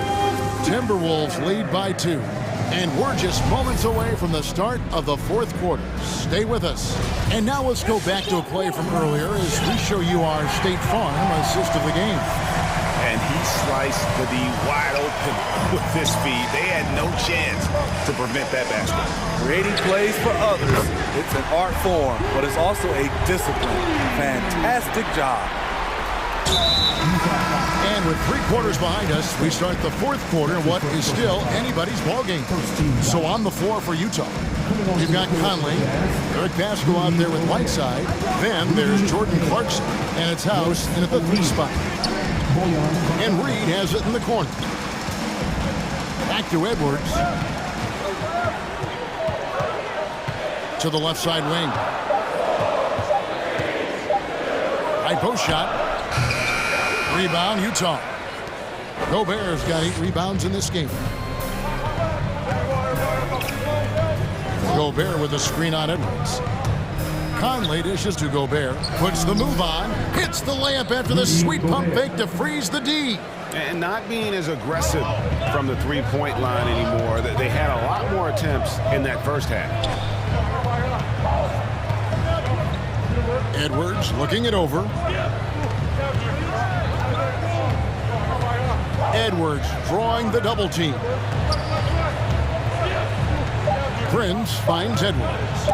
Timberwolves lead by 2. And we're just moments away from the start of the fourth quarter. Stay with us. And now let's go back to a play from earlier as we show you our State Farm assist of the game. and he sliced the D wide open with this speed. They had no chance to prevent that basket. Creating plays for others, it's an art form, but it's also a discipline. Fantastic job. And with 3 quarters behind us, we start the 4th quarter, what is still anybody's ballgame. So on the floor for Utah, you've got Conley, Eric Pasco out there with Whiteside. Then there's Jordan Clarkson, and it's House in at the 3 spot. And Reed has it in the corner. Back to Edwards. To the left side wing. High post shot. Rebound, Utah. Gobert's got 8 rebounds in this game. Gobert with a screen on Edwards. Conley dishes to Gobert. Puts the move on. Hits the layup after the sweet pump fake to freeze the D. And not being as aggressive from the three-point line anymore. They had a lot more attempts in that first half. Edwards looking it over. Edwards drawing the double team. Prince finds Edwards.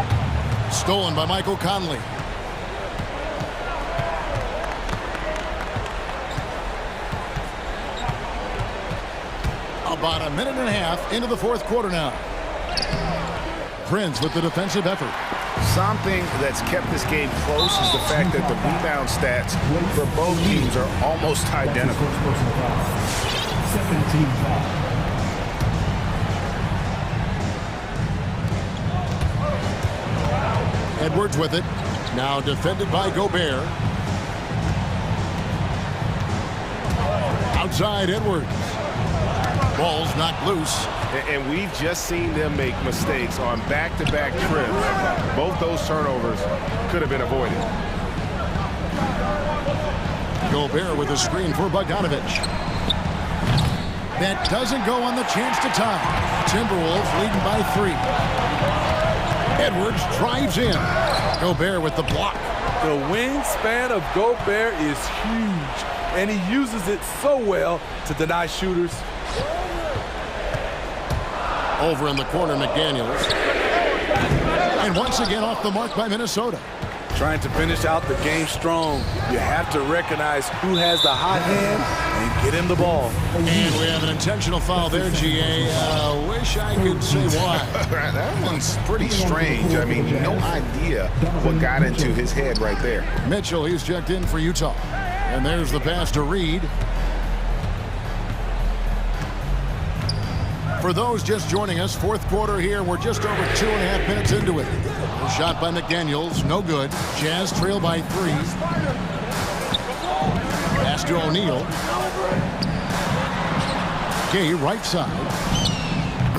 Stolen by Michael Conley. About a minute and a half into the 4th quarter now. Prince with the defensive effort. Something that's kept this game close is the fact that the rebound stats for both teams are almost identical. 17 fouls. Edwards with it. Now defended by Gobert. Outside Edwards. Ball's knocked loose. And we've just seen them make mistakes on back-to-back trips. Both those turnovers could have been avoided. Gobert with a screen for Bogdanovich. That doesn't go on the chance to tie. Timberwolves leading by 3. Edwards drives in. Gobert with the block. The wingspan of Gobert is huge, and he uses it so well to deny shooters. Over in the corner, McDaniels. And once again off the mark by Minnesota. Trying to finish out the game strong, you have to recognize who has the hot hand and get him the ball. And we have an intentional foul there, GA. Wish I could say why. That one's pretty strange. I mean, no idea what got into his head right there. Mitchell, he's checked in for Utah. And there's the pass to Reed. For those just joining us, 4th quarter here. We're just over 2.5 minutes into it. A shot by McDaniels, no good. Jazz trail by 3. Pass to O'Neal. Gay right side.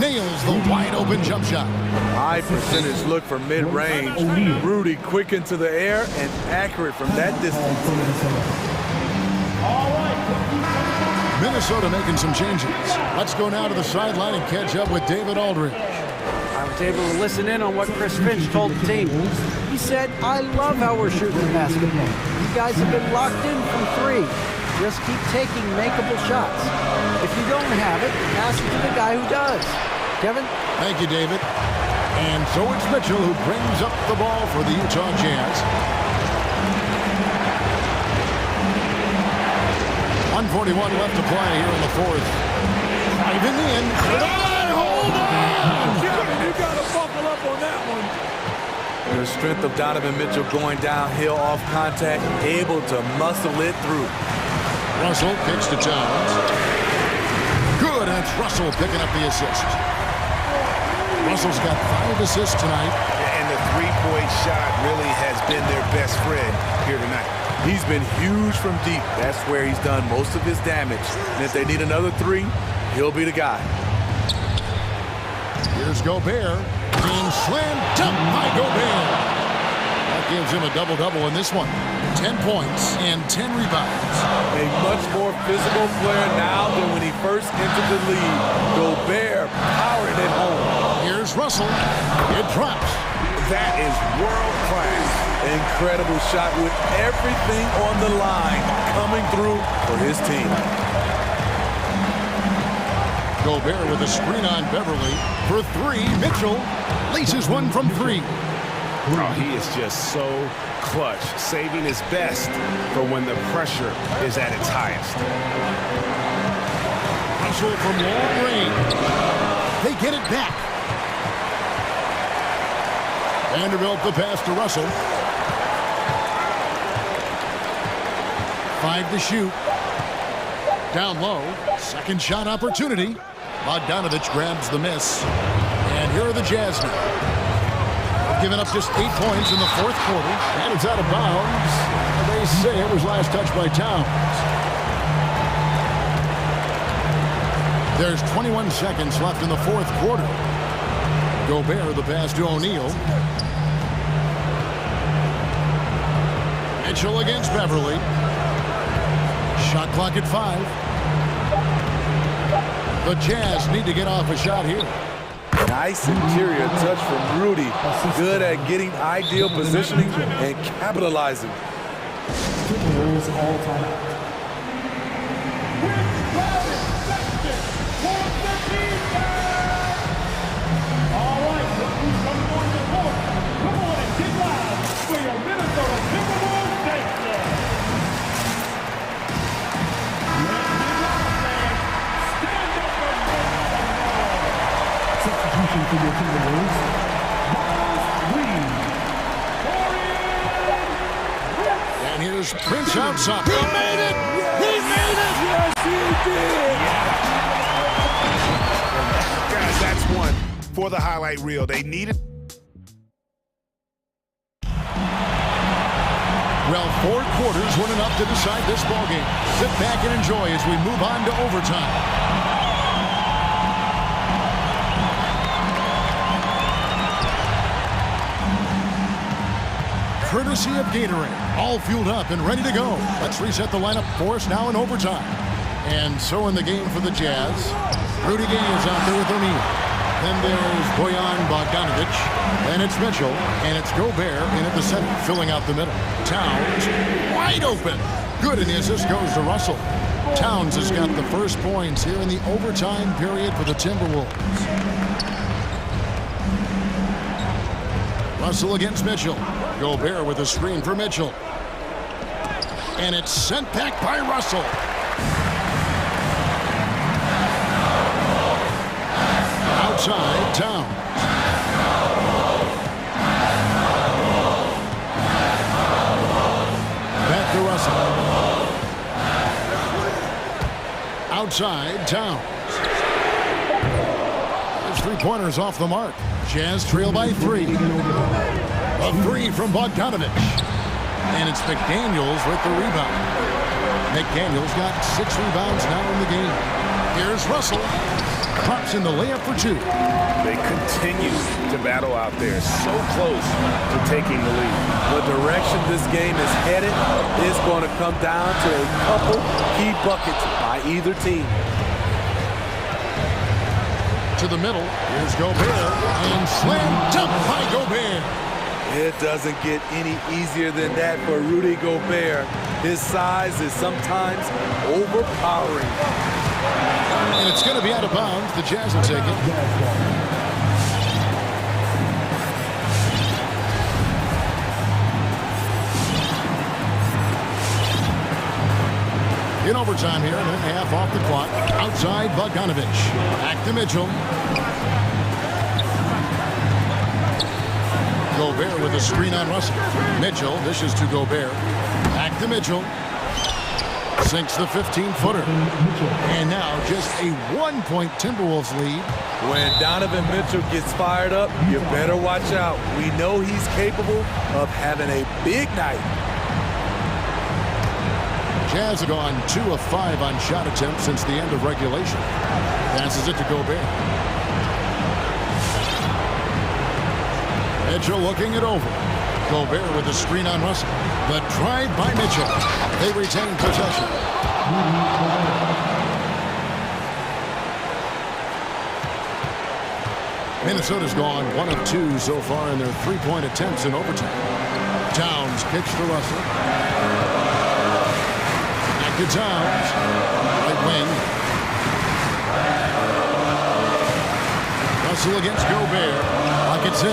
Nails the wide open jump shot. High percentage look for mid-range. Rudy quick into the air and accurate from that distance. Minnesota making some changes. Let's go now to the sideline and catch up with David Aldridge. I was able to listen in on what Chris Finch told the team. He said, I love how we're shooting the basketball. You guys have been locked in from 3. Just keep taking makeable shots. If you don't have it, pass it to the guy who does. Kevin? Thank you, David. And so it's Mitchell who brings up the ball for the Utah Jazz. 1:41 left to play here in the 4th. Driving in. Hold on! You got to buckle up on that one. The strength of Donovan Mitchell going downhill off contact, able to muscle it through. Russell kicks to Towns. Good, and it's Russell picking up the assist. Russell's got 5 assists tonight. And the three-point shot really has been their best friend here tonight. He's been huge from deep. That's where he's done most of his damage. And if they need another 3, he'll be the guy. Here's Gobert. Being slammed dunk by Gobert. That gives him a double-double in this one. 10 points and 10 rebounds. A much more physical player now than when he first entered the league. Gobert powered it home. Here's Russell. It drops. That is world class. Incredible shot with everything on the line coming through for his team. Gobert with a screen on Beverly. For three, Mitchell laces one from three. Oh, he is just so clutch, saving his best for when the pressure is at its highest. Russell from long range. They get it back. Vanderbilt the pass to Russell. 5 to shoot. Down low. Second shot opportunity. Bogdanovich grabs the miss. And here are the Jazz now. They've given up just 8 points in the fourth quarter. And it's out of bounds. They say it was last touched by Towns. There's 21 seconds left in the fourth quarter. Gobert the pass to O'Neal. Mitchell against Beverly. Shot clock at 5. The Jazz need to get off a shot here. Nice interior touch from Rudy. Good at getting ideal positioning and capitalizing. And here's Prince outside. He made it! He made it! Yes, he did! Guys, that's one for the highlight reel. They needed. Well, 4 quarters weren't enough to decide this ballgame. Sit back and enjoy as we move on to overtime. Courtesy of Gatorade, all fueled up and ready to go. Let's reset the lineup for us now in overtime. And so in the game for the Jazz, Rudy Gay is out there with O'Neal. Then there's Bojan Bogdanovich, and it's Mitchell, and it's Gobert in at the center, filling out the middle. Towns, wide open. Good, and the assist goes to Russell. Towns has got the first points here in the overtime period for the Timberwolves. Russell against Mitchell. Gobert with a screen for Mitchell. And it's sent back by Russell. Outside, Towns. Back to Russell. Outside, Towns. There's 3-pointers off the mark. Jazz trail by 3. A 3 from Bogdanovich. And it's McDaniels with the rebound. McDaniels got 6 rebounds now in the game. Here's Russell. Pops in the layup for 2. They continue to battle out there. So close to taking the lead. The direction this game is headed is going to come down to a couple key buckets by either team. To the middle. Here's Gobert. And slam dunk by Gobert. It doesn't get any easier than that for Rudy Gobert. His size is sometimes overpowering. And it's going to be out of bounds. The Jazz will take it. In overtime here, a minute and a half off the clock. Outside, Bogdanovich. Back to Mitchell. Gobert with a screen on Russell. Mitchell dishes to Gobert. Back to Mitchell. Sinks the 15-footer. And now just a 1-point Timberwolves lead. When Donovan Mitchell gets fired up, you better watch out. We know he's capable of having a big night. Jazz have gone 2 of 5 on shot attempts since the end of regulation. Passes it to Gobert. Mitchell looking it over. Gobert with the screen on Russell. The drive by Mitchell. They retain possession. Minnesota's gone 1 of 2 so far in their 3-point attempts in overtime. Towns kicks to Russell. Back to Towns. Right wing. Russell against Gobert. Lock at 6.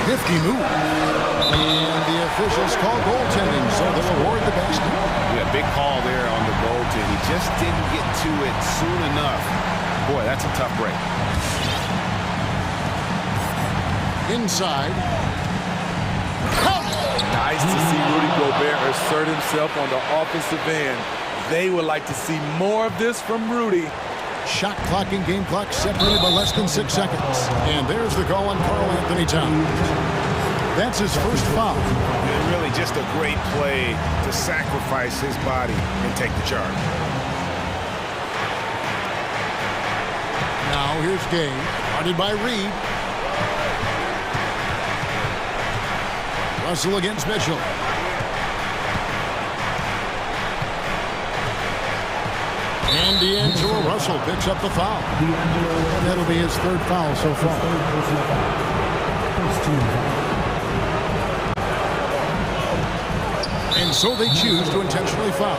Nifty move. And the officials call goaltending, so they'll award the basket. Yeah, big call there on the goaltending. He just didn't get to it soon enough. Boy, that's a tough break. Inside. Nice to see Rudy Gobert assert himself on the offensive end. They would like to see more of this from Rudy. Shot clock and game clock separated by less than 6 seconds. And there's the call on Karl Anthony Towns. That's his first foul. And really just a great play to sacrifice his body and take the charge. Now here's Gay, guarded by Reed. Russell against Mitchell. And D'Angelo Russell picks up the foul. That'll be his third foul so far. And so they choose to intentionally foul.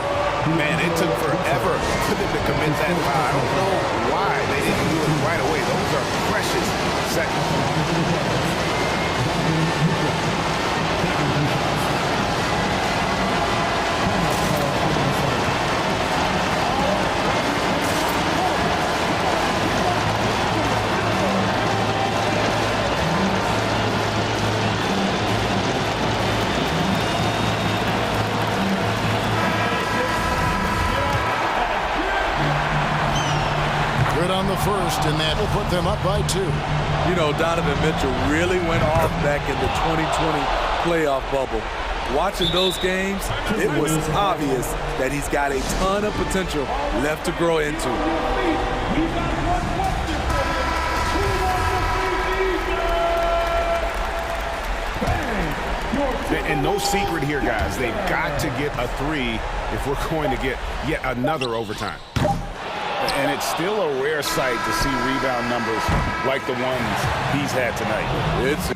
Man, it took forever for them to commit that foul. I don't know why they didn't do it right away. Those are precious seconds. On the first, and that will put them up by 2. You know, Donovan Mitchell really went off back in the 2020 playoff bubble. Watching those games, it was obvious that he's got a ton of potential left to grow into. And no secret here, guys. They've got to get a 3 if we're going to get yet another overtime. And it's still a rare sight to see rebound numbers like the ones he's had tonight. It's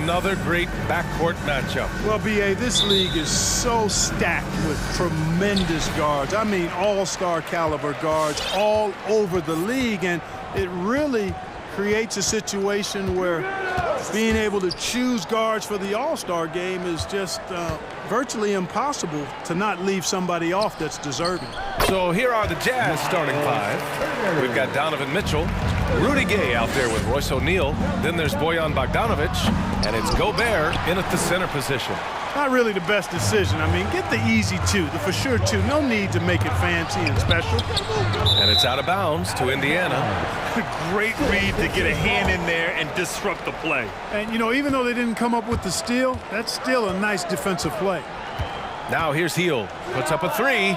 another great backcourt matchup. Well, B.A., this league is so stacked with tremendous guards. I mean, all-star caliber guards all over the league, and it really creates a situation where being able to choose guards for the all-star game is just virtually impossible to not leave somebody off that's deserving. So here are the Jazz starting five. We've got Donovan Mitchell, Rudy Gay out there with Royce O'Neal. Then there's Bojan Bogdanovic, and it's Gobert in at the center position. Not really the best decision. I mean, get the easy two, the for sure two. No need to make it fancy and special. And it's out of bounds to Indiana. Great read to get a hand in there and disrupt the play. And, you know, even though they didn't come up with the steal, that's still a nice defensive play. Now here's Hield. Puts up a three.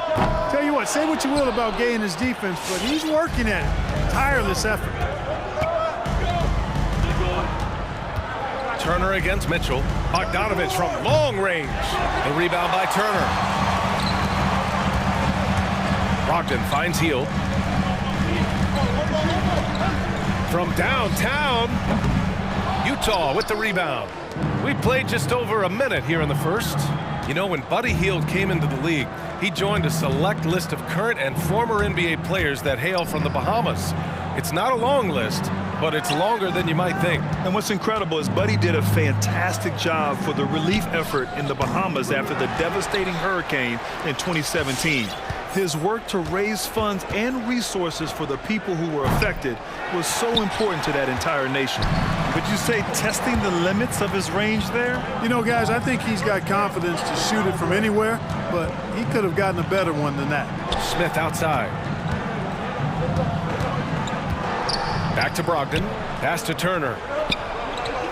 Tell you what, say what you will about Gay and his defense, but he's working at it. Tireless effort. Turner against Mitchell. Bogdanovic from long range. The rebound by Turner. Brogdon finds Hield. From downtown, Utah with the rebound. We played just over a minute here in the first. You know, when Buddy Hield came into the league, he joined a select list of current and former NBA players that hail from the Bahamas. It's not a long list, but it's longer than you might think. And what's incredible is Buddy did a fantastic job for the relief effort in the Bahamas after the devastating hurricane in 2017. His work to raise funds and resources for the people who were affected was so important to that entire nation. Would you say testing the limits of his range there? You know, guys, I think he's got confidence to shoot it from anywhere, but he could have gotten a better one than that. Smith outside. Back to Brogdon. Pass to Turner.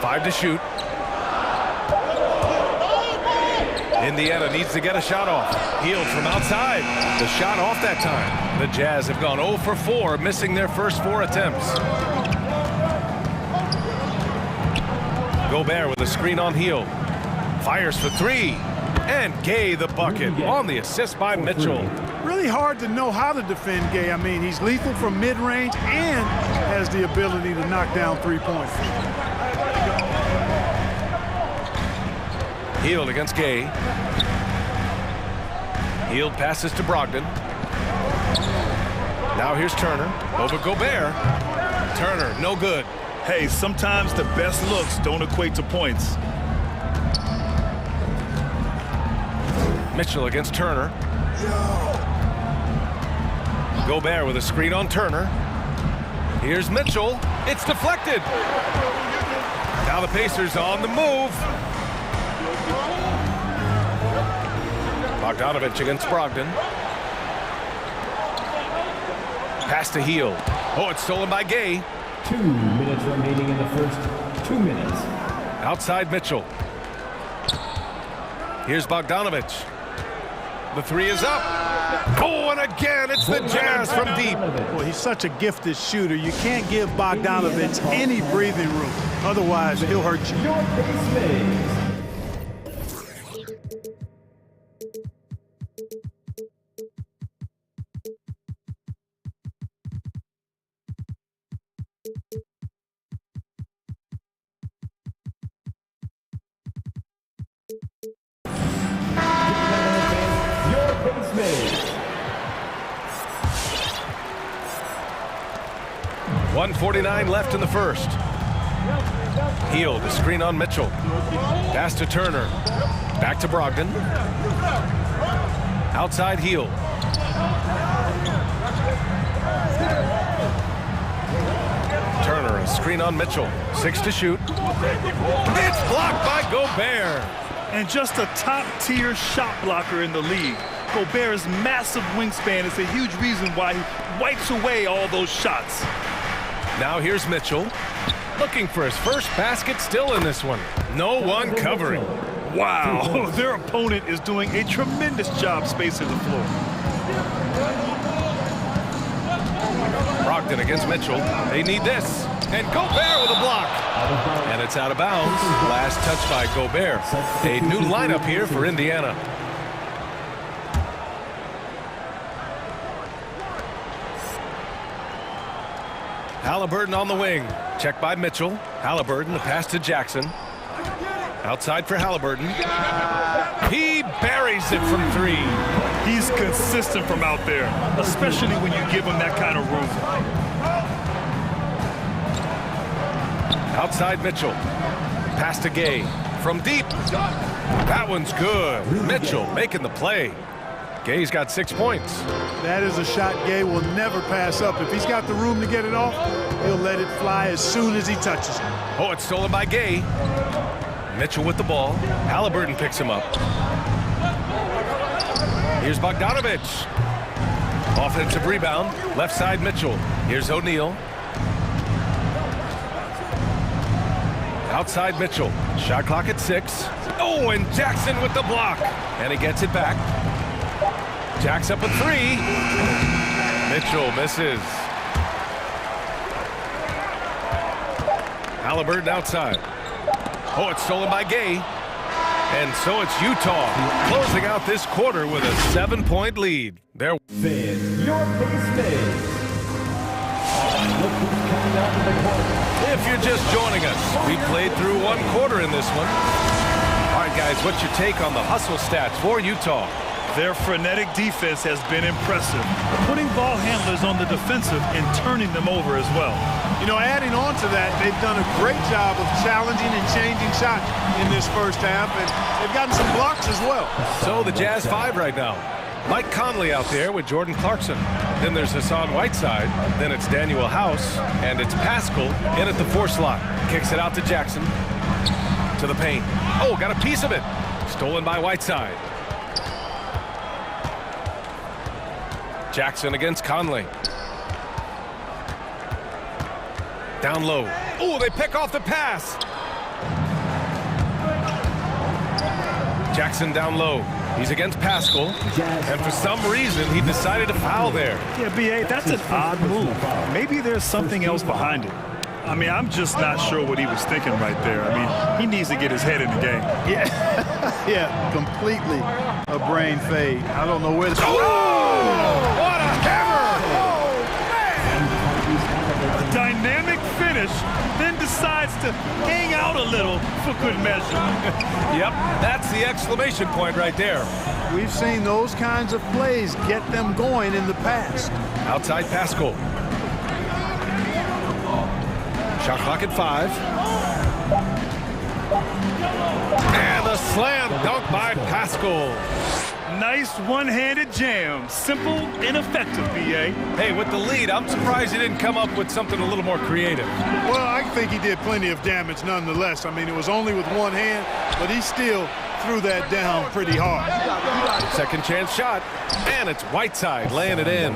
5 to shoot. Indiana needs to get a shot off. Hield from outside. The shot off that time. The Jazz have gone 0 for 4, missing their first 4 attempts. Gobert with a screen on Hield. Fires for 3. And Gay the bucket on the assist by Mitchell. Really hard to know how to defend Gay. I mean, he's lethal from mid-range and has the ability to knock down three-pointers. Hield against Gay. Hield passes to Brogdon. Now here's Turner over Gobert. Turner, no good. Hey, sometimes the best looks don't equate to points. Mitchell against Turner. Gobert with a screen on Turner. Here's Mitchell. It's deflected. Now the Pacers on the move. Bogdanovic against Brogdon. Pass to Hield. Oh, it's stolen by Gay. 2 minutes remaining in the first 2 minutes. Outside Mitchell. Here's Bogdanovic. The three is up. Oh, and again, it's the Jazz from deep. Well, he's such a gifted shooter. You can't give Bogdanovic any breathing room. Otherwise, he'll hurt you. Your base phase. Your base phase. 1:49 left in the first. Hield, a screen on Mitchell. Pass to Turner. Back to Brogdon. Outside Hield. Turner, a screen on Mitchell. 6 to shoot. It's blocked by Gobert. And just a top-tier shot blocker in the league. Gobert's massive wingspan is a huge reason why he wipes away all those shots. Now here's Mitchell. Looking for his first basket, still in this one. No one covering. Wow, their opponent is doing a tremendous job spacing the floor. Brogdon against Mitchell. They need this. And Gobert with a block. And it's out of bounds. Last touch by Gobert. A new lineup here for Indiana. Halliburton on the wing. Check by Mitchell. Halliburton, the pass to Jackson. Outside for Halliburton. He buries it from 3. He's consistent from out there, especially when you give him that kind of room. Outside Mitchell. Pass to Gay. From deep. That one's good. Mitchell making the play. Gay's got 6 points. That is a shot Gay will never pass up. If he's got the room to get it off, he'll let it fly as soon as he touches it. Oh, it's stolen by Gay. Mitchell with the ball. Halliburton picks him up. Here's Bogdanovich. Offensive rebound. Left side Mitchell. Here's O'Neal. Outside Mitchell. Shot clock at 6. Oh, and Jackson with the block. And he gets it back. Jack's up a 3. Mitchell misses. Halliburton outside. Oh, it's stolen by Gay. And so it's Utah closing out this quarter with a 7-point lead. There. Fans, your pace fans. Look who's coming out of the court. If you're just joining us, we played through 1 quarter in this one. All right, guys, what's your take on the hustle stats for Utah? Their frenetic defense has been impressive, putting ball handlers on the defensive and turning them over as well. You know, adding on to that, they've done a great job of challenging and changing shots in this first half, and they've gotten some blocks as well. So the Jazz 5 right now. Mike Conley out there with Jordan Clarkson. Then there's Hassan Whiteside. Then it's Daniel House. And it's Pascal in at the 4 slot. Kicks it out to Jackson. To the paint. Oh, got a piece of it. Stolen by Whiteside. Jackson against Conley. Down low. Oh, they pick off the pass. Jackson down low. He's against Pascal. And for some reason, he decided to foul there. Yeah, B.A., that's an odd move. Maybe there's something else behind it. I mean, I'm just not sure what he was thinking right there. I mean, he needs to get his head in the game. Yeah, yeah, completely a brain fade. I don't know where to... Oh! What a hammer! A dynamic finish, then decides to hang out a little for good measure. Yep, that's the exclamation point right there. We've seen those kinds of plays get them going in the past. Outside Pascal. Shot clock at 5. And a slam dunk by Pascal. Nice one-handed jam. Simple and effective, B.A. Hey, with the lead, I'm surprised he didn't come up with something a little more creative. Well, I think he did plenty of damage nonetheless. I mean, it was only with one hand, but he still threw that down pretty hard. Second chance shot, and it's Whiteside laying it in.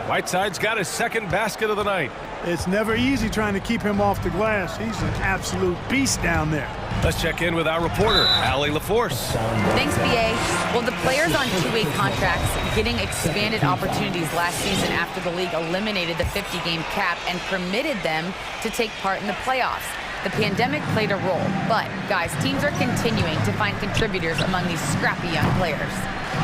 Whiteside's got his second basket of the night. It's never easy trying to keep him off the glass. He's an absolute beast down there. Let's check in with our reporter, Allie LaForce. Thanks, B.A. Well, the players on 2-way contracts getting expanded opportunities last season after the league eliminated the 50-game cap and permitted them to take part in the playoffs. The pandemic played a role, but, guys, teams are continuing to find contributors among these scrappy young players.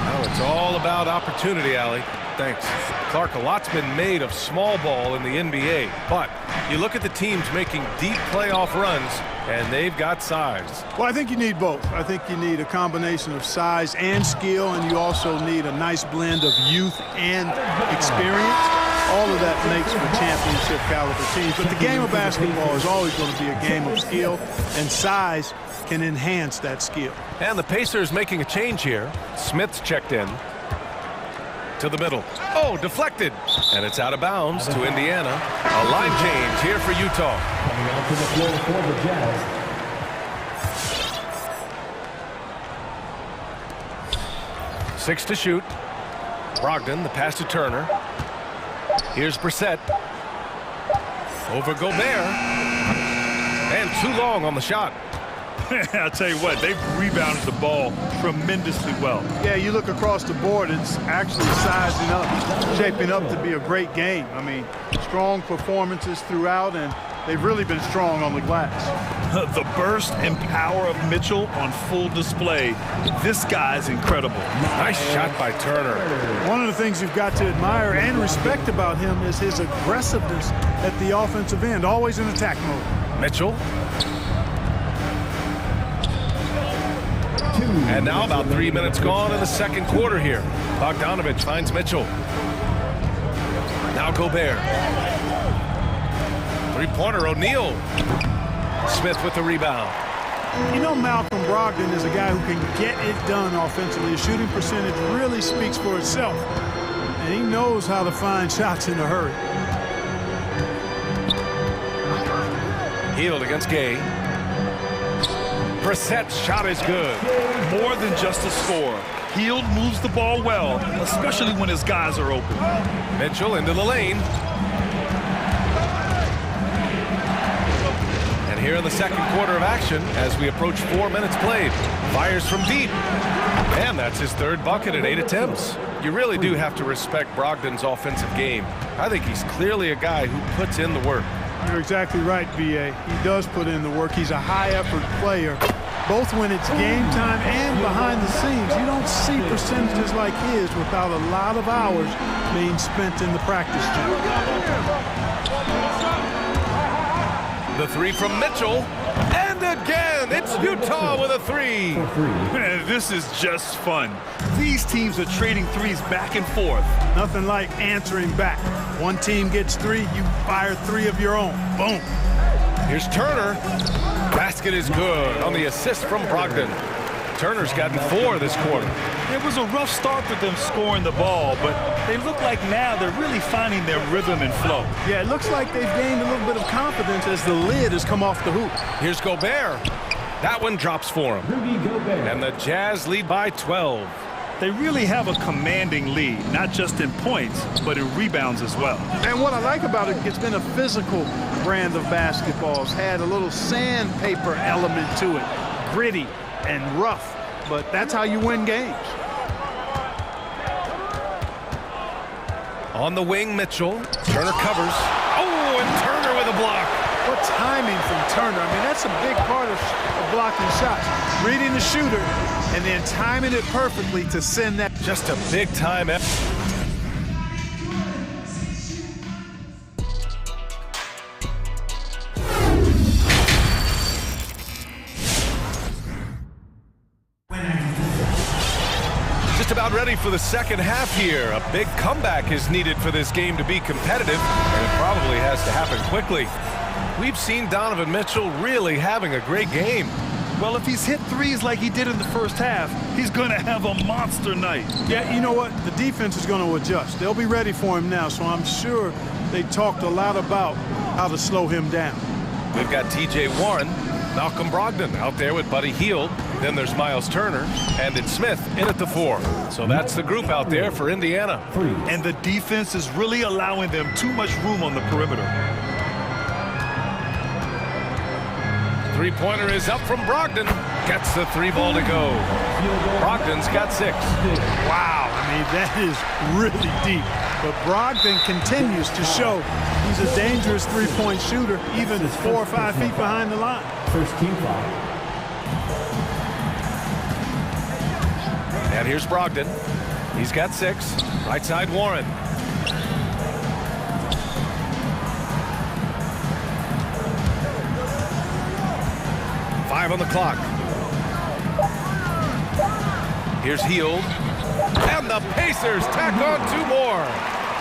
Oh, it's all about opportunity, Allie. Thanks. Clark, a lot's been made of small ball in the NBA, but you look at the teams making deep playoff runs, and they've got size. Well, I think you need both. I think you need a combination of size and skill, and you also need a nice blend of youth and experience. All of that makes for championship caliber teams. But the game of basketball is always going to be a game of skill, and size can enhance that skill. And the Pacers making a change here. Smith's checked in. To the middle. Oh, deflected. And it's out of bounds to Indiana. A line change here for Utah. Coming out to the floor for the Jazz. 6 to shoot. Brogdon, the pass to Turner. Here's Brissett. Over Gobert. And too long on the shot. I'll tell you what, they've rebounded the ball tremendously well. Yeah, you look across the board, it's actually sizing up, shaping up to be a great game. I mean, strong performances throughout, and they've really been strong on the glass. The burst and power of Mitchell on full display. This guy's incredible. Nice shot by Turner. One of the things you've got to admire and respect about him is his aggressiveness at the offensive end, always in attack mode. Mitchell. And now about 3 minutes gone in the second quarter here. Bogdanovich finds Mitchell. Now Gobert. Three-pointer, O'Neal. Smith with the rebound. You know, Malcolm Brogdon is a guy who can get it done offensively. His shooting percentage really speaks for itself. And he knows how to find shots in a hurry. Hield against Gay. Brissett's shot is good. More than just a score. Hield moves the ball well, especially when his guys are open. Mitchell into the lane. And here in the second quarter of action, as we approach 4 minutes played, fires from deep. And that's his third bucket at 8 attempts. You really do have to respect Brogdon's offensive game. I think he's clearly a guy who puts in the work. You're exactly right, B.A. He does put in the work. He's a high-effort player, both when it's game time and behind the scenes. You don't see percentages like his without a lot of hours being spent in the practice gym. The three from Mitchell. And again, it's Utah with a three. Man, this is just fun. These teams are trading threes back and forth. Nothing like answering back. One team gets three, you fire three of your own. Boom. Here's Turner. Basket is good on the assist from Brogdon. Turner's gotten 4 this quarter. It was a rough start for them scoring the ball, but they look like now they're really finding their rhythm and flow. Yeah, it looks like they've gained a little bit of confidence as the lid has come off the hoop. Here's Gobert. That one drops for him. And the Jazz lead by 12. They really have a commanding lead, not just in points, but in rebounds as well. And what I like about it, it's been a physical brand of basketball. It's had a little sandpaper element to it, gritty and rough, but that's how you win games. On the wing, Mitchell. Turner covers. Oh, and Turner with a block. What timing from Turner. I mean, that's a big part of blocking shots. Reading the shooter and then timing it perfectly to send that. Just a big-time effort. Just about ready for the second half here. A big comeback is needed for this game to be competitive, and it probably has to happen quickly. We've seen Donovan Mitchell really having a great game. Well, if he's hit threes like he did in the first half, he's going to have a monster night. Yeah, you know what? The defense is going to adjust. They'll be ready for him now, so I'm sure they talked a lot about how to slow him down. We've got T.J. Warren, Malcolm Brogdon out there with Buddy Hield. Then there's Miles Turner, and it's Smith in at the 4. So that's the group out there for Indiana. And the defense is really allowing them too much room on the perimeter. Three-pointer is up from Brogdon. Gets the 3 ball to go. Brogdon's got 6. Wow, I mean, that is really deep. But Brogdon continues to show he's a dangerous three-point shooter, even 4 or 5 feet behind the line. First team foul. And here's Brogdon. He's got 6. Right side, Warren. Five on the clock. Here's Hield. And the Pacers tack on 2 more.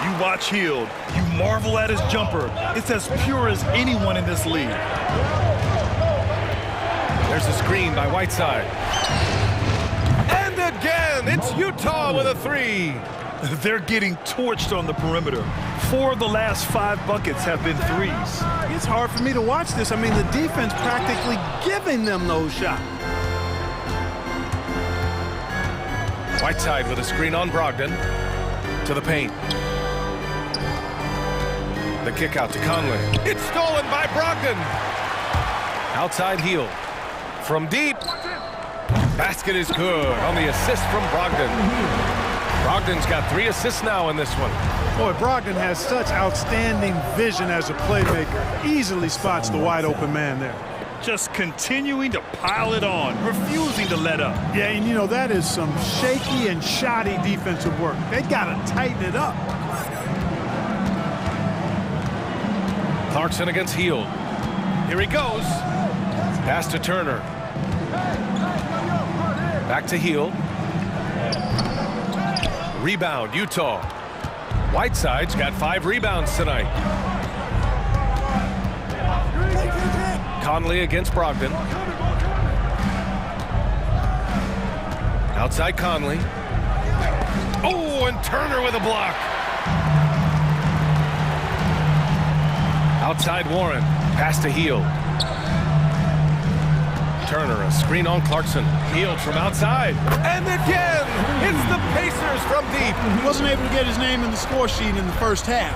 You watch Hield. You marvel at his jumper. It's as pure as anyone in this league. There's a screen by Whiteside. And again, it's Utah with a 3. They're getting torched on the perimeter. 4 of the last 5 buckets have been threes. It's hard for me to watch this. I mean, the defense practically giving them those shots. Whiteside with a screen on Brogdon. To the paint. The kick out to Conley. It's stolen by Brogdon. Outside Hield. From deep. Basket is good on the assist from Brogdon. Brogdon's got 3 assists now in this one. Boy, Brogdon has such outstanding vision as a playmaker. Easily spots the wide open man there. Just continuing to pile it on, refusing to let up. Yeah, and you know, that is some shaky and shoddy defensive work. They got to tighten it up. Clarkson against Hield. Here he goes. Pass to Turner. Back to Heel. Rebound, Utah. Whiteside's got 5 rebounds tonight. Conley against Brogdon. Outside Conley. Oh, and Turner with a block. Outside Warren. Pass to Heel. Turner, a screen on Clarkson. Heel from outside. And again, it's the Pacers from deep. He wasn't able to get his name in the score sheet in the first half.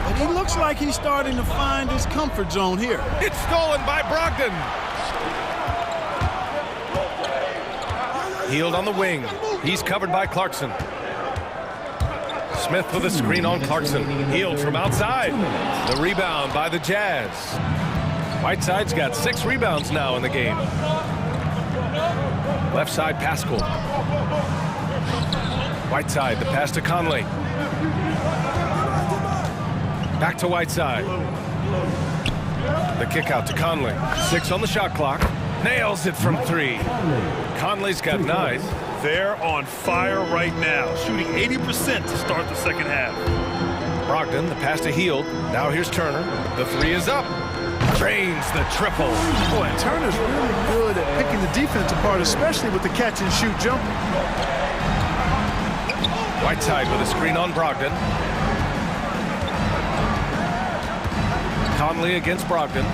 But he looks like he's starting to find his comfort zone here. It's stolen by Brogdon. Healed on the wing. He's covered by Clarkson. Smith with a screen on Clarkson. Healed from outside. The rebound by the Jazz. Whiteside's got 6 rebounds now in the game. Left side, Pascal. Whiteside, the pass to Conley. Back to Whiteside. The kick out to Conley. 6 on the shot clock. Nails it from 3. Conley's got 9. They're on fire right now, shooting 80% to start the second half. Brogdon, the pass to Hield. Now here's Turner. The 3 is up. Drains the triple. Boy, Turner's really good at picking the defense apart, especially with the catch-and-shoot jumper. Whiteside with a screen on Brogdon. Conley against Brogdon.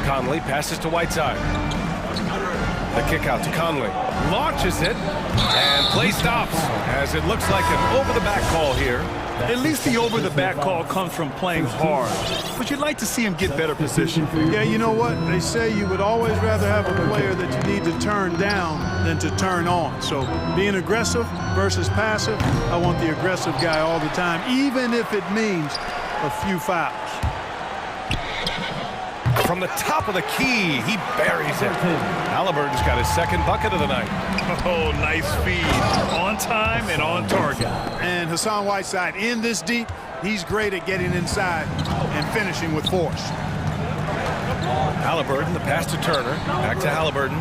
Conley passes to Whiteside. The kick out to Conley. Launches it, and play stops, as it looks like an over-the-back call here. At least the over-the-back call comes from playing hard, but you'd like to see him get better position. Yeah, you know what? They say you would always rather have a player that you need to turn down than to turn on. So being aggressive versus passive, I want the aggressive guy all the time, even if it means a few fouls. From the top of the key, he buries it. Halliburton's got his second bucket of the night. Oh, nice feed. On time and on target. And Hassan Whiteside in this deep, he's great at getting inside and finishing with force. Halliburton, the pass to Turner. Back to Halliburton.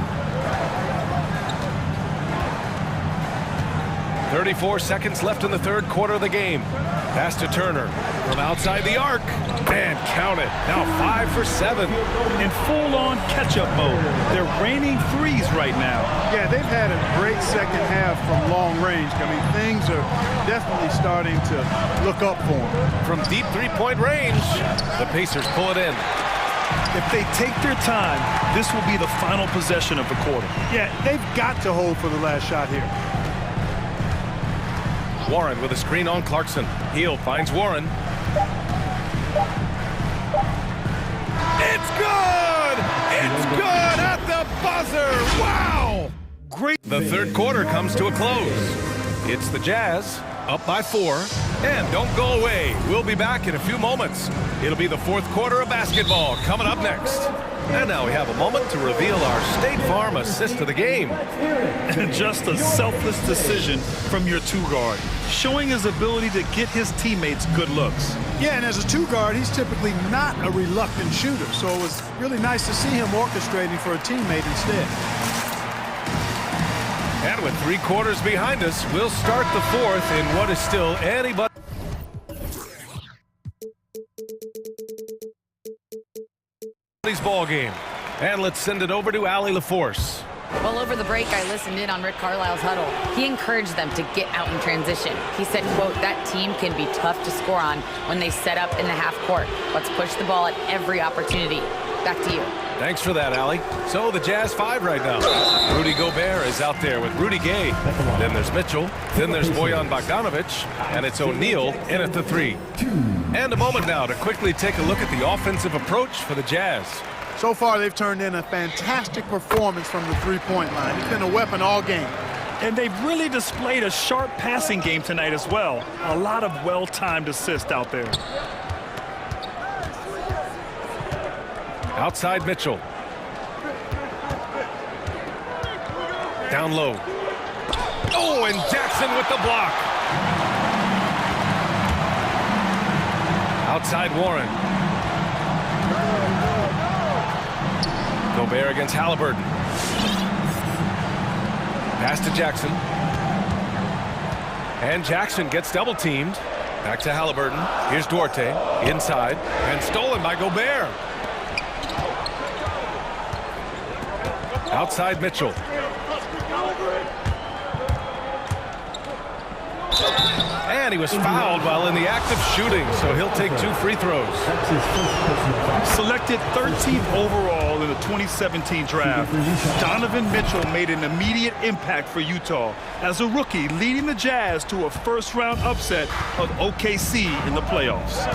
34 seconds left in the third quarter of the game. Pass to Turner from outside the arc. And count it. Now 5 for 7. In full-on catch-up mode. They're raining threes right now. Yeah, they've had a great second half from long range. I mean, things are definitely starting to look up for them. From deep three-point range, the Pacers pull it in. If they take their time, this will be the final possession of the quarter. Yeah, they've got to hold for the last shot here. Warren with a screen on Clarkson. Heel finds Warren. It's good! It's good at the buzzer! Wow! Great. The third quarter comes to a close. It's the Jazz, up by 4. And don't go away. We'll be back in a few moments. It'll be the fourth quarter of basketball coming up next. And now we have a moment to reveal our State Farm assist of the game. Just a selfless decision from your two-guard, showing his ability to get his teammates good looks. Yeah, and as a two-guard, he's typically not a reluctant shooter, so it was really nice to see him orchestrating for a teammate instead. And with 3 quarters behind us, we'll start the fourth in what is still anybody's ball game. And let's send it over to Allie LaForce. Well, over the break, I listened in on Rick Carlisle's huddle. He encouraged them to get out in transition. He said, quote, that team can be tough to score on when they set up in the half court. Let's push the ball at every opportunity. Back to you. Thanks for that, Allie. So the Jazz 5 right now. Rudy Gobert is out there with Rudy Gay. Then there's Mitchell. Then there's Bojan Bogdanovic. And it's O'Neal in at the 3. And a moment now to quickly take a look at the offensive approach for the Jazz. So far, they've turned in a fantastic performance from the three-point line. It's been a weapon all game. And they've really displayed a sharp passing game tonight as well. A lot of well-timed assists out there. Outside Mitchell. Down low. Oh, and Jackson with the block. Outside Warren. Gobert against Halliburton. Pass to Jackson. And Jackson gets double teamed. Back to Halliburton. Here's Duarte inside and stolen by Gobert. Outside Mitchell. And he was fouled while in the act of shooting, so he'll take 2 free throws. Selected 13th overall in the 2017 draft, Donovan Mitchell made an immediate impact for Utah as a rookie, leading the Jazz to a first-round upset of OKC in the playoffs.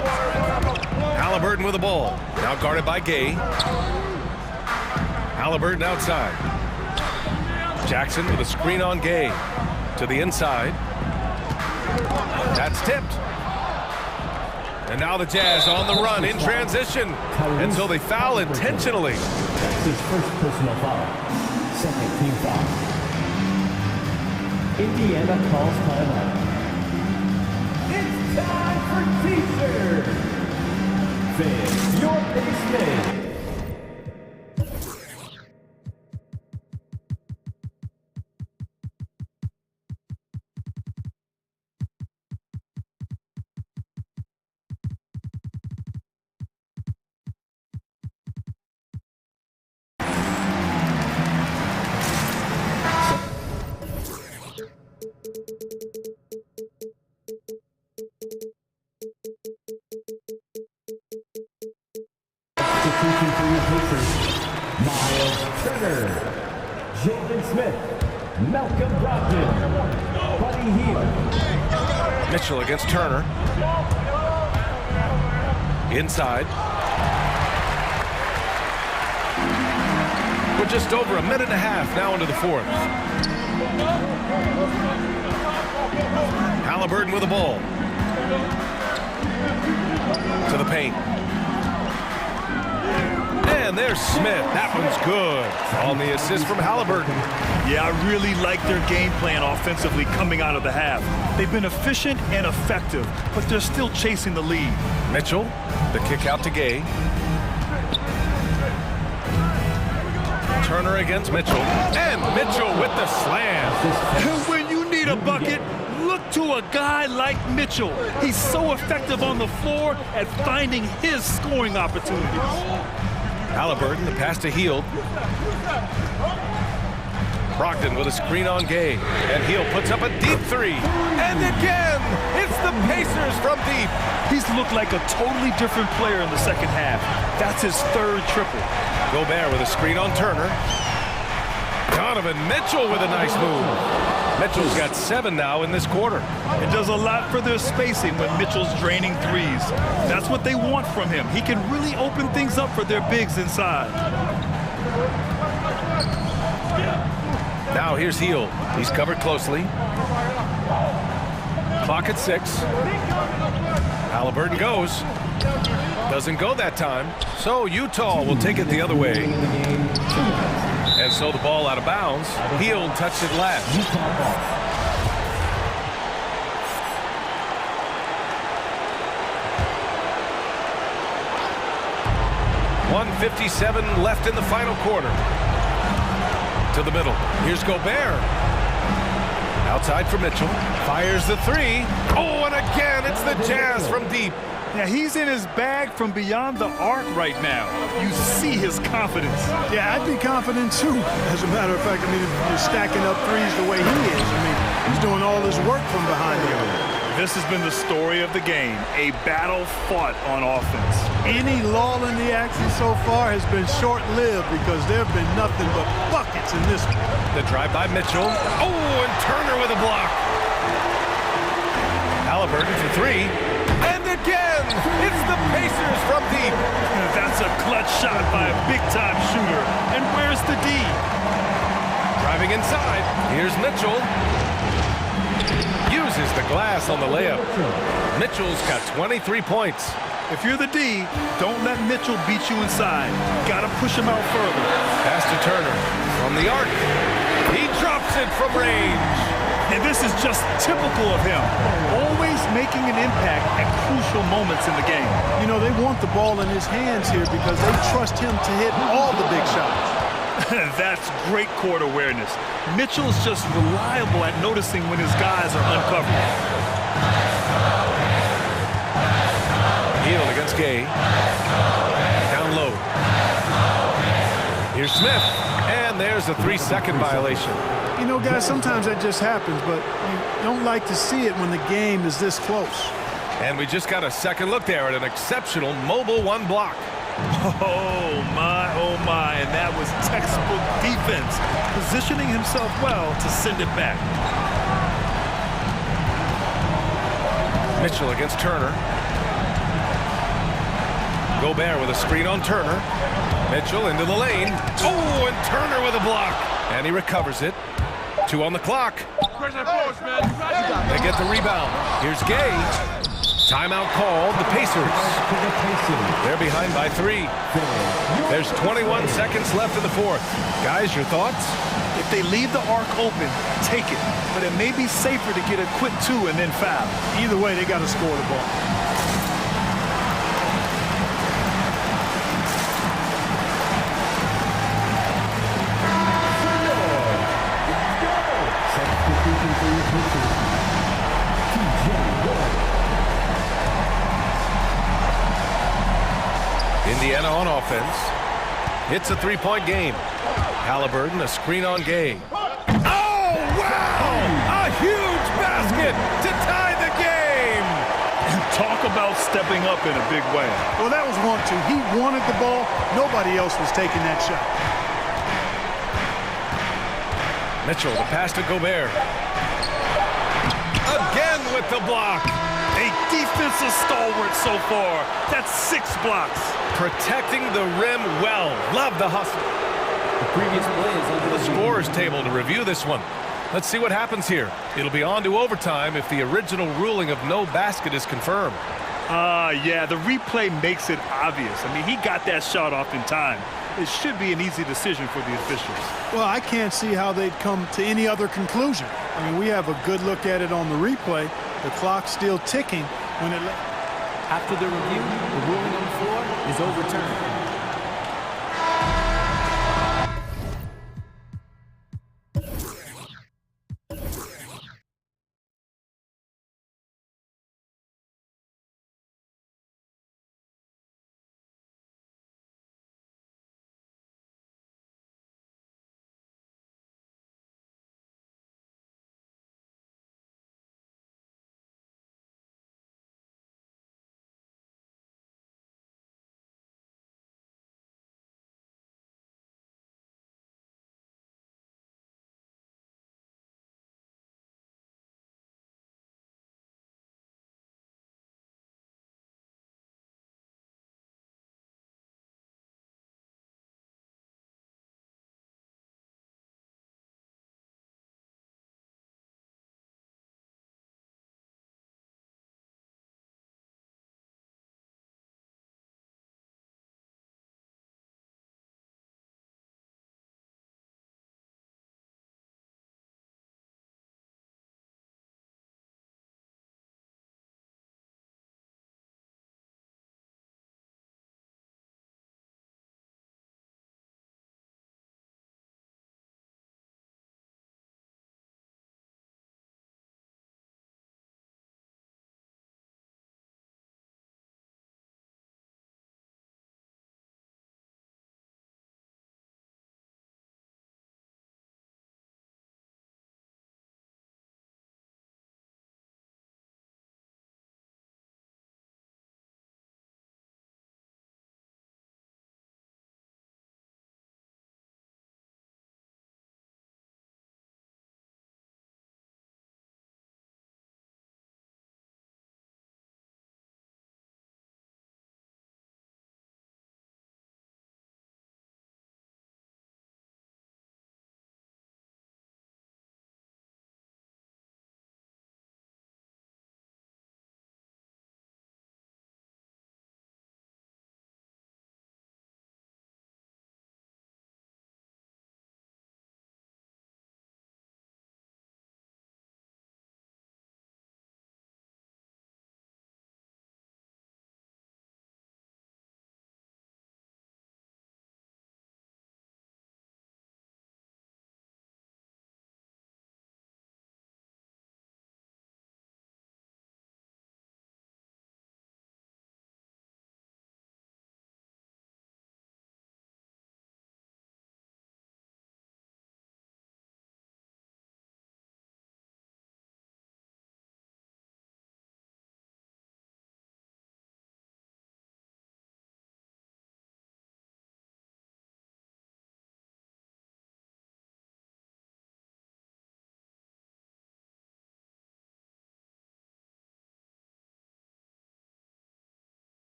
Halliburton with the ball, now guarded by Gay. Halliburton outside. Jackson with a screen on Gay to the inside. That's tipped. And now the Jazz on the run in transition until they foul intentionally. That's his first personal foul. Second team foul. Indiana calls timeout. It's time for T-shirt. Fix your base name. Miles Turner, Jalen Smith, Malcolm Brogdon, Buddy Hield. Mitchell against Turner. Inside. We're just over a minute and a half now into the fourth. Halliburton with the ball. To the paint. And there's Smith. That one's good. On the assist from Halliburton. Yeah, I really like their game plan offensively coming out of the half. They've been efficient and effective, but they're still chasing the lead. Mitchell, the kick out to Gay. Turner against Mitchell. And Mitchell with the slam. And when you need a bucket, look to a guy like Mitchell. He's so effective on the floor at finding his scoring opportunities. Halliburton, the pass to Hield. Brogdon with a screen on Gay. And Hield puts up a deep three. And again, it's the Pacers from deep. He's looked like a totally different player in the second half. That's his third triple. Gobert with a screen on Turner. Donovan Mitchell with a nice move. Mitchell's got 7 now in this quarter. It does a lot for their spacing when Mitchell's draining threes. That's what they want from him. He can really open things up for their bigs inside. Now here's Hield. He's covered closely. Clock at 6. Halliburton goes. Doesn't go that time. So Utah will take it the other way. And so the ball out of bounds. Hield touched it last. 1:57 left in the final quarter. To the middle. Here's Gobert. Outside for Mitchell. Fires the three. Oh, and again, it's the Jazz from deep. Yeah, he's in his bag from beyond the arc right now. You see his confidence. Yeah, I'd be confident too. As a matter of fact, I mean, if you're stacking up threes the way he is, I mean, he's doing all this work from behind the arc. This has been the story of the game, a battle fought on offense. Any lull in the action so far has been short-lived because there have been nothing but buckets in this one. The drive by Mitchell. Oh, and Turner with a block. Halliburton for three. And again, it's the Pacers from deep. That's a clutch shot by a big-time shooter. And where's the D? Driving inside. Here's Mitchell. Uses the glass on the layup. Mitchell's got 23 points. If you're the D, don't let Mitchell beat you inside. Gotta push him out further. Pass to Turner from the arc. He drops it from range. And this is just typical of him. Always making an impact at crucial moments in the game. You know, they want the ball in his hands here because they trust him to hit all the big shots. That's great court awareness. Mitchell's just reliable at noticing when his guys are uncovered. Neal against Gay. Down low. Here's Smith. And there's a 3-second violation. You know, guys, sometimes that just happens, but you don't like to see it when the game is this close. And we just got a second look there at an exceptional mobile one block. Oh, my, and that was textbook defense, positioning himself well to send it back. Mitchell against Turner. Gobert with a screen on Turner. Mitchell into the lane. Oh, and Turner with a block. And he recovers it. 2 on the clock. They get the rebound. Here's Gay. Timeout called. The Pacers. They're behind by 3. There's 21 seconds left in the fourth. Guys, your thoughts? If they leave the arc open, take it. But it may be safer to get a quick 2 and then foul. Either way, they got to score the ball. Indiana on offense. It's a 3-point game. Halliburton, a screen on Gay. Oh, wow! A huge basket to tie the game! Talk about stepping up in a big way. Well, that was 1-2. He wanted the ball. Nobody else was taking that shot. Mitchell, the pass to Gobert. Again with the block. A defensive stalwart so far. That's 6 blocks. Protecting the rim well. Love the hustle. The previous play is under The scorer's table to review this one. Let's see what happens here. It'll be on to overtime if the original ruling of no basket is confirmed. Yeah, the replay makes it obvious. I mean, he got that shot off in time. It should be an easy decision for the officials. Well, I can't see how they'd come to any other conclusion. I mean, we have a good look at it on the replay. The clock's still ticking when it... After the review, the ruling on the floor is overturned.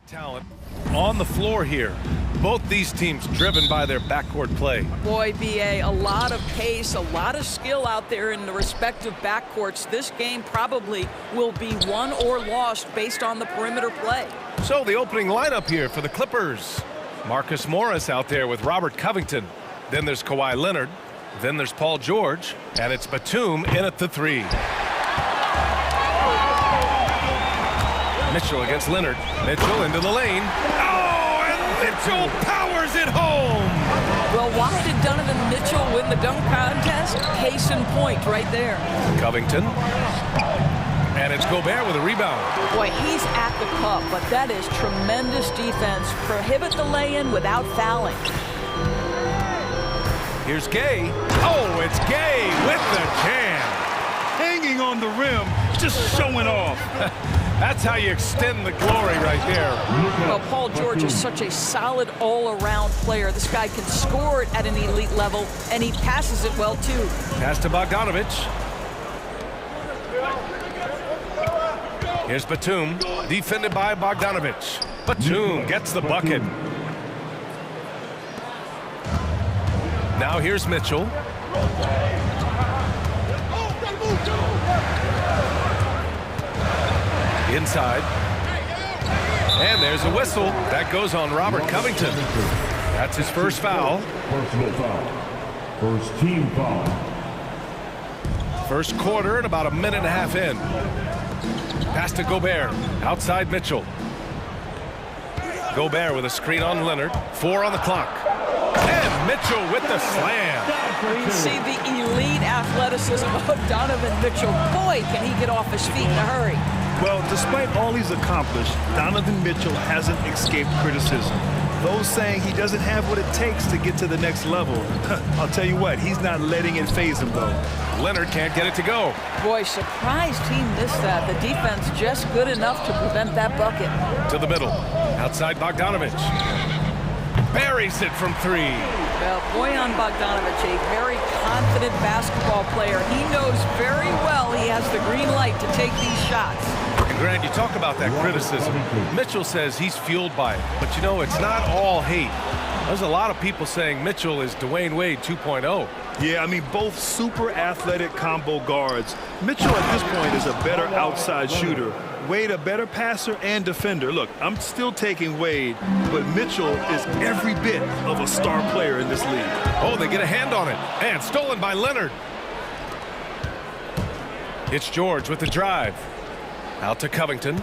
Talent on the floor here. Both these teams driven by their backcourt play. Boy, BA, a lot of pace, a lot of skill out there in the respective backcourts. This game probably will be won or lost based on the perimeter play. So the opening lineup here for the Clippers. Marcus Morris out there with Robert Covington. Then there's Kawhi Leonard. Then there's Paul George. And it's Batum in at the three. Mitchell against Leonard. Mitchell into the lane. Oh, and Mitchell powers it home. Well, why did Donovan Mitchell win the dunk contest? Case in point right there. Covington. And it's Gobert with a rebound. Boy, he's at the cup, but that is tremendous defense. Prohibit the lay-in without fouling. Here's Gay. Oh, it's Gay with the jam. Hanging on the rim, just showing off. That's how you extend the glory right there. Well, Paul George is such a solid all-around player. This guy can score it at an elite level, and he passes it well, too. Pass to Bogdanovich. Here's Batum, defended by Bogdanovich. Batum gets the bucket. Now here's Mitchell. Inside. And there's a whistle. That goes on Robert Covington. That's his first foul. Personal foul. First team foul. First quarter and about a minute and a half in. Pass to Gobert. Outside Mitchell. Gobert with a screen on Leonard. 4 on the clock. And Mitchell with the slam. You see the elite athleticism of Donovan Mitchell. Boy, can he get off his feet in a hurry. Well, despite all he's accomplished, Donovan Mitchell hasn't escaped criticism. Those saying he doesn't have what it takes to get to the next level. I'll tell you what, he's not letting it faze him, though. Leonard can't get it to go. Boy, surprised he missed that. The defense just good enough to prevent that bucket. To the middle. Outside Bogdanovich. Buries it from 3. Well, Bojan Bogdanovic, a very confident basketball player. He knows very well he has the green light to take these shots. And Grant, you talk about that criticism. Mitchell says he's fueled by it. But, you know, it's not all hate. There's a lot of people saying Mitchell is Dwayne Wade 2.0. Yeah, I mean, both super athletic combo guards. Mitchell at this point is a better outside shooter. Wade a better passer and defender. Look, I'm still taking Wade, but Mitchell is every bit of a star player in this league. Oh, they get a hand on it. And stolen by Leonard. It's George with the drive. Out to Covington.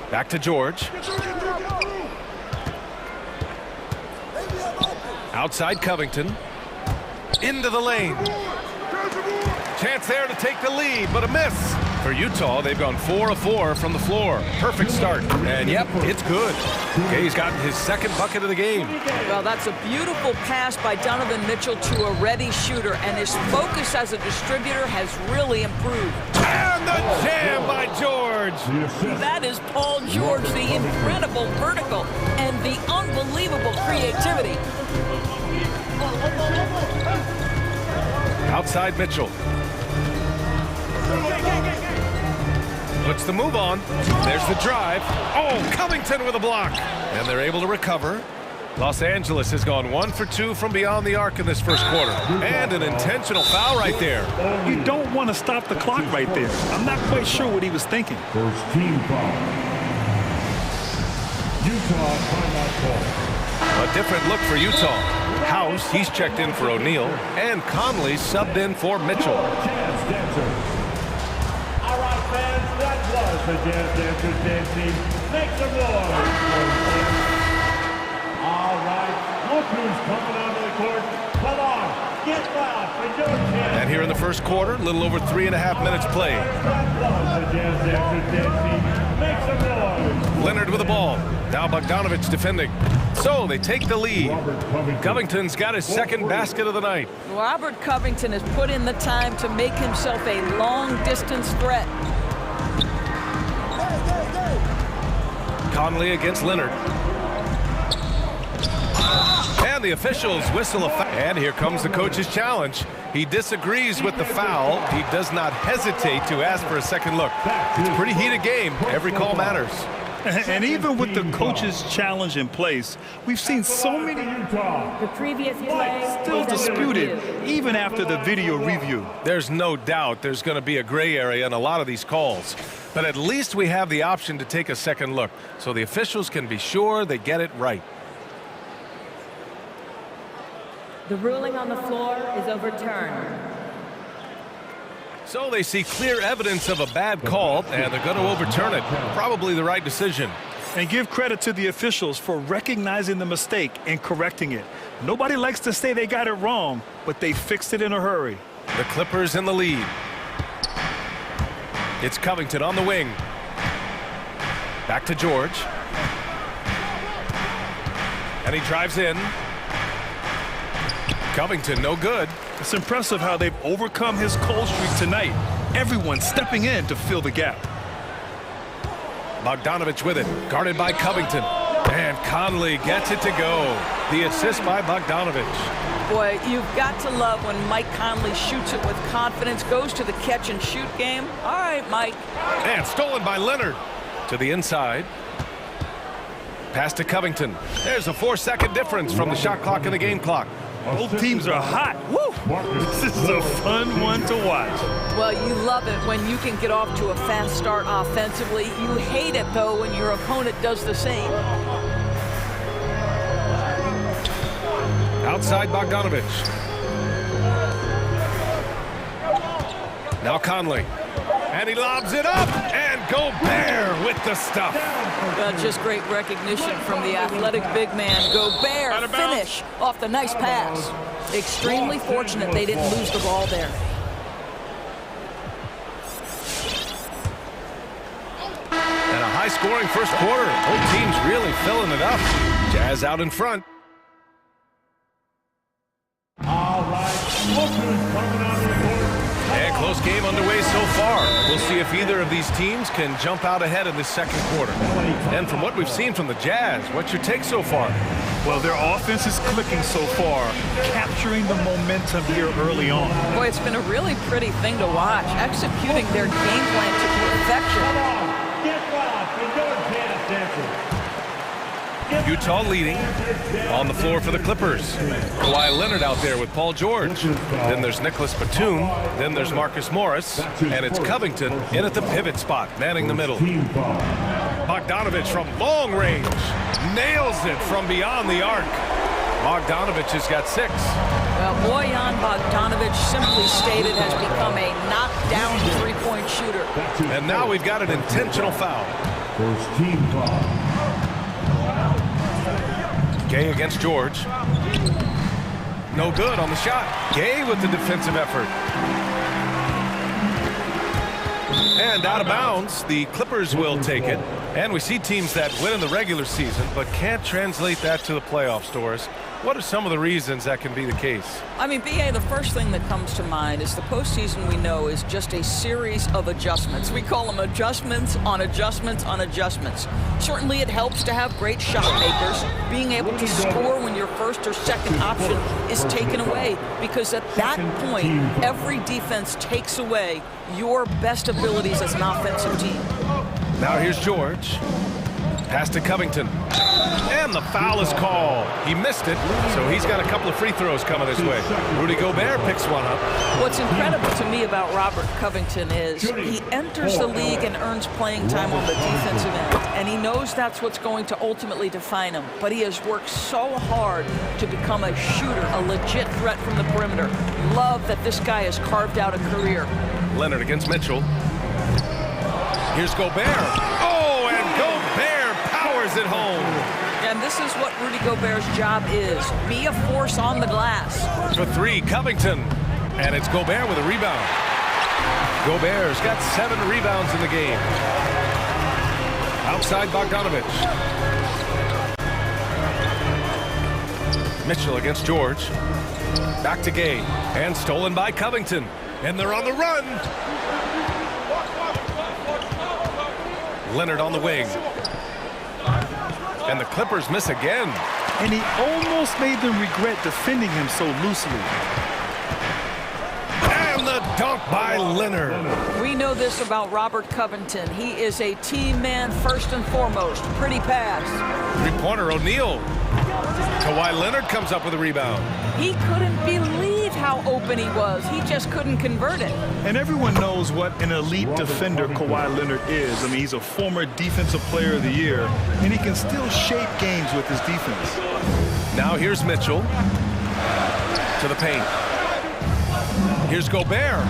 Back to George. Outside Covington. Into the lane. Chance there to take the lead, but a miss. For Utah, they've gone 4 of 4 from the floor. Perfect start. And yep, it's good. Gay's gotten his second bucket of the game. Well, that's a beautiful pass by Donovan Mitchell to a ready shooter, and his focus as a distributor has really improved. And the jam by George. That is Paul George, the incredible vertical and the unbelievable creativity. Outside Mitchell. Puts the move on. There's the drive. Oh, Covington with a block. And they're able to recover. Los Angeles has gone 1 for 2 from beyond the arc in this first quarter. And an intentional foul right there. You don't want to stop the clock right there. I'm not quite sure what he was thinking. First team foul. Utah timeout call. A different look for Utah. House, he's checked in for O'Neal. And Conley subbed in for Mitchell. All right, fans, that was the Jazz Dancers dancing. Make some noise. All right, look who's coming onto the court. Come on, get loud for your chance. And here in the first quarter, a little over 3.5 minutes played. That was the Jazz Dancers dancing. Make some noise. Leonard with the ball. Now Bogdanovich defending. So they take the lead. Covington's got his second basket of the night. Robert Covington has put in the time to make himself a long-distance threat. Conley against Leonard. And the officials whistle a foul. And here comes the coach's challenge. He disagrees with the foul. He does not hesitate to ask for a second look. It's a pretty heated game. Every call matters. And even with the coach's challenge in place, we've seen so many The previous play still disputed even after the video review. There's no doubt there's going to be a gray area in a lot of these calls. But at least we have the option to take a second look, so the officials can be sure they get it right. The ruling on the floor is overturned. So they see clear evidence of a bad call, and they're going to overturn it. Probably the right decision. And give credit to the officials for recognizing the mistake and correcting it. Nobody likes to say they got it wrong, but they fixed it in a hurry. The Clippers in the lead. It's Covington on the wing. Back to George. And he drives in. Covington, no good. It's impressive how they've overcome his cold streak tonight. Everyone stepping in to fill the gap. Bogdanovich with it, guarded by Covington. And Conley gets it to go. The assist by Bogdanovich. Boy, you've got to love when Mike Conley shoots it with confidence, goes to the catch and shoot game. All right, Mike. And stolen by Leonard. To the inside. Pass to Covington. There's a 4-second difference from the shot clock and the game clock. Both teams are hot. Woo! This is a fun one to watch. Well, you love it when you can get off to a fast start offensively. You hate it, though, when your opponent does the same. Outside Bogdanovich. Now Conley. And he lobs it up. And Gobert with the stuff. Just great recognition from the athletic big man. Gobert finish off the nice pass. Extremely fortunate they didn't lose the ball there. And a high-scoring first quarter. Both teams really filling it up. Jazz out in front. All right, look who's coming onto the court. And close game underway so far. We'll see if either of these teams can jump out ahead in this second quarter. And from what we've seen from the Jazz, what's your take so far? Well, their offense is clicking so far, capturing the momentum here early on. Boy, it's been a really pretty thing to watch, executing their game plan to perfection. Get lost in your dance dancer. Utah leading on the floor for the Clippers. Kawhi Leonard out there with Paul George. Then there's Nicholas Batum. Then there's Marcus Morris. And it's Covington in at the pivot spot, manning the middle. Bogdanovich from long range. Nails it from beyond the arc. Bogdanovich has got 6. Well, Bojan Bogdanovich, simply stated, has become a knockdown three-point shooter. And now we've got an intentional foul. First team foul. Gay against George. No good on the shot. Gay with the defensive effort. And out of bounds, the Clippers will take it. And we see teams that win in the regular season but can't translate that to the playoffs, Doris. What are some of the reasons that can be the case? I mean, B.A., the first thing that comes to mind is the postseason, we know, is just a series of adjustments. We call them adjustments on adjustments on adjustments. Certainly it helps to have great shot makers, being able to score when your first or second option is taken away, because at that point, every defense takes away your best abilities as an offensive team. Now here's George. Pass to Covington. And the foul is called. He missed it, so he's got a couple of free throws coming this way. Rudy Gobert picks one up. What's incredible to me about Robert Covington is he enters the league and earns playing time on the defensive end, and he knows that's what's going to ultimately define him. But he has worked so hard to become a shooter, a legit threat from the perimeter. Love that this guy has carved out a career. Leonard against Mitchell. Here's Gobert. Oh, and Gobert powers it home. And this is what Rudy Gobert's job is. Be a force on the glass. For 3, Covington. And it's Gobert with a rebound. Gobert's got 7 rebounds in the game. Outside Bogdanovich. Mitchell against George. Back to Gay. And stolen by Covington. And they're on the run. Leonard on the wing. And the Clippers miss again. And he almost made them regret defending him so loosely. And the dunk by Leonard. We know this about Robert Covington. He is a team man first and foremost. Pretty pass. Three-pointer, O'Neal. Kawhi Leonard comes up with a rebound. He couldn't believe how open he was. He just couldn't convert it. And everyone knows what an elite defender Kawhi Leonard is. I mean, he's a former Defensive Player of the Year, and he can still shape games with his defense. Now here's Mitchell to the paint. Here's Gobert.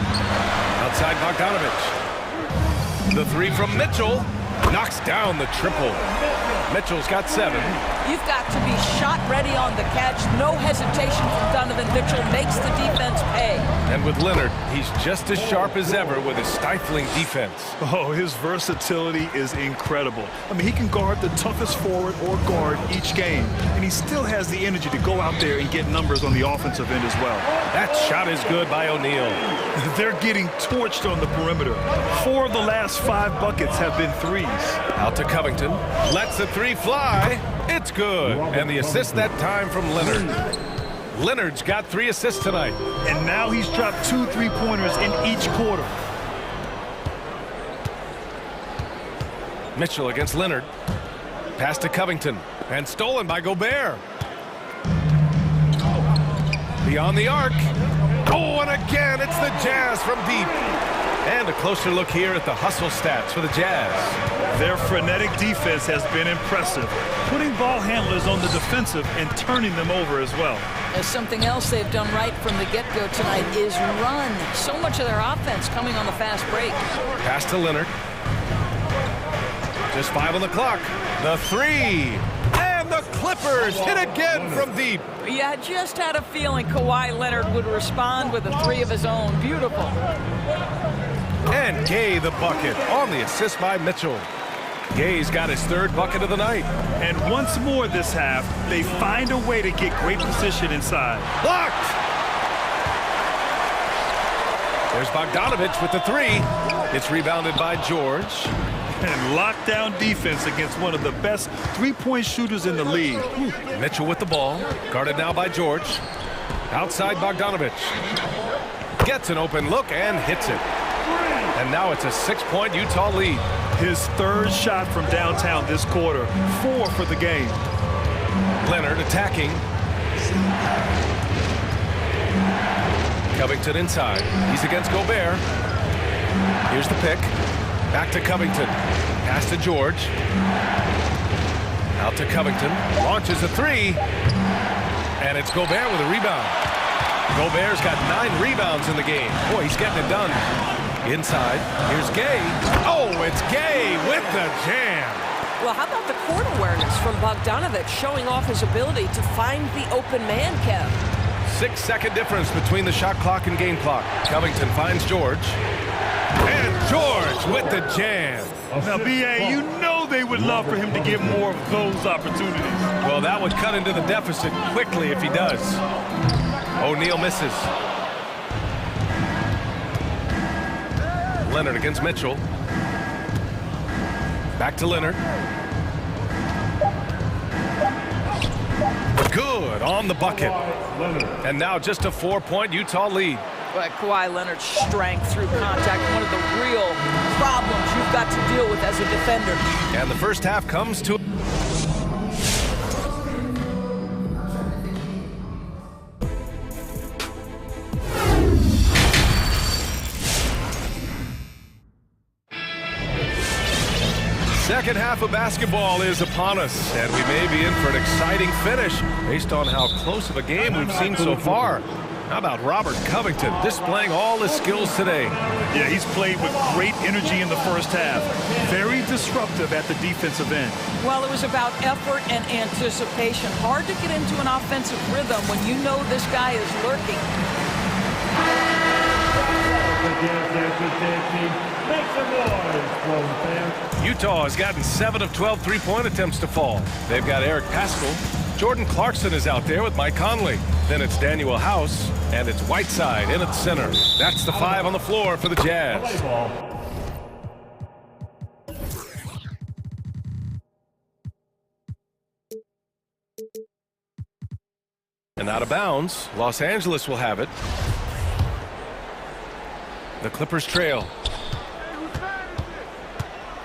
Outside Bogdanovich. The three from Mitchell knocks down the triple. Mitchell's got 7. You've got to be shot ready on the catch. No hesitation from Donovan Mitchell. Makes the defense pay. And with Leonard, he's just as sharp as ever with his stifling defense. Oh, his versatility is incredible. I mean, he can guard the toughest forward or guard each game, and he still has the energy to go out there and get numbers on the offensive end as well. That shot is good by O'Neal. They're getting torched on the perimeter. 4 of the last 5 buckets have been threes. Out to Covington. Lets the 3 fly. It's good. And the assist that time from Leonard. Leonard's got 3 assists tonight. And now he's dropped 2 3-pointers in each quarter. Mitchell against Leonard. Pass to Covington. And stolen by Gobert. Beyond the arc. Oh, and again, it's the Jazz from deep. And a closer look here at the hustle stats for the Jazz. Their frenetic defense has been impressive, putting ball handlers on the defensive and turning them over as well. There's something else they've done right from the get-go tonight is run. So much of their offense coming on the fast break. Pass to Leonard. Just 5 on the clock. The 3. And the Clippers hit again from deep. Yeah, I just had a feeling Kawhi Leonard would respond with a 3 of his own. Beautiful. And Gay the bucket on the assist by Mitchell. Gay's got his 3rd bucket of the night. And once more this half, they find a way to get great position inside. Blocked! There's Bogdanovich with the 3. It's rebounded by George. And lockdown defense against one of the best 3-point shooters in the league. Mitchell with the ball, guarded now by George. Outside Bogdanovich. Gets an open look and hits it. And now it's a 6-point Utah lead. His 3rd shot from downtown this quarter, 4 for the game. Leonard attacking. Covington inside. He's against Gobert. Here's the pick. Back to Covington. Pass to George. Out to Covington. Launches a 3. And it's Gobert with a rebound. Gobert's got 9 rebounds in the game. Boy, he's getting it done. Inside. Here's Gay. Oh, it's Gay with the jam. Well, how about the court awareness from Bogdanovich showing off his ability to find the open man, Kev? 6-second difference between the shot clock and game clock. Covington finds George. And George with the jam. Now, B.A., you know they would love for him to get more of those opportunities. Well, that would cut into the deficit quickly if he does. O'Neal misses. Leonard against Mitchell. Back to Leonard. Good on the bucket. And now just a 4-point Utah lead. But Kawhi Leonard's strength through contact, one of the real problems you've got to deal with as a defender. And the first half comes to... Second half of basketball is upon us, and we may be in for an exciting finish based on how close of a game we've seen so far. How about Robert Covington displaying all his skills today? Yeah, he's played with great energy in the first half. Very disruptive at the defensive end. Well, it was about effort and anticipation. Hard to get into an offensive rhythm when you know this guy is lurking. Utah has gotten 7 of 12 3-point attempts to fall. They've got Eric Paschal. Jordan Clarkson is out there with Mike Conley. Then it's Daniel House, and it's Whiteside in at center. That's the 5 on the floor for the Jazz. And out of bounds, Los Angeles will have it. The Clippers trail.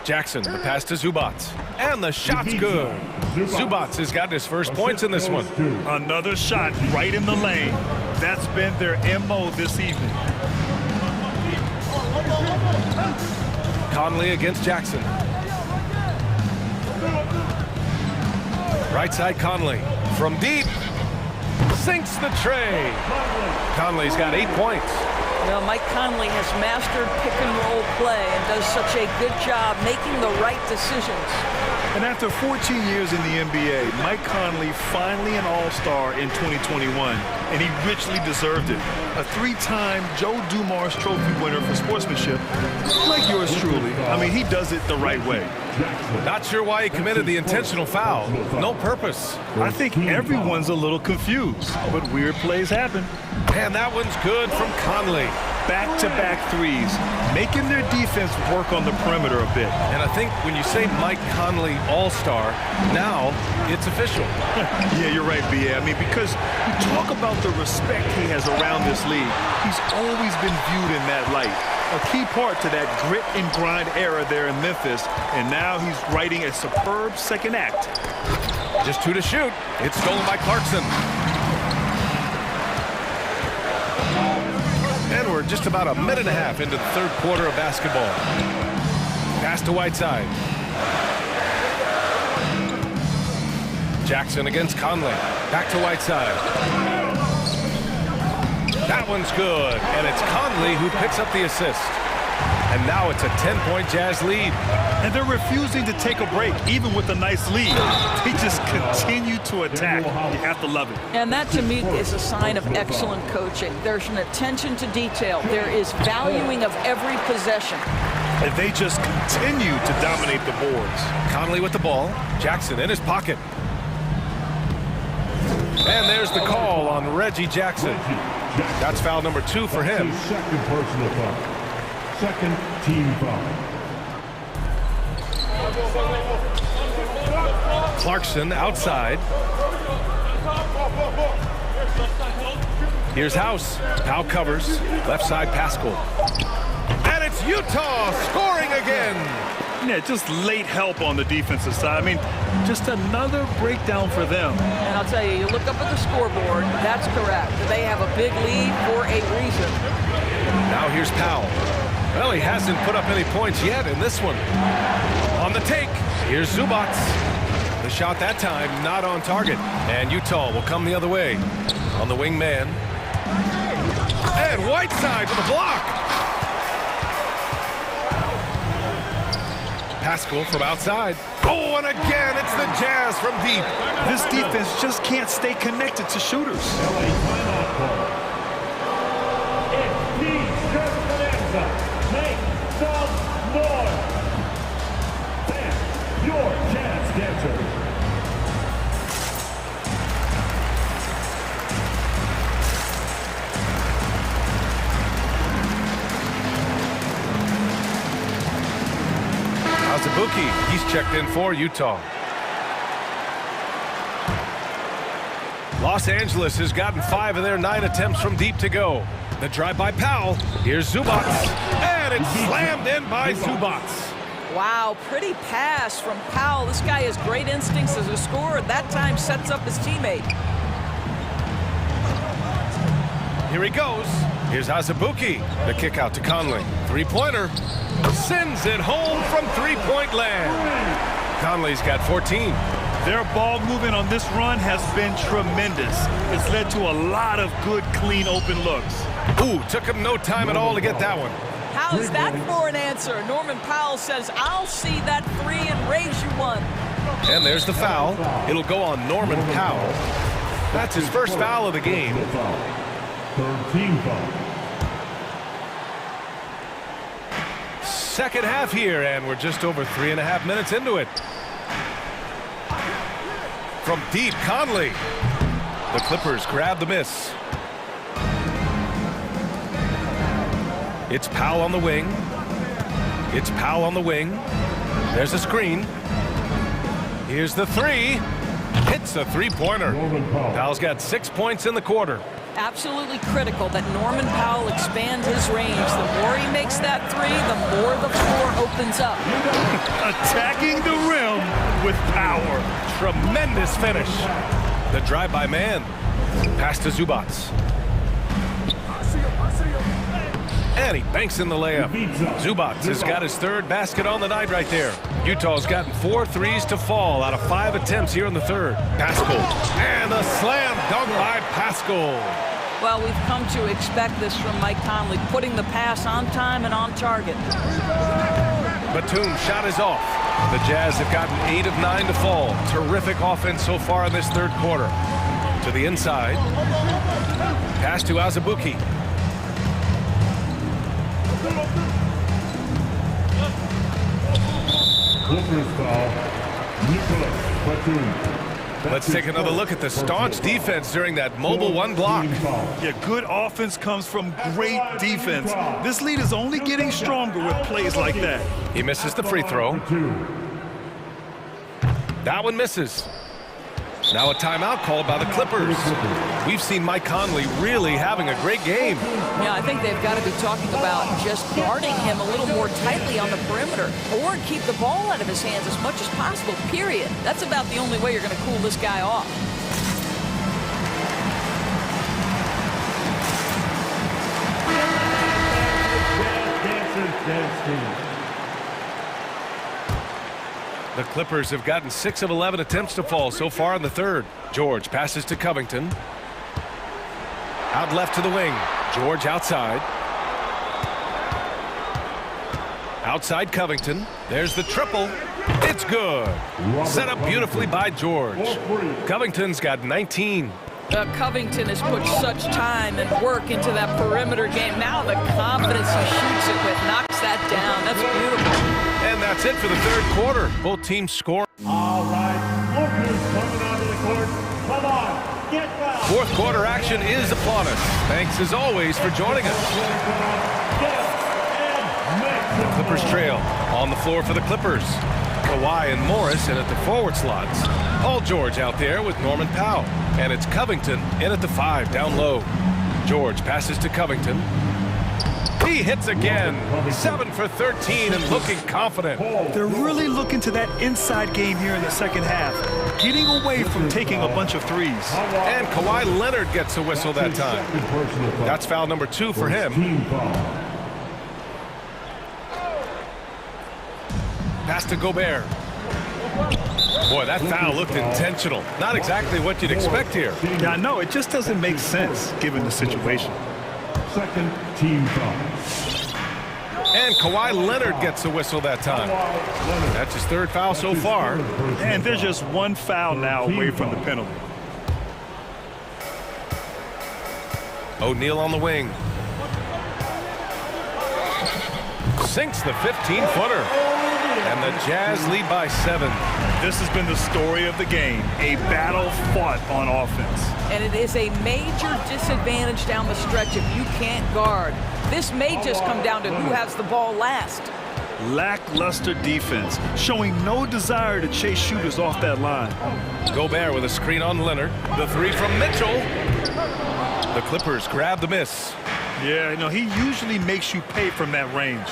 Jackson, the pass to Zubats. And the shot's good. Zubats has gotten his first points in this one. Another shot right in the lane. That's been their MO this evening. Conley against Jackson. Right side Conley. From deep. Sinks the tray. Conley's got 8 points. Well, Mike Conley has mastered pick-and-roll play and does such a good job making the right decisions. And after 14 years in the NBA, Mike Conley finally an All-Star in 2021, and he richly deserved it. A 3-time Joe Dumars Trophy winner for sportsmanship, like yours truly. I mean, he does it the right way. Not sure why he committed the intentional foul. No purpose. I think everyone's a little confused, but weird plays happen. And that one's good from Conley. Back-to-back threes, making their defense work on the perimeter a bit. And I think when you say Mike Conley All-Star, now it's official. Yeah, you're right, B.A. I mean, because you talk about the respect he has around this league, he's always been viewed in that light. A key part to that grit and grind era there in Memphis, and now he's writing a superb second act. Just 2 to shoot. It's stolen by Clarkson. And we're just about a minute and a half into the third quarter of basketball. Pass to Whiteside. Jackson against Conley. Back to Whiteside. That one's good. And it's Conley who picks up the assist. And now it's a 10-point Jazz lead. And they're refusing to take a break, even with a nice lead. They just continue to attack. You have to love it. And that, to me, is a sign of excellent coaching. There's an attention to detail. There is valuing of every possession. And they just continue to dominate the boards. Conley with the ball. Jackson in his pocket. And there's the call on Reggie Jackson. That's foul number 2 for him. Second personal foul. Second team foul. Clarkson outside. Here's House. Powell covers. Left side Pascal. And it's Utah scoring again. Yeah, just late help on the defensive side. I mean, just another breakdown for them. And I'll tell you, you look up at the scoreboard, that's correct. They have a big lead for a reason. Now here's Powell. Well, he hasn't put up any points yet in this one. On the take, here's Zubats. The shot that time not on target. And Utah will come the other way. On the wing man. And Whiteside to the block. Pascal from outside. Oh, and again, it's the Jazz from deep. This defense just can't stay connected to shooters. Make some noise. And your Jazz dancers. Azubuike, he's checked in for Utah. Los Angeles has gotten 5 of their 9 attempts from deep to go. The drive by Powell. Here's Zubats. And it's slammed in by Zubats. Wow, pretty pass from Powell. This guy has great instincts as a scorer. That time sets up his teammate. Here he goes. Here's Azubuike. The kick out to Conley. 3-pointer. Sends it home from 3-point land. Conley's got 14. Their ball movement on this run has been tremendous. It's led to a lot of good, clean, open looks. Ooh, took him no time at all to get that one. How's that for an answer? Norman Powell says, I'll see that 3 and raise you one. And there's the foul. It'll go on Norman Powell. That's his first foul of the game. Third team foul. Second half here, and we're just over 3.5 minutes into it. From deep, Conley. The Clippers grab the miss. It's Powell on the wing. It's Powell on the wing. There's a screen. Here's the 3. Hits a 3-pointer. Powell's got 6 points in the quarter. Absolutely critical that Norman Powell expand his range. The more he makes that three, the more the floor opens up. Attacking the rim with power. Tremendous finish. The drive by man. Pass to Zubac. And he banks in the layup. Zubac has got his third basket on the night right there. Utah's gotten 4 threes to fall out of 5 attempts here in the third. Pascal. And a slam dunk by Pascal. Well, we've come to expect this from Mike Conley, putting the pass on time and on target. Batum shot is off. The Jazz have gotten 8 of 9 to fall. Terrific offense so far in this third quarter. To the inside. Pass to Azubuike. Let's take another look at the staunch defense during that mobile one block. Yeah, good offense comes from great defense. This lead is only getting stronger with plays like that. He misses the free throw. That one misses. Now a timeout called by the Clippers. We've seen Mike Conley really having a great game. Yeah, I think they've got to be talking about just guarding him a little more tightly on the perimeter or keep the ball out of his hands as much as possible, period. That's about the only way you're going to cool this guy off. The Clippers have gotten 6 of 11 attempts to fall so far in the third. George passes to Covington. Out left to the wing. George outside. Outside Covington. There's the triple. It's good. Set up beautifully by George. Covington's got 19. Covington has put such time and work into that perimeter game. Now the confidence he shoots it with knocks that down. That's beautiful. And that's it for the third quarter. Both teams score. All right, look who's coming onto the court. Come on, get fouled. Fourth quarter action is upon us. Thanks as always for joining us. The Clippers trail on the floor for the Clippers. Kawhi and Morris in at the forward slots. Paul George out there with Norman Powell. And it's Covington in at the 5 down low. George passes to Covington. He hits again. 7 for 13 and looking confident. They're really looking to that inside game here in the second half, getting away from taking a bunch of threes. And Kawhi Leonard gets a whistle that time. That's foul number 2 for him. Pass to Gobert. Boy, that foul looked intentional. Not exactly what you'd expect here. Yeah, I know. It just doesn't make sense given the situation. Second team foul. And Kawhi Leonard gets a whistle that time. That's his third foul so far. And they're just one foul now away from the penalty. O'Neal on the wing. Sinks the 15-footer. And the Jazz lead by 7. This has been the story of the game, a battle fought on offense. And it is a major disadvantage down the stretch if you can't guard. This may just come down to who has the ball last. Lackluster defense, showing no desire to chase shooters off that line. Gobert with a screen on Leonard. The 3 from Mitchell. The Clippers grab the miss. Yeah, you know, he usually makes you pay from that range.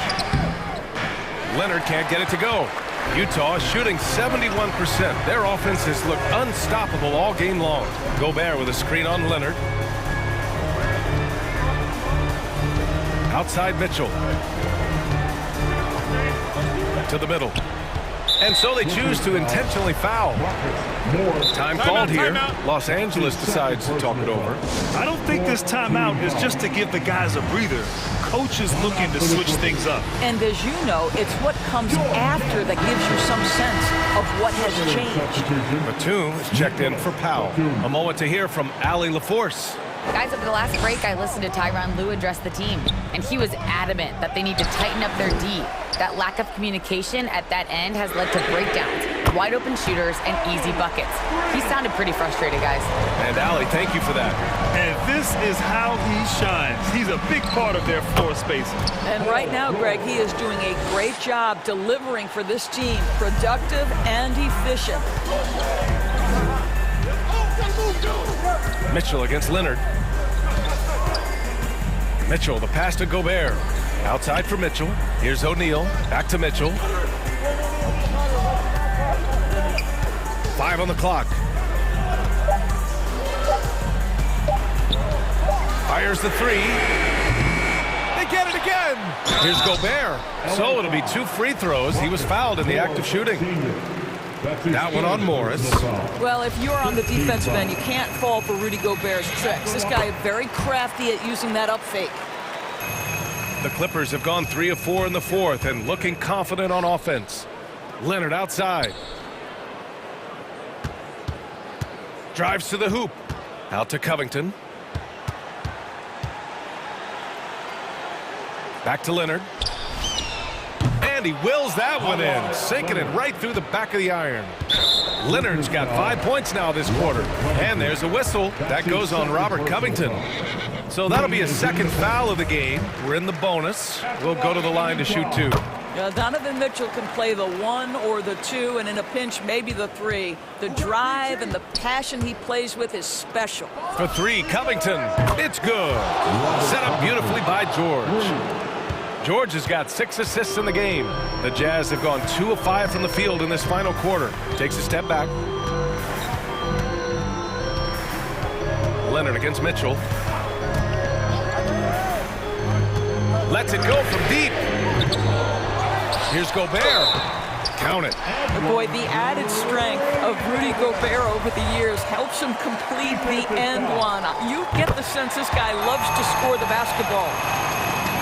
Leonard can't get it to go. Utah is shooting 71%. Their offense has looked unstoppable all game long. Gobert with a screen on Leonard. Outside Mitchell. To the middle. And so they choose to intentionally foul. Time called here. Los Angeles decides to talk it over. I don't think this timeout is just to give the guys a breather. Coach is looking to switch things up. And as you know, it's what comes after that gives you some sense of what has changed. Batum is checked in for Powell. A moment to hear from Allie LaForce. Guys, over the last break, I listened to Tyronn Lue address the team, and he was adamant that they need to tighten up their D. That lack of communication at that end has led to breakdowns, wide open shooters, and easy buckets. He sounded pretty frustrated, guys. And Allie, thank you for that. And this is how he shines. He's a big part of their floor spacing. And right now, Greg, he is doing a great job delivering for this team, productive and efficient. Mitchell against Leonard. Mitchell, the pass to Gobert. Outside for Mitchell. Here's O'Neal. Back to Mitchell. 5 on the clock. Fires the three. They get it again. Here's Gobert. So it'll be 2 free throws. He was fouled in the act of shooting. That one on Morris. Well, if you're on the defensive end, you can't fall for Rudy Gobert's tricks. This guy is very crafty at using that up fake. The Clippers have gone 3 of 4 in the fourth and looking confident on offense. Leonard outside. Drives to the hoop. Out to Covington. Back to Leonard. And he wills that one in, sinking it right through the back of the iron. Leonard's got 5 points now this quarter. And there's a whistle. That goes on Robert Covington. So that'll be a second foul of the game. We're in the bonus. We'll go to the line to shoot 2. Donovan Mitchell can play the 1 or the 2, and in a pinch, maybe the 3. The drive and the passion he plays with is special. For 3, Covington. It's good. Set up beautifully by George. George has got 6 assists in the game. The Jazz have gone 2 of 5 from the field in this final quarter. Takes a step back. Leonard against Mitchell. Lets it go from deep. Here's Gobert. Count it. Boy, the added strength of Rudy Gobert over the years helps him complete the end one. You get the sense this guy loves to score the basketball.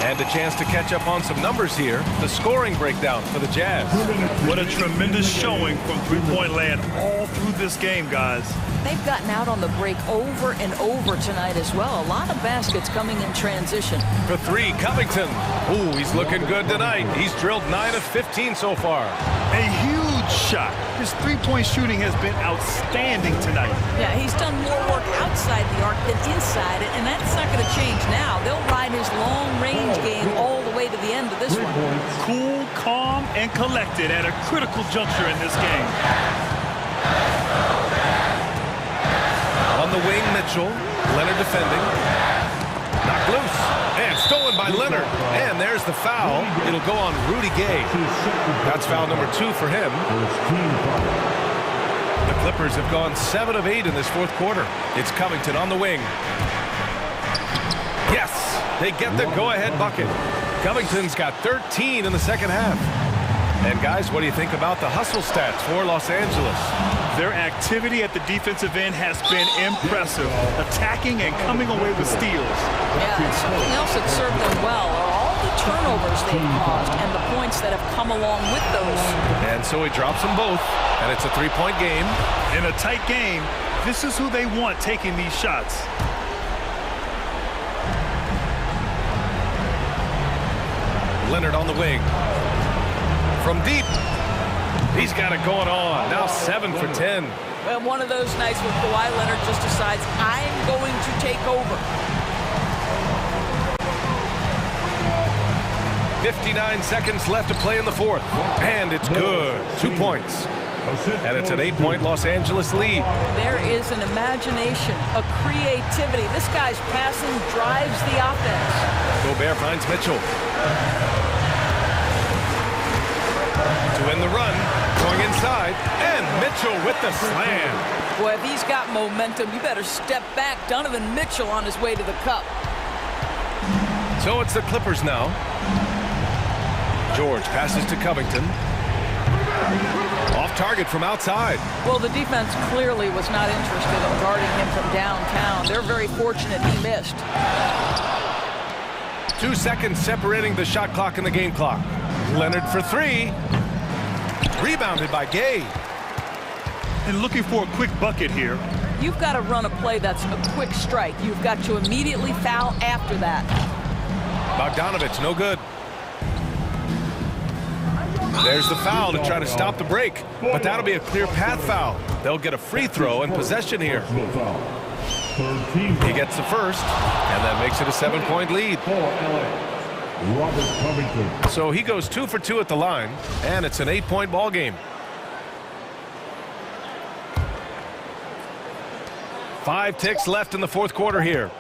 And a chance to catch up on some numbers here. The scoring breakdown for the Jazz. What a tremendous showing from three-point land all through this game, guys. They've gotten out on the break over and over tonight as well. A lot of baskets coming in transition. For 3, Covington. Ooh, he's looking good tonight. He's drilled 9 of 15 so far. A huge shot. His three-point shooting has been outstanding tonight. Yeah, he's done more work outside the arc than inside it, and that's not going to change now. They'll ride his long-range game all the way to the end of this one. Cool, calm, and collected at a critical juncture in this game. On the wing, Mitchell. Leonard defending. Knocked loose. And stolen by Leonard. And there's the foul. It'll go on Rudy Gay. That's foul number 2 for him. The Clippers have gone 7 of 8 in this fourth quarter. It's Covington on the wing. Yes, they get the go-ahead bucket. Covington's got 13 in the second half. And guys, what do you think about the hustle stats for Los Angeles? Their activity at the defensive end has been impressive, attacking and coming away with steals. Yeah, and something else that served them well are all the turnovers they've caused and the points that have come along with those. And so he drops them both, and it's a 3-point game. In a tight game, this is who they want taking these shots. Leonard on the wing. From deep. He's got it going on. Now 7 for 10. Well, one of those nights where Kawhi Leonard just decides, I'm going to take over. 59 seconds left to play in the fourth. And it's good. 2 points. And it's an 8-point Los Angeles lead. There is an imagination, a creativity. This guy's passing drives the offense. Gobert finds Mitchell. To win the run, going inside, and Mitchell with the slam. Boy, if he's got momentum, you better step back. Donovan Mitchell on his way to the cup. So it's the Clippers now. George passes to Covington. Off target from outside. Well, the defense clearly was not interested in guarding him from downtown. They're very fortunate he missed. 2 seconds separating the shot clock and the game clock. Leonard for 3. Rebounded by Gay. And looking for a quick bucket here. You've got to run a play that's a quick strike. You've got to immediately foul after that. Bogdanovich, no good. There's the foul to try to stop the break, but that'll be a clear path foul. They'll get a free throw and possession here. He gets the first, and that makes it a 7-point lead. So he goes 2 for 2 at the line, and it's an 8-point ball game. 5 ticks left in the fourth quarter here.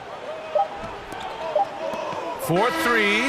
for three.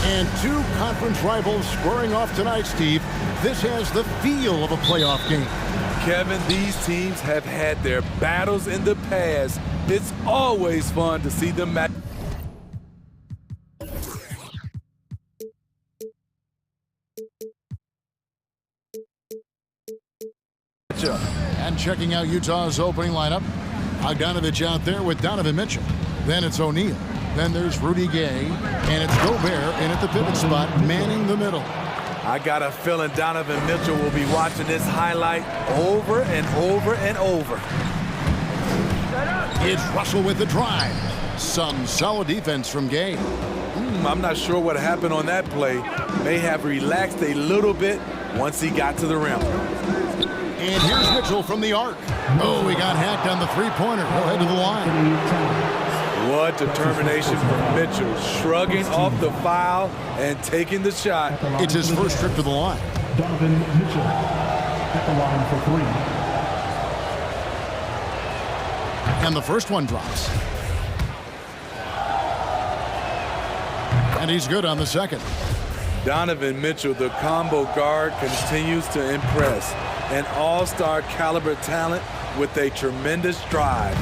And two conference rivals squaring off tonight, Steve. This has the feel of a playoff game. Kevin, these teams have had their battles in the past. It's always fun to see them match. And checking out Utah's opening lineup, Bogdanovich out there with Donovan Mitchell. Then it's O'Neal. Then there's Rudy Gay, and it's Gobert in at the pivot spot, manning the middle. I got a feeling Donovan Mitchell will be watching this highlight over and over and over. It's Russell with the drive. Some solid defense from Gay. I'm not sure what happened on that play. May have relaxed a little bit once he got to the rim. And here's Mitchell from the arc. Oh, he got hacked on the three-pointer. He'll head to the line. What determination from Mitchell, shrugging off the foul and taking the shot. It's his first trip to the line. Donovan Mitchell at the line for three. And the first one drops. And he's good on the second. Donovan Mitchell, the combo guard, continues to impress. An all-star caliber talent with a tremendous drive.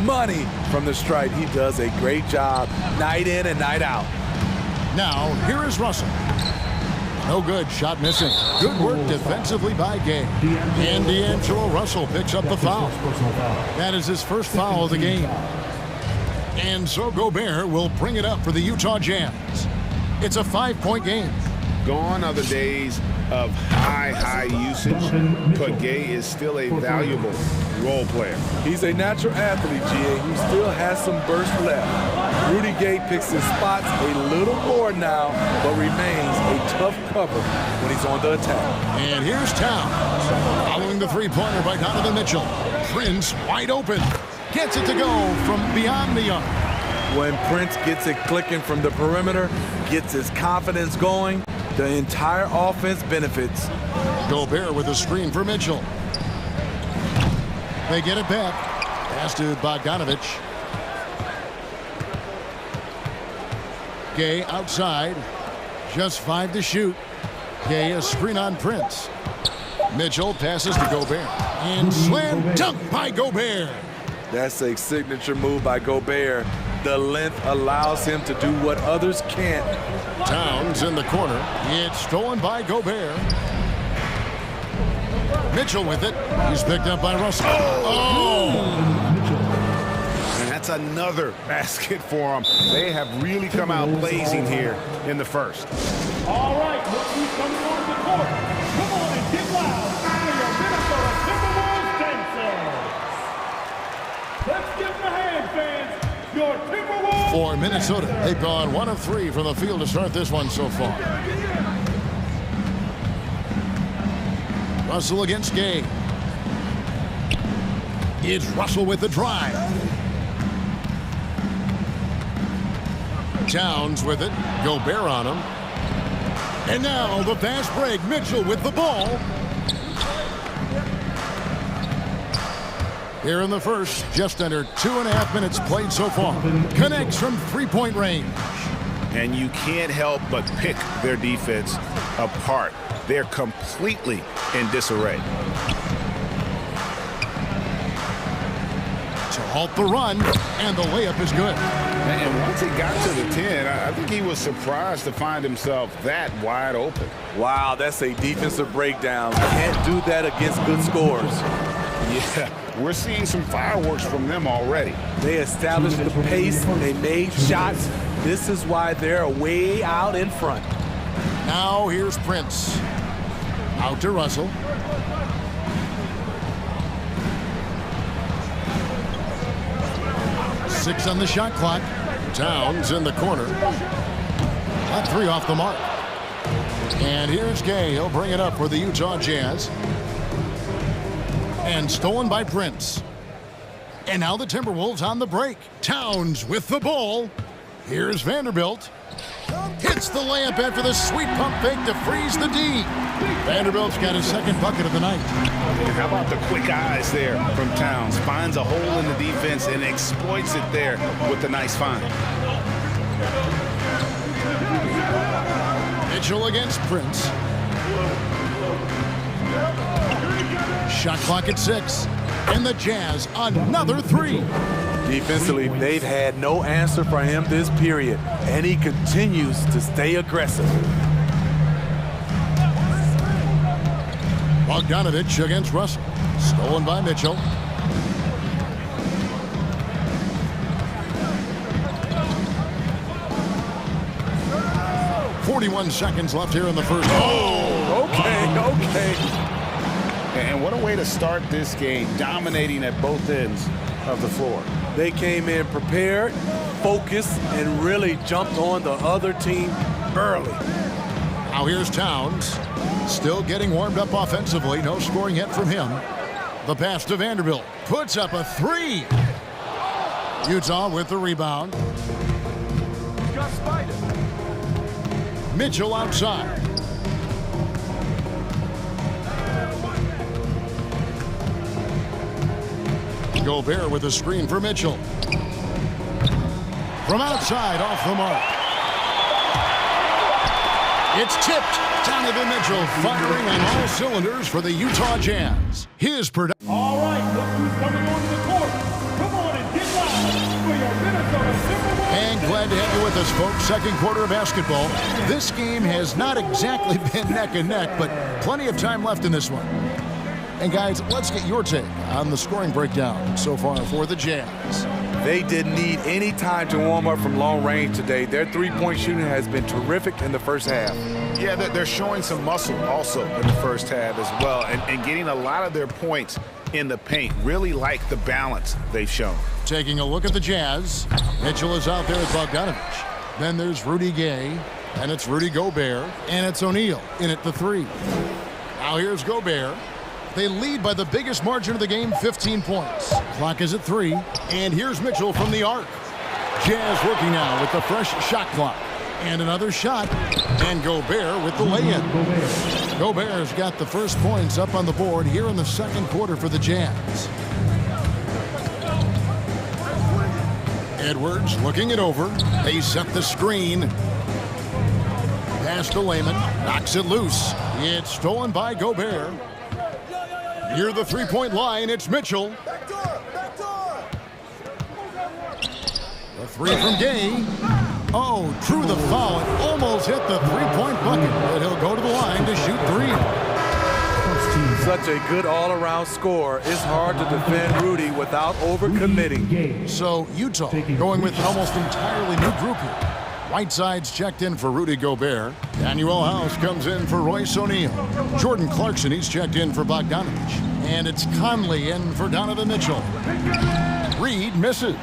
Money from the stripe. He does a great job night in and night out. Now, here is Russell. No good, shot missing. Good work defensively by Gay. And D'Angelo Russell picks up the foul. That is his first foul of the game. And so Gobert will bring it up for the Utah Jazz. It's a 5-point game. Gone are the days of high usage, but Gay is still a valuable role player. He's a natural athlete, GA, who still has some burst left. Rudy Gay picks his spots a little more now, but remains a tough cover when he's on the attack. And here's Towns, following the three-pointer by Donovan Mitchell. Prince wide open, gets it to go from beyond the arc. When Prince gets it clicking from the perimeter, gets his confidence going, the entire offense benefits. Gobert with a screen for Mitchell. They get it back. Pass to Bogdanovich. Gay outside. Just 5 to shoot. Gay a screen on Prince. Mitchell passes to Gobert. And slam dunk by Gobert. That's a signature move by Gobert. The length allows him to do what others can't. Towns in the corner. It's stolen by Gobert. Mitchell with it. He's picked up by Russell. Oh! And that's another basket for them. They have really come out blazing here in the first. All right, look who's coming on the court. Come on and get loud for your Minnesota Timberwolves dancers. Let's give them a hand, fans. Your Timberwolves. For Minnesota, they've gone 1 of 3 from the field to start this one so far. Russell against Gay. It's Russell with the drive. Towns with it. Gobert on him. And now the fast break. Mitchell with the ball. Here in the first, just under 2.5 minutes played so far. Connects from three-point range. And you can't help but pick their defense apart. They're completely in disarray. To halt the run, and the layup is good. And once he got to the 10, I think he was surprised to find himself that wide open. Wow, that's a defensive breakdown. Can't do that against good scores. Yeah, we're seeing some fireworks from them already. They established the pace. They made shots. This is why they're way out in front. Now here's Prince. Out to Russell. Six on the shot clock. Towns in the corner. That 3 off the mark. And here's Gay. He'll bring it up for the Utah Jazz. And stolen by Prince. And now the Timberwolves on the break. Towns with the ball. Here's Vanderbilt. Hits the layup after the sweet pump fake to freeze the D. Vanderbilt's got his second bucket of the night. And how about the quick eyes there from Towns? Finds a hole in the defense and exploits it there with a nice find. Mitchell against Prince. Shot clock at 6. And the Jazz, another 3. Defensively, they've had no answer for him this period, and he continues to stay aggressive. Bogdanovich against Russell. Stolen by Mitchell. "41 seconds left here in the first." Oh, okay. And what a way to start this game, dominating at both ends of the floor. They came in prepared, focused, and really jumped on the other team early. Now here's Towns. Still getting warmed up offensively. No scoring yet from him. The pass to Vanderbilt. Puts up a 3. Utah with the rebound. Mitchell outside. Gobert with a screen for Mitchell. From outside, off the mark. It's tipped. Donovan Mitchell firing on all cylinders for the Utah Jazz. His production. All right, look who's coming onto the court. Come on and get loud for your Minnesota Timberwolves. And glad to have you with us, folks. Second quarter of basketball. This game has not exactly been neck and neck, but plenty of time left in this one. And guys, let's get your take on the scoring breakdown so far for the Jazz. They didn't need any time to warm up from long range today. Their three-point shooting has been terrific in the first half. Yeah, they're showing some muscle also in the first half as well, and getting a lot of their points in the paint. Really like the balance they've shown. Taking a look at the Jazz, Mitchell is out there with Bogdanovich. Then there's Rudy Gay, and it's Rudy Gobert, and it's O'Neal in at the 3. Now here's Gobert. They lead by the biggest margin of the game, 15 points. Clock is at 3, and here's Mitchell from the arc. Jazz working now with the fresh shot clock. And another shot, and Gobert with the lay-in. Gobert's got the first points up on the board here in the second quarter for the Jazz. Edwards looking it over. They set the screen. Pass to Layman, knocks it loose. It's stolen by Gobert. Near the three-point line, it's Mitchell. The 3 from Gay. Oh, drew the foul and almost hit the three-point bucket, but he'll go to the line to shoot 3. Such a good all-around scorer. It's hard to defend Rudy without overcommitting. So Utah going with an almost entirely new group here. Whiteside's checked in for Rudy Gobert. Daniel House comes in for Royce O'Neal. Jordan Clarkson, he's checked in for Bogdanovich. And it's Conley in for Donovan Mitchell. Reed misses.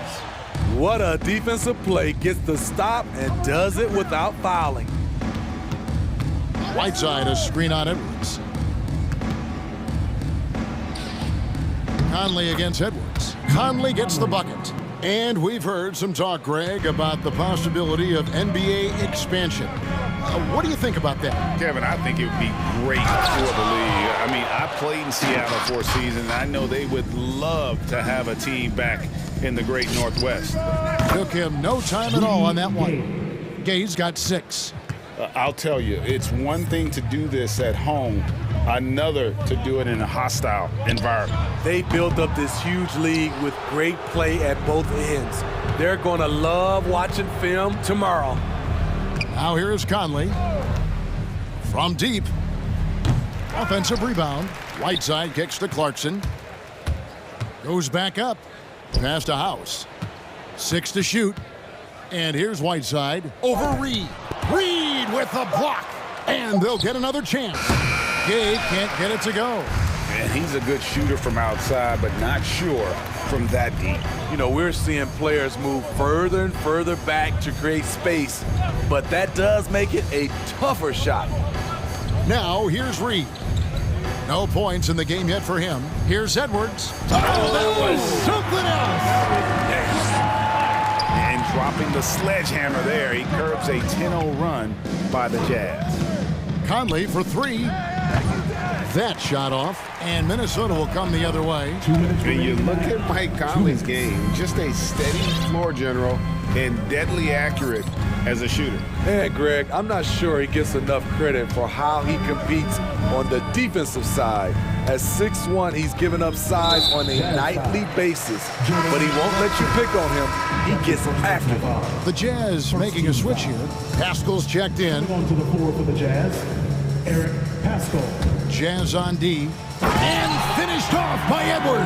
What a defensive play. Gets the stop and does it without fouling. Whiteside a screen on Edwards. Conley against Edwards. Conley gets the bucket. And we've heard some talk, Greg, about the possibility of NBA expansion. What do you think about that? Kevin, I think it would be great for the league. I mean, I played in Seattle for a season, and I know they would love to have a team back in the great Northwest. Took him no time at all on that one. Gay's got 6. I'll tell you, it's one thing to do this at home, another to do it in a hostile environment. They built up this huge league with great play at both ends. They're going to love watching film tomorrow. Now here's Conley. From deep. Offensive rebound. Whiteside kicks to Clarkson. Goes back up. Pass to House. 6 to shoot. And here's Whiteside over Reed. Reed with the block. And they'll get another chance. Gay can't get it to go. And he's a good shooter from outside, but not sure from that deep. You know, we're seeing players move further and further back to create space, but that does make it a tougher shot. Now here's Reed. No points in the game yet for him. Here's Edwards. Oh, that was something else. And dropping the sledgehammer there, he curbs a 10-0 run by the Jazz. Conley for 3. That shot off, and Minnesota will come the other way. When you look at Mike Conley's game, just a steady floor general, and deadly accurate as a shooter. And Greg, I'm not sure he gets enough credit for how he competes on the defensive side. At 6'1", he's giving up size on a nightly basis, but he won't let you pick on him. He gets after him. The Jazz making a switch here. Pascal's checked in. On to the floor for the Jazz, Eric Pascal. Jazz on D. And finished off by Edwards.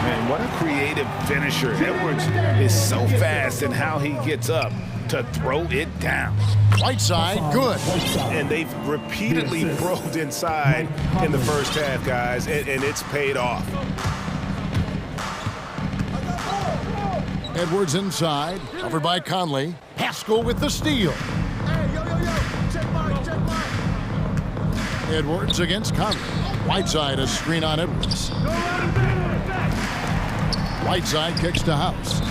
Man, what a creative finisher. Edwards is so fast in how he gets up to throw it down. Whiteside, good. And they've repeatedly probed inside in the first half, guys, and it's paid off. Edwards inside, covered by Conley. Pascal with the steal. Edwards against Conley. Whiteside, a screen on Edwards. Whiteside kicks to House.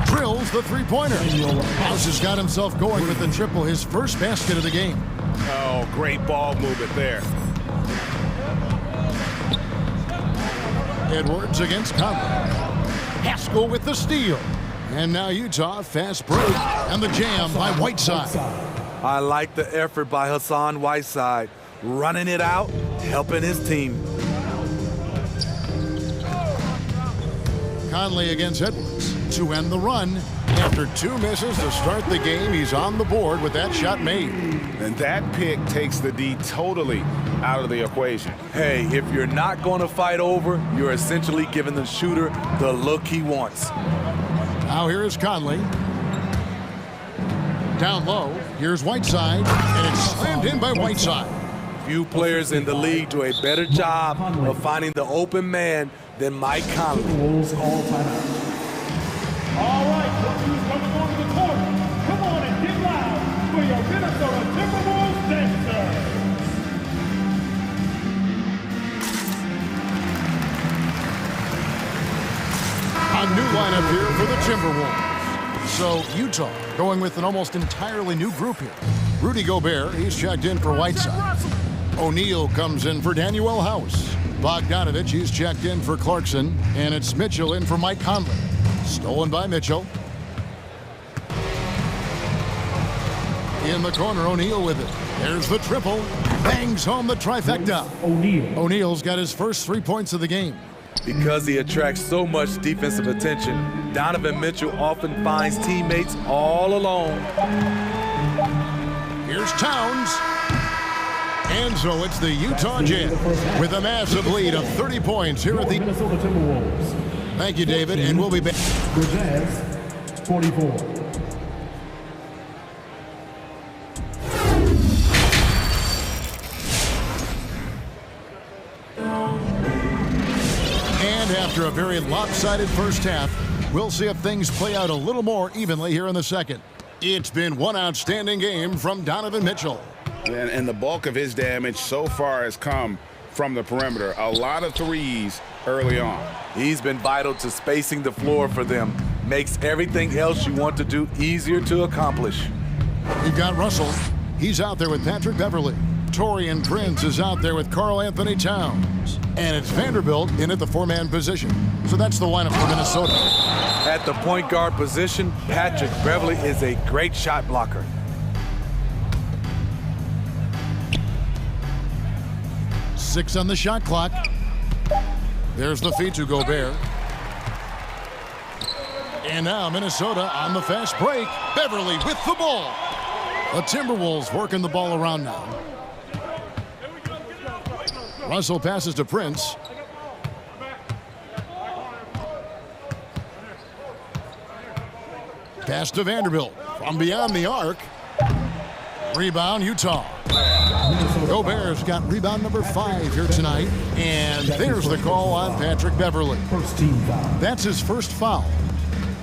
Drills the three-pointer. House has got himself going with the triple, his first basket of the game. Oh, great ball movement there. Edwards against Conley. Pascal with the steal. And now Utah, fast break, and the jam by Whiteside. I like the effort by Hassan Whiteside, running it out, helping his team. Conley against Edwards to end the run. After 2 misses to start the game, he's on the board with that shot made. And that pick takes the D totally out of the equation. Hey, if you're not going to fight over, you're essentially giving the shooter the look he wants. Now here is Conley. Down low, here's Whiteside, and it's slammed in by Whiteside. Few players in the league do a better job of finding the open man than Mike Conley. Wolves call timeout. All right, look who's coming onto the court. Come on and get loud for your Minnesota Timberwolves dancers. A new lineup here for the Timberwolves. So Utah going with an almost entirely new group here. Rudy Gobert, he's checked in for Whiteside. O'Neal comes in for Danuel House. Bogdanovich, he's checked in for Clarkson. And it's Mitchell in for Mike Conley. Stolen by Mitchell. In the corner, O'Neal with it. There's the triple. Bangs home the trifecta. O'Neal's got his first 3 points of the game. Because he attracts so much defensive attention, Donovan Mitchell often finds teammates all alone. Here's Towns. And so it's the Utah Jazz with a massive lead of 30 points here at the Minnesota Timberwolves. Thank you, David, and we'll be back. The Jazz, 44. And after a very lopsided first half, we'll see if things play out a little more evenly here in the second. It's been one outstanding game from Donovan Mitchell. And the bulk of his damage so far has come from the perimeter. A lot of threes early on. He's been vital to spacing the floor for them. Makes everything else you want to do easier to accomplish. You've got Russell. He's out there with Patrick Beverley. Taurean Prince is out there with Karl Anthony Towns. And it's Vanderbilt in at the four-man position. So that's the lineup for Minnesota. At the point guard position, Patrick Beverley is a great shot blocker. Six on the shot clock. There's the feed to Gobert. And now Minnesota on the fast break. Beverley with the ball. The Timberwolves working the ball around now. Russell passes to Prince. Pass to Vanderbilt from beyond the arc. Rebound, Utah. Gobert's got rebound number 5 here tonight. And there's the call on Patrick Beverley. That's his first foul.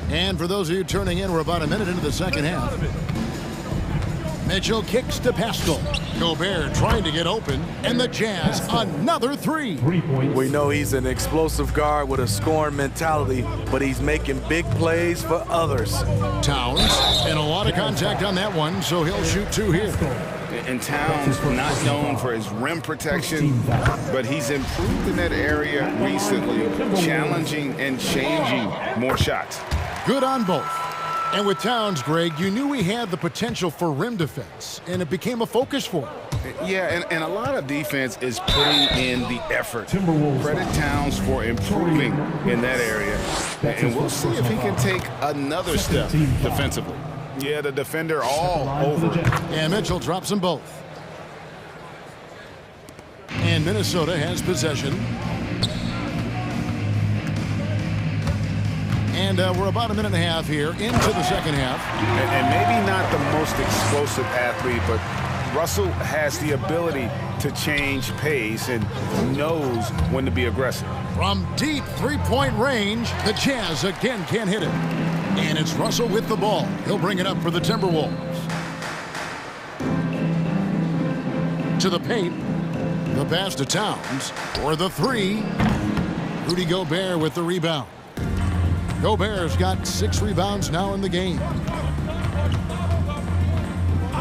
And for those of you turning in, we're about a minute into the second half. Mitchell kicks to Pascal. Gobert trying to get open. And the Jazz, another three. We know he's an explosive guard with a scoring mentality, but he's making big plays for others. Towns, and a lot of contact on that one, so he'll shoot 2 here. And Towns, not known for his rim protection, but he's improved in that area recently, challenging and changing more shots. Good on both. And with Towns, Greg, you knew he had the potential for rim defense, and it became a focus for him. Yeah, and a lot of defense is putting in the effort. Credit Towns for improving in that area. And we'll see if he can take another step defensively. Yeah, the defender all over. And Mitchell drops them both. And Minnesota has possession. And we're about a minute and a half here into the second half. And maybe not the most explosive athlete, but Russell has the ability to change pace and knows when to be aggressive. From deep three-point range, the Jazz again can't hit it. And it's Russell with the ball. He'll bring it up for the Timberwolves. To the paint. The pass to Towns for the three. Rudy Gobert with the rebound. Gobert's got 6 rebounds now in the game.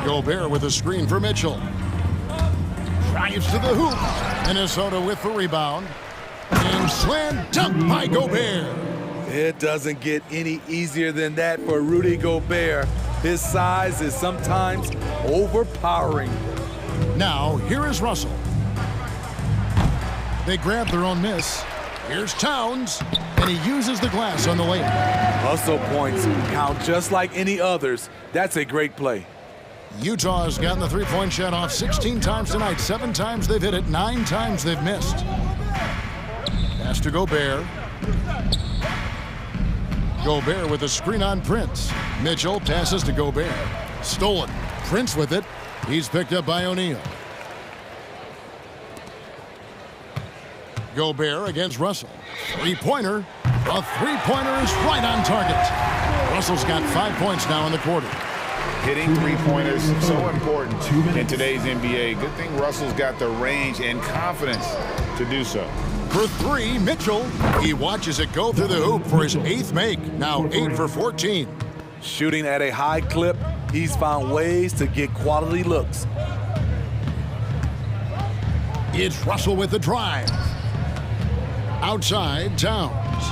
Gobert with a screen for Mitchell. Drives to the hoop. Minnesota with the rebound. And slam dunk by Gobert. It doesn't get any easier than that for Rudy Gobert. His size is sometimes overpowering. Now, here is Russell. They grab their own miss. Here's Towns, and he uses the glass on the way. Hustle points count just like any others. That's a great play. Utah's gotten the three-point shot off 16 times tonight. 7 times they've hit it, 9 times they've missed. Pass to Gobert. Gobert with a screen on Prince. Mitchell passes to Gobert. Stolen. Prince with it. He's picked up by O'Neal. Gobert against Russell. Three-pointer. A three-pointer is right on target. Russell's got 5 points now in the quarter. Hitting three-pointers, so important in today's NBA. Good thing Russell's got the range and confidence to do so. For 3, Mitchell. He watches it go through the hoop for his 8th make. Now 8 for 14. Shooting at a high clip, he's found ways to get quality looks. It's Russell with the drive. Outside, Towns.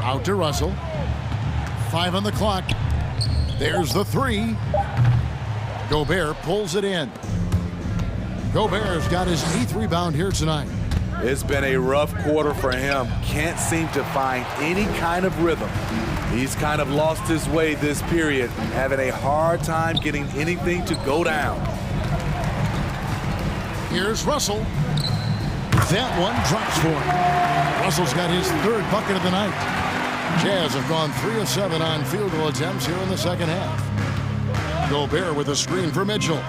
Out to Russell. 5 on the clock. There's the 3. Gobert pulls it in. Gobert's got his 8th rebound here tonight. It's been a rough quarter for him. Can't seem to find any kind of rhythm. He's kind of lost his way this period, having a hard time getting anything to go down. Here's Russell. That one drops for him. Russell's got his 3rd bucket of the night. Jazz have gone 3 of 7 on field goal attempts here in the second half. Gobert with a screen for Mitchell.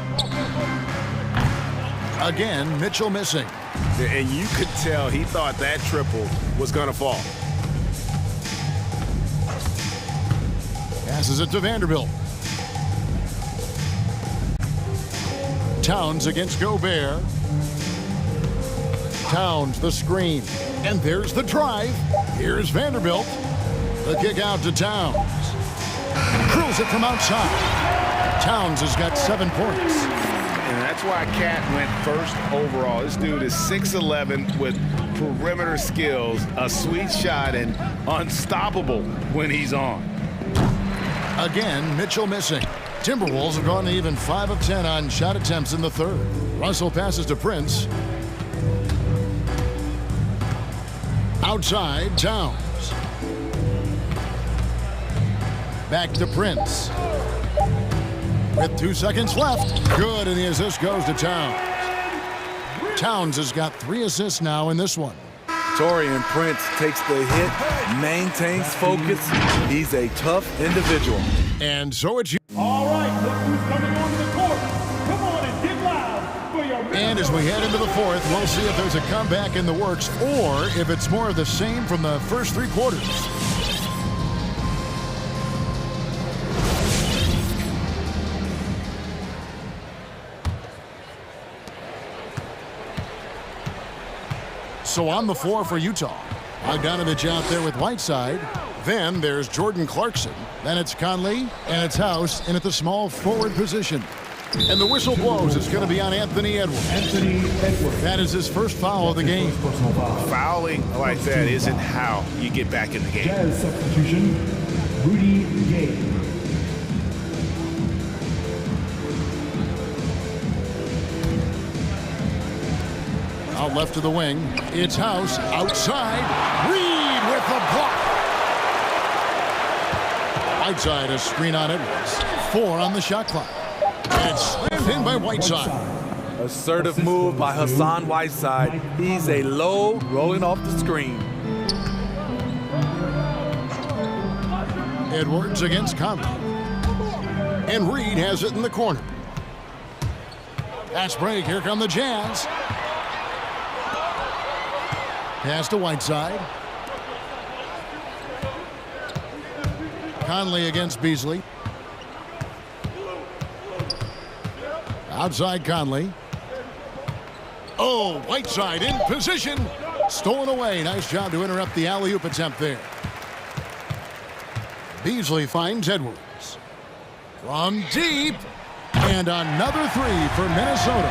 Again, Mitchell missing. And you could tell he thought that triple was going to fall. Passes it to Vanderbilt. Towns against Gobert. Towns the screen. And there's the drive. Here's Vanderbilt. The kick out to Towns. Drills it from outside. Towns has got 7 points. And that's why Cat went first overall. This dude is 6'11" with perimeter skills, a sweet shot, and unstoppable when he's on. Again, Mitchell missing. Timberwolves have gone to even 5 of 10 on shot attempts in the 3rd. Russell passes to Prince. Outside, Towns. Back to Prince. With 2 seconds left. Good, and the assist goes to Towns. Towns has got 3 assists now in this one. Taurean Prince takes the hit, maintains focus. He's a tough individual. And so it's... All right, look who's coming onto the court. Come on and get loud for your... And as we head into the 4th, we'll see if there's a comeback in the works or if it's more of the same from the first 3 quarters. So on the floor for Utah. Bogdanovich out there with Whiteside. Then there's Jordan Clarkson. Then it's Conley, and it's House in at the small forward position. And the whistle blows. It's going to be on Anthony Edwards. That is his first foul of the game. Fouling like that isn't how you get back in the game. Jazz substitution, Rudy Gay. Out left to the wing. It's House outside. Reed with the block. Whiteside, a screen on Edwards. 4 on the shot clock. And it's slammed in by Whiteside. Assertive move by Hassan Whiteside. He's a low, rolling off the screen. Edwards against Conley. And Reed has it in the corner. Pass break. Here come the Jazz. Pass to Whiteside. Conley against Beasley. Outside Conley. Oh, Whiteside in position. Stolen away. Nice job to interrupt the alley-oop attempt there. Beasley finds Edwards. From deep. And another 3 for Minnesota.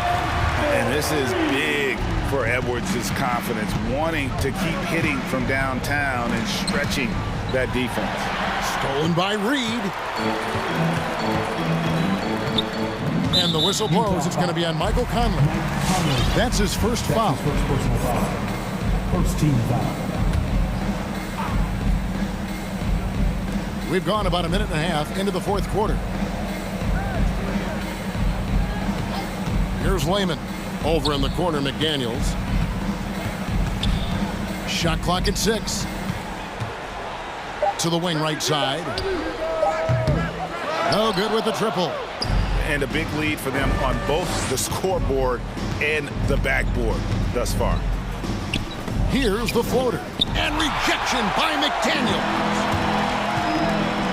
And this is big for Edwards' confidence, wanting to keep hitting from downtown and stretching that defense. Stolen by Reed. And the whistle blows. It's going to be on Michael Conley. That's his first foul. First team foul. We've gone about a minute and a half into the fourth quarter. Here's Lehman. Over in the corner, McDaniels. Shot clock at 6. To the wing right side. No good with the triple. And a big lead for them on both the scoreboard and the backboard thus far. Here's the floater. And rejection by McDaniels.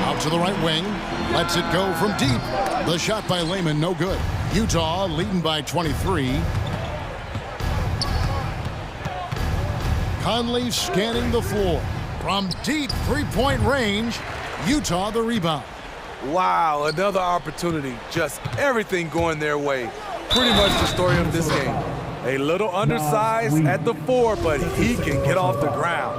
Out to the right wing. Lets it go from deep. The shot by Lehman, no good. Utah leading by 23. Conley scanning the floor. From deep three-point range, Utah the rebound. Wow, another opportunity. Just everything going their way. Pretty much the story of this game. A little undersized at the 4, but he can get off the ground.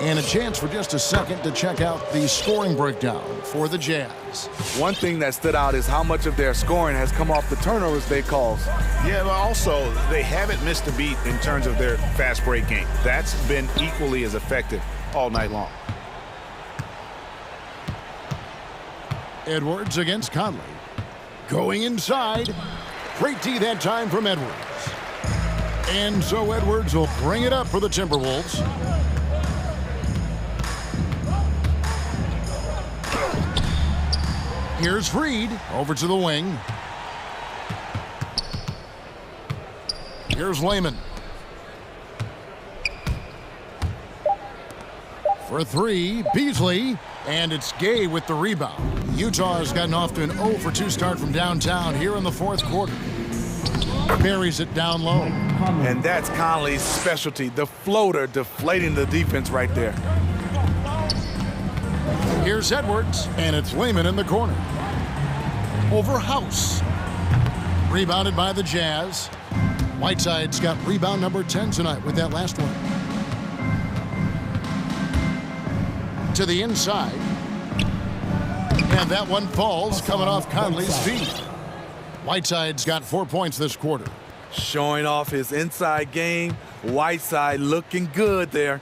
And a chance for just a second to check out the scoring breakdown for the Jazz. One thing that stood out is how much of their scoring has come off the turnovers they caused. Yeah, but also they haven't missed a beat in terms of their fast break game. That's been equally as effective all night long. Edwards against Conley. Going inside. Great D that time from Edwards. And so Edwards will bring it up for the Timberwolves. Here's Reed over to the wing. Here's Lehman. For 3, Beasley. And it's Gay with the rebound. Utah has gotten off to an 0 for 2 start from downtown here in the fourth quarter. Buries it down low. And that's Conley's specialty, the floater deflating the defense right there. Here's Edwards, and it's Lehman in the corner. Over House. Rebounded by the Jazz. Whiteside's got rebound number 10 tonight with that last one. To the inside. And that one falls, coming off Conley's feet. Whiteside's got 4 points this quarter. Showing off his inside game. Whiteside looking good there.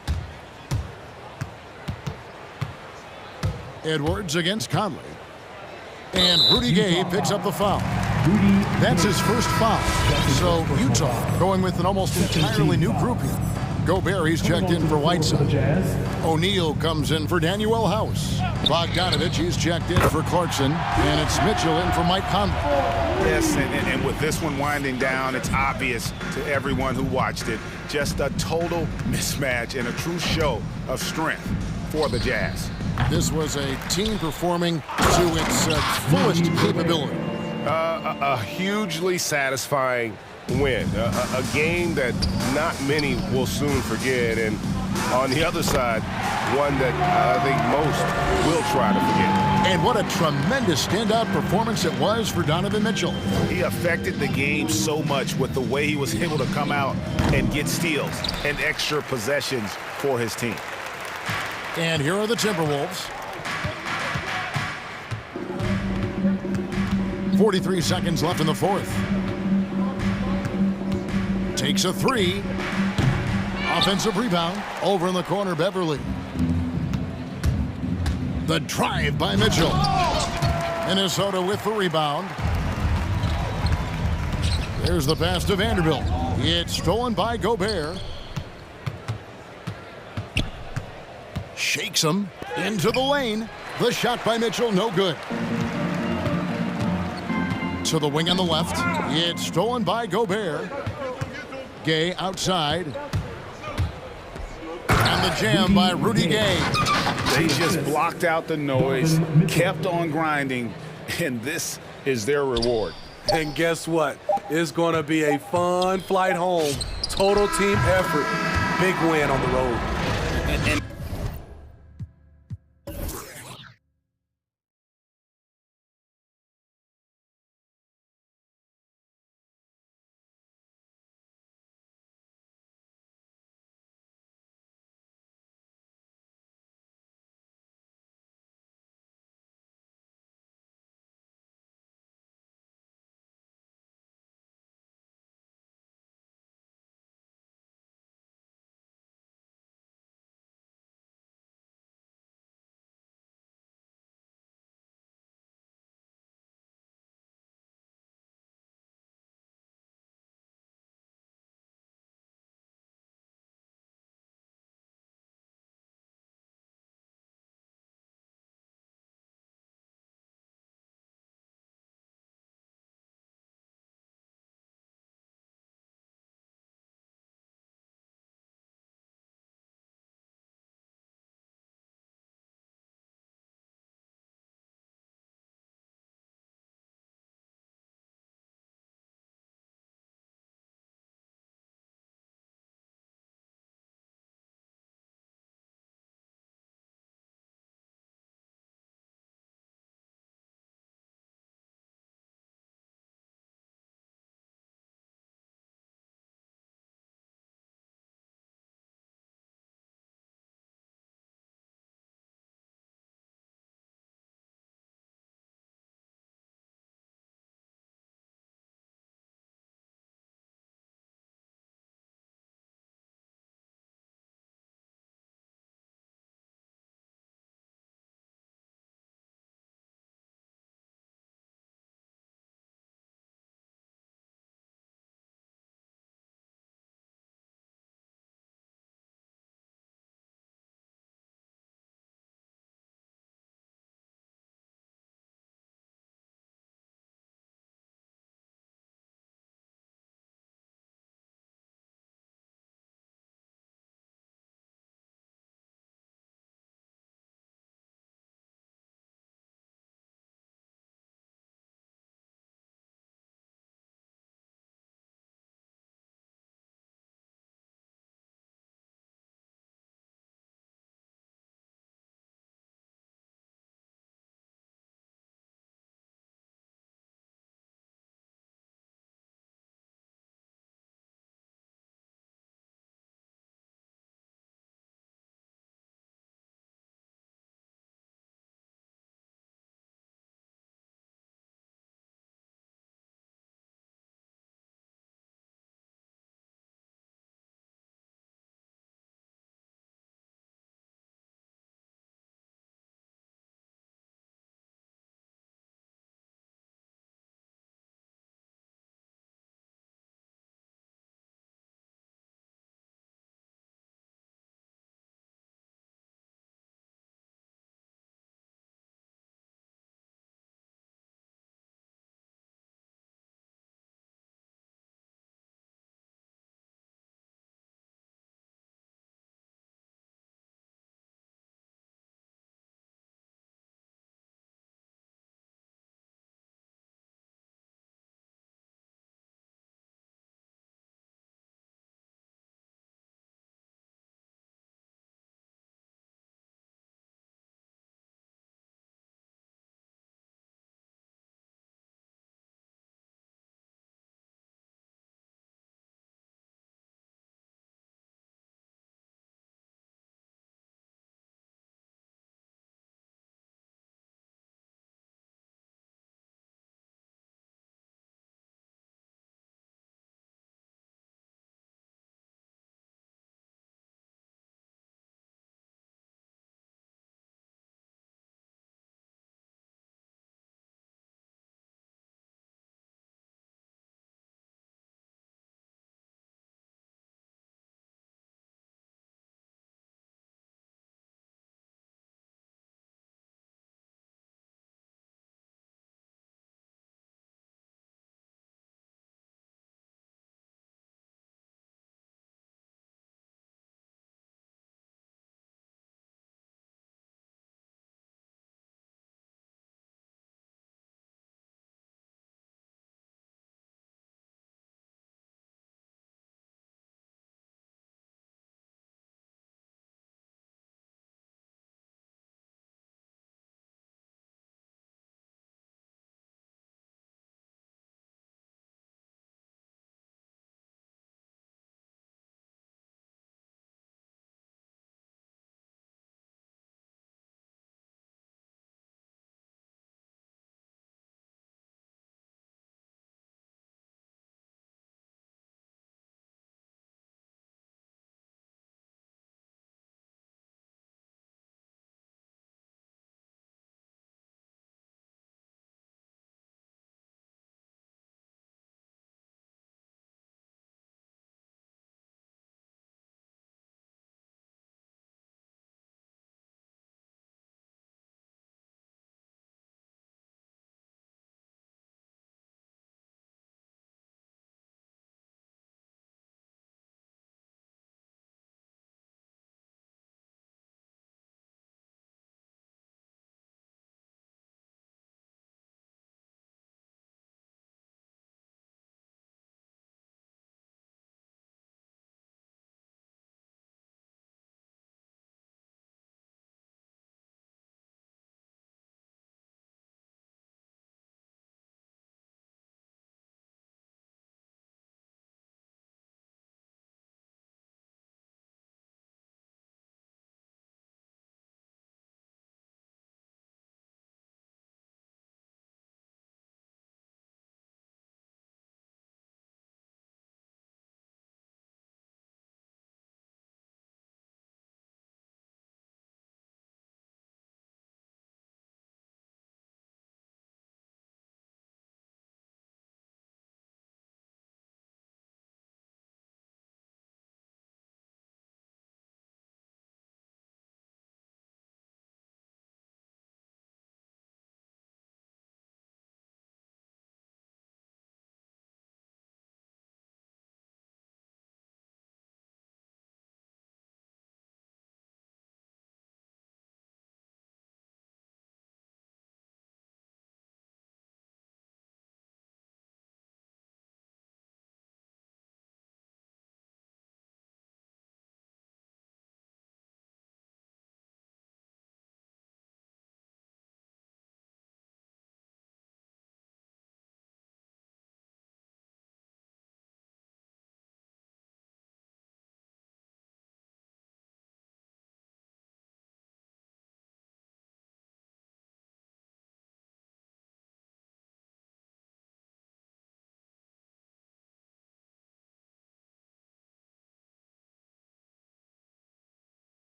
Edwards against Conley. And Rudy Gay picks up the foul. That's his first foul. So Utah going with an almost entirely new group here. Gobert, he's checked in for Whiteside. O'Neal comes in for Danuel House. Bogdanovich, he's checked in for Clarkson. And it's Mitchell in for Mike Conley. Yes, and with this one winding down, it's obvious to everyone who watched it. Just a total mismatch and a true show of strength for the Jazz. This was a team performing to its fullest capability. A hugely satisfying win. A game that not many will soon forget. And On the other side, one that I think most will try to forget. And what a tremendous standout performance it was for Donovan Mitchell. He affected the game so much with the way he was able to come out and get steals and extra possessions for his team. And here are the Timberwolves. 43 seconds left in the fourth. Takes a three. Offensive rebound. Over in the corner, Beverly. The drive by Mitchell. Minnesota with the rebound. There's the pass to Vanderbilt. It's stolen by Gobert. Shakes him into the lane. The shot by Mitchell, no good. To the wing on the left. It's stolen by Gobert. Gay outside. And the jam by Rudy Gay. They just blocked out the noise, kept on grinding, and this is their reward. And guess what? It's going to be a fun flight home. Total team effort. Big win on the road. And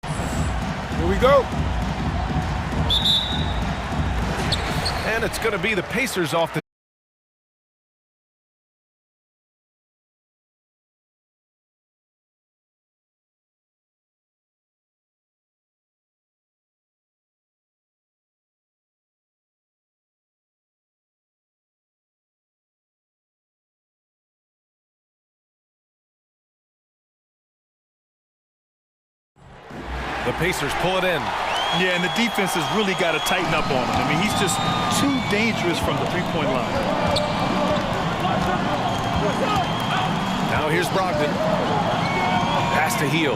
Here we go. And it's going to be the Pacers off the The Pacers pull it in. Yeah, and the defense has really got to tighten up on him. I mean, he's just too dangerous from the three-point line. Now here's Brogdon. Pass to Heel.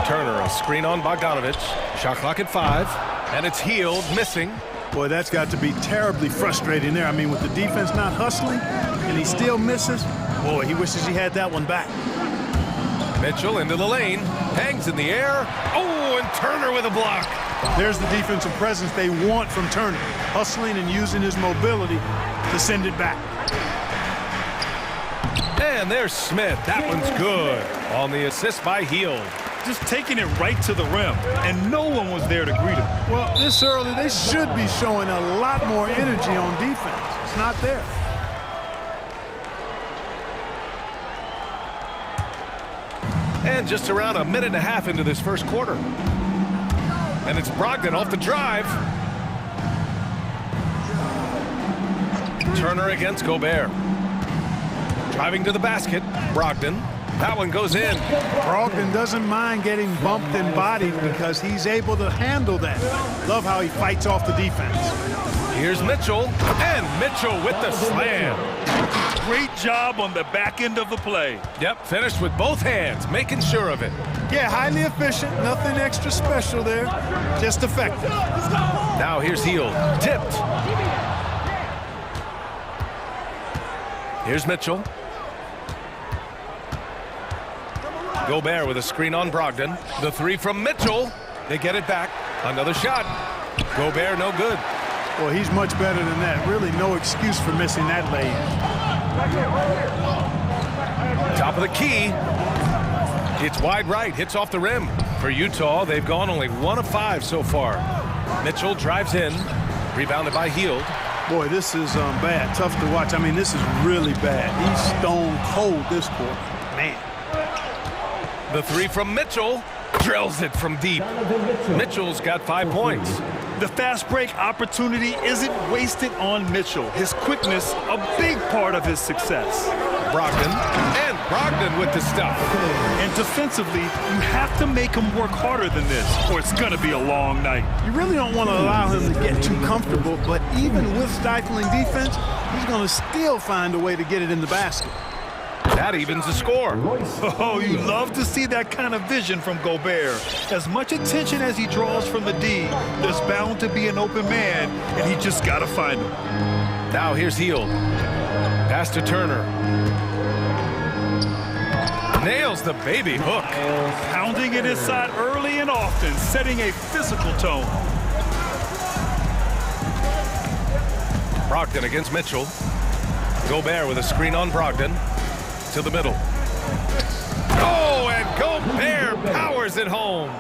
Turner, a screen on Bogdanovich. Shot clock at 5. And it's Heel missing. Boy, that's got to be terribly frustrating there. I mean, with the defense not hustling and he still misses, boy, he wishes he had that one back. Mitchell into the lane, hangs in the air. Oh, and Turner with a block. There's the defensive presence they want from Turner, hustling and using his mobility to send it back. And there's Smith. That one's good on the assist by Heel. Just taking it right to the rim, and no one was there to greet him. Well, this early, they should be showing a lot more energy on defense. It's not there. And just around a minute and a half into this first quarter. And it's Brogdon off the drive. Turner against Gobert. Driving to the basket, Brogdon. That one goes in. Brogdon doesn't mind getting bumped and bodied because he's able to handle that. Love how he fights off the defense. Here's Mitchell, and Mitchell with the slam. Great job on the back end of the play. Yep, finished with both hands, making sure of it. Yeah, highly efficient, nothing extra special there, just effective. Now here's Heel, tipped. Here's Mitchell. Gobert with a screen on Brogdon. The three from Mitchell. They get it back. Another shot. Gobert no good. Well, he's much better than that. Really no excuse for missing that lay-in. Top of the key. It's wide right. Hits off the rim. For Utah, they've gone only 1 of 5 so far. Mitchell drives in. Rebounded by Hield. Boy, this is bad. Tough to watch. I mean, this is really bad. He's stone cold this quarter. Man. The three from Mitchell. Drills it from deep. Mitchell's got 5 points. The fast break opportunity isn't wasted on Mitchell. His quickness, a big part of his success. Brogdon, and Brogdon with the stuff. And defensively, you have to make him work harder than this, or it's going to be a long night. You really don't want to allow him to get too comfortable, but even with stifling defense, he's going to still find a way to get it in the basket. That evens the score. Oh, you love to see that kind of vision from Gobert. As much attention as he draws from the D, there's bound to be an open man, and he just got to find him. Now here's Hield. Pass to Turner. Nails the baby hook. Pounding it inside early and often, setting a physical tone. Brogdon against Mitchell. Gobert with a screen on Brogdon. To the middle. Oh, and Gobert powers it home.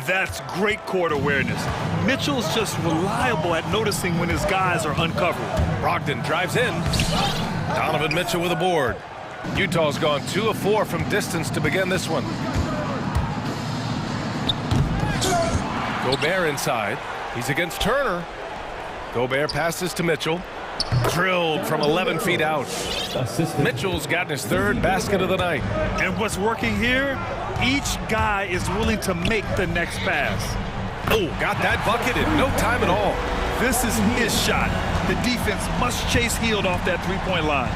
That's great court awareness. Mitchell's just reliable at noticing when his guys are uncovered. Brogdon drives in. Donovan Mitchell with a board. Utah's gone 2 of 4 from distance to begin this one. Gobert inside. He's against Turner. Gobert passes to Mitchell. Drilled from 11 feet out. Mitchell's gotten his 3rd basket of the night. And what's working here? Each guy is willing to make the next pass. Oh, got that bucket in no time at all. This is his shot. The defense must chase Hield off that three-point line.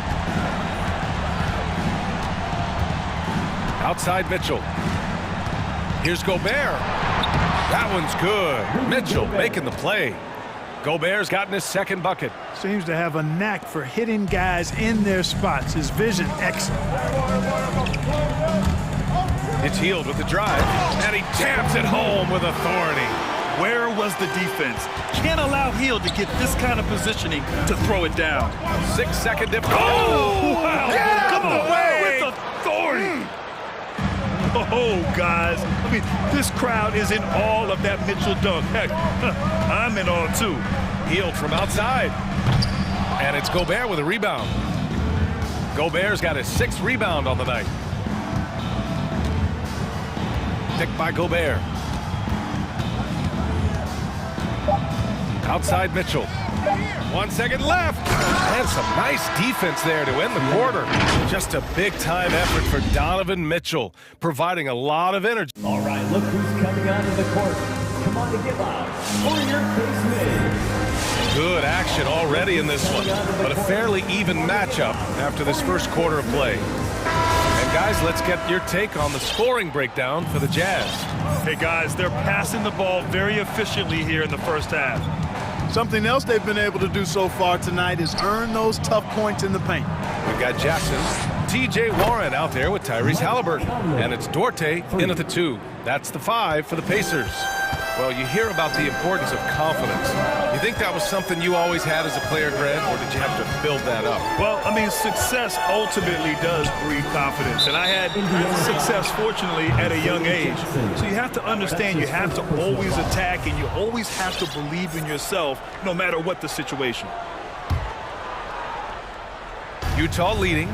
Outside Mitchell. Here's Gobert. That one's good. Mitchell making the play. Gobert's gotten his 2nd bucket. Seems to have a knack for hitting guys in their spots. His vision excellent. It's Hield with the drive, and he taps it home with authority. Where was the defense? Can't allow Hield to get this kind of positioning to throw it down. 6-second difference. Oh, wow. Get Come out on. the way. With authority. Oh, guys. I mean, this crowd is in awe of that Mitchell dunk. Heck, I'm in awe, too. Healed from outside. And it's Gobert with a rebound. Gobert's got his 6th rebound on the night. Picked by Gobert. Outside Mitchell. 1 second left. And some nice defense there to end the quarter. Just a big-time effort for Donovan Mitchell, providing a lot of energy. All right, look who's coming onto the court. Come on and give up for your case made. Good action already in this one, but a fairly even matchup after this first quarter of play. And guys, let's get your take on the scoring breakdown for the Jazz. Hey, guys, they're passing the ball very efficiently here in the first half. Something else they've been able to do so far tonight is earn those tough points in the paint. We've got Jackson, T.J. Warren out there with Tyrese Halliburton, and it's Dorte in at the 2. That's the 5 for the Pacers. Well, you hear about the importance of confidence. You think that was something you always had as a player, Grant, or did you have to build that up? Well, I mean, success ultimately does breed confidence. And I had success, fortunately, at a young age. So you have to understand you have to always attack, and you always have to believe in yourself, no matter what the situation. Utah leading.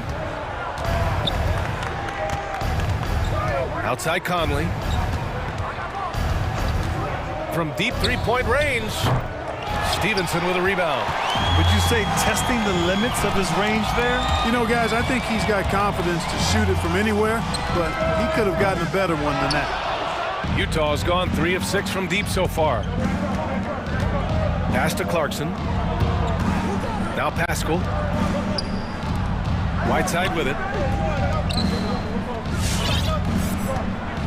Outside Conley. From deep three-point range, Stevenson with a rebound. Would you say testing the limits of his range there? You know, guys, I think he's got confidence to shoot it from anywhere, but he could have gotten a better one than that. Utah's gone 3 of 6 from deep so far. Pass to Clarkson. Now Pascal. Whiteside with it.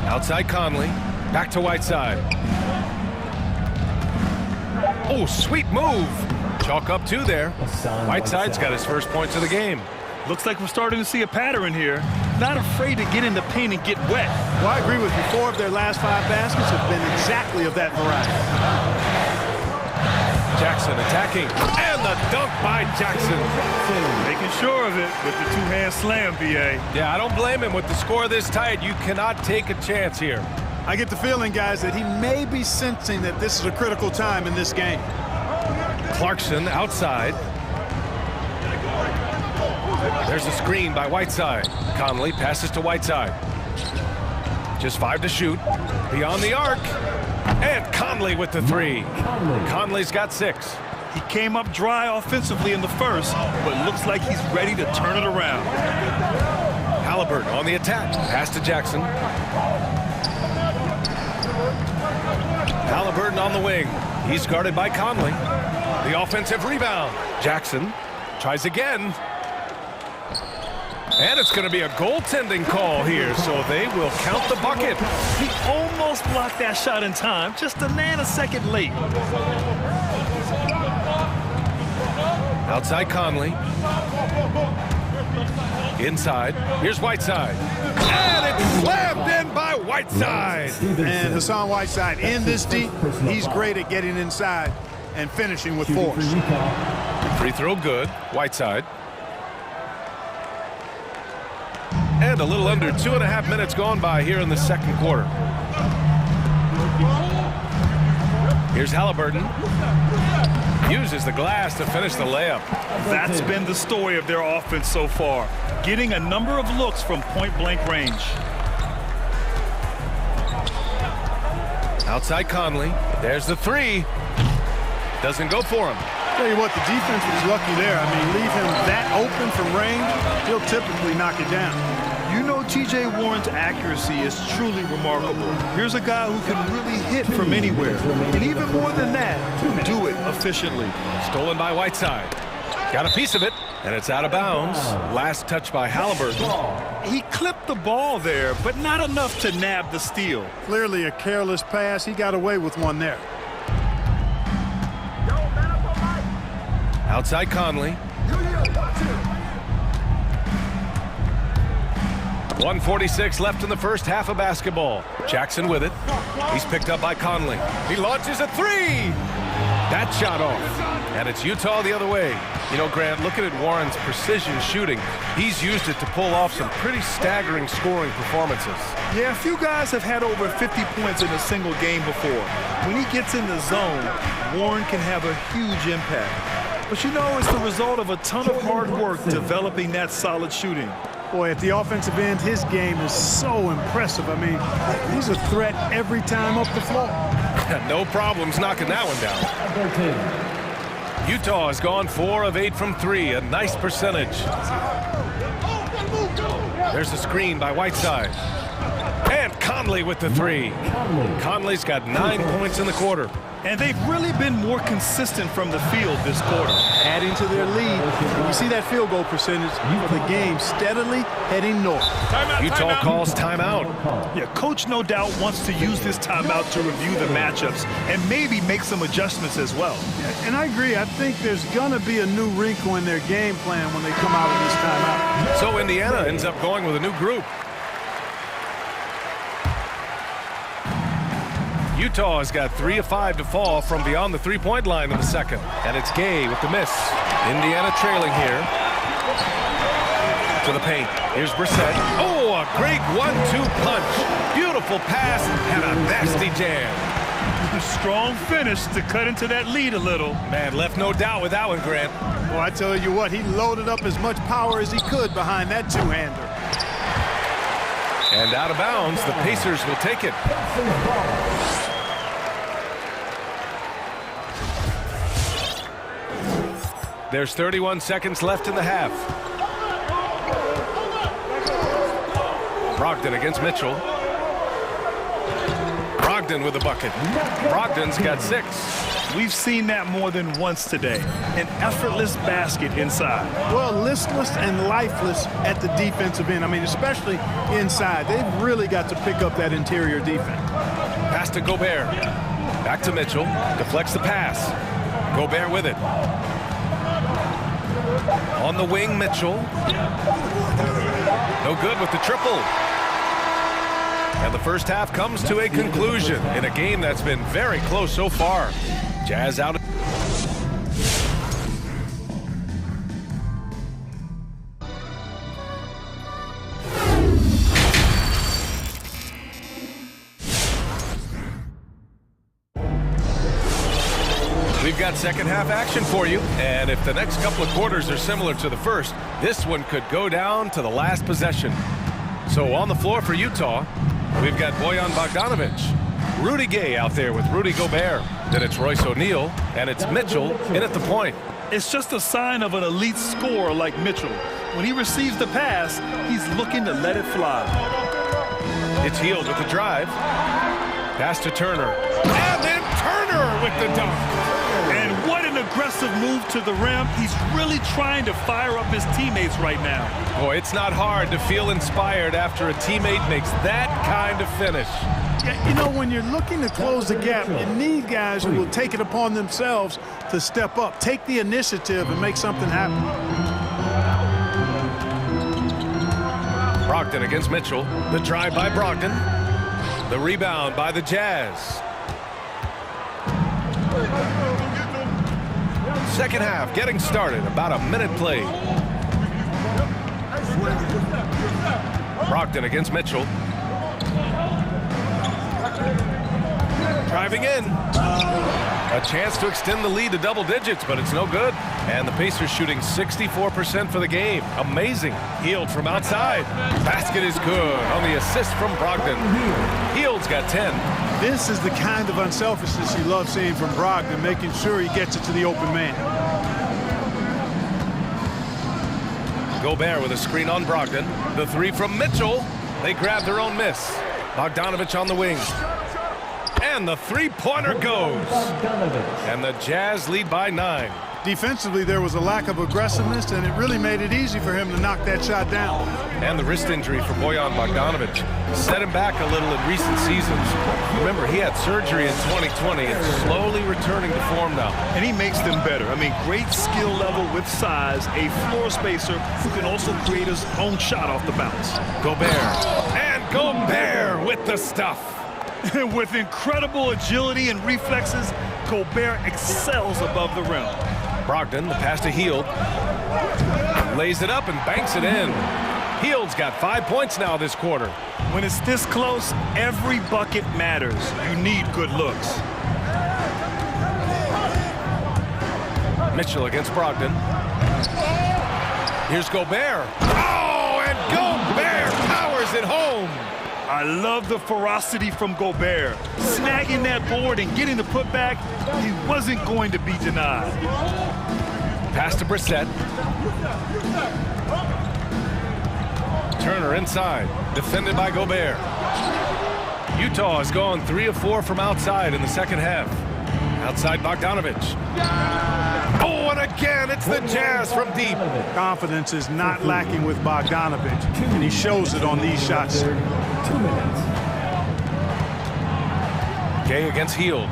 Outside Conley. Back to Whiteside. Oh, sweet move. Chalk up 2 there. Whiteside's got his first points of the game. Looks like we're starting to see a pattern here. Not afraid to get in the paint and get wet. Well, I agree with you. 4 of their last 5 baskets have been exactly of that variety. Jackson attacking. And the dunk by Jackson. Making sure of it with the 2-hand slam, B.A. Yeah, I don't blame him. With the score this tight, you cannot take a chance here. I get the feeling, guys, that he may be sensing that this is a critical time in this game. Clarkson outside. There's a screen by Whiteside. Conley passes to Whiteside. Just 5 to shoot. Beyond the arc. And Conley with the 3. Conley's got 6. He came up dry offensively in the first, but looks like he's ready to turn it around. Halliburton on the attack. Pass to Jackson. Halliburton on the wing. He's guarded by Conley. The offensive rebound. Jackson tries again. And it's going to be a goaltending call here, so they will count the bucket. He almost blocked that shot in time, just a nanosecond late. Outside Conley. Inside. Here's Whiteside. And it's slammed in by Whiteside. And Hassan Whiteside in this deep, he's great at getting inside and finishing with force. Free throw good. Whiteside. And a little under 2.5 minutes gone by here in the second quarter. Here's Halliburton. Uses the glass to finish the layup. That's been the story of their offense so far. Getting a number of looks from point-blank range. Outside Conley. There's the 3. Doesn't go for him. Tell you what, the defense was lucky there. I mean, leave him that open from range, he'll typically knock it down. You know T.J. Warren's accuracy is truly remarkable. Here's a guy who can really hit from anywhere. And even more than that, do it efficiently. Stolen by Whiteside. Got a piece of it, and it's out of bounds. Last touch by Halliburton. He clipped the ball there, but not enough to nab the steal. Clearly a careless pass. He got away with one there. Outside Conley. 1:46 left in the first half of basketball. Jackson with it. He's picked up by Conley. He launches a 3. That shot off. And it's Utah the other way. You know, Grant, looking at Warren's precision shooting, he's used it to pull off some pretty staggering scoring performances. Yeah, a few guys have had over 50 points in a single game before. When he gets in the zone, Warren can have a huge impact. But you know, it's the result of a ton of hard work developing that solid shooting. Boy, at the offensive end, his game is so impressive. I mean, he's a threat every time up the floor. No problems knocking that one down. Utah has gone 4 of 8 from 3, a nice percentage. There's a screen by Whiteside. And Conley with the 3. Conley's got 9 points in the quarter. And they've really been more consistent from the field this quarter. Adding to their lead. You see that field goal percentage for the game steadily heading north. Utah calls timeout. Yeah, coach no doubt wants to use this timeout to review the matchups and maybe make some adjustments as well. Yeah, and I agree. I think there's going to be a new wrinkle in their game plan when they come out of this timeout. So Indiana ends up going with a new group. Utah has got 3 of 5 to fall from beyond the three-point line in the second. And it's Gay with the miss. Indiana trailing here. To the paint. Here's Brissett. Oh, a great 1-2 punch. Beautiful pass and a nasty jam. A strong finish to cut into that lead a little. Man, left no doubt with that one, Grant. Well, I tell you what, he loaded up as much power as he could behind that two-hander. And out of bounds, the Pacers will take it. There's 31 seconds left in the half. Brogdon against Mitchell. Brogdon with a bucket. Brogdon's got 6. We've seen that more than once today. An effortless basket inside. Well, listless and lifeless at the defensive end. I mean, especially inside. They've really got to pick up that interior defense. Pass to Gobert. Back to Mitchell. Deflects the pass. Gobert with it. On the wing, Mitchell. No good with the triple. And the first half comes to a conclusion in a game that's been very close so far. Jazz out. We've got second half action for you, and if the next couple of quarters are similar to the first, this one could go down to the last possession. So on the floor for Utah, we've got Bojan Bogdanovic, Rudy Gay out there with Rudy Gobert. Then it's Royce O'Neal, and it's Mitchell in at the point. It's just a sign of an elite scorer like Mitchell. When he receives the pass, he's looking to let it fly. It's Hield with the drive. Pass to Turner. And then Turner with the dunk. And what an aggressive move to the rim. He's really trying to fire up his teammates right now. Boy, it's not hard to feel inspired after a teammate makes that kind of finish. Yeah, you know, when you're looking to close the gap, you need guys who will take it upon themselves to step up, take the initiative, and make something happen. Brogdon against Mitchell. The drive by Brogdon. The rebound by the Jazz. Second half getting started. About a minute played. Brogdon against Mitchell. Driving in. A chance to extend the lead to double digits, but it's no good. And the Pacers shooting 64% for the game. Amazing. Hield from outside. Basket is good on the assist from Brogdon. Hield's got 10. This is the kind of unselfishness you love seeing from Brogdon, making sure he gets it to the open man. Gobert with a screen on Brogdon. The 3 from Mitchell. They grab their own miss. Bogdanovic on the wing. And the three-pointer goes. And the Jazz lead by 9. Defensively, there was a lack of aggressiveness, and it really made it easy for him to knock that shot down. And the wrist injury for Bojan Bogdanovic set him back a little in recent seasons. Remember, he had surgery in 2020 and slowly returning to form now. And he makes them better. I mean, great skill level with size, a floor spacer who can also create his own shot off the bounce. Gobert. And Gobert with the stuff. With incredible agility and reflexes, Gobert excels above the rim. Brogdon, the pass to Hield. Lays it up and banks it in. Hield's got 5 points now this quarter. When it's this close, every bucket matters. You need good looks. Mitchell against Brogdon. Here's Gobert. Oh, and Gobert powers it home. I love the ferocity from Gobert. Snagging that board and getting the putback, he wasn't going to be denied. Pass to Brissett. Turner inside, defended by Gobert. Utah has gone 3 of 4 from outside in the second half. Outside Bogdanovich. Oh, and again, it's the Jazz from deep. Confidence is not lacking with Bogdanovich, and he shows it on these shots. 2 minutes. Gay against Hield.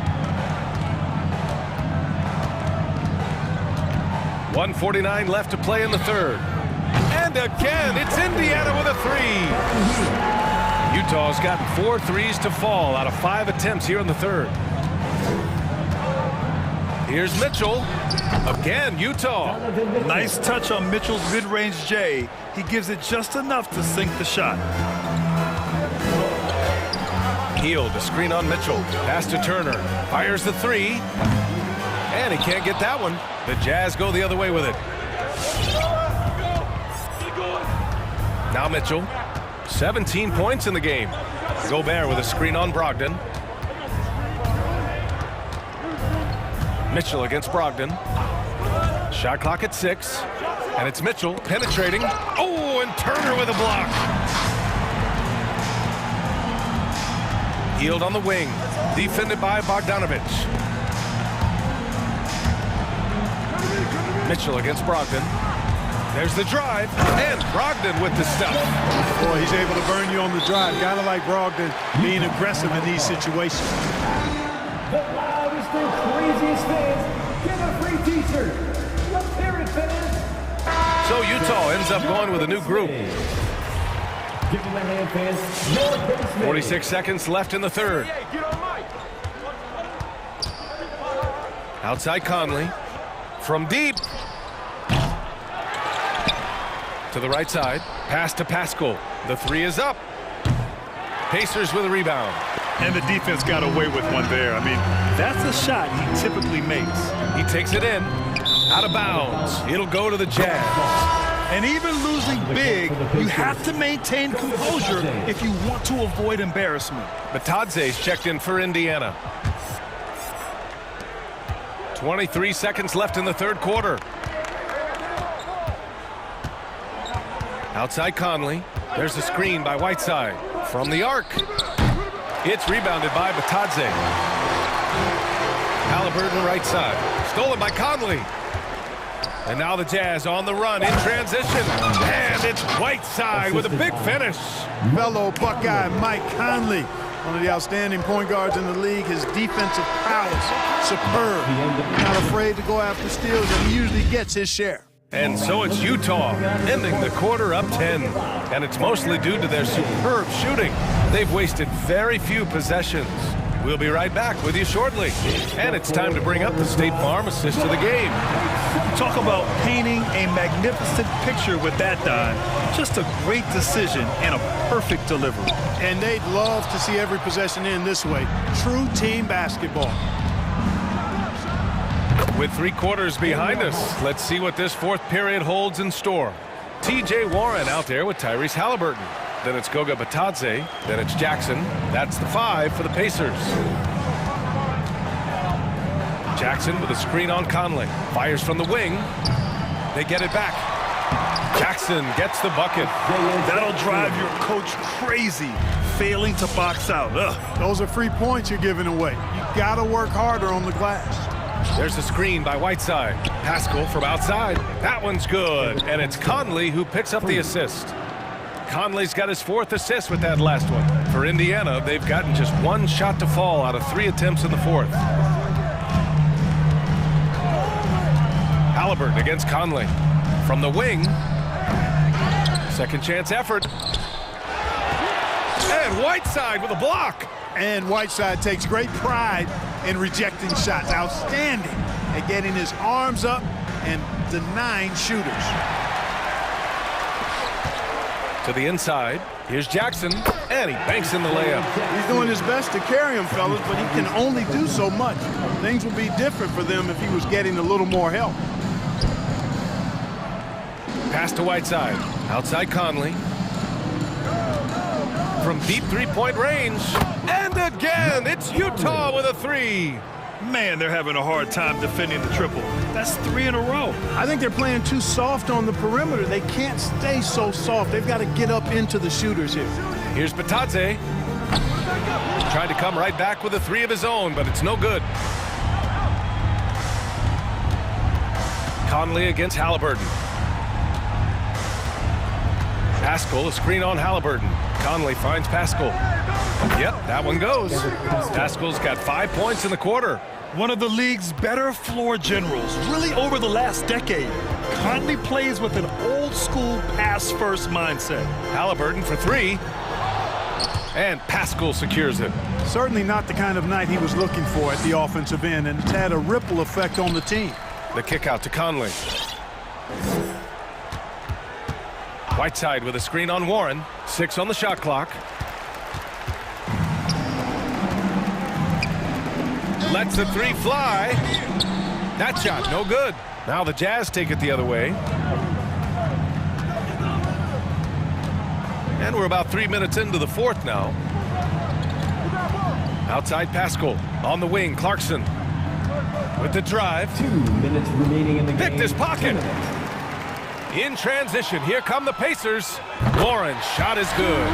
1:49 left to play in the third. And again, it's Indiana with a 3. Utah's gotten 4 threes to fall out of 5 attempts here in the third. Here's Mitchell. Again, Utah. Nice touch on Mitchell's mid-range J. He gives it just enough to sink the shot. Hield, a screen on Mitchell. Pass to Turner. Fires the 3. And he can't get that one. The Jazz go the other way with it. Now Mitchell. 17 points in the game. Gobert with a screen on Brogdon. Mitchell against Brogdon. Shot clock at 6. And it's Mitchell penetrating. Oh, and Turner with a block. Hield on the wing. Defended by Bogdanovich. Mitchell against Brogdon. There's the drive. And Brogdon with the stuff. Boy, he's able to burn you on the drive. Gotta like Brogdon being aggressive in these situations. The loudest and craziest fans get a free t-shirt. Let's hear it, fans. So Utah ends up going with a new group. Give them a hand, fans. 46 seconds left in the third. Outside Conley. From deep. To the right side. Pass to Pascal. The 3 is up. Pacers with a rebound. And the defense got away with one there. I mean, that's a shot he typically makes. He takes it in. Out of bounds. It'll go to the Jazz. And even losing big, you have to maintain composure if you want to avoid embarrassment. Batadze's checked in for Indiana. 23 seconds left in the third quarter. Outside Conley. There's a screen by Whiteside. From the arc. It's rebounded by Batadze. Halliburton right side. Stolen by Conley. And now the Jazz on the run in transition. And it's Whiteside with a big finish. Fellow Buckeye Mike Conley, one of the outstanding point guards in the league. His defensive prowess, superb. Not afraid to go after steals, and he usually gets his share. And so it's Utah, ending the quarter up 10. And it's mostly due to their superb shooting. They've wasted very few possessions. We'll be right back with you shortly. And it's time to bring up the State Farm assist of the game. Talk about painting a magnificent picture with that dive. Just a great decision and a perfect delivery. And they'd love to see every possession end this way. True team basketball. With 3 quarters behind us, let's see what this fourth period holds in store. T.J. Warren out there with Tyrese Halliburton. Then it's Goga Batadze. Then it's Jackson. That's the 5 for the Pacers. Jackson with a screen on Conley. Fires from the wing. They get it back. Jackson gets the bucket. That'll drive your coach crazy, failing to box out. Ugh. Those are free points you're giving away. You gotta work harder on the glass. There's a screen by Whiteside. Pascal from outside. That one's good. And it's Conley who picks up the assist. Conley's got his 4th assist with that last one. For Indiana, they've gotten just 1 shot to fall out of 3 attempts in the 4th. Halliburton against Conley. From the wing. Second chance effort. And Whiteside with a block. And Whiteside takes great pride in rejecting shots. Outstanding at getting his arms up and denying shooters. To the inside. Here's Jackson, and he banks in the layup. He's doing his best to carry him, fellas, but he can only do so much. Things would be different for them if he was getting a little more help. Pass to Whiteside. Outside Conley. From deep three-point range. And again, it's Utah with a three. Man, they're having a hard time defending the triple. That's 3 in a row. I think they're playing too soft on the perimeter. They can't stay so soft. They've got to get up into the shooters here. Here's Batadze. Trying to come right back with a three of his own, but it's no good. Conley against Halliburton. Pascal, a screen on Halliburton. Conley finds Pascal. Yep, that one goes. Pascal's got 5 points in the quarter. One of the league's better floor generals, really over the last decade. Conley plays with an old-school pass-first mindset. Halliburton for three. And Pascal secures it. Certainly not the kind of night he was looking for at the offensive end, and it's had a ripple effect on the team. The kick out to Conley. Whiteside with a screen on Warren. 6 on the shot clock. Lets the three fly. That shot, no good. Now the Jazz take it the other way. And we're about 3 minutes into the fourth now. Outside Pascal. On the wing, Clarkson. With the drive. 2 minutes remaining in the game. Picked his pocket. In transition, here come the Pacers. Warren's shot is good.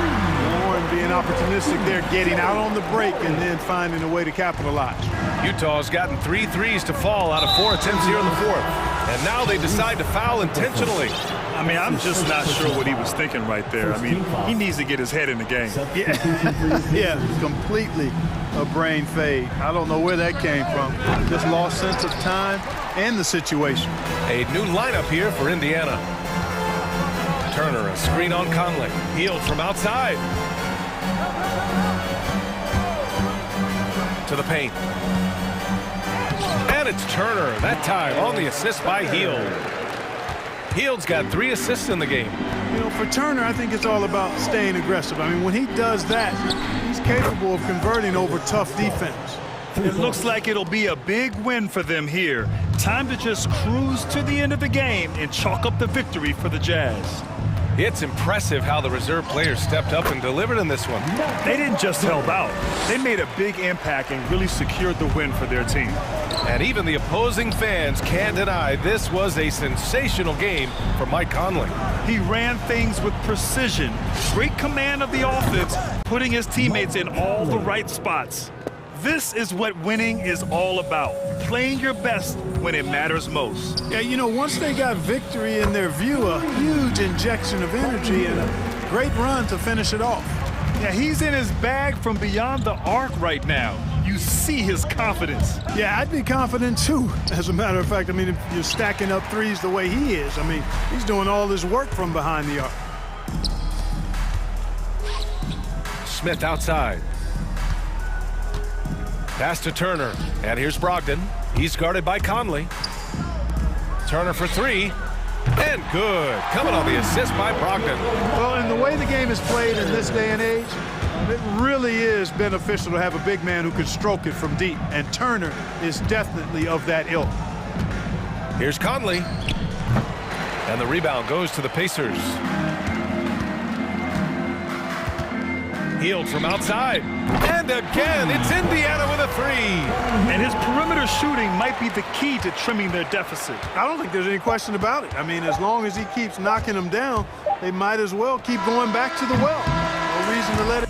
Warren being opportunistic there, getting out on the break and then finding a way to capitalize. Utah's gotten 3 threes to fall out of 4 attempts here in the fourth. And now they decide to foul intentionally. I mean, I'm just not sure what he was thinking right there. I mean, he needs to get his head in the game. Yeah, completely a brain fade. I don't know where that came from. Just lost sense of time and the situation. A new lineup here for Indiana. Turner, a screen on Conley. Healed from outside. To the paint. And it's Turner, that time on the assist by Hield. Hield's got 3 assists in the game. You know, for Turner, I think it's all about staying aggressive. I mean, when he does that, he's capable of converting over tough defense. It looks like it'll be a big win for them here. Time to just cruise to the end of the game and chalk up the victory for the Jazz. It's impressive how the reserve players stepped up and delivered in this one. They didn't just help out. They made a big impact and really secured the win for their team. And even the opposing fans can't deny this was a sensational game for Mike Conley. He ran things with precision, great command of the offense, putting his teammates in all the right spots. This is what winning is all about, playing your best when it matters most. Yeah, you know, once they got victory in their view, a huge injection of energy and a great run to finish it off. Yeah, he's in his bag from beyond the arc right now. You see his confidence. Yeah, I'd be confident too, as a matter of fact. I mean, if you're stacking up threes the way he is, I mean, he's doing all this work from behind the arc. Smith outside. Pass to Turner, and here's Brogdon. He's guarded by Conley. Turner for three, and good. Coming on the assist by Brogdon. Well, in the way the game is played in this day and age, it really is beneficial to have a big man who can stroke it from deep, and Turner is definitely of that ilk. Here's Conley, and the rebound goes to the Pacers. Healed from outside. And again, it's Indiana with a three. And his perimeter shooting might be the key to trimming their deficit. I don't think there's any question about it. I mean, as long as he keeps knocking them down, they might as well keep going back to the well. No reason to let it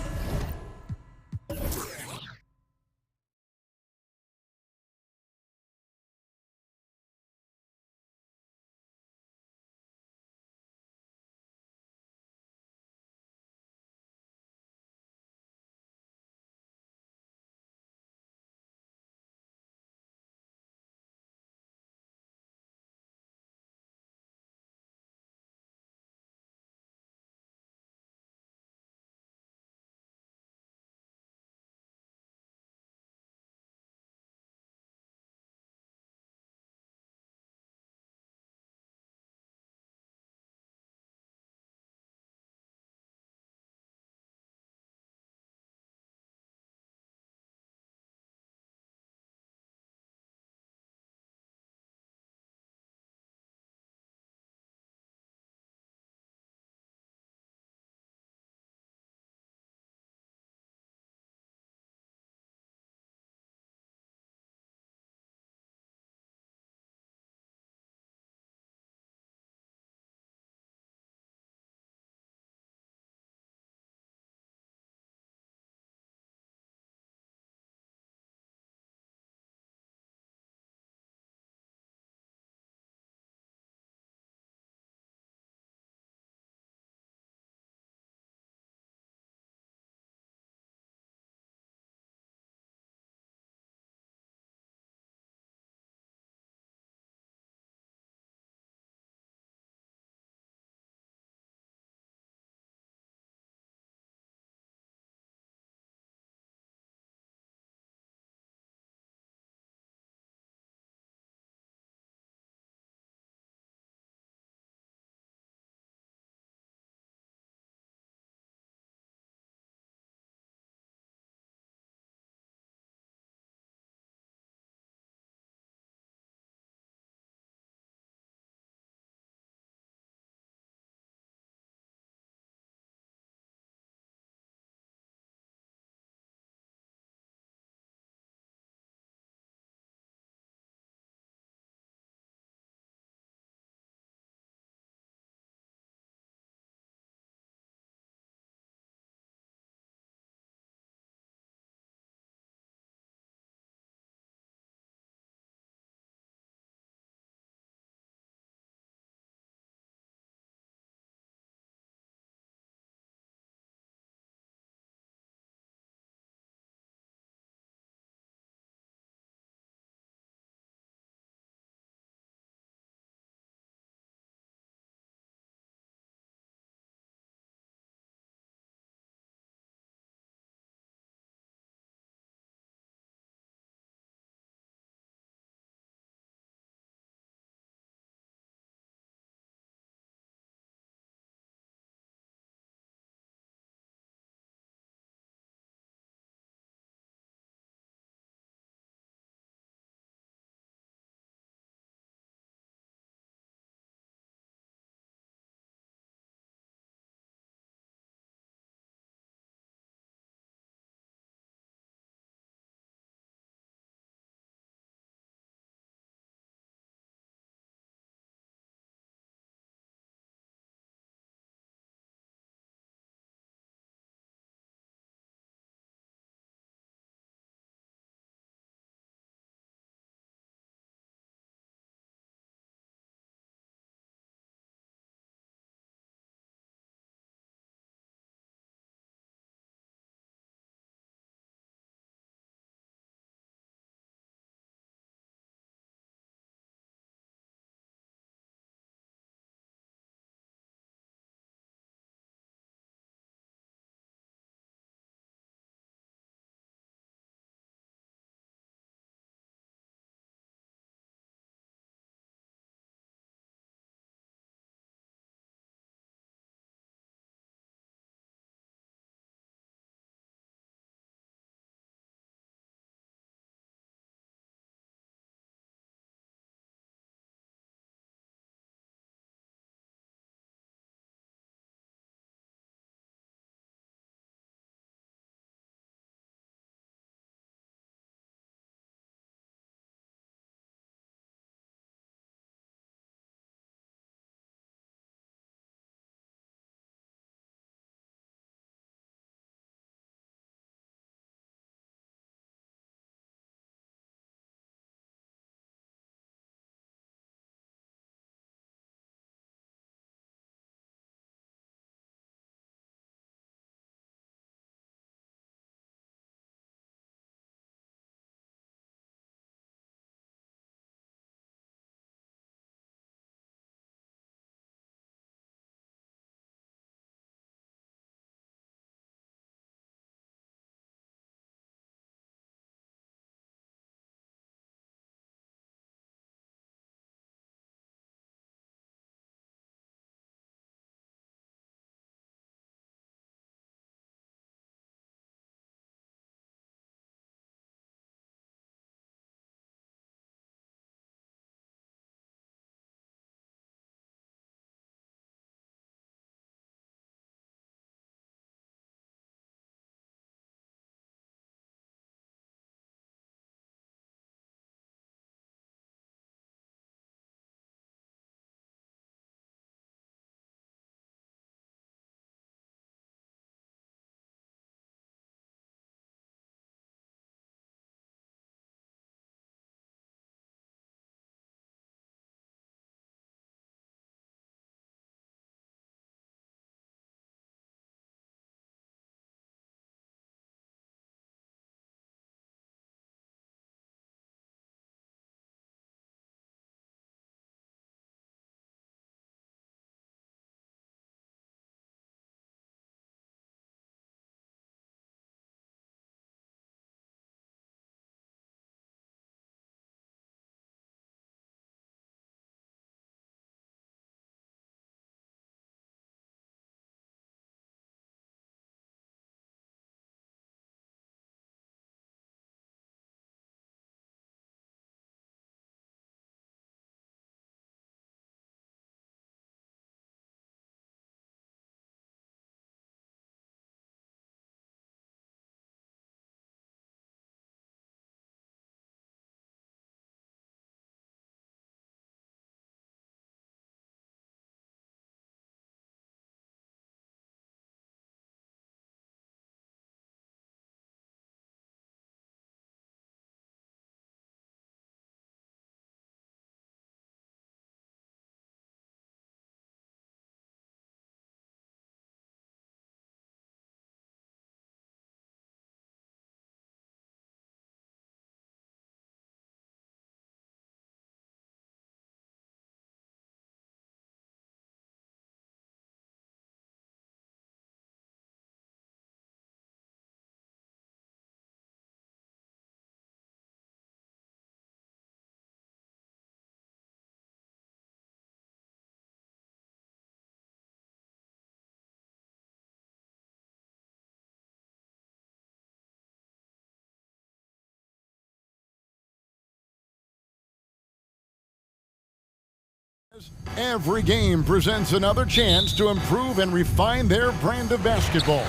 Every game presents another chance to improve and refine their brand of basketball.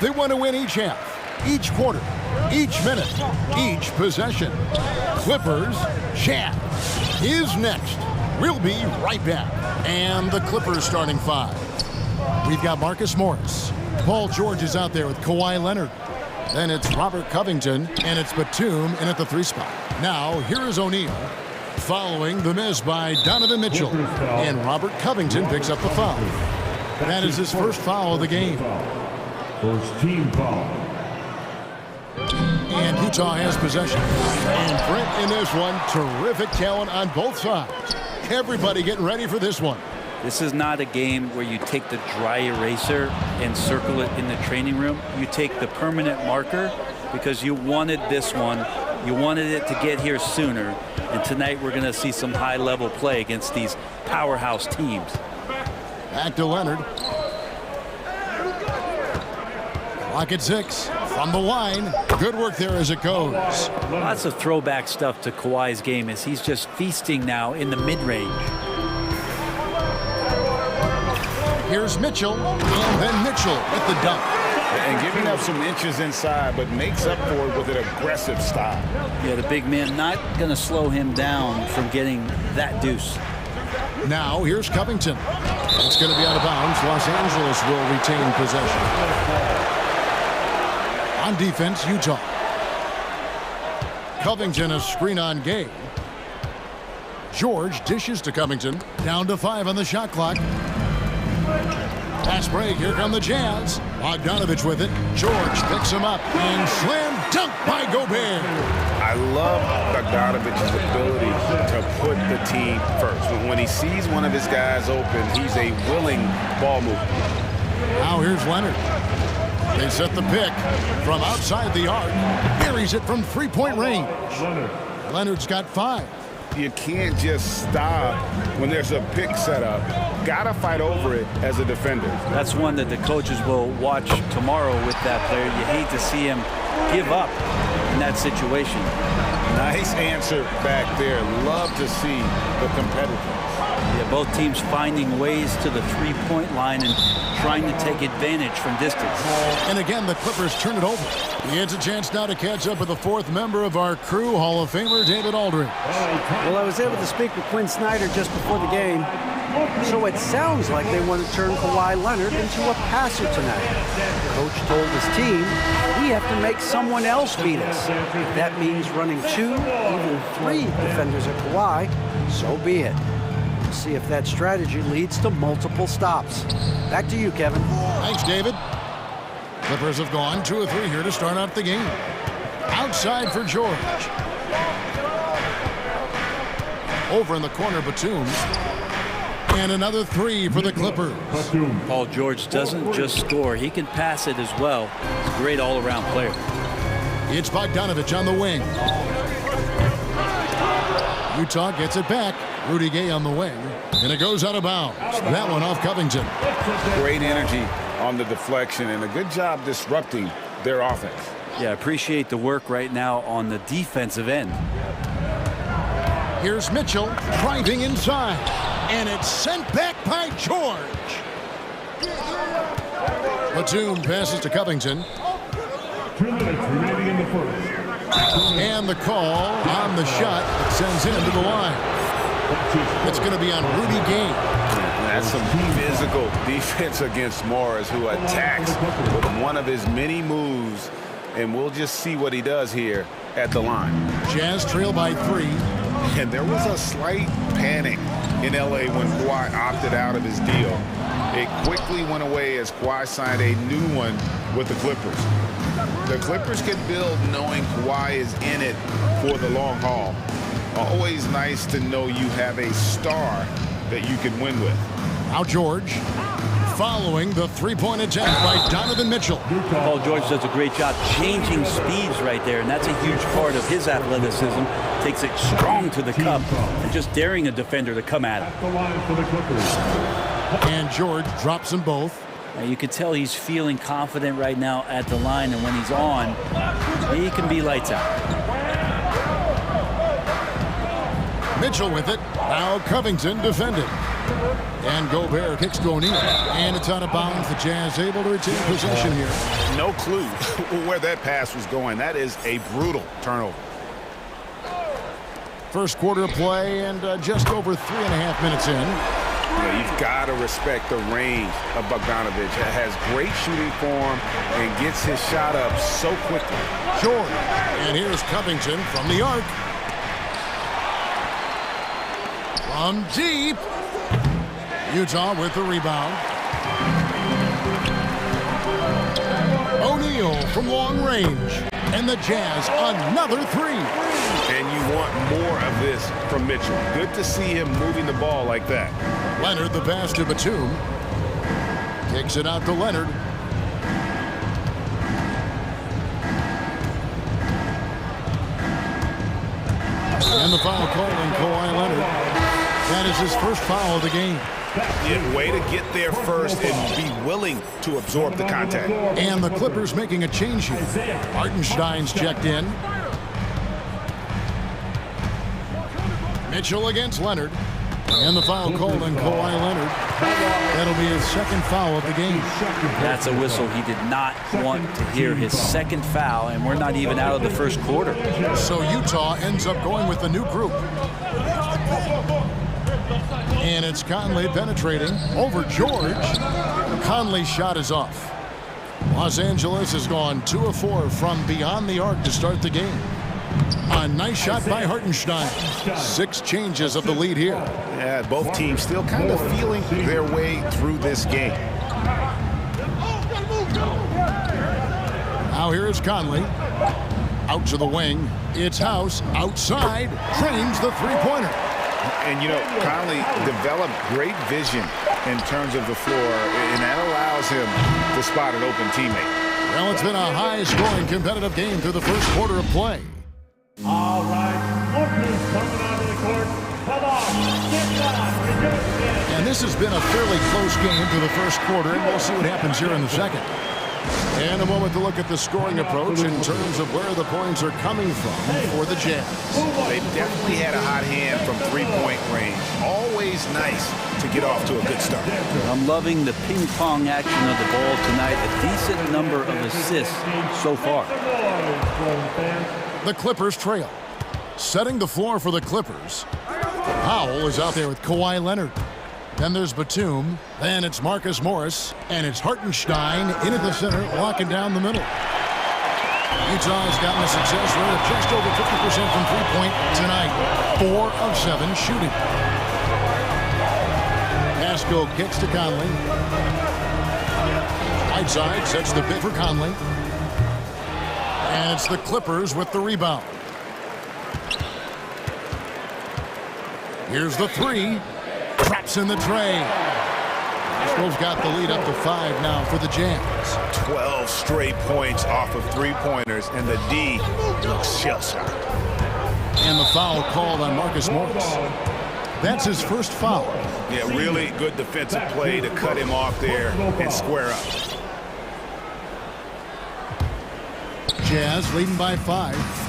They want to win each half, each quarter, each minute, each possession. Clippers Jazz is next. We'll be right back. And the Clippers starting five. We've got Marcus Morris. Paul George is out there with Kawhi Leonard. Then it's Robert Covington, and it's Batum in at the 3 spot. Now, here is O'Neal. Following the miss by Donovan Mitchell. And Robert Covington picks up the foul. That is his first foul of the game. First team foul. And Utah has possession. And Brent in this one, terrific talent on both sides. Everybody getting ready for this one. This is not a game where you take the dry eraser and circle it in the training room. You take the permanent marker because you wanted this one. You wanted it to get here sooner. And tonight we're going to see some high-level play against these powerhouse teams. Back to Leonard. Clock at 6 from the line. Good work there as it goes. Lots of throwback stuff to Kawhi's game as he's just feasting now in the mid-range. Here's Mitchell, and then Mitchell at the dunk. And giving up some inches inside, but makes up for it with an aggressive style. Yeah, the big man not going to slow him down from getting that deuce. Now, here's Covington. It's going to be out of bounds. Los Angeles will retain possession. On defense, Utah. Covington a screen on Gay. George dishes to Covington. Down to 5 on the shot clock. Pass break. Here come the Jazz. Bogdanovich with it. George picks him up and slam dunk by Gobert. I love Bogdanovich's ability to put the team first. When he sees one of his guys open, he's a willing ball mover. Now here's Leonard. They set the pick from outside the arc. Buries it from 3-point range. Leonard's got 5. You can't just stop when there's a pick set up. Gotta fight over it as a defender. That's one that the coaches will watch tomorrow with that player. You hate to see him give up in that situation. Nice answer back there. Love to see the competitiveness. Yeah, both teams finding ways to the 3-point line and trying to take advantage from distance. And again, the Clippers turn it over. He has a chance now to catch up with the 4th member of our crew, Hall of Famer David Aldridge. Well, I was able to speak with Quinn Snyder just before the game, so it sounds like they want to turn Kawhi Leonard into a passer tonight. The coach told his team, we have to make someone else beat us. If that means running 2, even 3 defenders at Kawhi, so be it. We'll see if that strategy leads to multiple stops. Back to you, Kevin. Thanks, David. Clippers have gone 2 of 3 here to start out the game. Outside for George. Over in the corner, Batum. And another 3 for the Clippers. Paul George doesn't just score. He can pass it as well. He's a great all-around player. It's Bogdanovich on the wing. Utah gets it back. Rudy Gay on the wing. And it goes out of bounds. That one off Covington. Great energy on the deflection and a good job disrupting their offense. Yeah, appreciate the work right now on the defensive end. Here's Mitchell driving inside. And it's sent back by George. Batum passes to Covington. 2 minutes remaining in the first. And the call on the shot that sends him to the line. It's going to be on Rudy Gay. That's some physical defense against Morris, who attacks with one of his many moves. And we'll just see what he does here at the line. Jazz trail by 3. And there was a slight panic in L.A. when Kawhi opted out of his deal. It quickly went away as Kawhi signed a new one with the Clippers. The Clippers can build knowing Kawhi is in it for the long haul. Always nice to know you have a star that you can win with. Now George, following the 3-point attempt by Donovan Mitchell. Paul George does a great job changing speeds right there, and that's a huge part of his athleticism. Takes it strong to the cup and just daring a defender to come at him. And George drops them both. Now you can tell he's feeling confident right now at the line, and when he's on, he can be lights out. Mitchell with it. Now Covington defended. And Gobert kicks to O'Neal. And it's out of bounds. The Jazz able to retain possession here. No clue where that pass was going. That is a brutal turnover. First quarter of play and just over 3.5 minutes in. You've got to respect the range of Bogdanovic. Has great shooting form and gets his shot up so quickly. Sure. And here's Covington from the arc. From deep. Utah with the rebound. O'Neal from long range. And the Jazz another three. And you want more of this from Mitchell. Good to see him moving the ball like that. Leonard the pass to Batum. Takes it out to Leonard. And the foul call on Kawhi Leonard. That is his first foul of the game. Yeah, way to get there first and be willing to absorb the contact. And the Clippers making a change here. Hartenstein's checked in. Mitchell against Leonard. And the foul called on Kawhi Leonard. That'll be his second foul of the game. That's a whistle he did not want to hear, his second foul, and we're not even out of the first quarter. So Utah ends up going with the new group. And it's Conley penetrating over George. Conley's shot is off. Los Angeles has gone 2 of 4 from beyond the arc to start the game. A nice shot by Hartenstein. 6 changes of the lead here. Yeah, both teams still kind of feeling their way through this game. Now here is Conley. Out to the wing. It's House outside. Trains the three-pointer. And, you know, Conley developed great vision in terms of the floor, and that allows him to spot an open teammate. Well, it's been a high-scoring competitive game through the first quarter of play. All right, look who's coming onto the court. Come on, get down. And this has been a fairly close game through the first quarter, and we'll see what happens here in the second. And a moment to look at the scoring approach in terms of where the points are coming from for the Jazz. They've definitely had a hot hand from three-point range. Always nice to get off to a good start. I'm loving the ping-pong action of the ball tonight. A decent number of assists so far. The Clippers trail. Setting the floor for the Clippers. Powell is out there with Kawhi Leonard. Then there's Batum. Then it's Marcus Morris. And it's Hartenstein into the center, locking down the middle. Utah's gotten a success rate of just over 50% from three-point tonight. 4 of 7 shooting. Pascal kicks to Conley. Whiteside sets the bid for Conley. And it's the Clippers with the rebound. Here's the three. Traps in the tray. Pascal's got the lead up to 5 now for the Jazz. 12 straight points off of three-pointers, and the D looks shell-shocked. And the foul called on Marcus Morris. That's his first foul. Yeah, really good defensive play to cut him off there and square up. Jazz leading by 5.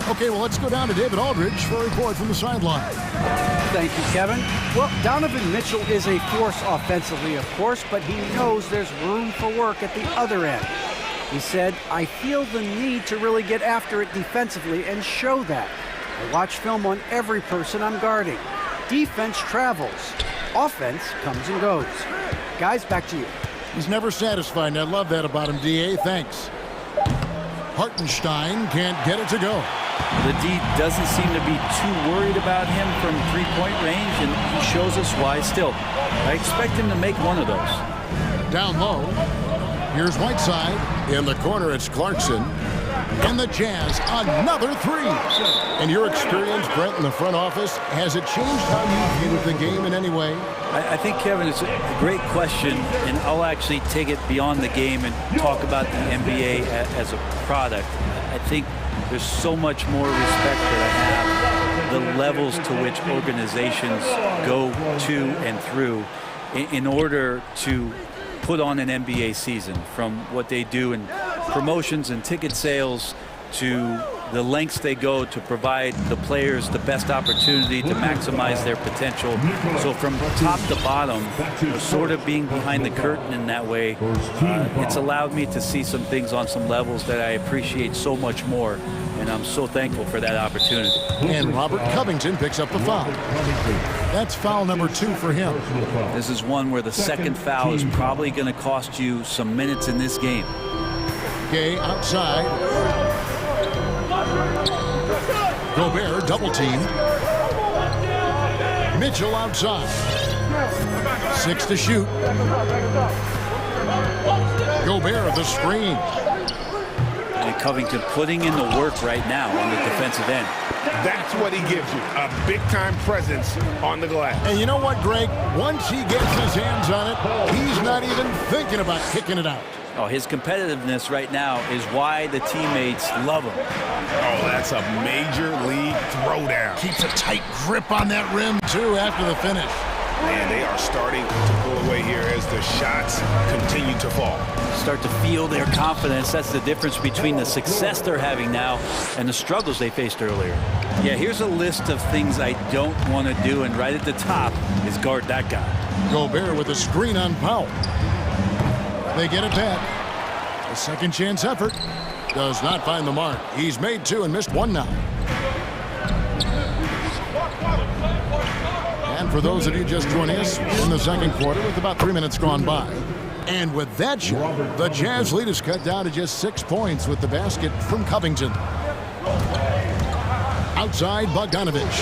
Okay, well, let's go down to David Aldridge for a report from the sideline. Thank you, Kevin. Well, Donovan Mitchell is a force offensively, of course, but he knows there's room for work at the other end. He said, I feel the need to really get after it defensively and show that. I watch film on every person I'm guarding. Defense travels. Offense comes and goes. Guys, back to you. He's never satisfied, and I love that about him, D.A. Thanks. Hartenstein can't get it to go. The D doesn't seem to be too worried about him from three-point range, and he shows us why still. I expect him to make one of those. Down low. Here's Whiteside. In the corner, it's Clarkson. And the Jazz, another three. In your experience, Brent, in the front office, has it changed how you view the game in any way? I think, Kevin, it's a great question, and I'll actually take it beyond the game and talk about the NBA as a product. I think there's so much more respect that I have, the levels to which organizations go to and through in order to put on an NBA season, from what they do in promotions and ticket sales to the lengths they go to provide the players the best opportunity to maximize their potential. So from top to bottom, sort of being behind the curtain in that way, it's allowed me to see some things on some levels that I appreciate so much more. And I'm so thankful for that opportunity. And Robert Covington picks up the foul. That's foul number 2 for him. This is one where the second foul is probably going to cost you some minutes in this game. Gay outside. Gobert double team. Mitchell outside. 6 to shoot. Gobert the screen. And Covington putting in the work right now on the defensive end. That's what he gives you, a big-time presence on the glass. And you know what, Greg? Once he gets his hands on it, he's not even thinking about kicking it out. Oh, his competitiveness right now is why the teammates love him. Oh, that's a major league throwdown. Keeps a tight grip on that rim, too, after the finish. Man, they are starting to pull away here as the shots continue to fall. Start to feel their confidence. That's the difference between the success they're having now and the struggles they faced earlier. Yeah, here's a list of things I don't want to do, and right at the top is guard that guy. Gobert with a screen on Powell. They get it back. A second chance effort does not find the mark. He's made 2 and missed 1 now. And for those of you just joining us in the second quarter with about 3 minutes gone by. And with that shot, the Jazz lead is cut down to just 6 points with the basket from Covington. Outside, Bogdanovich.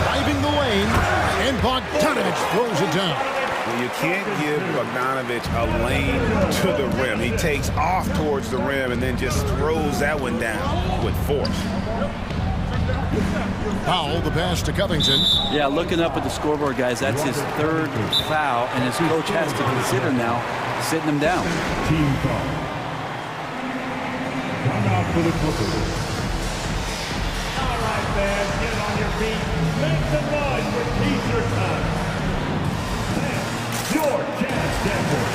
Driving the lane, and Bogdanovich throws it down. Well, you can't give Bogdanovich a lane to the rim. He takes off towards the rim and then just throws that one down with force. Powell, the pass to Covington. Yeah, looking up at the scoreboard, guys, that's his 3rd foul, and his coach has to consider now sitting him down. Team foul. Come out for the Clippers. All right, fans, get on your feet. Make some noise for T-shirt time. Your Jazz Denver.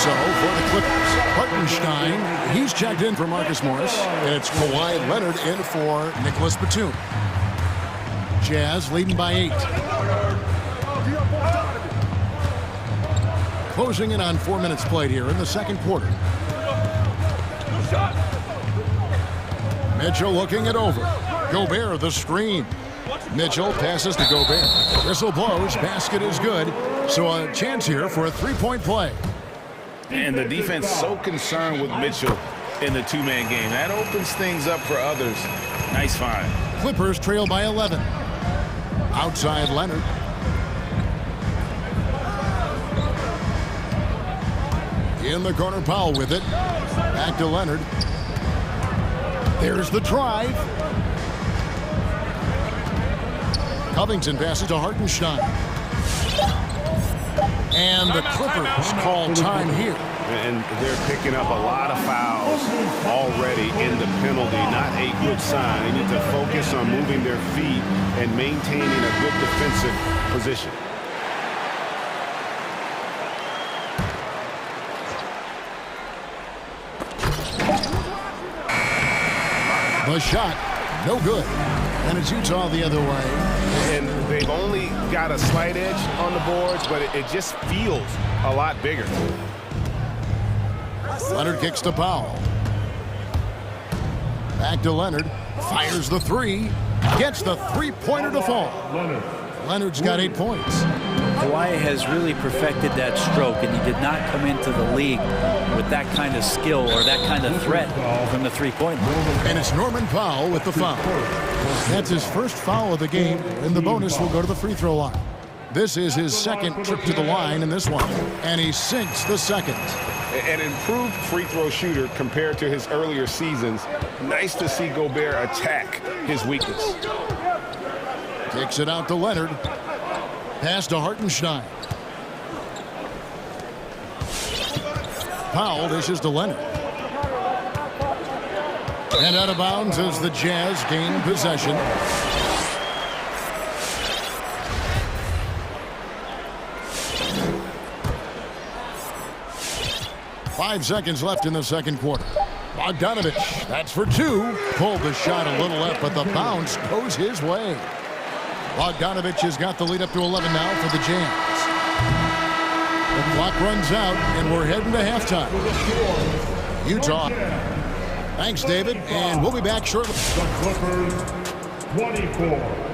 So for the Clippers, Hartenstein, he's checked in for Marcus Morris, and it's Kawhi Leonard in for Nicholas Batum. Jazz leading by 8. Closing in on 4 minutes played here in the second quarter. Mitchell looking it over. Gobert the screen. Mitchell passes to Gobert. Whistle blows, basket is good. So a chance here for a 3-point play. And the defense so concerned with Mitchell in the 2-man game. That opens things up for others. Nice find. Clippers trail by 11. Outside Leonard. In the corner, Powell with it. Back to Leonard. There's the drive. Covington passes to Hartenstein. And the Clippers call time here. And they're picking up a lot of fouls already in the penalty. Not a good sign. They need to focus on moving their feet and maintaining a good defensive position. The shot, no good. And it's Utah the other way. And they've only got a slight edge on the boards, but it just feels a lot bigger. Leonard kicks to Powell. Back to Leonard. Fires the 3. Gets the 3-pointer to fall. Leonard's got 8 points. Kawhi has really perfected that stroke, and he did not come into the league with that kind of skill or that kind of threat from the 3-point line. And it's Norman Powell with the foul. That's his first foul of the game, and the bonus will go to the free throw line. This is his second trip to the line in this one, and he sinks the second. An improved free throw shooter compared to his earlier seasons. Nice to see Gobert attack his weakness. Kicks it out to Leonard. Pass to Hartenstein. Powell dishes to Leonard. And out of bounds as the Jazz gain possession. 5 seconds left in the second quarter. Bogdanovich, that's for 2. Pulled the shot a little left, but the bounce goes his way. Bogdanovich has got the lead up to 11 now for the Jams. The clock runs out, and we're heading to halftime. Utah. Thanks, David, and we'll be back shortly. The Clippers, 24.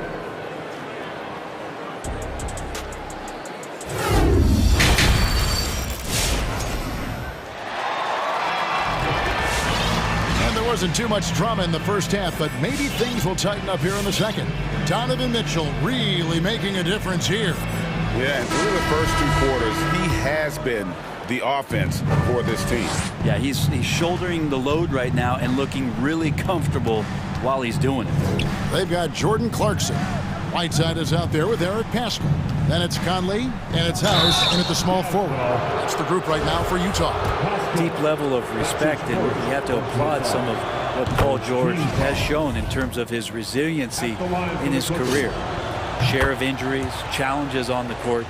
Wasn't too much drama in the first half, but maybe things will tighten up here in the second. Donovan Mitchell really making a difference here. Yeah, and through the first 2 quarters, he has been the offense for this team. Yeah, he's shouldering the load right now and looking really comfortable while he's doing it. They've got Jordan Clarkson. Whiteside is out there with Eric Pascal. Then it's Conley, and it's House, and at the small forward. That's the group right now for Utah. Deep level of respect, and you have to applaud some of what Paul George has shown in terms of his resiliency in his career. Share of injuries, challenges on the court.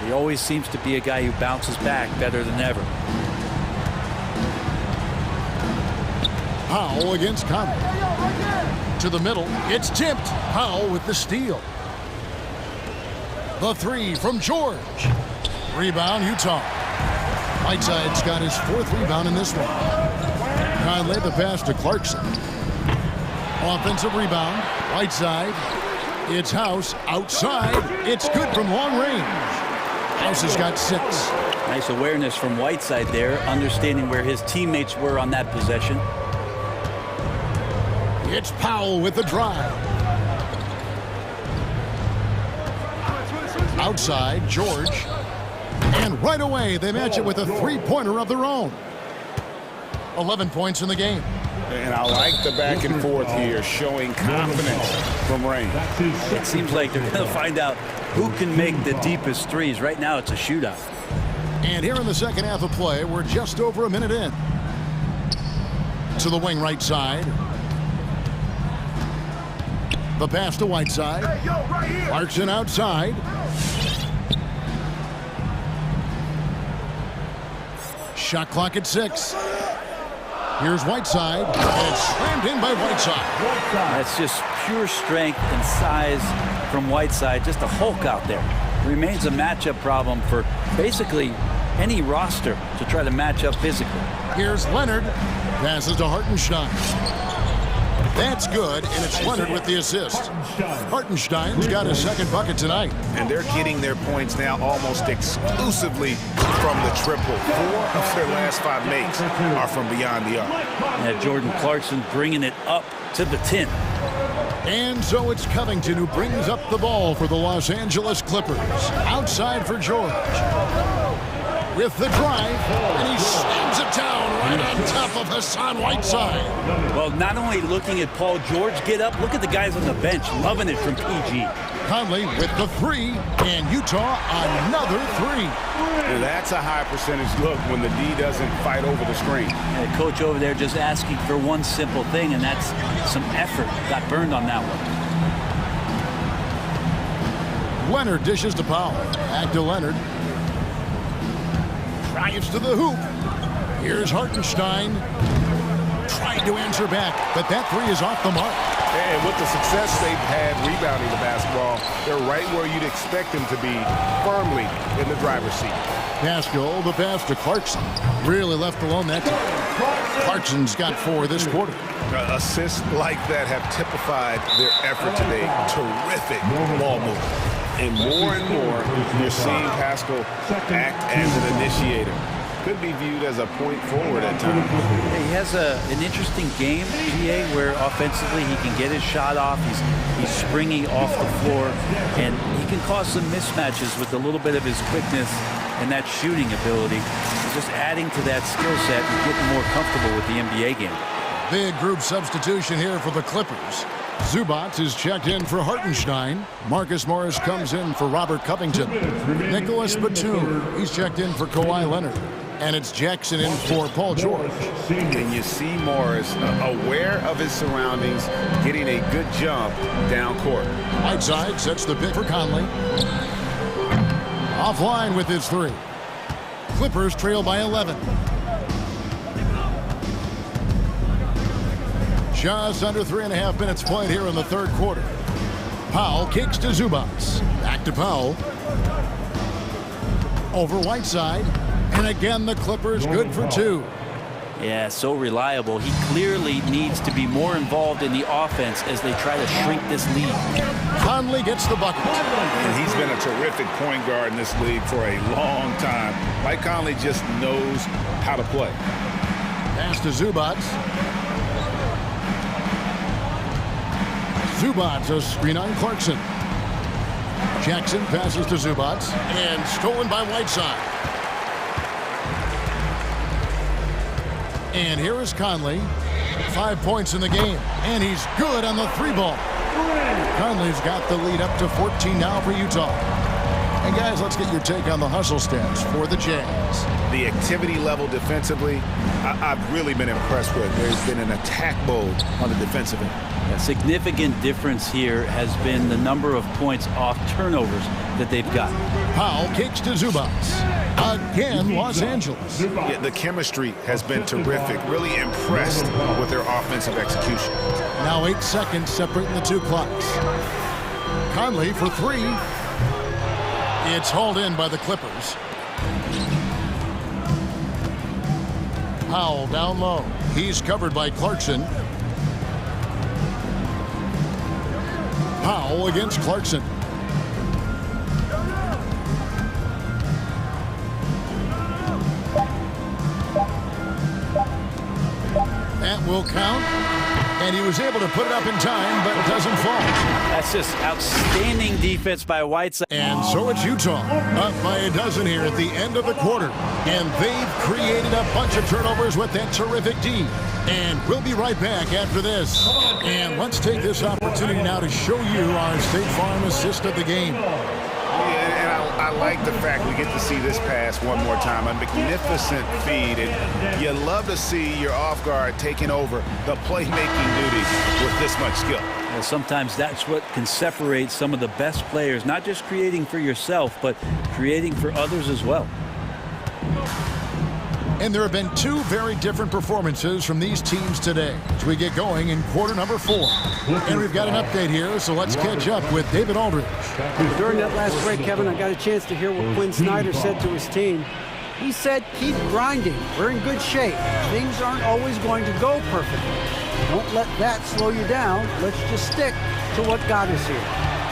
He always seems to be a guy who bounces back better than ever. Powell against Conley. To the middle, it's tipped. Powell with the steal. The 3 from George. Rebound, Utah. Whiteside's got his 4th rebound in this one. Conley the pass to Clarkson. Offensive rebound. Whiteside. It's House outside. It's good from long range. House has got 6. Nice awareness from Whiteside there, understanding where his teammates were on that possession. It's Powell with the drive. Outside, George. And right away, they match it with a 3-pointer of their own. 11 points in the game. And I like the back and forth here, showing confidence from Rain. It seems like they're going to find out who can make the deepest threes. Right now, it's a shootout. And here in the second half of play, we're just over a minute in. To the wing right side. The pass to Whiteside. Clarkson outside. Shot clock at 6. Here's Whiteside. And it's slammed in by Whiteside. That's just pure strength and size from Whiteside. Just a Hulk out there. Remains a matchup problem for basically any roster to try to match up physically. Here's Leonard. Passes to Hartenstein. That's good, and it's Leonard with the assist. Hartenstein's got his 2nd bucket tonight. And they're getting their points now almost exclusively from the triple. 4 of their last 5 makes are from beyond the arc. Yeah, Jordan Clarkson bringing it up to the 10. And so it's Covington who brings up the ball for the Los Angeles Clippers. Outside for George. With the drive, and he slams it down right on top of Hassan Whiteside. Well, not only looking at Paul George get up, look at the guys on the bench loving it from PG. Conley with the 3, and Utah another 3. And that's a high percentage look when the D doesn't fight over the screen. And the coach over there just asking for one simple thing, and that's some effort. Got burned on that one. Leonard dishes to Powell. Back to Leonard. Drives to the hoop. Here's Hartenstein. Trying to answer back, but that 3 is off the mark. And with the success they've had rebounding the basketball, they're right where you'd expect them to be, firmly in the driver's seat. Pascal, the pass to Clarkson. Really left alone that time. Clarkson's got 4 this quarter. Assists like that have typified their effort today. Terrific ball movement. And more, you're seeing Pascal act as an initiator. Could be viewed as a point forward at times. He has an interesting game, GA, where offensively he can get his shot off. He's springy off the floor, and he can cause some mismatches with a little bit of his quickness and that shooting ability. He's just adding to that skill set and getting more comfortable with the NBA game. Big group substitution here for the Clippers. Zubac is checked in for Hartenstein. Marcus Morris comes in for Robert Covington. Nicholas Batum, he's checked in for Kawhi Leonard. And it's Jackson in for Paul George. And you see Morris aware of his surroundings, getting a good jump down court. Whiteside sets the pick for Conley. Offline with his 3. Clippers trail by 11. Just under 3.5 minutes played here in the third quarter. Powell kicks to Zubac. Back to Powell. Over Whiteside. And again, the Clippers good for 2. Yeah, so reliable. He clearly needs to be more involved in the offense as they try to shrink this lead. Conley gets the bucket. And he's been a terrific point guard in this league for a long time. Mike Conley just knows how to play. Pass to Zubac. Zubac, a screen on Clarkson. Jackson passes to Zubac and stolen by Whiteside. And here is Conley. 5 points in the game. And he's good on the 3 ball. Conley's got the lead up to 14 now for Utah. And guys, let's get your take on the hustle stats for the Jazz. The activity level defensively, I've really been impressed with. There's been an attack mode on the defensive end. A significant difference here has been the number of points off turnovers that they've got. Powell kicks to Zubac. Again, Los Angeles. Yeah, the chemistry has been terrific. Really impressed with their offensive execution. Now 8 seconds separating the 2 clocks. Conley for 3. It's hauled in by the Clippers. Powell down low. He's covered by Clarkson. Powell against Clarkson. That will count. And he was able to put it up in time, but it doesn't fall. That's just outstanding defense by Whiteside. And so it's Utah, up by a dozen here at the end of the quarter. And they've created a bunch of turnovers with that terrific D. And we'll be right back after this. And let's take this opportunity now to show you our State Farm assist of the game. I like the fact we get to see this pass one more time. A magnificent feed. And you love to see your off guard taking over the playmaking duties with this much skill. Well, sometimes that's what can separate some of the best players, not just creating for yourself, but creating for others as well. And there have been 2 very different performances from these teams today as we get going in quarter number 4. And we've got an update here, so let's catch up with David Aldridge. During that last break, Kevin, I got a chance to hear what Quinn Snyder said to his team. He said, keep grinding. We're in good shape. Things aren't always going to go perfectly. Don't let that slow you down. Let's just stick to what got us here.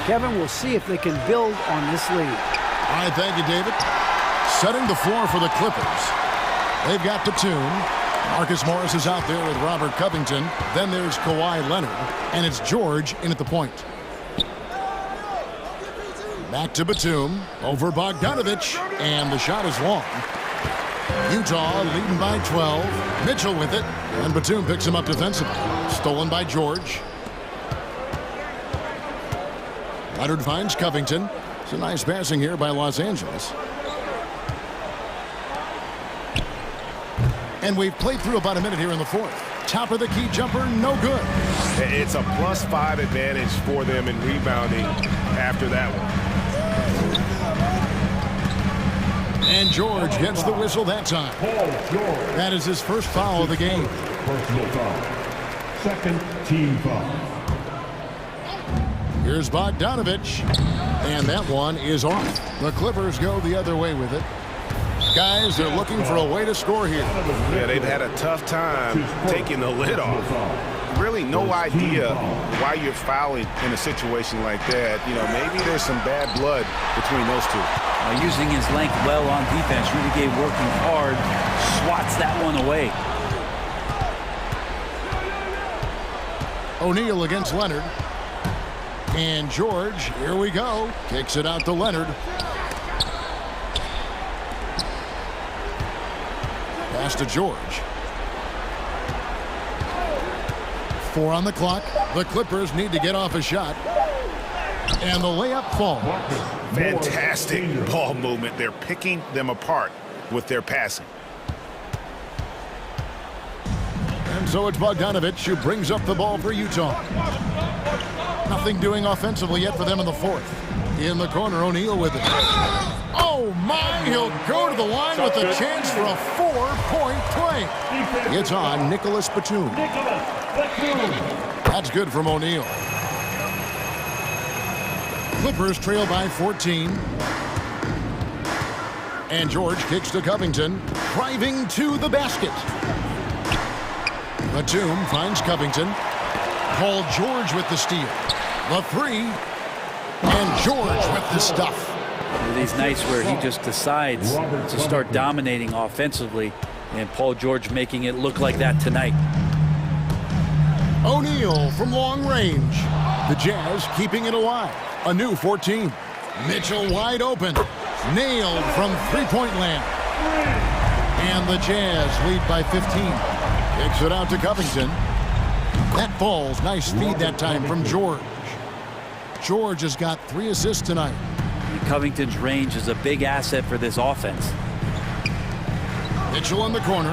Kevin, we'll see if they can build on this lead. All right, thank you, David. Setting the floor for the Clippers. They've got Batum. Marcus Morris is out there with Robert Covington. Then there's Kawhi Leonard. And it's George in at the point. Back to Batum. Over Bogdanovich. And the shot is long. Utah leading by 12. Mitchell with it. And Batum picks him up defensively. Stolen by George. Leonard finds Covington. It's a nice passing here by Los Angeles. And we've played through about a minute here in the 4th. Top of the key jumper, no good. It's a +5 advantage for them in rebounding after that one. And George gets the whistle that time. That is his first foul of the game. Personal foul. Second team foul. Here's Bogdanovich. And that one is off. The Clippers go the other way with it. Guys, they're looking for a way to score here. Yeah, they've had a tough time taking the lid off. Really no idea why you're fouling in a situation like that. You know, maybe there's some bad blood between those two. Using his length well on defense. Rudy Gay working hard. Swats that one away. O'Neal against Leonard. And George, here we go. Kicks it out to Leonard. Pass to George. 4 on the clock. The Clippers need to get off a shot. And the layup falls. Fantastic ball movement. They're picking them apart with their passing. And so it's Bogdanovich who brings up the ball for Utah. Nothing doing offensively yet for them in the 4th. In the corner, O'Neal with it. Oh my, he'll go to the line with a chance for a 4-point play. It's on Nicholas Batum. That's good from O'Neal. Clippers trail by 14. And George kicks to Covington, driving to the basket. Batum finds Covington. Paul George with the steal. The three. And George with the stuff. These nights where he just decides to start dominating offensively, and Paul George making it look like that tonight. O'Neal from long range. The Jazz keeping it alive. A new 14. Mitchell wide open. Nailed from three-point land. And the Jazz lead by 15. Kicks it out to Covington. That falls. Nice feed that time from George. George has got 3 assists tonight. Covington's range is a big asset for this offense. Mitchell in the corner.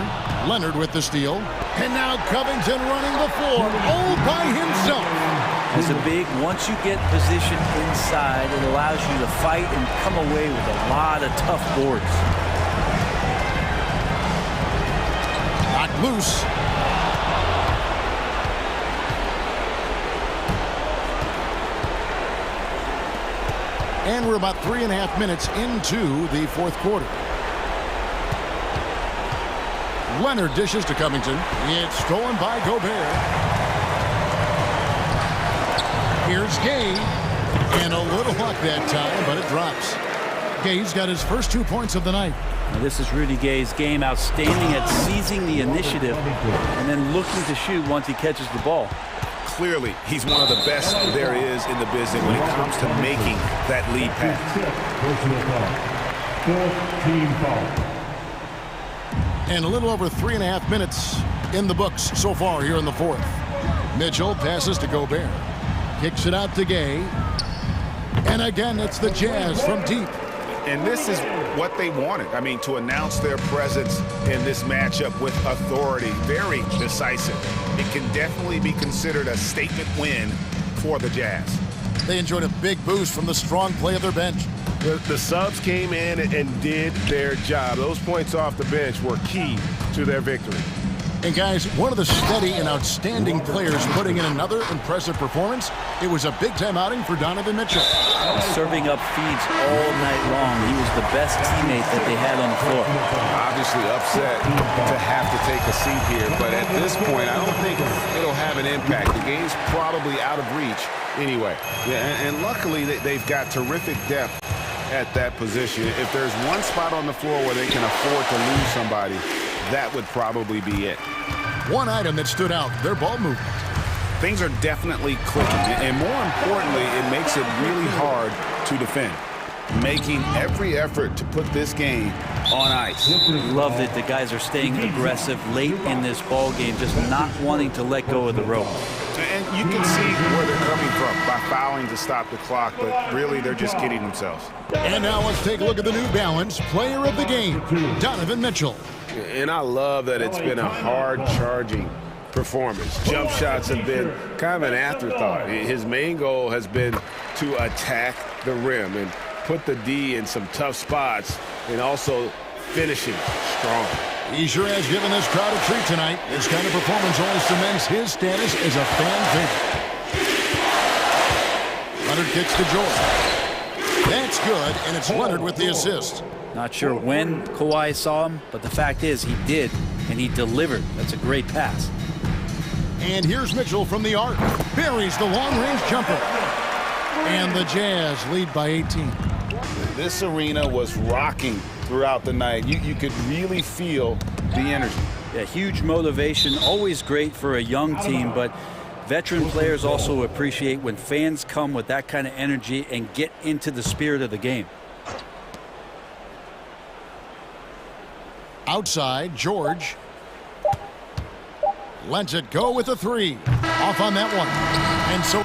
Leonard with the steal. And now Covington running the floor all by himself. As a big, once you get positioned inside, it allows you to fight and come away with a lot of tough boards. Knocked loose. And we're about 3.5 minutes into the fourth quarter. Leonard dishes to Covington. It's stolen by Gobert. Here's Gay. And a little luck that time, but it drops. Gay's got his first 2 points of the night. Now, this is Rudy Gay's game, outstanding at seizing the initiative and then looking to shoot once he catches the ball. Clearly, he's one of the best there is in the business when it comes to making that lead pass. And a little over 3.5 minutes in the books so far here in the fourth. Mitchell passes to Gobert. Kicks it out to Gay. And again, it's the Jazz from deep. And this is what they wanted. I mean, to announce their presence in this matchup with authority. Very decisive. It can definitely be considered a statement win for the Jazz. They enjoyed a big boost from the strong play of their bench. The subs came in and did their job. Those points off the bench were key to their victory. And guys, one of the steady and outstanding players putting in another impressive performance. It was a big-time outing for Donovan Mitchell. Serving up feeds all night long. He was the best teammate that they had on the floor. Obviously upset to have to take a seat here, but at this point, I don't think it'll have an impact. The game's probably out of reach anyway. Yeah, and luckily, they've got terrific depth at that position. If there's one spot on the floor where they can afford to lose somebody, that would probably be it. One item that stood out, their ball movement. Things are definitely clicking, and more importantly, it makes it really hard to defend. Making every effort to put this game on ice. Love that the guys are staying aggressive late in this ball game, just not wanting to let go of the rope. And you can see where they're coming from by fouling to stop the clock, but really they're just kidding themselves. And now let's take a look at the New Balance player of the game, Donovan Mitchell. And I love that it's been a hard-charging performance. Jump shots have been kind of an afterthought. His main goal has been to attack the rim and put the D in some tough spots and also finishing strong. He sure has given this crowd a treat tonight. This kind of performance only cements his status as a fan favorite. Leonard kicks to George. That's good, and it's Leonard with the assist. Not sure when Kawhi saw him, but the fact is he did, and he delivered. That's a great pass. And here's Mitchell from the arc. Buries the long-range jumper. And the Jazz lead by 18. This arena was rocking throughout the night. You could really feel the energy. Yeah, huge motivation, always great for a young team, but veteran players also appreciate when fans come with that kind of energy and get into the spirit of the game. Outside, George lets it go with a three. Off on that one. And so